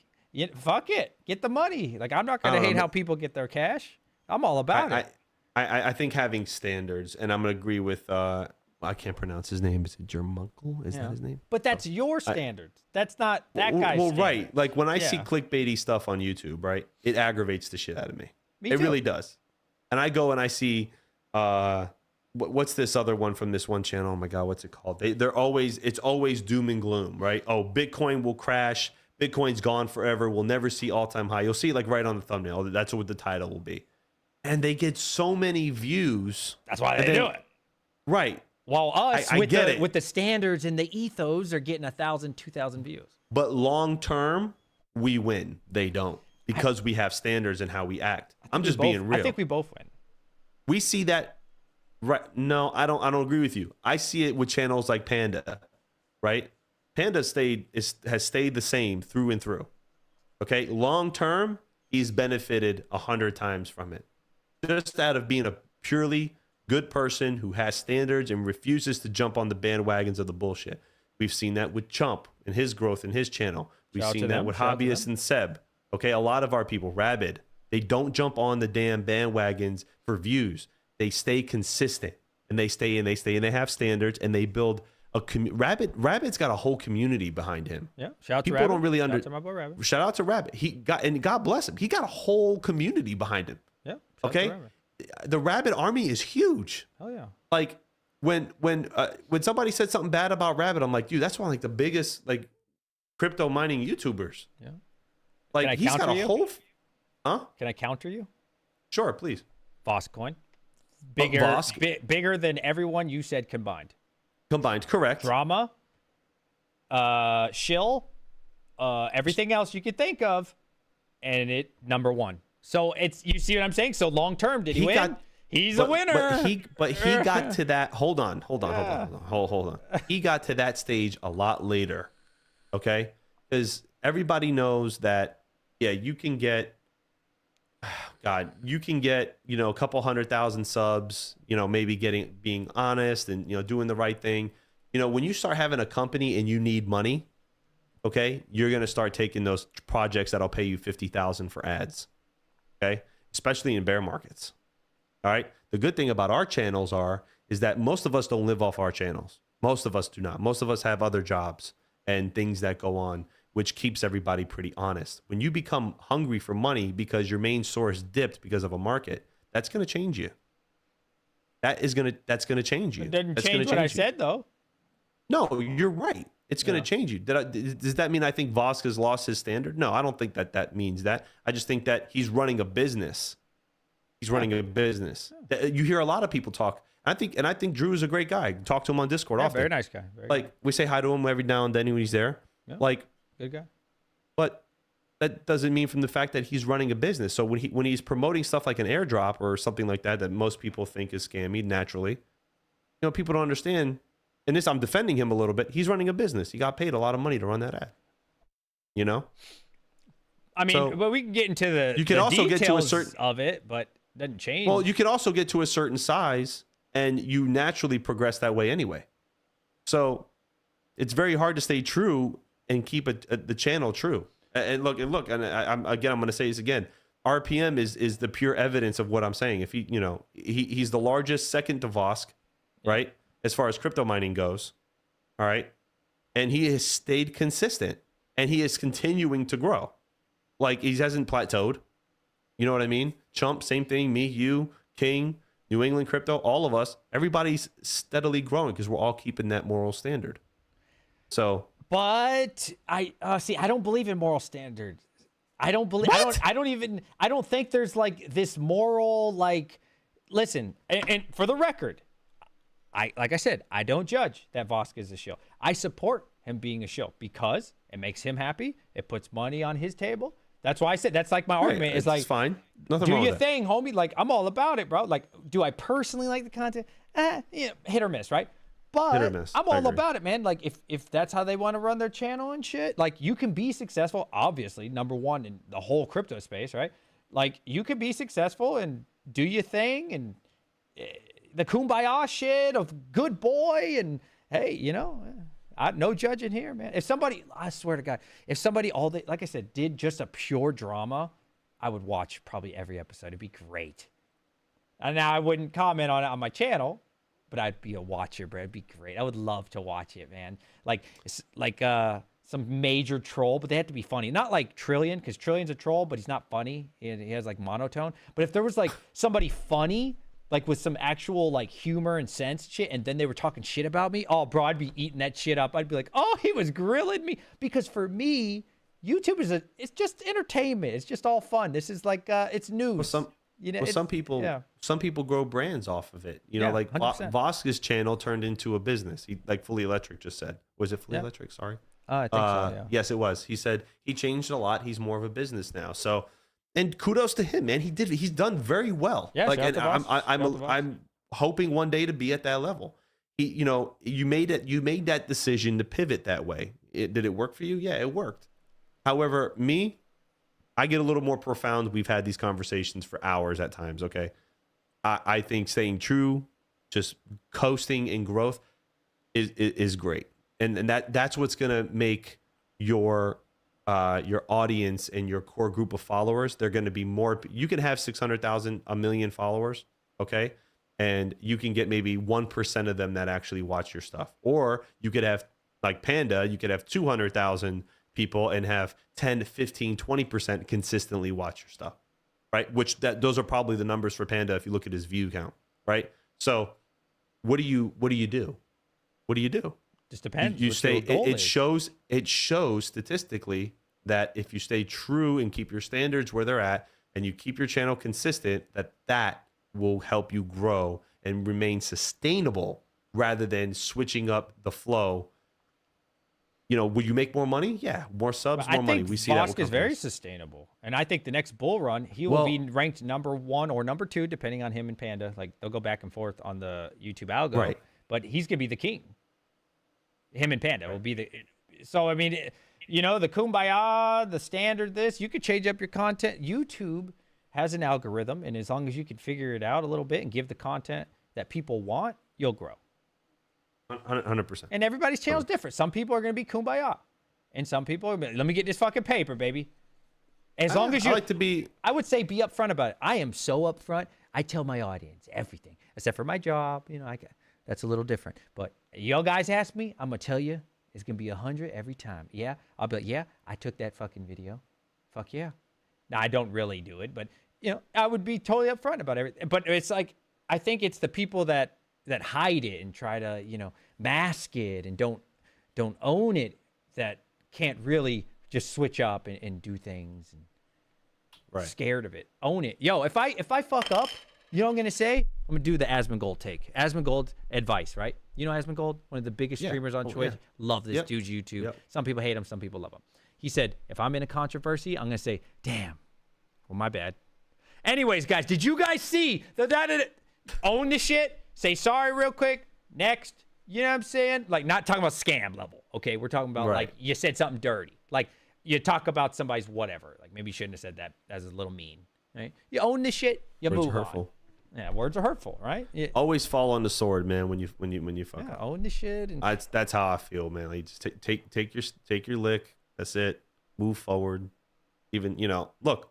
fuck it. Get the money. Like I'm not gonna hate how people get their cash. I'm all about it. I think having standards, and I'm gonna agree with. I can't pronounce his name. Is it Jermunkel? Is that his name? But that's your standards. That's not that guy's standard. Right. Like when I see clickbaity stuff on YouTube, right? It aggravates the shit out of me. It really does. And I go and I see, what's this other one from this one channel? Oh my God, what's it called? It's always doom and gloom, right? Oh, Bitcoin will crash. Bitcoin's gone forever. We'll never see all-time high. You'll see like right on the thumbnail. That's what the title will be. And they get so many views. That's why they do it. Right. While us, with the standards and the ethos, are getting 1,000, 2,000 views. But long term, we win. They don't, because we have standards in how we act. I'm just being real. I think we both win. We see that, right? No, I don't agree with you. I see it with channels like Panda, right? Panda has stayed the same through and through. Okay, long term, he's benefited 100 times from it. just out of being a purely good person who has standards and refuses to jump on the bandwagons of the bullshit. We've seen that with Chump and his growth in his channel. We've Shout out to seen that them. with Shout out to Hobbyist them. and Seb. Okay, a lot of our people, Rabid, they don't jump on the damn bandwagons for views. They stay consistent, and they stay and they have standards, and they build a Rabbit's got a whole community behind him. Yeah. Shout out to People Rabbit. don't really Shout out to my boy Rabbit. Shout out to Rabbit. And God bless him. He got a whole community behind him. Yeah. Shout out Okay, to Rabbit. the Rabbit army is huge. Hell yeah. Like when somebody said something bad about Rabbit, I'm like, dude, that's one of like the biggest like crypto mining YouTubers. Yeah. Like Can I he's got counter a you? whole. Huh? Can I counter you? Sure, please. Voskcoin. Bigger, Vosk? bigger than everyone you said combined. Combined, correct. Drama, shill, everything else you could think of, and it number one. So it's, you see what I'm saying? So long term, did he win? He's a winner. But he got to that. Hold on. He got to that stage a lot later. Okay, because everybody knows that. Yeah, you can get. God, you can get, you know, a couple 100,000 subs, you know, maybe being honest and, you know, doing the right thing. You know, when you start having a company and you need money, okay, you're going to start taking those projects that'll pay you 50,000 for ads. Okay. Especially in bear markets. All right. The good thing about our channels is that most of us don't live off our channels. Most of us do not. Most of us have other jobs and things that go on, which keeps everybody pretty honest. When you become hungry for money because your main source dipped because of a market, that's going to change you. That's going to change you. It didn't That's change gonna what I change you. said, though. No, you're right. It's going to change you. Does that mean I think Vosk has lost his standard? No, I don't think that means that. I just think that he's running a business. He's running a business. You hear a lot of people talk. I think Drew is a great guy. Talk to him on Discord often. Very nice guy. Like we say hi to him every now and then when he's there. Yeah. Like, good guy. but that doesn't mean from the fact that he's running a business. So when he's promoting stuff like an airdrop or something like that most people think is scammy, naturally, you know, people don't understand. And this, I'm defending him a little bit. He's running a business. He got paid a lot of money to run that ad. You know. I mean, but we can get into the you can also get to a certain of it, but it doesn't change. Well, you can also get to a certain size, and you naturally progress that way anyway. So it's very hard to stay true and keep the channel true. And look, and I'm going to say this again. RPM is the pure evidence of what I'm saying. If he's the largest, second to Vosk, right? As far as crypto mining goes. All right. And he has stayed consistent and he is continuing to grow. Like he hasn't plateaued. You know what I mean? Chump, same thing. Me, you, King, New England Crypto, all of us, everybody's steadily growing because we're all keeping that moral standard. So, but I don't believe in moral standards. I don't believe. What? I don't think there's like this moral like. Listen, and for the record, like I said, I don't judge that Vosk is a shill. I support him being a shill because it makes him happy. It puts money on his table. That's why I said that's like my argument. It's like fine. Nothing do wrong your with that. thing, homie. Like I'm all about it, bro. Like, do I personally like the content? Yeah, hit or miss, right? But Hit or miss. I'm I all agree. about it, man. Like if that's how they want to run their channel and shit, like you can be successful, obviously, number one in the whole crypto space, right? Like you can be successful and do your thing and the kumbaya shit of good boy and hey, you know, no judging here, man. If somebody, I swear to God, if somebody all day, like I said, did just a pure drama, I would watch probably every episode. It'd be great. And now I wouldn't comment on it on my channel, but I'd be a watcher, bro. It'd be great. I would love to watch it, man. Like some major troll, but they have to be funny. Not like Trillion, because Trillion's a troll, but he's not funny. He has like monotone. But if there was like somebody funny, like with some actual like humor and sense shit, and then they were talking shit about me, oh, bro, I'd be eating that shit up. I'd be like, oh, he was grilling me. Because for me, YouTube it's just entertainment. It's just all fun. This is like, it's news. Some people grow brands off of it. You know, like 100%. Vosk's channel turned into a business. He, like Fully Electric just said. Was it Fully Electric? Sorry. I think so, yeah. Yes, it was. He said he changed a lot. He's more of a business now. So, and kudos to him, man. He's done very well. Yeah, like, shout out and to Vosk. Shout out to Vosk. I'm hoping one day to be at that level. You made that decision to pivot that way. Did it work for you? Yeah, it worked. However, I get a little more profound. We've had these conversations for hours at times. Okay. I think staying true, just coasting in growth is great. And that's what's gonna make your audience and your core group of followers, they're going to be more. You can have 600,000, a million followers, okay, and you can get maybe 1% of them that actually watch your stuff. Or you could have, like Panda, you could have 200,000 people and have 10, 15, 20% consistently watch your stuff, right? Which those are probably the numbers for Panda if you look at his view count, right? So what do you do? What do you do? Just depends. You what stay. your goal It is. shows statistically that if you stay true and keep your standards where they're at, and you keep your channel consistent, that will help you grow and remain sustainable rather than switching up the flow. You know, will you make more money? Yeah, more subs, I more money. think We see that with Vosk is very companies. sustainable, and I think the next bull run he will be ranked number 1 or number 2, depending on him and Panda. Like they'll go back and forth on the YouTube algo, Right. But he's gonna be the king. Him and Panda will be the. So I mean, you know, the kumbaya, the standard. This you could change up your content. YouTube has an algorithm, and as long as you can figure it out a little bit and give the content that people want, you'll grow. 100%. And everybody's channel is different. Some people are going to be kumbaya, and some people are. Let me get this fucking paper, baby. As long as you, I like to be. I would say be upfront about it. I am so upfront. I tell my audience everything, except for my job. You know, that's a little different. But y'all guys ask me, I'm gonna tell you it's gonna be 100 every time. Yeah, I'll be like, yeah, I took that fucking video. Fuck yeah. Now I don't really do it, but you know, I would be totally upfront about everything. But it's like I think it's the people that hide it and try to, you know, mask it and don't own it that can't really just switch up and do things and scared of it. Own it. Yo, if I fuck up, you know what I'm gonna say? I'm gonna do the Asmongold take. Asmongold advice, right? You know Asmongold, one of the biggest streamers on Twitch. Love this dude's YouTube. Some people hate him, some people love him. He said, if I'm in a controversy, I'm gonna say, damn, well, my bad. Anyways, guys, did you guys see that? Own the shit. Say sorry real quick. Next. You know what I'm saying? Like, not talking about scam level. Okay, we're talking about like you said something dirty. Like you talk about somebody's whatever. Like maybe you shouldn't have said that. That's a little mean. Right? You own the shit. You Words move are hurtful. on. Yeah, words are hurtful, right? Yeah. Always fall on the sword, man. When you fuck up. Own the shit. And That's how I feel, man. Like just take your lick. That's it. Move forward. Even, you know, look,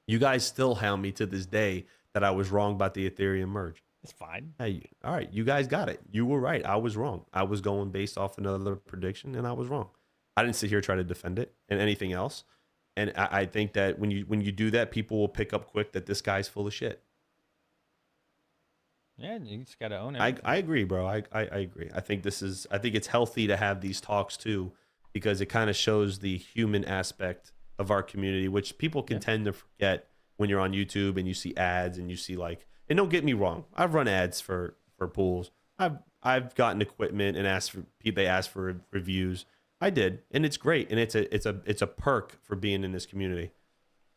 you guys still hound me to this day that I was wrong about the Ethereum merge. it's fine. Hey, all right, you guys got it. You were right. I was wrong. I was going based off another prediction, and I was wrong. I didn't sit here try to defend it and anything else. And I think that when you do that, people will pick up quick that this guy's full of shit. Yeah, you just gotta own it. I agree, bro. I agree. I think it's healthy to have these talks too, because it kind of shows the human aspect of our community, which people can tend to forget when you're on YouTube and you see ads and you see like, and don't get me wrong, I've run ads for pools. I've gotten equipment and they ask for reviews. I did, and it's great, and it's a perk for being in this community.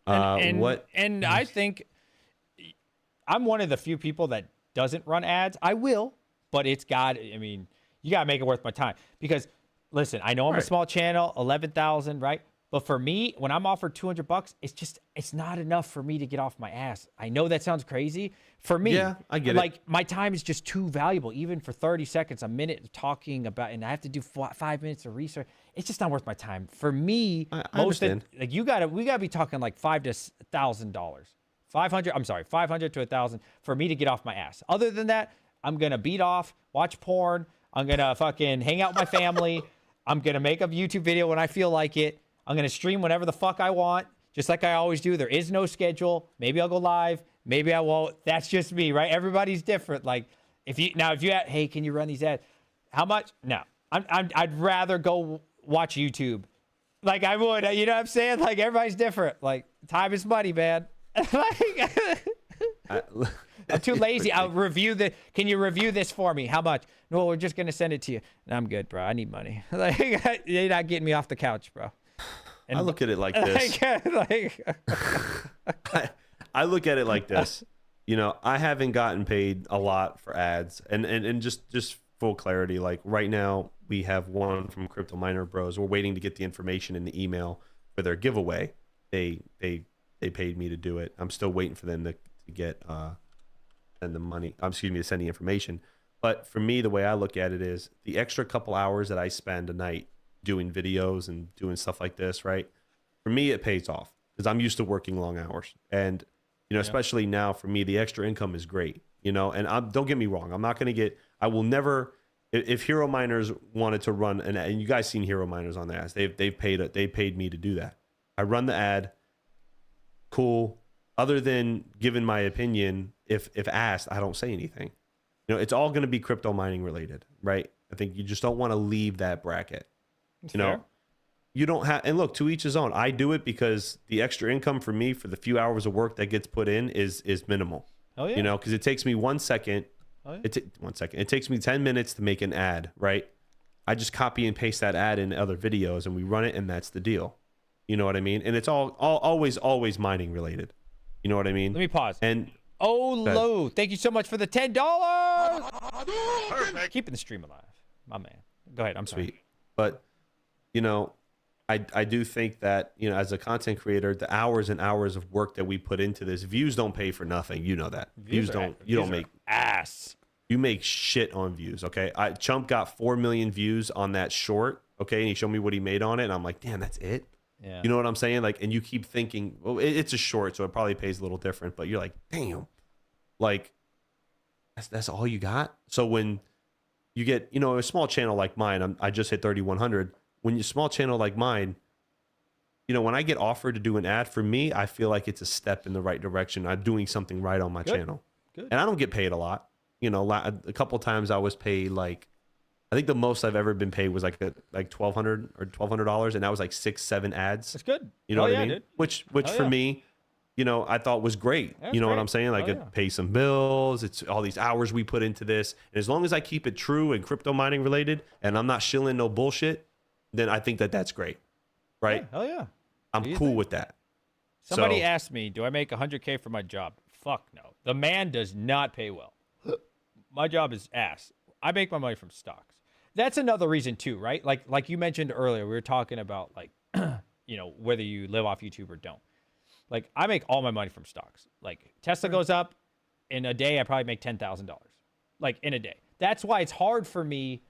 And I think I'm one of the few people that doesn't run ads. I will, but you gotta make it worth my time, because listen, I know I'm a small channel, 11,000, right? But for me, when I'm offered $200, it's not enough for me to get off my ass. I know that sounds crazy. For me, yeah, I get it. Like, my time is just too valuable, even for 30 seconds, a minute talking about, and I have to do 5 minutes of research. It's just not worth my time. For me, I understand. Like, we gotta be talking like $5,000 to $1,000. 500 to 1,000 for me to get off my ass. Other than that, I'm gonna beat off, watch porn. I'm gonna fucking hang out with my family. I'm gonna make a YouTube video when I feel like it. I'm gonna stream whenever the fuck I want, just like I always do. There is no schedule. Maybe I'll go live. Maybe I won't. That's just me, right? Everybody's different. Like, if you hey, can you run these ads? How much? No, I'd rather go watch YouTube. Like, I would. You know what I'm saying? Like, everybody's different. Like, time is money, man. I'm too lazy. I'll review can you review this for me? How much? No, we're just gonna send it to you. No, I'm good, bro. I need money. Like, you're not getting me off the couch, bro. And I look at it like this. I look at it like this. You know, I haven't gotten paid a lot for ads, and just full clarity. Like, right now, we have one from Crypto Miner Bros. We're waiting to get the information in the email for their giveaway. They paid me to do it. I'm still waiting for them to get send the money. Excuse me, to send the information. But for me, the way I look at it is the extra couple hours that I spend a night doing videos and doing stuff like this, right? For me, it pays off because I'm used to working long hours. And, you know, especially now for me, the extra income is great, you know, and don't get me wrong. I'm not going to get, I will never, if Hero Miners wanted to run and you guys seen Hero Miners on the ads, they paid me to do that. I run the ad. Cool. Other than giving my opinion, if asked, I don't say anything. You know, it's all going to be crypto mining related, right? I think you just don't want to leave that bracket. That's you know, fair. you don't have, and look, to each his own. I do it because the extra income for me for the few hours of work that gets put in is minimal. Oh yeah. You know, because it takes me 1 second. Oh, yeah. It takes me 10 minutes to make an ad, right? I just copy and paste that ad in other videos and we run it, and that's the deal. You know what I mean? And it's always mining related. You know what I mean? Let me pause. And Oh, Lo, thank you so much for the $10. Perfect. Keeping the stream alive, my man. Go ahead. I'm sorry. sweet. But, you know, I do think that, you know, as a content creator, the hours and hours of work that we put into this, views don't pay for nothing. You know that. Views don't make ass. You make shit on views. Okay. Chump got 4 million views on that short. Okay. And he showed me what he made on it. And I'm like, damn, that's it. Yeah. You know what I'm saying? Like, and you keep thinking, well, it's a short, so it probably pays a little different, but you're like, damn, like that's all you got. So when you get, you know, a small channel like mine, I just hit 3,100. When you small channel like mine, you know, when I get offered to do an ad, for me, I feel like it's a step in the right direction. I'm doing something right on my channel. Good. And I don't get paid a lot. You know, a couple times I was paid like, I think the most I've ever been paid was like $1,200 or $1,200, and that was like 6-7 ads. That's good. You know what I mean? Dude. Which Oh, for yeah. me, you know, I thought was great. That's You know what great. I'm saying? Like Oh, it yeah. pays some bills. It's all these hours we put into this. And as long as I keep it true and crypto mining related, and I'm not shilling no bullshit, then I think that that's great, right? Yeah, hell yeah. I'm Do you cool think? with that. Somebody So- asked me, do I make 100K for my job? Fuck no. The man does not pay well. My job is ass. I make my money from stocks. That's another reason too, right? Like you mentioned earlier, we were talking about like, you know, whether you live off YouTube or don't. Like I make all my money from stocks. Like Tesla goes up in a day, I probably make $10,000. Like in a day. That's why it's hard for me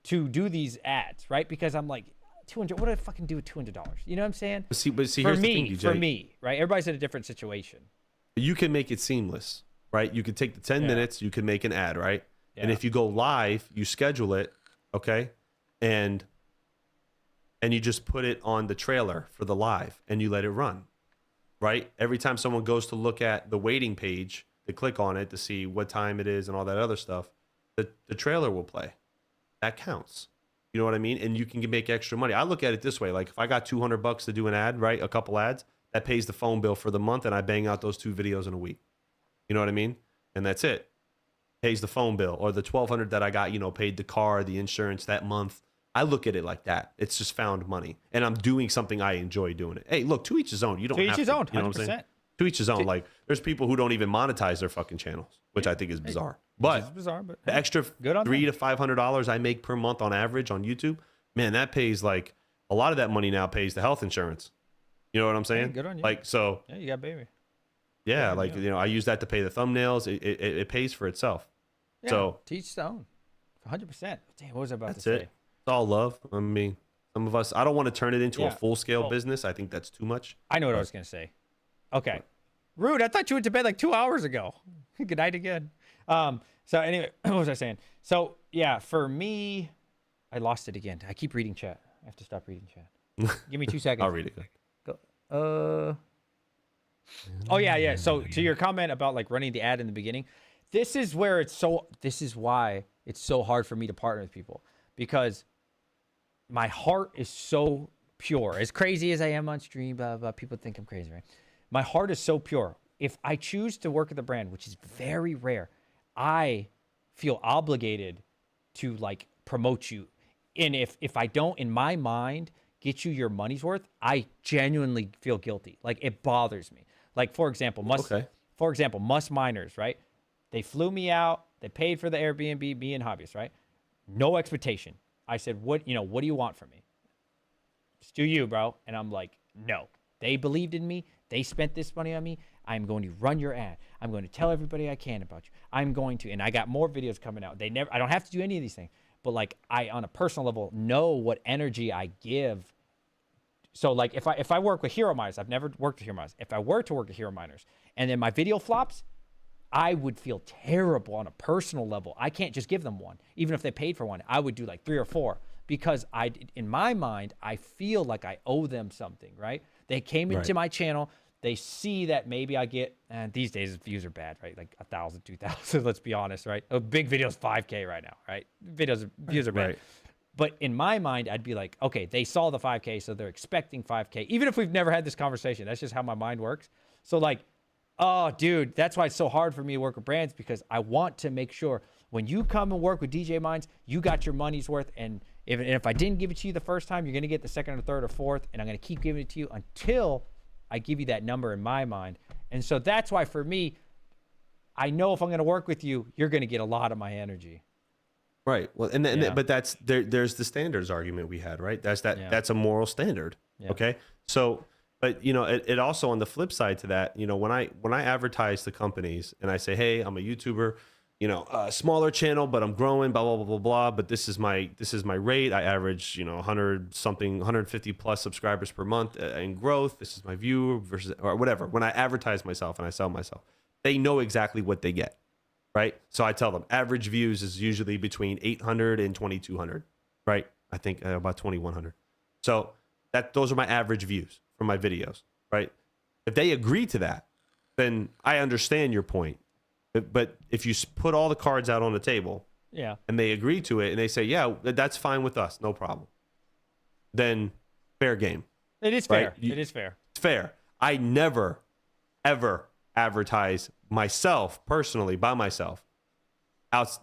to do these ads, right? Because I'm like, 200. What do I fucking do with $200? You know what I'm saying? But see, For here's the me, thing, DJ. for me, right? Everybody's in a different situation. You can make it seamless, right? You could take the 10 Yeah. minutes, you can make an ad, right? And Yeah. if you go live, you schedule it, okay? And you just put it on the trailer for the live and you let it run, right? Every time someone goes to look at the waiting page, they click on it to see what time it is and all that other stuff, the trailer will play. That counts. You know what I mean? And you can make extra money. I look at it this way. Like if I got $200 to do an ad, right? A couple ads, that pays the phone bill for the month and I bang out those 2 videos in a week. You know what I mean? And that's it. Pays the phone bill, or the $1,200 that I got, you know, paid the car, the insurance that month. I look at it like that. It's just found money, and I'm doing something I enjoy doing it. Hey, look, to each his own. You don't To have each his to, own, you know what I'm saying? 100%. To each his own. Like there's people who don't even monetize their fucking channels, which I think is bizarre. It's But bizarre, but the extra good on $300 them. to $500 I make per month on average on YouTube, man, that pays like a lot of that money now pays the health insurance. You know what I'm saying? good on you. Like so, Yeah, you got baby. yeah, like you know, I use that to pay the thumbnails. It pays for itself. Yeah, So teach his own. 100%. Damn, what was I about that's to say? it. It's all love. I mean, some of us, I don't want to turn it into a Yeah. full scale Oh. business. I think that's too much. I know what I was going to say. Okay. Rude, I thought you went to bed like 2 hours ago. Good night again. So anyway, what was I saying? So yeah, for me, I lost it again. I keep reading chat. I have to stop reading chat. Give me 2 seconds. I'll read it. Go. Oh yeah. So to your comment about like running the ad in the beginning, this is why it's so hard for me to partner with people, because my heart is so pure. As crazy as I am on stream, blah, blah, people think I'm crazy, right? My heart is so pure. If I choose to work with a brand, which is very rare, I feel obligated to like promote you. And if I don't, in my mind, get you your money's worth, I genuinely feel guilty. Like it bothers me. Like for example, Must Miners, right? They flew me out. They paid for the Airbnb, me and hobbyists, right? No expectation. I said, what do you want from me? Just do you, bro. And I'm like, no. They believed in me. they spent this money on me, I'm going to run your ad. I'm going to tell everybody I can about you. I'm going to, and I got more videos coming out. I don't have to do any of these things, but like I, on a personal level, know what energy I give. So like if I work with hero miners, I've never worked with hero miners. If I were to work with hero miners and then my video flops, I would feel terrible on a personal level. I can't just give them one. Even if they paid for one, I would do like 3 or 4 because in my mind, I feel like I owe them something, right? They came into my channel. They see that maybe I get, and these days views are bad, right? Like 1,000, 2,000, let's be honest, right? A big video's 5K right now, right? Views are bad. Right. But in my mind, I'd be like, okay, they saw the 5K, so they're expecting 5K. Even if we've never had this conversation, that's just how my mind works. So like, oh, dude, that's why it's so hard for me to work with brands, because I want to make sure when you come and work with DJ Minds, you got your money's worth. And if I didn't give it to you the first time, you're going to get the second or third or fourth, and I'm going to keep giving it to you until I give you that number in my mind. And so that's why for me, I know if I'm going to work with you, you're going to get a lot of my energy. Right. Well, but that's there's the standards argument we had, right? That's a moral standard. Yeah. Okay. So, but it also, on the flip side to that, when I advertise to companies and I say, hey, I'm a YouTuber, a smaller channel, but I'm growing, blah, blah, blah, blah, blah. But this is my rate. I average, 150 plus subscribers per month in growth. This is my view versus, or whatever. When I advertise myself and I sell myself, they know exactly what they get. Right. So I tell them average views is usually between 800 and 2,200. Right. I think about 2,100. So those are my average views for my videos. Right. If they agree to that, then I understand your point. But if you put all the cards out on the table, and they agree to it and they say, yeah, that's fine with us, no problem, then fair game. It is fair. Right? It is fair. It's fair. I never, ever advertise myself personally by myself out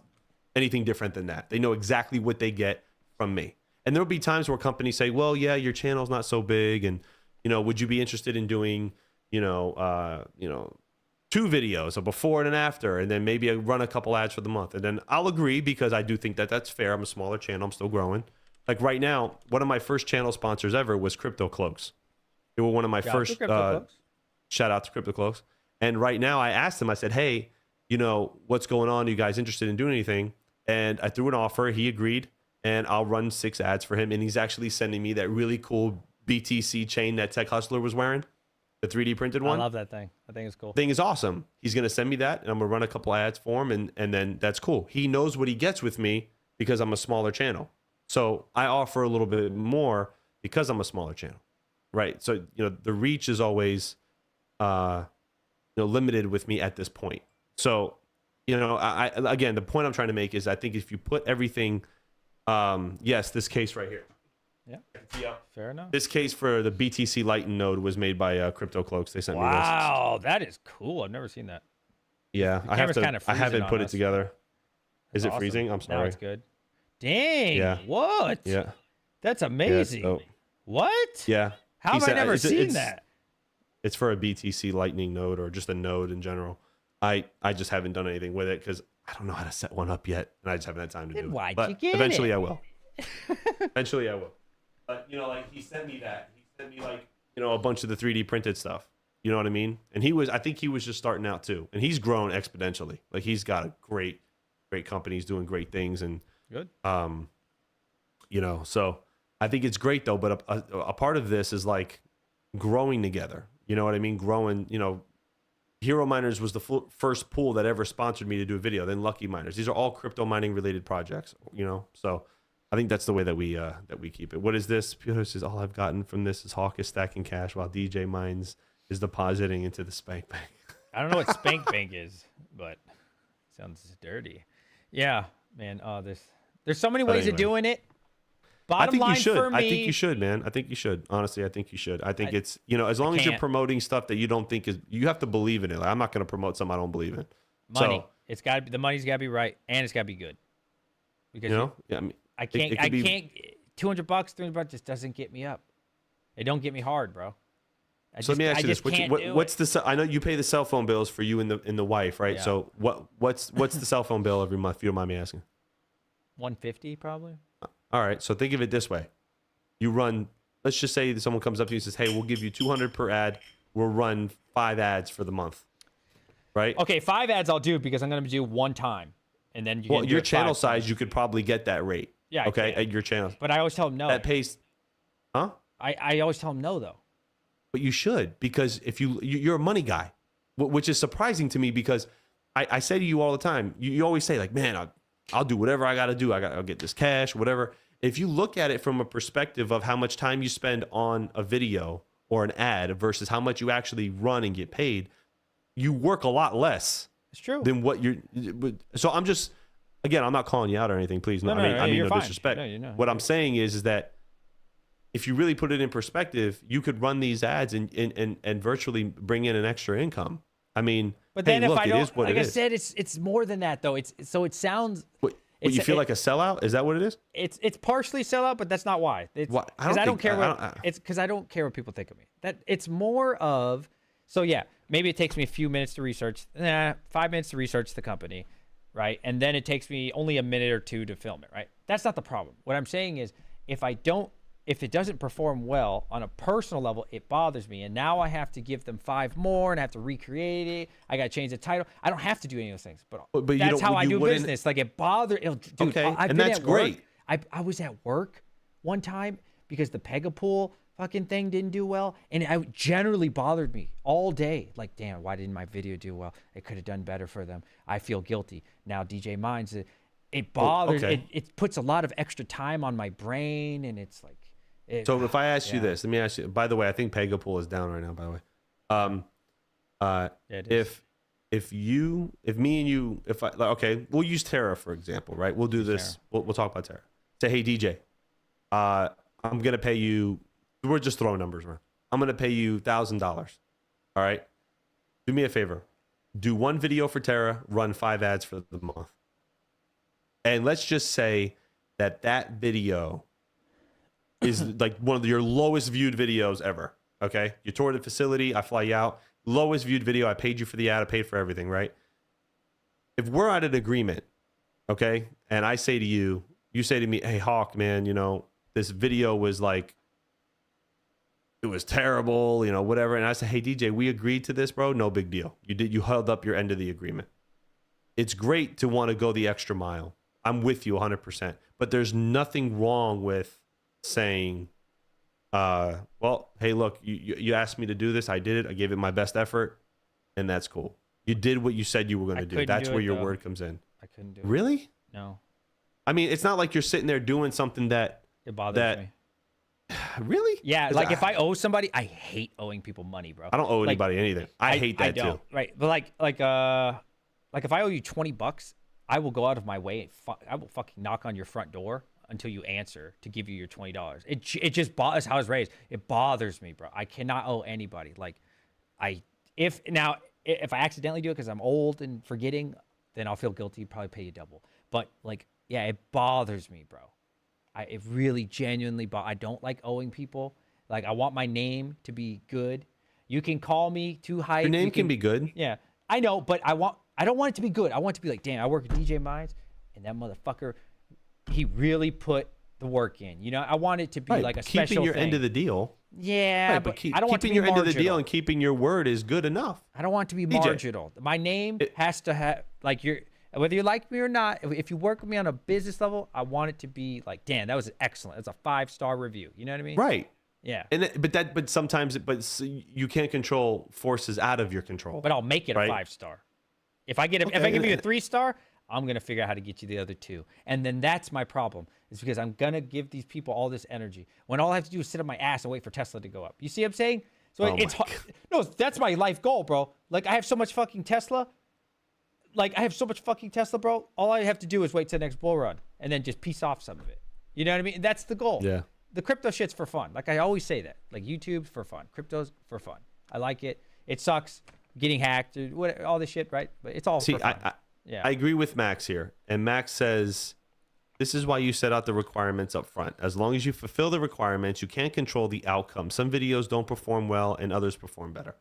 anything different than that. They know exactly what they get from me. And there'll be times where companies say, well, yeah, your channel's not so big, and would you be interested in doing 2 videos, a before and an after, and then maybe I run a couple ads for the month, and then I'll agree because I do think that that's fair. I'm a smaller channel, I'm still growing. Like right now, one of my first channel sponsors ever was Crypto Cloaks. They were one of my first shout out to Crypto Cloaks. And right now I asked them, I said, hey, what's going on? Are you guys interested in doing anything? And I threw an offer. He agreed, and I'll run 6 ads for him. And he's actually sending me that really cool BTC chain that Tech Hustler was wearing, the 3D printed one. I love that thing. I think it's cool. Thing is awesome. He's going to send me that, and I'm going to run a couple ads for him, and then that's cool. He knows what he gets with me because I'm a smaller channel. So I offer a little bit more because I'm a smaller channel, right? So, the reach is always limited with me at this point. So, I again, the point I'm trying to make is I think if you put everything, yes, this case right here. Yeah. Fair enough. This case for the BTC Lightning node was made by Crypto Cloaks. They sent me this. Wow, that is cool. I've never seen that. Yeah, I haven't put it together. Is it freezing? I'm sorry. No, it's good. Dang. Yeah. What? Yeah. That's amazing. Yeah, what? Yeah. How have I never seen that? It's for a BTC Lightning node, or just a node in general. I just haven't done anything with it because I don't know how to set one up yet, and I just haven't had time to do it. Why'd but you get eventually it? I will. Eventually I will. But he sent me that. He sent me a bunch of the 3D printed stuff. You know what I mean? And I think he was just starting out too, and he's grown exponentially. Like he's got a great company. He's doing great things, and good. So I think it's great though. But a part of this is like growing together. You know what I mean? Growing, Hero Miners was the first pool that ever sponsored me to do a video. Then Lucky Miners. These are all crypto mining related projects, So I think that's the way that we keep it. What is this? Peter says, all I've gotten from this is Hawk is stacking cash while DJ Mines is depositing into the Spank Bank. I don't know what Spank Bank is, but it sounds dirty. Yeah, man. There's so many ways of doing it. Bottom line for me, I think you should, man. I think you should. Honestly, I think you should. I think it's, as long as you're promoting stuff that you don't think you have to believe in it. Like, I'm not going to promote something I don't believe in. Money. So, the money's got to be right, and it's got to be good. Because I can't, $200, $300 just doesn't get me up. It don't get me hard, bro. Let me ask you this. What's the, I know you pay the cell phone bills for you and the wife, right? Yeah. So what's the cell phone bill every month, if you don't mind me asking? $150 probably. All right, so think of it this way. You run, let's just say that someone comes up to you and says, hey, we'll give you $200 per ad will run 5 ads for the month, right? Okay, 5 ads I'll do because I'm going to do one time, and then you Well, can do your it 5 channel size, times. you could probably get that rate. Yeah, I okay, can. at your channel. But I always tell them no. That pays, huh? I always tell them no though. But you should, because if you're a money guy, which is surprising to me, because I say to you all the time, you always say like, man, I'll do whatever I got to do. I'll get this cash, whatever. If you look at it from a perspective of how much time you spend on a video or an ad versus how much you actually run and get paid, you work a lot less It's true. than what you're. So I'm just, again, I'm not calling you out or anything. Please, no. I mean you're no fine. disrespect. No, you know. What I'm saying is that if you really put it in perspective, you could run these ads and virtually bring in an extra income. I mean, But then hey, if look, I don't, it is what like it I is. said, it's more than that though. It sounds. What, it's- you feel it- like a sellout? Is that what it is? It's partially sellout, but that's not why. It's Why? I because I don't think- care I what don't- it's because I don't care what people think of me. That it's more of so yeah. Maybe it takes me a few minutes to research. 5 minutes to research the company, right? And then it takes me only a minute or two to film it, right? That's not the problem. What I'm saying is if it doesn't perform well on a personal level, it bothers me. And now I have to give them 5 more and I have to recreate it. I got to change the title. I don't have to do any of those things, but you that's don't- how I you do wouldn't- business. Like it bothers. Dude, Okay, I've and been that's at work. great. I was at work one time because the Pegapool fucking thing didn't do well, and it generally bothered me all day. Like, damn, why didn't my video do well? It could have done better for them. I feel guilty now. DJ Minds, it bothers. okay. It puts a lot of extra time on my brain, and it's like. So if I ask you yeah. this, let me ask you. By the way, I think Pegapool is down right now. By the way, It is. if me and you, okay, we'll use Terra for example, right? We'll do this. We'll talk about Terra. Say, hey DJ, I'm gonna pay you. We're just throwing numbers around. I'm gonna pay you $1,000. All right. Do me a favor. Do 1 video for Terra. Run 5 ads for the month. And let's just say that video is like one of your lowest viewed videos ever. Okay. You toured the facility. I fly you out. Lowest viewed video. I paid you for the ad. I paid for everything, right? If we're at an agreement, okay, and I say to you, you say to me, hey, Hawk, man, you know, this video was like, it was terrible, you know, whatever. And I say, hey, DJ, we agreed to this, bro. No big deal. You held up your end of the agreement. It's great to want to go the extra mile. I'm with you 100%. But there's nothing wrong with saying, well, hey, look, you asked me to do this. I did it. I gave it my best effort. And that's cool. You did what you said you were going to do. couldn't That's do where it, your though. word comes in. I couldn't do it. Really? No, I mean, it's not like you're sitting there doing something that it bothers me. really? Yeah, 'Cause like if I owe somebody, I hate owing people money, bro. I don't owe Like, anybody anything. I hate that don't, too. Right, but like if I owe you $20, I will go out of my way. I will fucking knock on your front door until you answer to give you your $20. It just bothers how I was raised. It bothers me, bro. I cannot owe anybody. Like, if I accidentally do it because I'm old and forgetting, then I'll feel guilty. Probably pay you double. But like, yeah, it bothers me, bro. It really genuinely, I don't like owing people. Like, I want my name to be good. You can call me too high. Your name can be good. Yeah, I know, but I don't want it to be good. I want it to be like, damn, I work at DJ Minds, and that motherfucker, he really put the work in. You know, I want it to be Right, like a keeping special your thing. end of the deal. Yeah, Right, but keep, I don't want it to keeping be your end of the deal marginal. and keeping your word is good enough. I don't want it to be DJ. marginal. My name has to have, like, whether you like me or not, if you work with me on a business level, I want it to be like, damn, that was excellent. It's a 5-star review. You know what I mean? Right. Yeah. But sometimes you can't control forces out of your control. But I'll make it right? a 5-star. If I give you a 3-star, I'm gonna figure out how to get you the other 2. And then that's my problem. Is because I'm gonna give these people all this energy when all I have to do is sit on my ass and wait for Tesla to go up. You see what I'm saying? So it's hard. No, that's my life goal, bro. Like, I have so much fucking Tesla. Bro. All I have to do is wait till the next bull run and then just piece off some of it. You know what I mean? That's the goal. Yeah. The crypto shit's for fun. Like, I always say that. Like, YouTube's for fun. Crypto's for fun. I like it. It sucks getting hacked or what, all this shit, right? But it's all for fun. I agree with Max here. And Max says, this is why you set out the requirements up front. As long as you fulfill the requirements, you can't control the outcome. Some videos don't perform well and others perform better.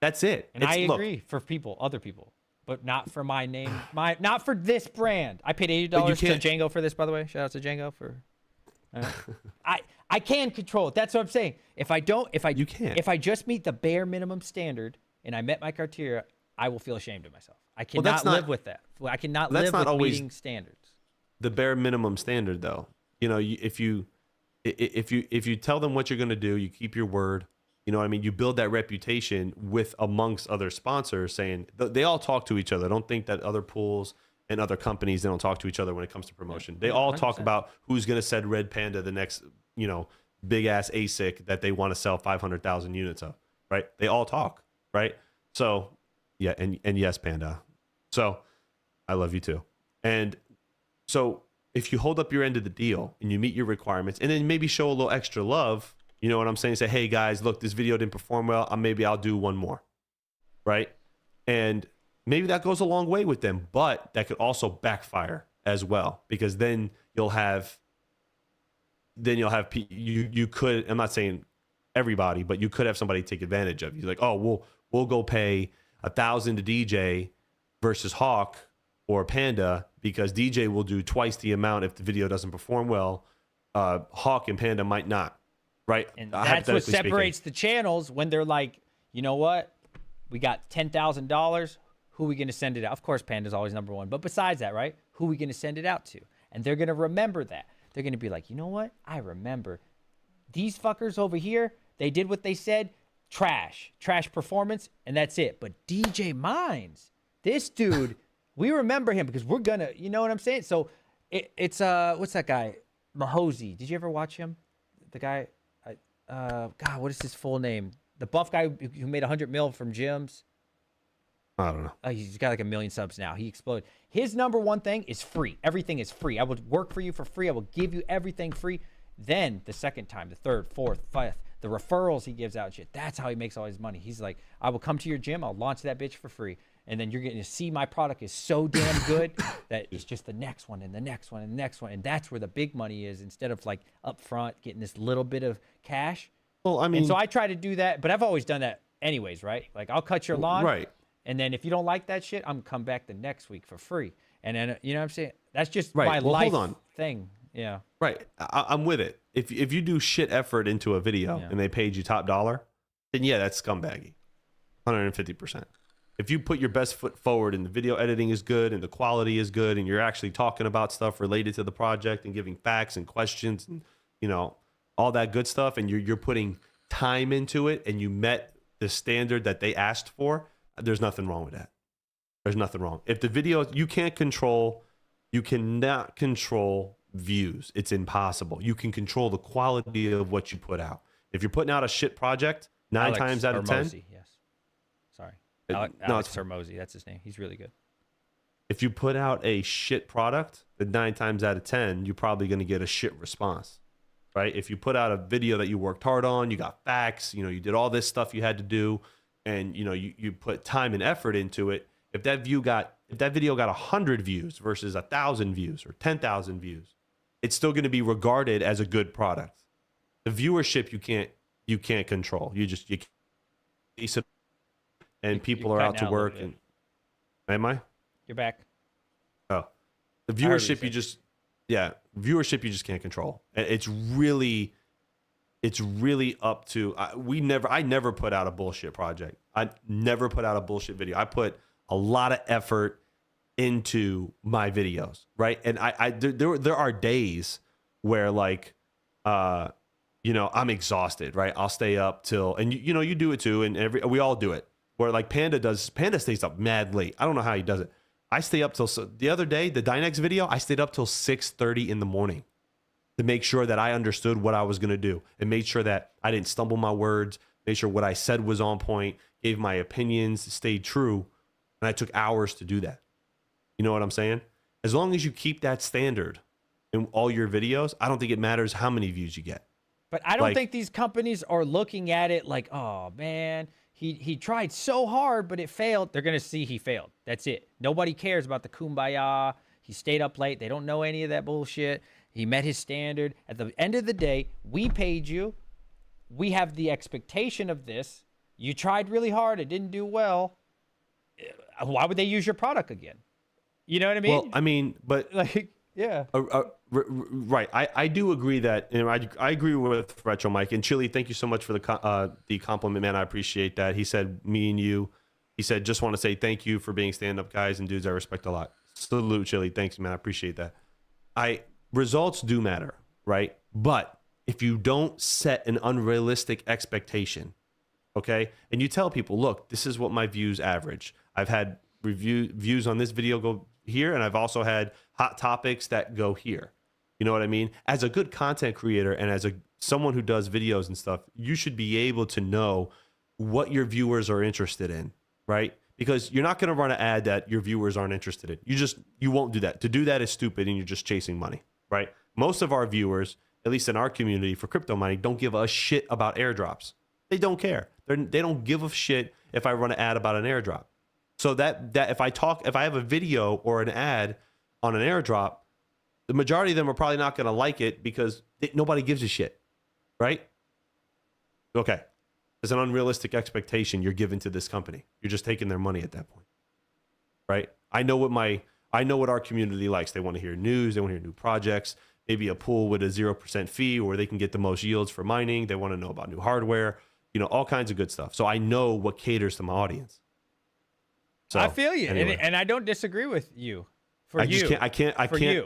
That's it. And I agree for other people, but not for my name, not for this brand. I paid $80 to Django for this, by the way. Shout out to Django for. I can control it. That's what I'm saying. If I don't, You can't. if I just meet the bare minimum standard and I met my criteria, I will feel ashamed of myself. I cannot that's not- live with that. I cannot that's live not with always meeting standards. the bare minimum standard, though. You know, if you tell them what you're going to do, you keep your word. You know what I mean? You build that reputation with amongst other sponsors, saying they all talk to each other. Don't think that other pools and other companies, they don't talk to each other when it comes to promotion. They all talk 100%. about who's going to send Red Panda the next, you know, big ass ASIC that they want to sell 500,000 units of, right? They all talk, right? So yeah, and yes, Panda. So I love you too. And so if you hold up your end of the deal and you meet your requirements, and then maybe show a little extra love, you know what I'm saying? Say, hey guys, look, this video didn't perform well. Maybe I'll do one more, right? And maybe that goes a long way with them, but that could also backfire as well, because then you'll have you could, I'm not saying everybody, but you could have somebody take advantage of you. Like, oh, we'll go pay 1,000 to DJ versus Hawk or Panda, because DJ will do twice the amount if the video doesn't perform well. Hawk and Panda might not, right? And that's what separates the channels when they're like, you know what? We got $10,000. Who are we going to send it out? Of course, Panda's always number one. But besides that, right? Who are we going to send it out to? And they're going to remember that. They're going to be like, you know what? I remember these fuckers over here. They did what they said. Trash performance. And that's it. But DJ Mines, this dude, we remember him because we're going to, you know what I'm saying? So it's, what's that guy? Mahozy. Did you ever watch him? The guy, God, what is his full name? The buff guy who made 100 mil from gyms. I don't know. He's got like 1 million subs now. He exploded. His number one thing is free. Everything is free. I will work for you for free. I will give you everything free. Then the second time, the third, fourth, fifth, the referrals he gives out and shit. That's how he makes all his money. He's like, I will come to your gym. I'll launch that bitch for free. And then you're going to see my product is so damn good that it's just the next one and the next one and the next one. And that's where the big money is, instead of like up front getting this little bit of cash. Well, I mean, and so I try to do that, but I've always done that anyways, right? Like I'll cut your lawn. right. And then if you don't like that shit, I'm gonna come back the next week for free. And then, you know what I'm saying? That's just Right. my Well, life hold on. thing. Yeah. Right. I'm with it. If you do shit effort into a video and they paid you top dollar, then yeah, that's scumbaggy. 150%. If you put your best foot forward and the video editing is good and the quality is good and you're actually talking about stuff related to the project and giving facts and questions and, you know, all that good stuff, and you're putting time into it and you met the standard that they asked for, there's nothing wrong with that. There's nothing wrong. If the video, you cannot control views. It's impossible. You can control the quality of what you put out. If you're putting out a shit project, 9 times out of 10. Yes. Sorry. No, Alex Hormozy. That's his name. He's really good. If you put out a shit product, then 9 times out of 10, you're probably going to get a shit response, right? If you put out a video that you worked hard on, you got facts, you know, you did all this stuff you had to do, and you know, you put time and effort into it. If that video got 100 views versus 1,000 views or 10,000 views, it's still going to be regarded as a good product. The viewership you can't control. And people are out to work. And am I? You're back. Oh, the viewership you just can't control. It's really up to I never put out a bullshit project. I never put out a bullshit video. I put a lot of effort into my videos, right? And there are days where like you know, I'm exhausted, right? I'll stay up till, and you know, you do it too, and we all do it. Where like Panda stays up mad late. I don't know how he does it. I stay up till, the other day, the Dynex video, I stayed up till 6:30 in the morning to make sure that I understood what I was going to do and made sure that I didn't stumble my words, made sure what I said was on point, gave my opinions, stayed true. And I took hours to do that. You know what I'm saying? As long as you keep that standard in all your videos, I don't think it matters how many views you get. But I don't think these companies are looking at it like, oh man, he tried so hard, but it failed. They're going to see he failed. That's it. Nobody cares about the kumbaya. He stayed up late. They don't know any of that bullshit. He met his standard. At the end of the day, we paid you. We have the expectation of this. You tried really hard. It didn't do well. Why would they use your product again? You know what I mean? Well, I mean, but like, Yeah. Right. I do agree that, and I agree with Retro Mike. And Chili, thank you so much for the compliment, man. I appreciate that. He said, me and you, he said, just want to say thank you for being stand-up guys and dudes I respect a lot. Salute, Chili. Thanks, man. I appreciate that. Results do matter, right? But if you don't set an unrealistic expectation, okay, and you tell people, look, this is what my views average. I've had views on this video go here, and I've also had hot topics that go here. You know what I mean? As a good content creator and as someone who does videos and stuff, you should be able to know what your viewers are interested in, right? Because you're not going to run an ad that your viewers aren't interested in. You won't do that. To do that is stupid, and you're just chasing money, right? Most of our viewers, at least in our community for crypto mining, don't give a shit about airdrops. They don't care. They don't give a shit if I run an ad about an airdrop. So that if I have a video or an ad on an airdrop, the majority of them are probably not going to like it because nobody gives a shit, right? Okay. There's an unrealistic expectation you're giving to this company. You're just taking their money at that point, right? I know what our community likes. They want to hear news. They want to hear new projects. Maybe a pool with a 0% fee where they can get the most yields for mining. They want to know about new hardware, all kinds of good stuff. So I know what caters to my audience. So, I feel you, anyway. and I don't disagree with you. I can't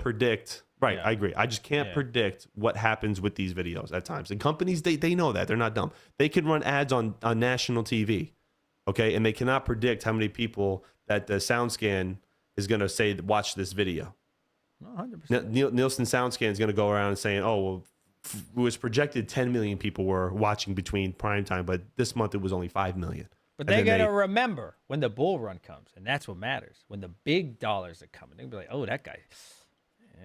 predict. Right, Yeah. I agree. I just can't predict what happens with these videos at times. And companies, they know that. They're not dumb. They can run ads on national TV, okay? And they cannot predict how many people that the SoundScan is going to say, watch this video. 100%. Nielsen SoundScan is going to go around and saying, oh, well, it was projected 10 million people were watching between prime time, but this month it was only 5 million. But they got to remember when the bull run comes, and that's what matters. When the big dollars are coming, they'll be like, oh, that guy,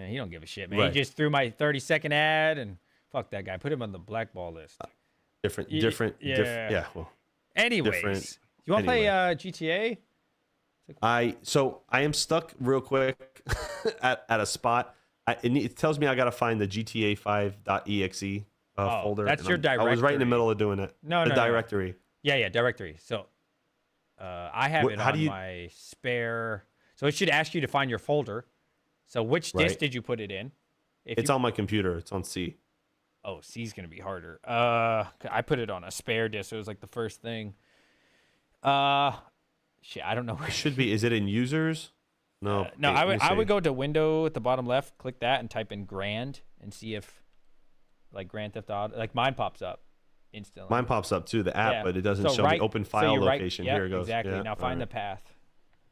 he don't give a shit, man. Right. He just threw my 30-second ad, and fuck that guy. Put him on the blackball list. Yeah. Well, anyways, you want to play GTA? I am stuck real quick at a spot. It tells me I got to find the GTA 5.exe folder. That's your directory. I was right in the middle of doing it. No, directory. Yeah, directory. So I have it on my spare. So it should ask you to find your folder. So which disk did you put it in? It's on my computer. It's on C. Oh, C's going to be harder. I put it on a spare disk. It was like the first thing. Shit, I don't know. It should be. Is it in users? No. No, I would go to window at the bottom left, click that, and type in Grand and see if like Grand Theft Auto, like mine pops up instantly. Mine pops up too, the app, but it doesn't show the open file location. Here it goes. Exactly. Yeah, now find the path.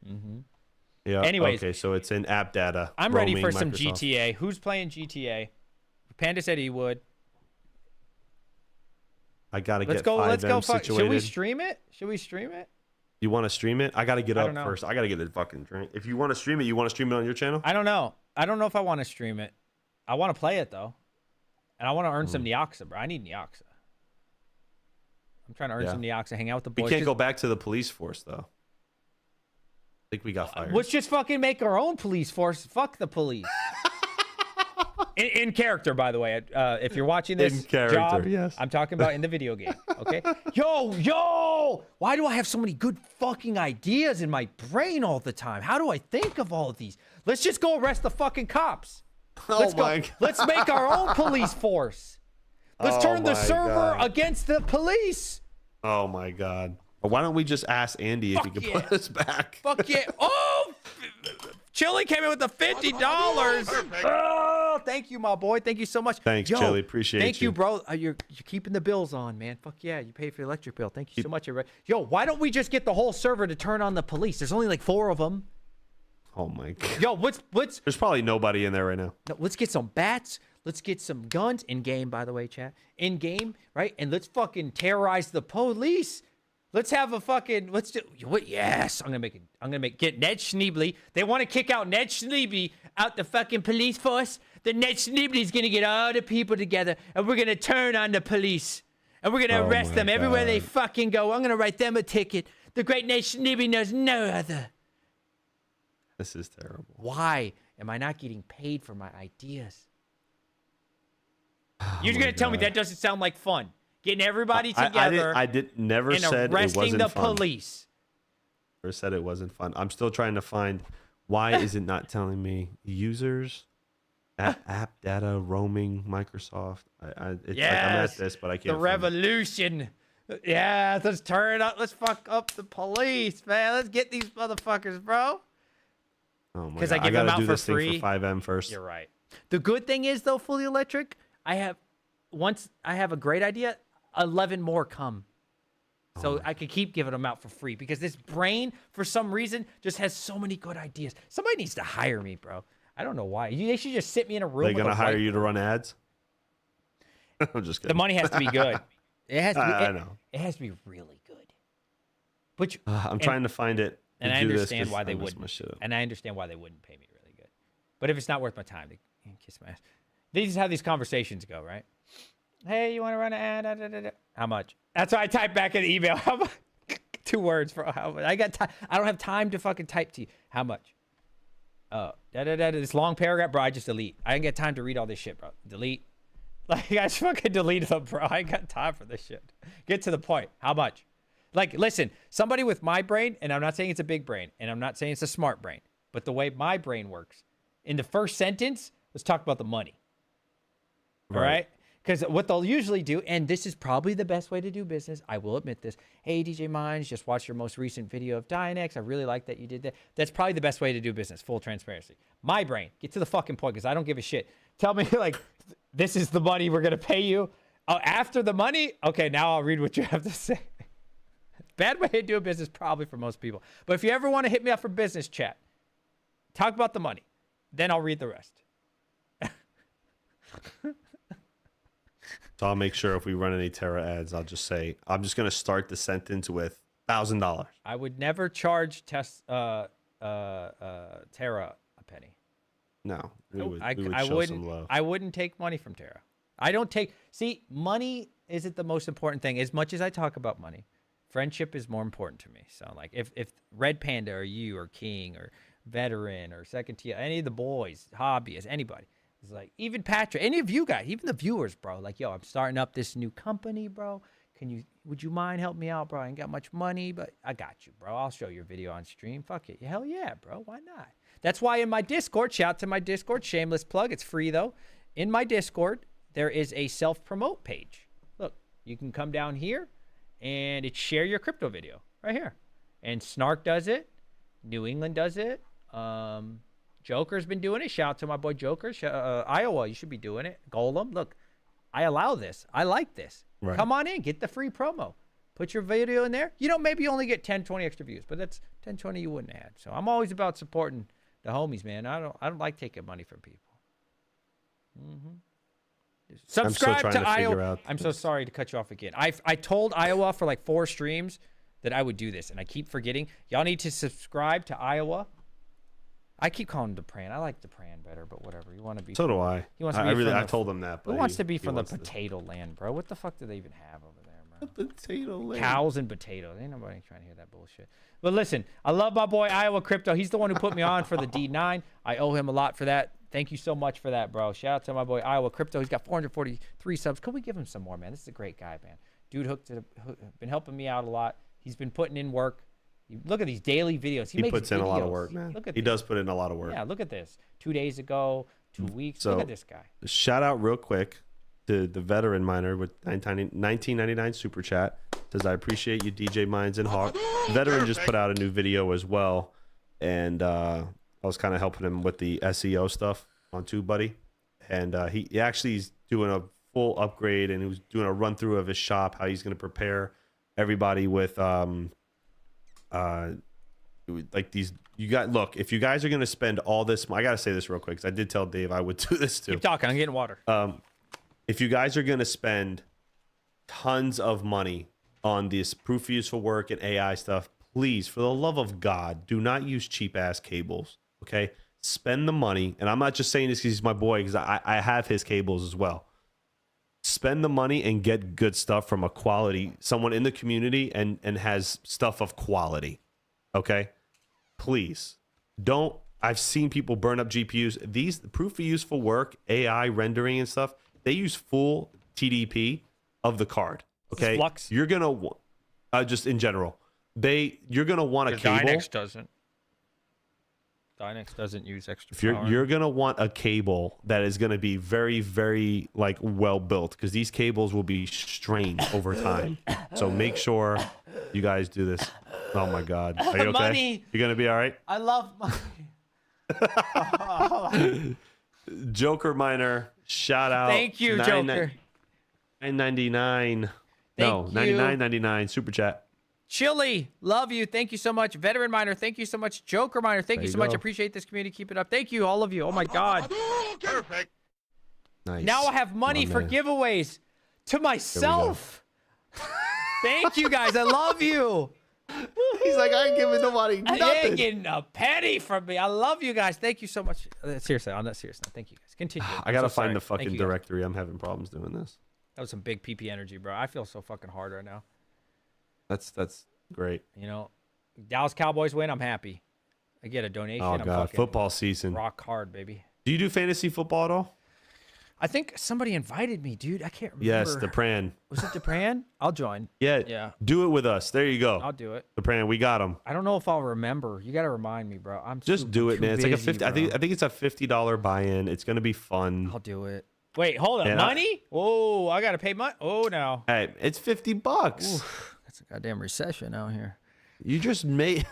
Mm-hmm. Yeah. Anyways, okay, so it's in app data. I'm ready for some Microsoft. GTA. Who's playing GTA? Panda said he would. I gotta Let's get go. 5M situated. Should we stream it? You want to stream it? I gotta get up know. first. I gotta get a fucking drink. If you want to stream it, you want to stream it on your channel? I don't know. I don't know if I want to stream it. I want to play it though, and I want to earn some Neoxa, bro. I need Neoxa. I'm trying to earn some Neoxa. Hang out with the boys. We can't go back to the police force though. I think we got fired. Let's just fucking make our own police force. Fuck the police. In character, by the way. If you're watching this, in character, job, yes. I'm talking about in the video game. Okay. Yo! Why do I have so many good fucking ideas in my brain all the time? How do I think of all of these? Let's just go arrest the fucking cops. Let's go. Let's make our own police force. Let's turn the server against the police. Oh my god. Why don't we just ask Andy if he could put us back? Fuck yeah. Oh, Chili came in with the $50. Oh, thank you, my boy. Thank you so much. Thanks, Chili. Appreciate Thank you, bro. You're keeping the bills on, man. Fuck yeah. You pay for the electric bill. Thank you so much. Yo, why don't we just get the whole server to turn on the police? There's only like 4 of them. Oh my god. Yo, what's There's probably nobody in there right now. No, let's get some bats. Let's get some guns in game, by the way, chat. In game, right? And let's fucking terrorize the police. Let's have a fucking, let's do, what? Yes, I'm gonna get Ned Schneebly. They want to kick out Ned Schneebly out the fucking police force. The Ned Schneebly's gonna get all the people together and we're gonna turn on the police. And we're gonna arrest them everywhere they fucking go. I'm gonna write them a ticket. The great Ned Schneebly knows no other. This is terrible. Why am I not getting paid for my ideas? You're gonna tell me that doesn't sound like fun? Getting everybody together. I never said it wasn't arresting the fun. police. Never said it wasn't fun. I'm still trying to find why is it not telling me users? App data roaming Microsoft. It's like I'm at this, but I can't. The find it. revolution. Yeah, let's turn up. Let's fuck up the police, man. Let's get these motherfuckers, bro. Oh my 'Cause god! I give gotta them out do for this thing free. for 5M first. You're right. The good thing is though, fully electric, once I have a great idea, 11 more come. So I could keep giving them out for free because this brain, for some reason, just has so many good ideas. Somebody needs to hire me, bro. I don't know why. They should just sit me in a room. They're gonna hire white- you to run ads. I'm just kidding. The money has to be good. It has to be. I know. It has to be really good. But I'm trying to find it. and to I do this understand 'cause why I they messed wouldn't. my shit up. And I understand why they wouldn't pay me really good. But if it's not worth my time, they can kiss my ass. They just have these conversations go, right? Hey, you want to run an ad? Da, da, da, da. How much? That's why I type back in the email. How much? 2 words for how much? I don't have time to fucking type to you. How much? This long paragraph, bro. I just delete. I ain't got time to read all this shit, bro. Delete. Like, I just fucking delete them, bro. I ain't got time for this shit. Get to the point. How much? Like, listen, somebody with my brain, and I'm not saying it's a big brain, and I'm not saying it's a smart brain, but the way my brain works, in the first sentence, let's talk about the money. All right? Because what they'll usually do, and this is probably the best way to do business, I will admit this. Hey, DJ Mines, just watched your most recent video of Dynex. I really like that you did that. That's probably the best way to do business, full transparency. My brain, get to the fucking point because I don't give a shit. Tell me, like, this is the money we're going to pay you. Oh, after the money? Okay, now I'll read what you have to say. Bad way to do business probably for most people. But if you ever want to hit me up for business chat, talk about the money. Then I'll read the rest. So I'll make sure if we run any Terra ads, I'll just say, I'm just going to start the sentence with $1,000. I would never charge Terra a penny. No, we would I show wouldn't. some love. I wouldn't take money from Terra. I don't take. See, money isn't the most important thing. As much as I talk about money, friendship is more important to me. So, like, if Red Panda or you or King or Veteran or Second Tier, any of the boys, hobbyists, anybody. It's like, even Patrick, any of you guys, even the viewers, bro. Like, yo, I'm starting up this new company, bro. Would you mind helping me out, bro? I ain't got much money, but I got you, bro. I'll show your video on stream. Fuck it. Hell yeah, bro. Why not? That's why in my Discord, shout out to my Discord, shameless plug. It's free, though. In my Discord, there is a self-promote page. Look, you can come down here, and it's share your crypto video right here. And Snark does it. New England does it. Joker's been doing it. Shout out to my boy Joker. Iowa, you should be doing it. Golem, look, I allow this. I like this. Right. Come on in. Get the free promo. Put your video in there. You know, maybe you only get 10, 20 extra views, but that's 10, 20 you wouldn't add. So I'm always about supporting the homies, man. I don't like taking money from people. Subscribe trying to to figure Iowa. out I'm so sorry to cut you off again. I told Iowa for like 4 streams that I would do this, and I keep forgetting. Y'all need to subscribe to Iowa. I keep calling him Depran. I like Depran better, but whatever. You want to be. So do I. He wants to be I told him that. But Who wants to be he from the wants to- potato land, bro? What the fuck do they even have over there, bro? Potato land. Cows and potatoes. Ain't nobody trying to hear that bullshit. But listen, I love my boy Iowa Crypto. He's the one who put me on for the D9. I owe him a lot for that. Thank you so much for that, bro. Shout out to my boy Iowa Crypto. He's got 443 subs. Can we give him some more, man? This is a great guy, man. Dude been helping me out a lot. He's been putting in work. Look at these daily videos. He makes puts in a lot of videos. work, man. Look at He this. does put in a lot of work. Yeah, look at this. 2 days ago, 2 weeks. So, look at this guy. Shout out real quick to the veteran miner with 1999 super chat. Says, I appreciate you, DJ Mines and Hawk. Veteran just put out a new video as well. And I was kind of helping him with the SEO stuff on TubeBuddy. And he actually is doing a full upgrade, and he was doing a run through of his shop, how he's going to prepare everybody with like these. You got, look, if you guys are going to spend all this, I got to say this real quick, because I did tell Dave I would do this too. Keep talking. I'm getting water. If you guys are going to spend tons of money on this proof of useful work and AI stuff, please, for the love of God, do not use cheap ass cables. Okay, spend the money, and I'm not just saying this because he's my boy, because I have his cables as well. Spend the money and get good stuff from a quality, someone in the community, and has stuff of quality. Okay, please don't. I've seen people burn up GPUs. These proof of useful work, AI rendering and stuff, they use full TDP of the card. Okay, Flux. You're gonna just in general, you're gonna want a cable. Dynex doesn't. Dynex doesn't use extra If you're power. you're gonna want a cable that is gonna be very, very like well built, because these cables will be strained over time. So make sure you guys do this. Oh my God, are you okay? Money. You're gonna be all right. I love money. Joker Miner, shout out. Thank you, Joker. $9.99. No, Thank you. $99.99 super chat. Chili, love you. Thank you so much. Veteran Miner, thank you so much. Joker Miner, thank There you you so much. go. Appreciate this community. Keep it up. Thank you, all of you. Oh my God. Perfect. Nice. Now I have money My for man. giveaways to myself. Thank you guys. I love you. He's like, I ain't giving nobody You nothing. ain't getting a penny from me. I love you guys. Thank you so much. Seriously, on that serious note, thank you guys. Continue. I gotta I'm so sorry. find the Thank fucking you guys. directory. I'm having problems doing this. That was some big PP energy, bro. I feel so fucking hard right now. That's great. You know, Dallas Cowboys win. I'm happy. I get a donation. Oh I'm God, fucking football season. rock hard, baby. Do you do fantasy football at all? I think somebody invited me, dude. I can't remember. Yes, the Pran. Was it DePran? I'll join. Yeah, Yeah. Do it with us. There you go. I'll do it. The Pran, we got him. I don't know if I'll remember. You got to remind me, bro. I'm Just do it, too man. It's like a busy, 50. I bro. think it's a $50 buy-in. It's gonna be fun. I'll do it. Wait, hold on. And I- Money? Oh, I got to pay money. Oh, no. Hey, it's $50. Oof, that's a goddamn recession out here. You just made.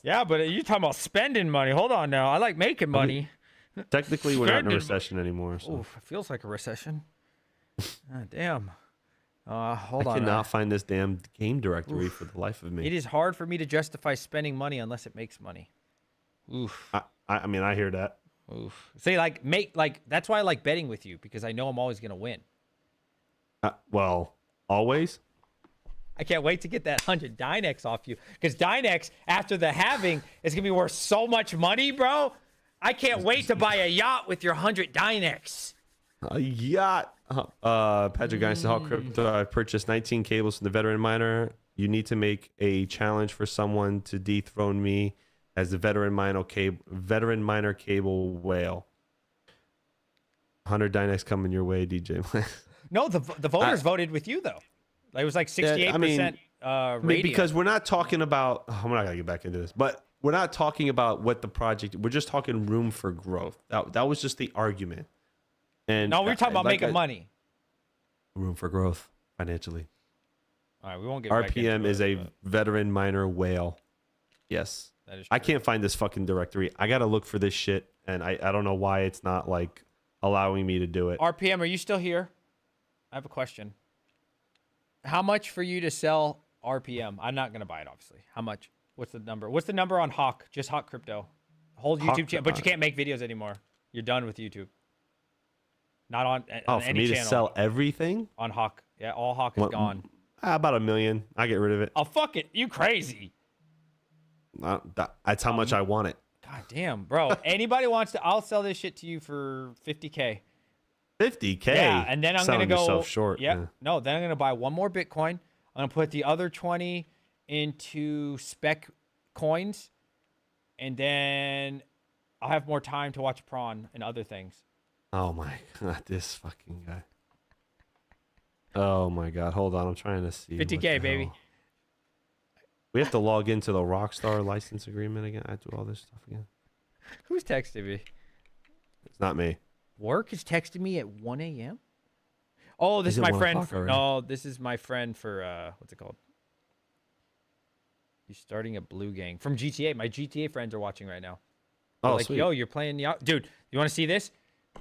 Yeah, but you're talking about spending money. Hold on now. I like making money. Technically, we're not in a Spending- recession anymore. So. Oof, it feels like a recession. Damn. Hold I on. cannot find this damn game directory for the life of me. It is hard for me to justify spending money unless it makes money. Oof. I mean, I hear that. Oof. See, that's why I like betting with you, because I know I'm always gonna win. Well, always. I can't wait to get that 100 Dynex off you, because Dynex after the halving is gonna be worth so much money, bro. I can't wait to buy a yacht with your 100 Dynex. A yacht. Patrick Guy said, "How crypto? I purchased 19 cables from the veteran miner. You need to make a challenge for someone to dethrone me as the veteran miner cable whale. 100 Dynex coming your way, DJ. No, the voters voted with you though. Like, it was like 68% rating. Because we're not talking about. I'm not gonna get back into this, but we're not talking about what the project. We're just talking room for growth. That was just the argument. And No, we're talking about making money. Room for growth financially. All right, we won't get back into RPM is it, a but veteran miner whale. Yes. that is I true. can't find this fucking directory. I gotta look for this shit, and I don't know why it's not like allowing me to do it. RPM, are you still here? I have a question. How much for you to sell RPM? I'm not gonna buy it, obviously. How much? What's the number? What's the number on Hawk? Just Hawk Crypto. Hold Hawk- YouTube channel, but you can't make videos anymore. You're done with YouTube. Not on Oh, for any me channel. to sell everything? On Hawk. Yeah, all Hawk is What- gone. About $1 million. I get rid of it. Oh, fuck it. You crazy. That's how much I want it. God damn, bro. Anybody wants to, I'll sell this shit to you for 50K. 50K. Yeah, and then I'm Selling gonna go. yourself short. Yep. Yeah. No, then I'm gonna buy one more Bitcoin. I'm gonna put the other 20 into spec coins, and then I'll have more time to watch Prawn and other things. Oh my God, this fucking guy. Oh my God, hold on. I'm trying to see. what 50K, the baby. hell. We have to log into the Rockstar license agreement again. I have to do all this stuff again. Who's texting me? It's not me. Work is texting me at 1 a.m. Oh, this Is is it my 1 friend. o'clock For, already? no, this is my friend for what's it called? He's starting a blue gang from GTA. My GTA friends are watching right now. They're Oh, like, sweet. yo, you're playing the dude. You want to see this?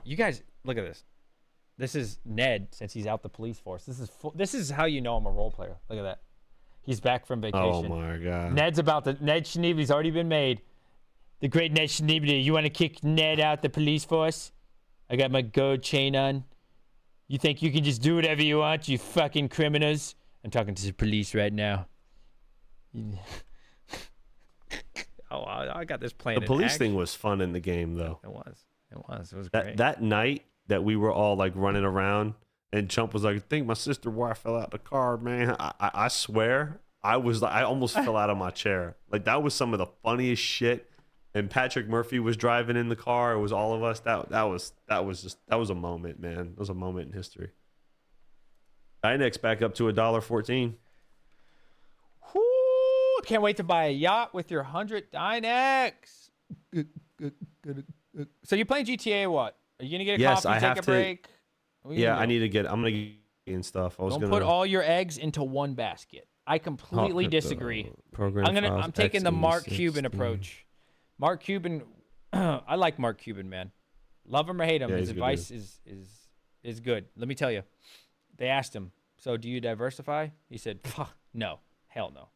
You guys, look at this. This is Ned since he's out the police force. This is how you know I'm a role player. Look at that. He's back from vacation. Oh my God. Ned Schneebly's already been made. The great Ned Schneebly. You want to kick Ned out the police force? I got my gold chain on. You think you can just do whatever you want, you fucking criminals? I'm talking to the police right now. Oh, I got this playing. The police thing was fun in the game, though. It was. It was That great. that night that we were all like running around, and Chump was like, "I think my sister wife fell out the car, man." I swear, I was like, I almost fell out of my chair. Like that was some of the funniest shit. And Patrick Murphy was driving in the car. It was all of us. That was a moment, man. It was a moment in history. Dynex back up to $1.14. Whoo, can't wait to buy a yacht with your 100 Dynex. So you playing GTA or what? Are you gonna get a Yes, coffee, I take have a to- break? What are you Yeah, gonna I do? need to get. I'm gonna get and stuff. I was Don't gonna put all your eggs into one basket. I completely disagree. Program I'm taking the Mark Cuban XE60. approach. Mark Cuban, I like Mark Cuban, man. Love him or hate him, Yeah, his he's a good advice is good. Let me tell you. They asked him, so do you diversify? He said, no, hell no.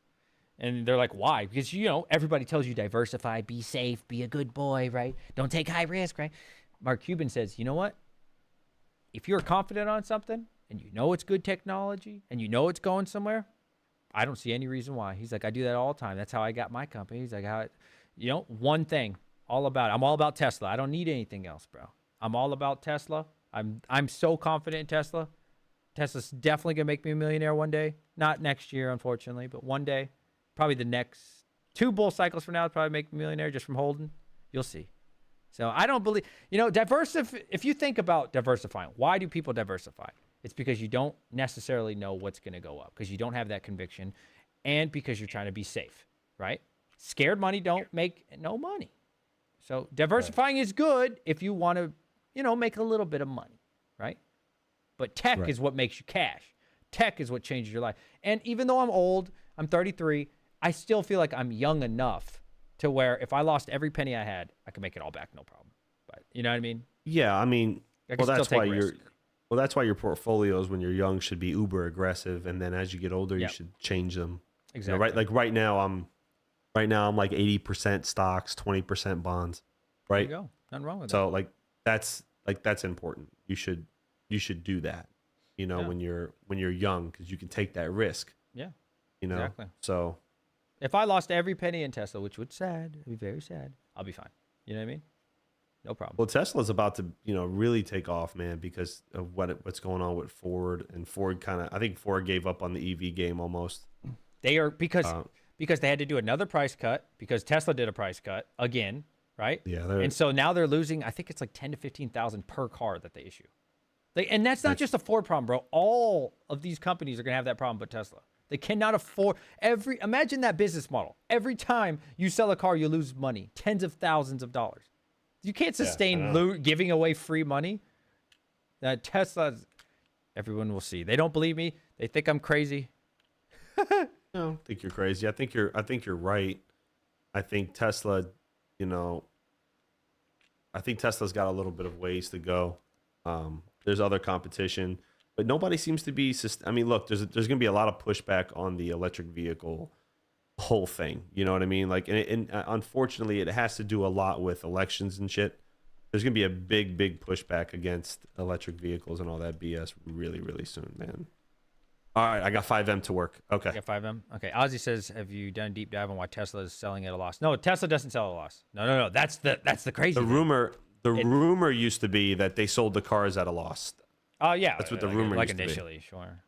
And they're like, why? Because, everybody tells you diversify, be safe, be a good boy, right? Don't take high risk, right? Mark Cuban says, you know what? If you're confident on something and you know it's good technology and you know it's going somewhere, I don't see any reason why. He's like, I do that all the time. That's how I got my company. He's like, one thing, I'm all about Tesla. I don't need anything else, bro. I'm all about Tesla. I'm so confident in Tesla. Tesla's definitely gonna make me a millionaire one day. Not next year, unfortunately, but one day. Probably the next 2 bull cycles from now will probably make me a millionaire just from holding. You'll see. So I don't believe, if you think about diversifying, why do people diversify? It's because you don't necessarily know what's going to go up, because you don't have that conviction, and because you're trying to be safe, right? Scared money don't make no money. So diversifying is good if you want to, make a little bit of money, right? But tech is what makes you cash. Tech is what changes your life. And even though I'm old, I'm 33, I still feel like I'm young enough to where if I lost every penny I had, I could make it all back, no problem. But you know what I mean? Yeah, I mean, I can that's still why take you're. risk. Well, that's why your portfolios, when you're young, should be uber aggressive, and then as you get older, Yep. you should change them. Exactly. Right? Like right now, I'm like 80% stocks, 20% bonds. There Right. you go. Nothing wrong with that. So that's important. You should do that. Yeah. when you're young, because you can take that risk. Yeah. Exactly. So If I lost every penny in Tesla, which would it'd be very sad, I'll be fine. You know what I mean? No problem. well, Tesla's about to really take off, man, because of what's going on with Ford, and Ford I think Ford gave up on the EV game almost. They are because they had to do another price cut because Tesla did a price cut again, right? Yeah, and so now they're losing. I think it's like 10 to 15,000 per car that they issue. And that's not just a Ford problem, bro. All of these companies are gonna have that problem, but Tesla. They cannot afford imagine that business model. Every time you sell a car, you lose money, tens of thousands of dollars. You can't sustain giving away free money. Tesla, everyone will see. They don't believe me. They think I'm crazy. I don't think you're crazy. I think you're right. I think Tesla, I think Tesla's got a little bit of ways to go. There's other competition, but nobody seems to be. I mean, look, there's going to be a lot of pushback on the electric vehicle whole thing. You know what I mean? Like, and unfortunately, it has to do a lot with elections and shit. There's going to be a big pushback against electric vehicles and all that BS really, really soon, man. All right, I got 5M to work. Okay. I got 5M. Okay. Ozzy says, "Have you done a deep dive on why Tesla is selling at a loss?" No, Tesla doesn't sell at a loss. No. That's the crazy. The thing. rumor used to be that they sold the cars at a loss. Oh yeah, That's what the rumor like used to be. initially, sure,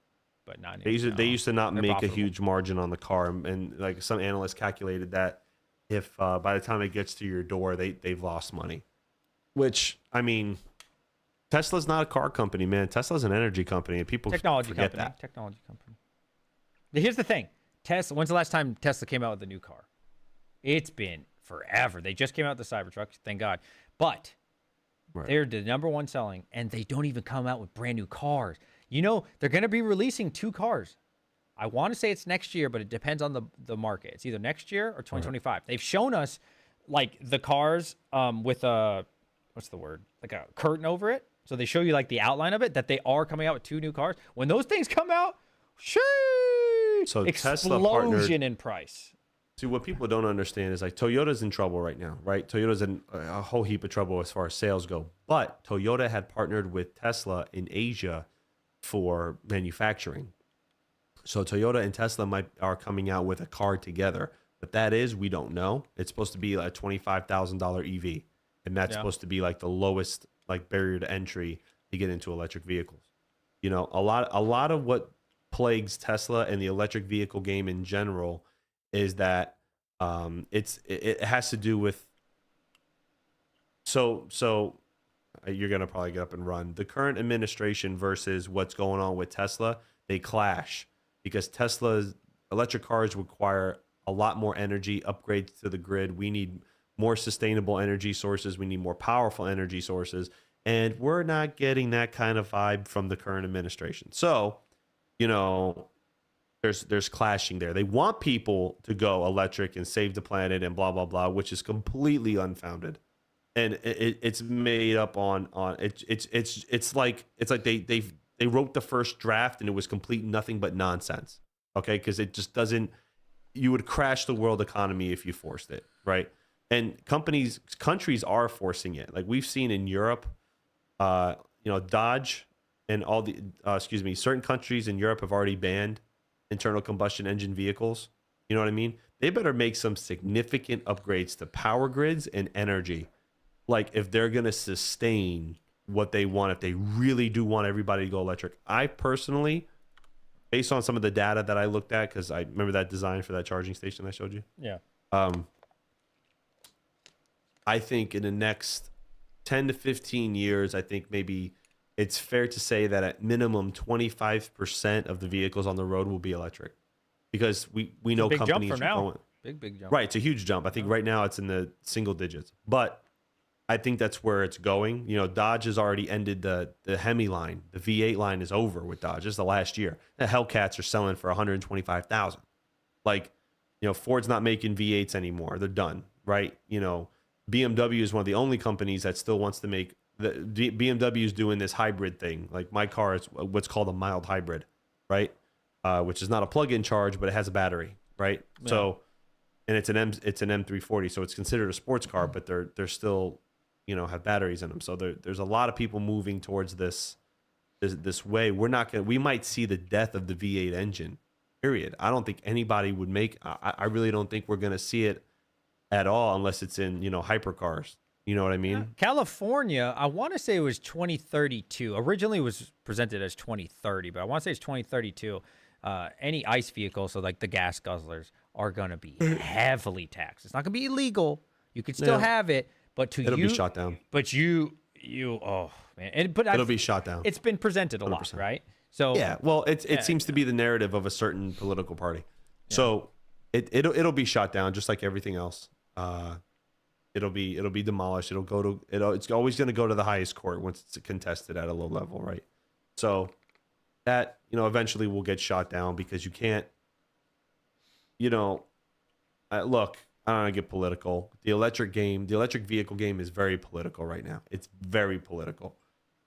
but not. They used to not They're make profitable. a huge margin on the car, and like some analysts calculated that if by the time it gets to your door, they've lost money. Which, I mean, Tesla's not a car company, man. Tesla's an energy company, and people Technology forget company. that. Technology company. Here's the thing, Tesla. When's the last time Tesla came out with a new car? It's been forever. They just came out with the Cybertruck, thank God, but. Right. They're the #1 selling, and they don't even come out with brand new cars. They're going to be releasing 2 cars. I want to say it's next year, but it depends on the market. It's either next year or 2025. Right. They've shown us like the cars with a like a curtain over it. So they show you like the outline of it, that they are coming out with 2 new cars. When those things come out, sheesh, So Tesla explosion in price. See, what people don't understand is like Toyota's in trouble right now, right? Toyota's in a whole heap of trouble as far as sales go. But Toyota had partnered with Tesla in Asia for manufacturing. So Toyota and Tesla are coming out with a car together. What that is, we don't know. It's supposed to be like a $25,000 EV. And that's supposed to be like the lowest like barrier to entry to get into electric vehicles. A lot of what plagues Tesla and the electric vehicle game in general is that it has to do with so you're gonna probably get up and run. The current administration versus what's going on with Tesla, they clash because Tesla's electric cars require a lot more energy, upgrades to the grid. We need more sustainable energy sources. We need more powerful energy sources. And we're not getting that kind of vibe from the current administration. So, you know, there's clashing there. They want people to go electric and save the planet and blah, blah, blah, which is completely unfounded. And it's made up on it's like they wrote the first draft and it was complete nothing but nonsense. Okay, because it just doesn't. You would crash the world economy if you forced it, right? And countries are forcing it. Like we've seen in Europe, Dodge and all the certain countries in Europe have already banned internal combustion engine vehicles. You know what I mean? They better make some significant upgrades to power grids and energy. Like if they're going to sustain what they want, if they really do want everybody to go electric. I personally, based on some of the data that I looked at, because I remember that design for that charging station I showed you. Yeah. I think in the next 10 to 15 years, I think maybe it's fair to say that at minimum 25% of the vehicles on the road will be electric, because we know big companies jump from are now. going. Big jump. Right, it's a huge jump. I think right now it's in the single digits, but I think that's where it's going. You know, Dodge has already ended the Hemi line. The V8 line is over with Dodge. This is the last year. The Hellcats are selling for $125,000. Like, you know, Ford's not making V8s anymore. They're done, right? You know, BMW is one of the only companies that still wants to make BMW is doing this hybrid thing. Like my car is what's called a mild hybrid, right? Which is not a plug-in charge, but it has a battery, right? Yeah. So, and it's an M340, so it's considered a sports car, but they're still, you know, have batteries in them. So there's a lot of people moving towards this way. We might see the death of the V8 engine, period. I don't think anybody would I really don't think we're going to see it at all unless it's in, you know, hypercars. You know what I mean? California, I want to say it was 2032. Originally it was presented as 2030, but I want to say it's 2032. Any ICE vehicle, so like the gas guzzlers, are going to be heavily taxed. It's not going to be illegal. You can still have it, but it'll be shot down. But oh man, it'll be shot down. It's been presented a 100%. Lot, right? So yeah, well, it seems to be the narrative of a certain political party. Yeah. So it'll be shot down just like everything else. It'll be demolished. It's always going to go to the highest court once it's contested at a low level, right? So that, you know, eventually will get shot down because you can't, you know, look, I don't want to get political. The electric vehicle game is very political right now. It's very political.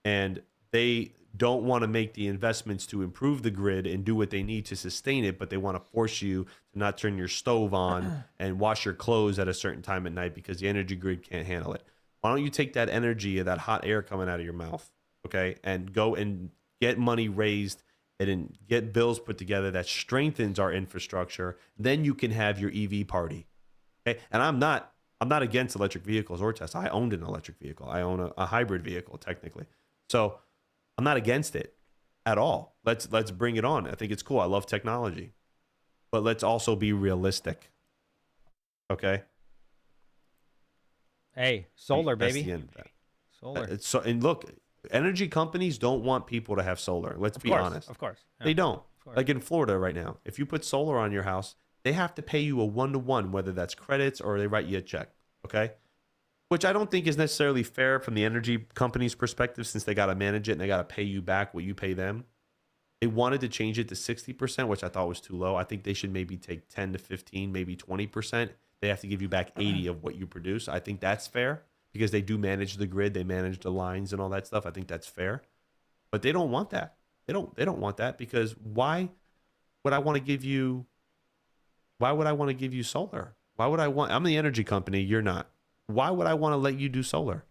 And they don't want to make the investments to improve the grid and do what they need to sustain it, but they want to force you to not turn your stove on and wash your clothes at a certain time at night because the energy grid can't handle it. Why don't you take that energy of that hot air coming out of your mouth, okay, and go and get money raised and get bills put together that strengthens our infrastructure? Then you can have your EV party, okay? And I'm not against electric vehicles or Tesla. I owned an electric vehicle. I own a hybrid vehicle technically, so I'm not against it at all. Let's bring it on. I think it's cool. I love technology, but let's also be realistic. Okay. Hey, solar, That's baby. the end of that. Solar. And look, energy companies don't want people to have solar. Let's be honest. Of course. Yeah. They don't. Like in Florida right now, if you put solar on your house, they have to pay you a 1-to-1, whether that's credits or they write you a check. Okay. Which I don't think is necessarily fair from the energy company's perspective, since they got to manage it and they got to pay you back what you pay them. They wanted to change it to 60%, which I thought was too low. I think they should maybe take 10 to 15, maybe 20%. They have to give you back 80 of what you produce. I think that's fair because they do manage the grid. They manage the lines and all that stuff. I think that's fair. But they don't want that. They don't want that, because why would I want to give you solar? I'm the energy company, you're not. Why would I want to let you do solar?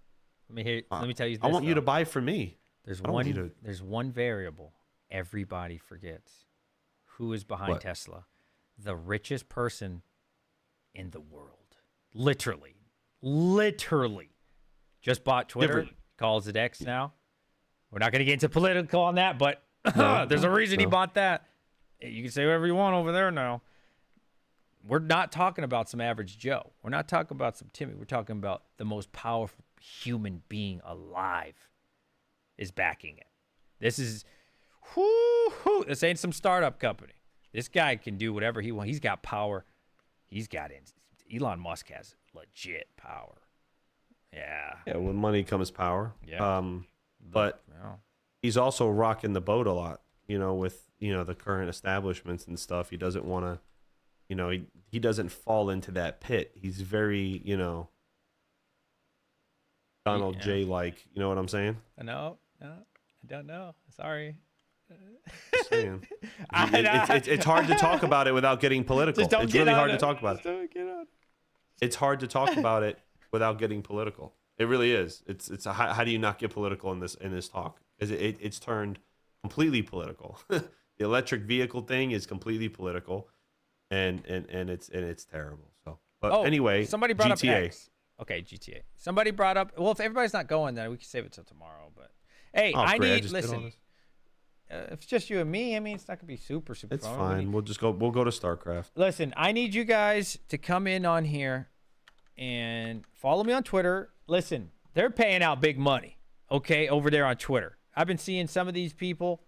Let me tell you this, I want you to buy from me. There's one variable everybody forgets. Who is behind Tesla? The richest person in the world. Literally. Just bought Twitter. Calls it X now. We're not going to get into political on that, but there's a reason he bought that. You can say whatever you want over there now. We're not talking about some average Joe. We're not talking about some Timmy. We're talking about the most powerful human being alive is backing it. This is, this ain't some startup company. This guy can do whatever he wants. He's got power. He's got it. Elon Musk has legit power. Yeah. Yeah, with money comes power. Yeah. But Yeah. he's also rocking the boat a lot, with, the current establishments and stuff. He doesn't want to, he doesn't fall into that pit. He's very, Donald J. like, you know what I'm saying? No, I don't know. Sorry. Just saying. It's hard to talk about it without getting political. It's really hard to talk about it. It's hard to talk about it without getting political. It really is. It's how do you not get political in this talk? Because it's turned completely political. The electric vehicle thing is completely political, and it's terrible. So, but anyway, somebody brought GTA. up X. Okay, GTA. Somebody brought up. Well, if everybody's not going, then we can save it till tomorrow. But hey, I need. Listen, if it's just you and me, I mean, it's not gonna be super. It's fun. fine. We'll go to StarCraft. Listen, I need you guys to come in on here and follow me on Twitter. Listen, they're paying out big money, okay, over there on Twitter. I've been seeing some of these people.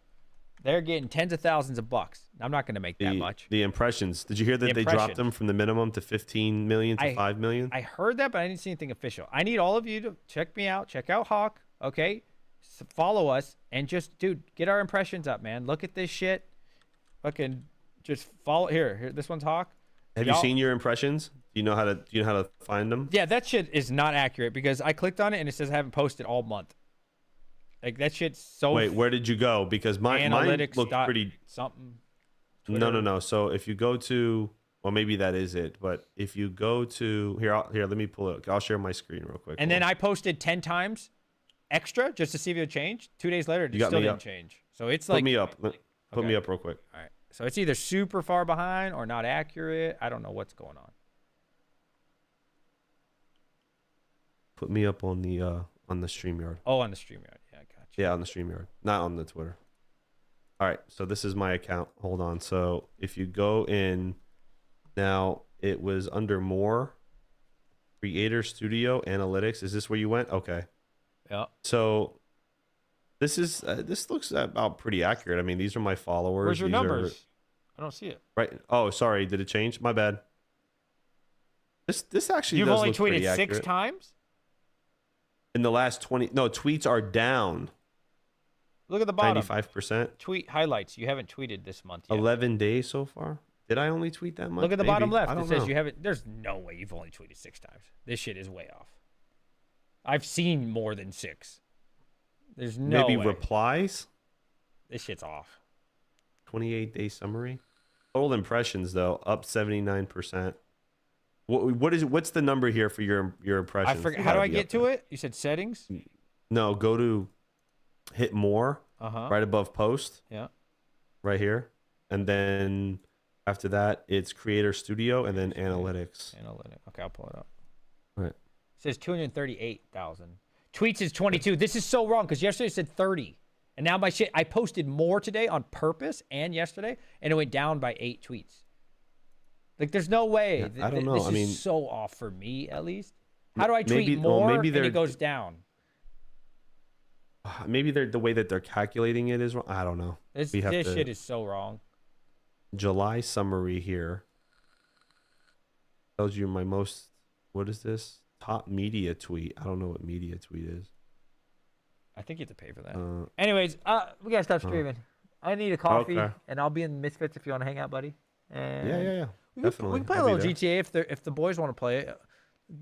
They're getting tens of thousands of bucks. I'm not going to make that much. The impressions. Did you hear that they dropped them from the minimum to 15 million to 5 million? I heard that, but I didn't see anything official. I need all of you to check me out. Check out Hawk, okay? Follow us and just, dude, get our impressions up, man. Look at this shit. Fucking just follow. Here, this one's Hawk. Have you seen your impressions? Do you know how to find them? Yeah, that shit is not accurate because I clicked on it and it says I haven't posted all month. Like that shit's so. Wait, where did you go? Because mine looked pretty. Something. No. So if you go to, well, maybe that is it. But if you go to here, let me pull it. I'll share my screen real quick. And then I posted 10 times extra just to see if it would change. 2 days later, it still didn't change. So it's like. Put me up. Put me up real quick. All right. So it's either super far behind or not accurate. I don't know what's going on. Put me up on the StreamYard. Oh, on the StreamYard. Yeah, I got you. Yeah, on the StreamYard, not on the Twitter. All right, so this is my account. Hold on. So if you go in, now it was under more, Creator Studio Analytics. Is this where you went? Okay. Yeah. So this looks about pretty accurate. I mean, these are my followers. Where's your numbers? I don't see it. Right. Oh, sorry. Did it change? My bad. This actually You've does only look pretty tweeted 6 accurate. times? In the last 20. No, tweets are down. Look at the bottom. 95%. Tweet highlights. You haven't tweeted this month yet. 11 days so far. Did I only tweet that much? Look at the Maybe. bottom left. I don't It says know. you haven't. There's no way you've only tweeted 6 times. This shit is way off. I've seen more than 6. There's no Maybe way. replies. This shit's off. 28-day summary. Total impressions though up 79%. What's the number here for your impressions? I forgot. How do I get to it? You said settings? No, go to hit more. Right above post. Yeah. Right here, and then after that it's Creator Studio and then Analytics. Okay, I'll pull it up. Right. It says 238,000. Tweets is 22. This is so wrong because yesterday it said 30. And now my shit, I posted more today on purpose and yesterday, and it went down by 8 tweets. Like, there's no way. Yeah, I don't know. This I mean, is so off for me, at least. How do I tweet maybe, more maybe and it goes down? Maybe the way that they're calculating it is wrong. I don't know. This shit is so wrong. July summary here tells you my most, what is this? Top media tweet. I don't know what media tweet is. I think you have to pay for that. Anyways, we got to stop streaming. I need a coffee, and I'll be in Misfits if you want to hang out, buddy. And Yeah. We Definitely. can play a little GTA if the boys want to play it.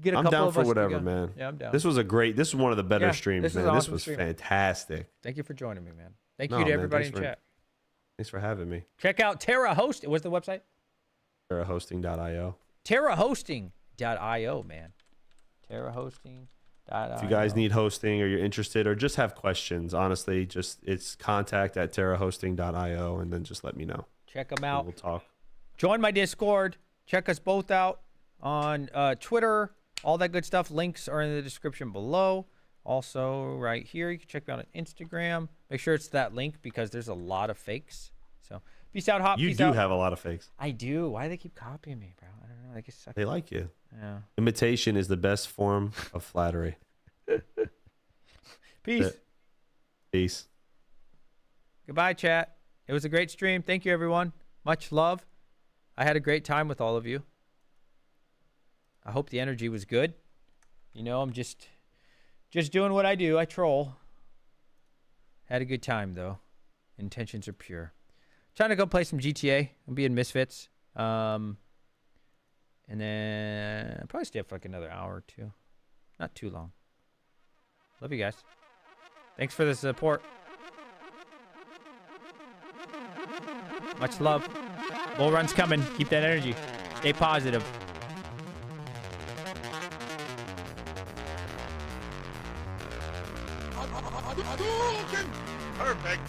Get a I'm couple down of for us whatever, together. man. Yeah, I'm down. This was one of the better Yeah, streams, this was man. This awesome was stream. fantastic. Thank you for joining me, man. Thank No, you to man, everybody thanks in for- chat. Thanks for having me. Check out Terra Host. What's the website? TerraHosting.io. TerraHosting.io, man. TerraHosting.io. If you guys need hosting or you're interested or just have questions, honestly, it's contact@terrahosting.io and then just let me know. Check them out. We'll talk. Join my Discord. Check us both out on Twitter. All that good stuff. Links are in the description below. Also, right here, you can check me out on Instagram. Make sure it's that link because there's a lot of fakes. So, peace out, Hop. You Peace do out. have a lot of fakes. I do. Why do they keep copying me, bro? I don't know. I guess They like you. Yeah. Imitation is the best form of flattery. Peace. Peace. Goodbye, chat. It was a great stream. Thank you, everyone. Much love. I had a great time with all of you. I hope the energy was good. You know, I'm just doing what I do. I troll. Had a good time though. Intentions are pure. Trying to go play some GTA. I'm being Misfits. And then I'll probably stay up for like another hour or two. Not too long. Love you guys. Thanks for the support. Much love. Bull run's coming. Keep that energy. Stay positive. Perfect.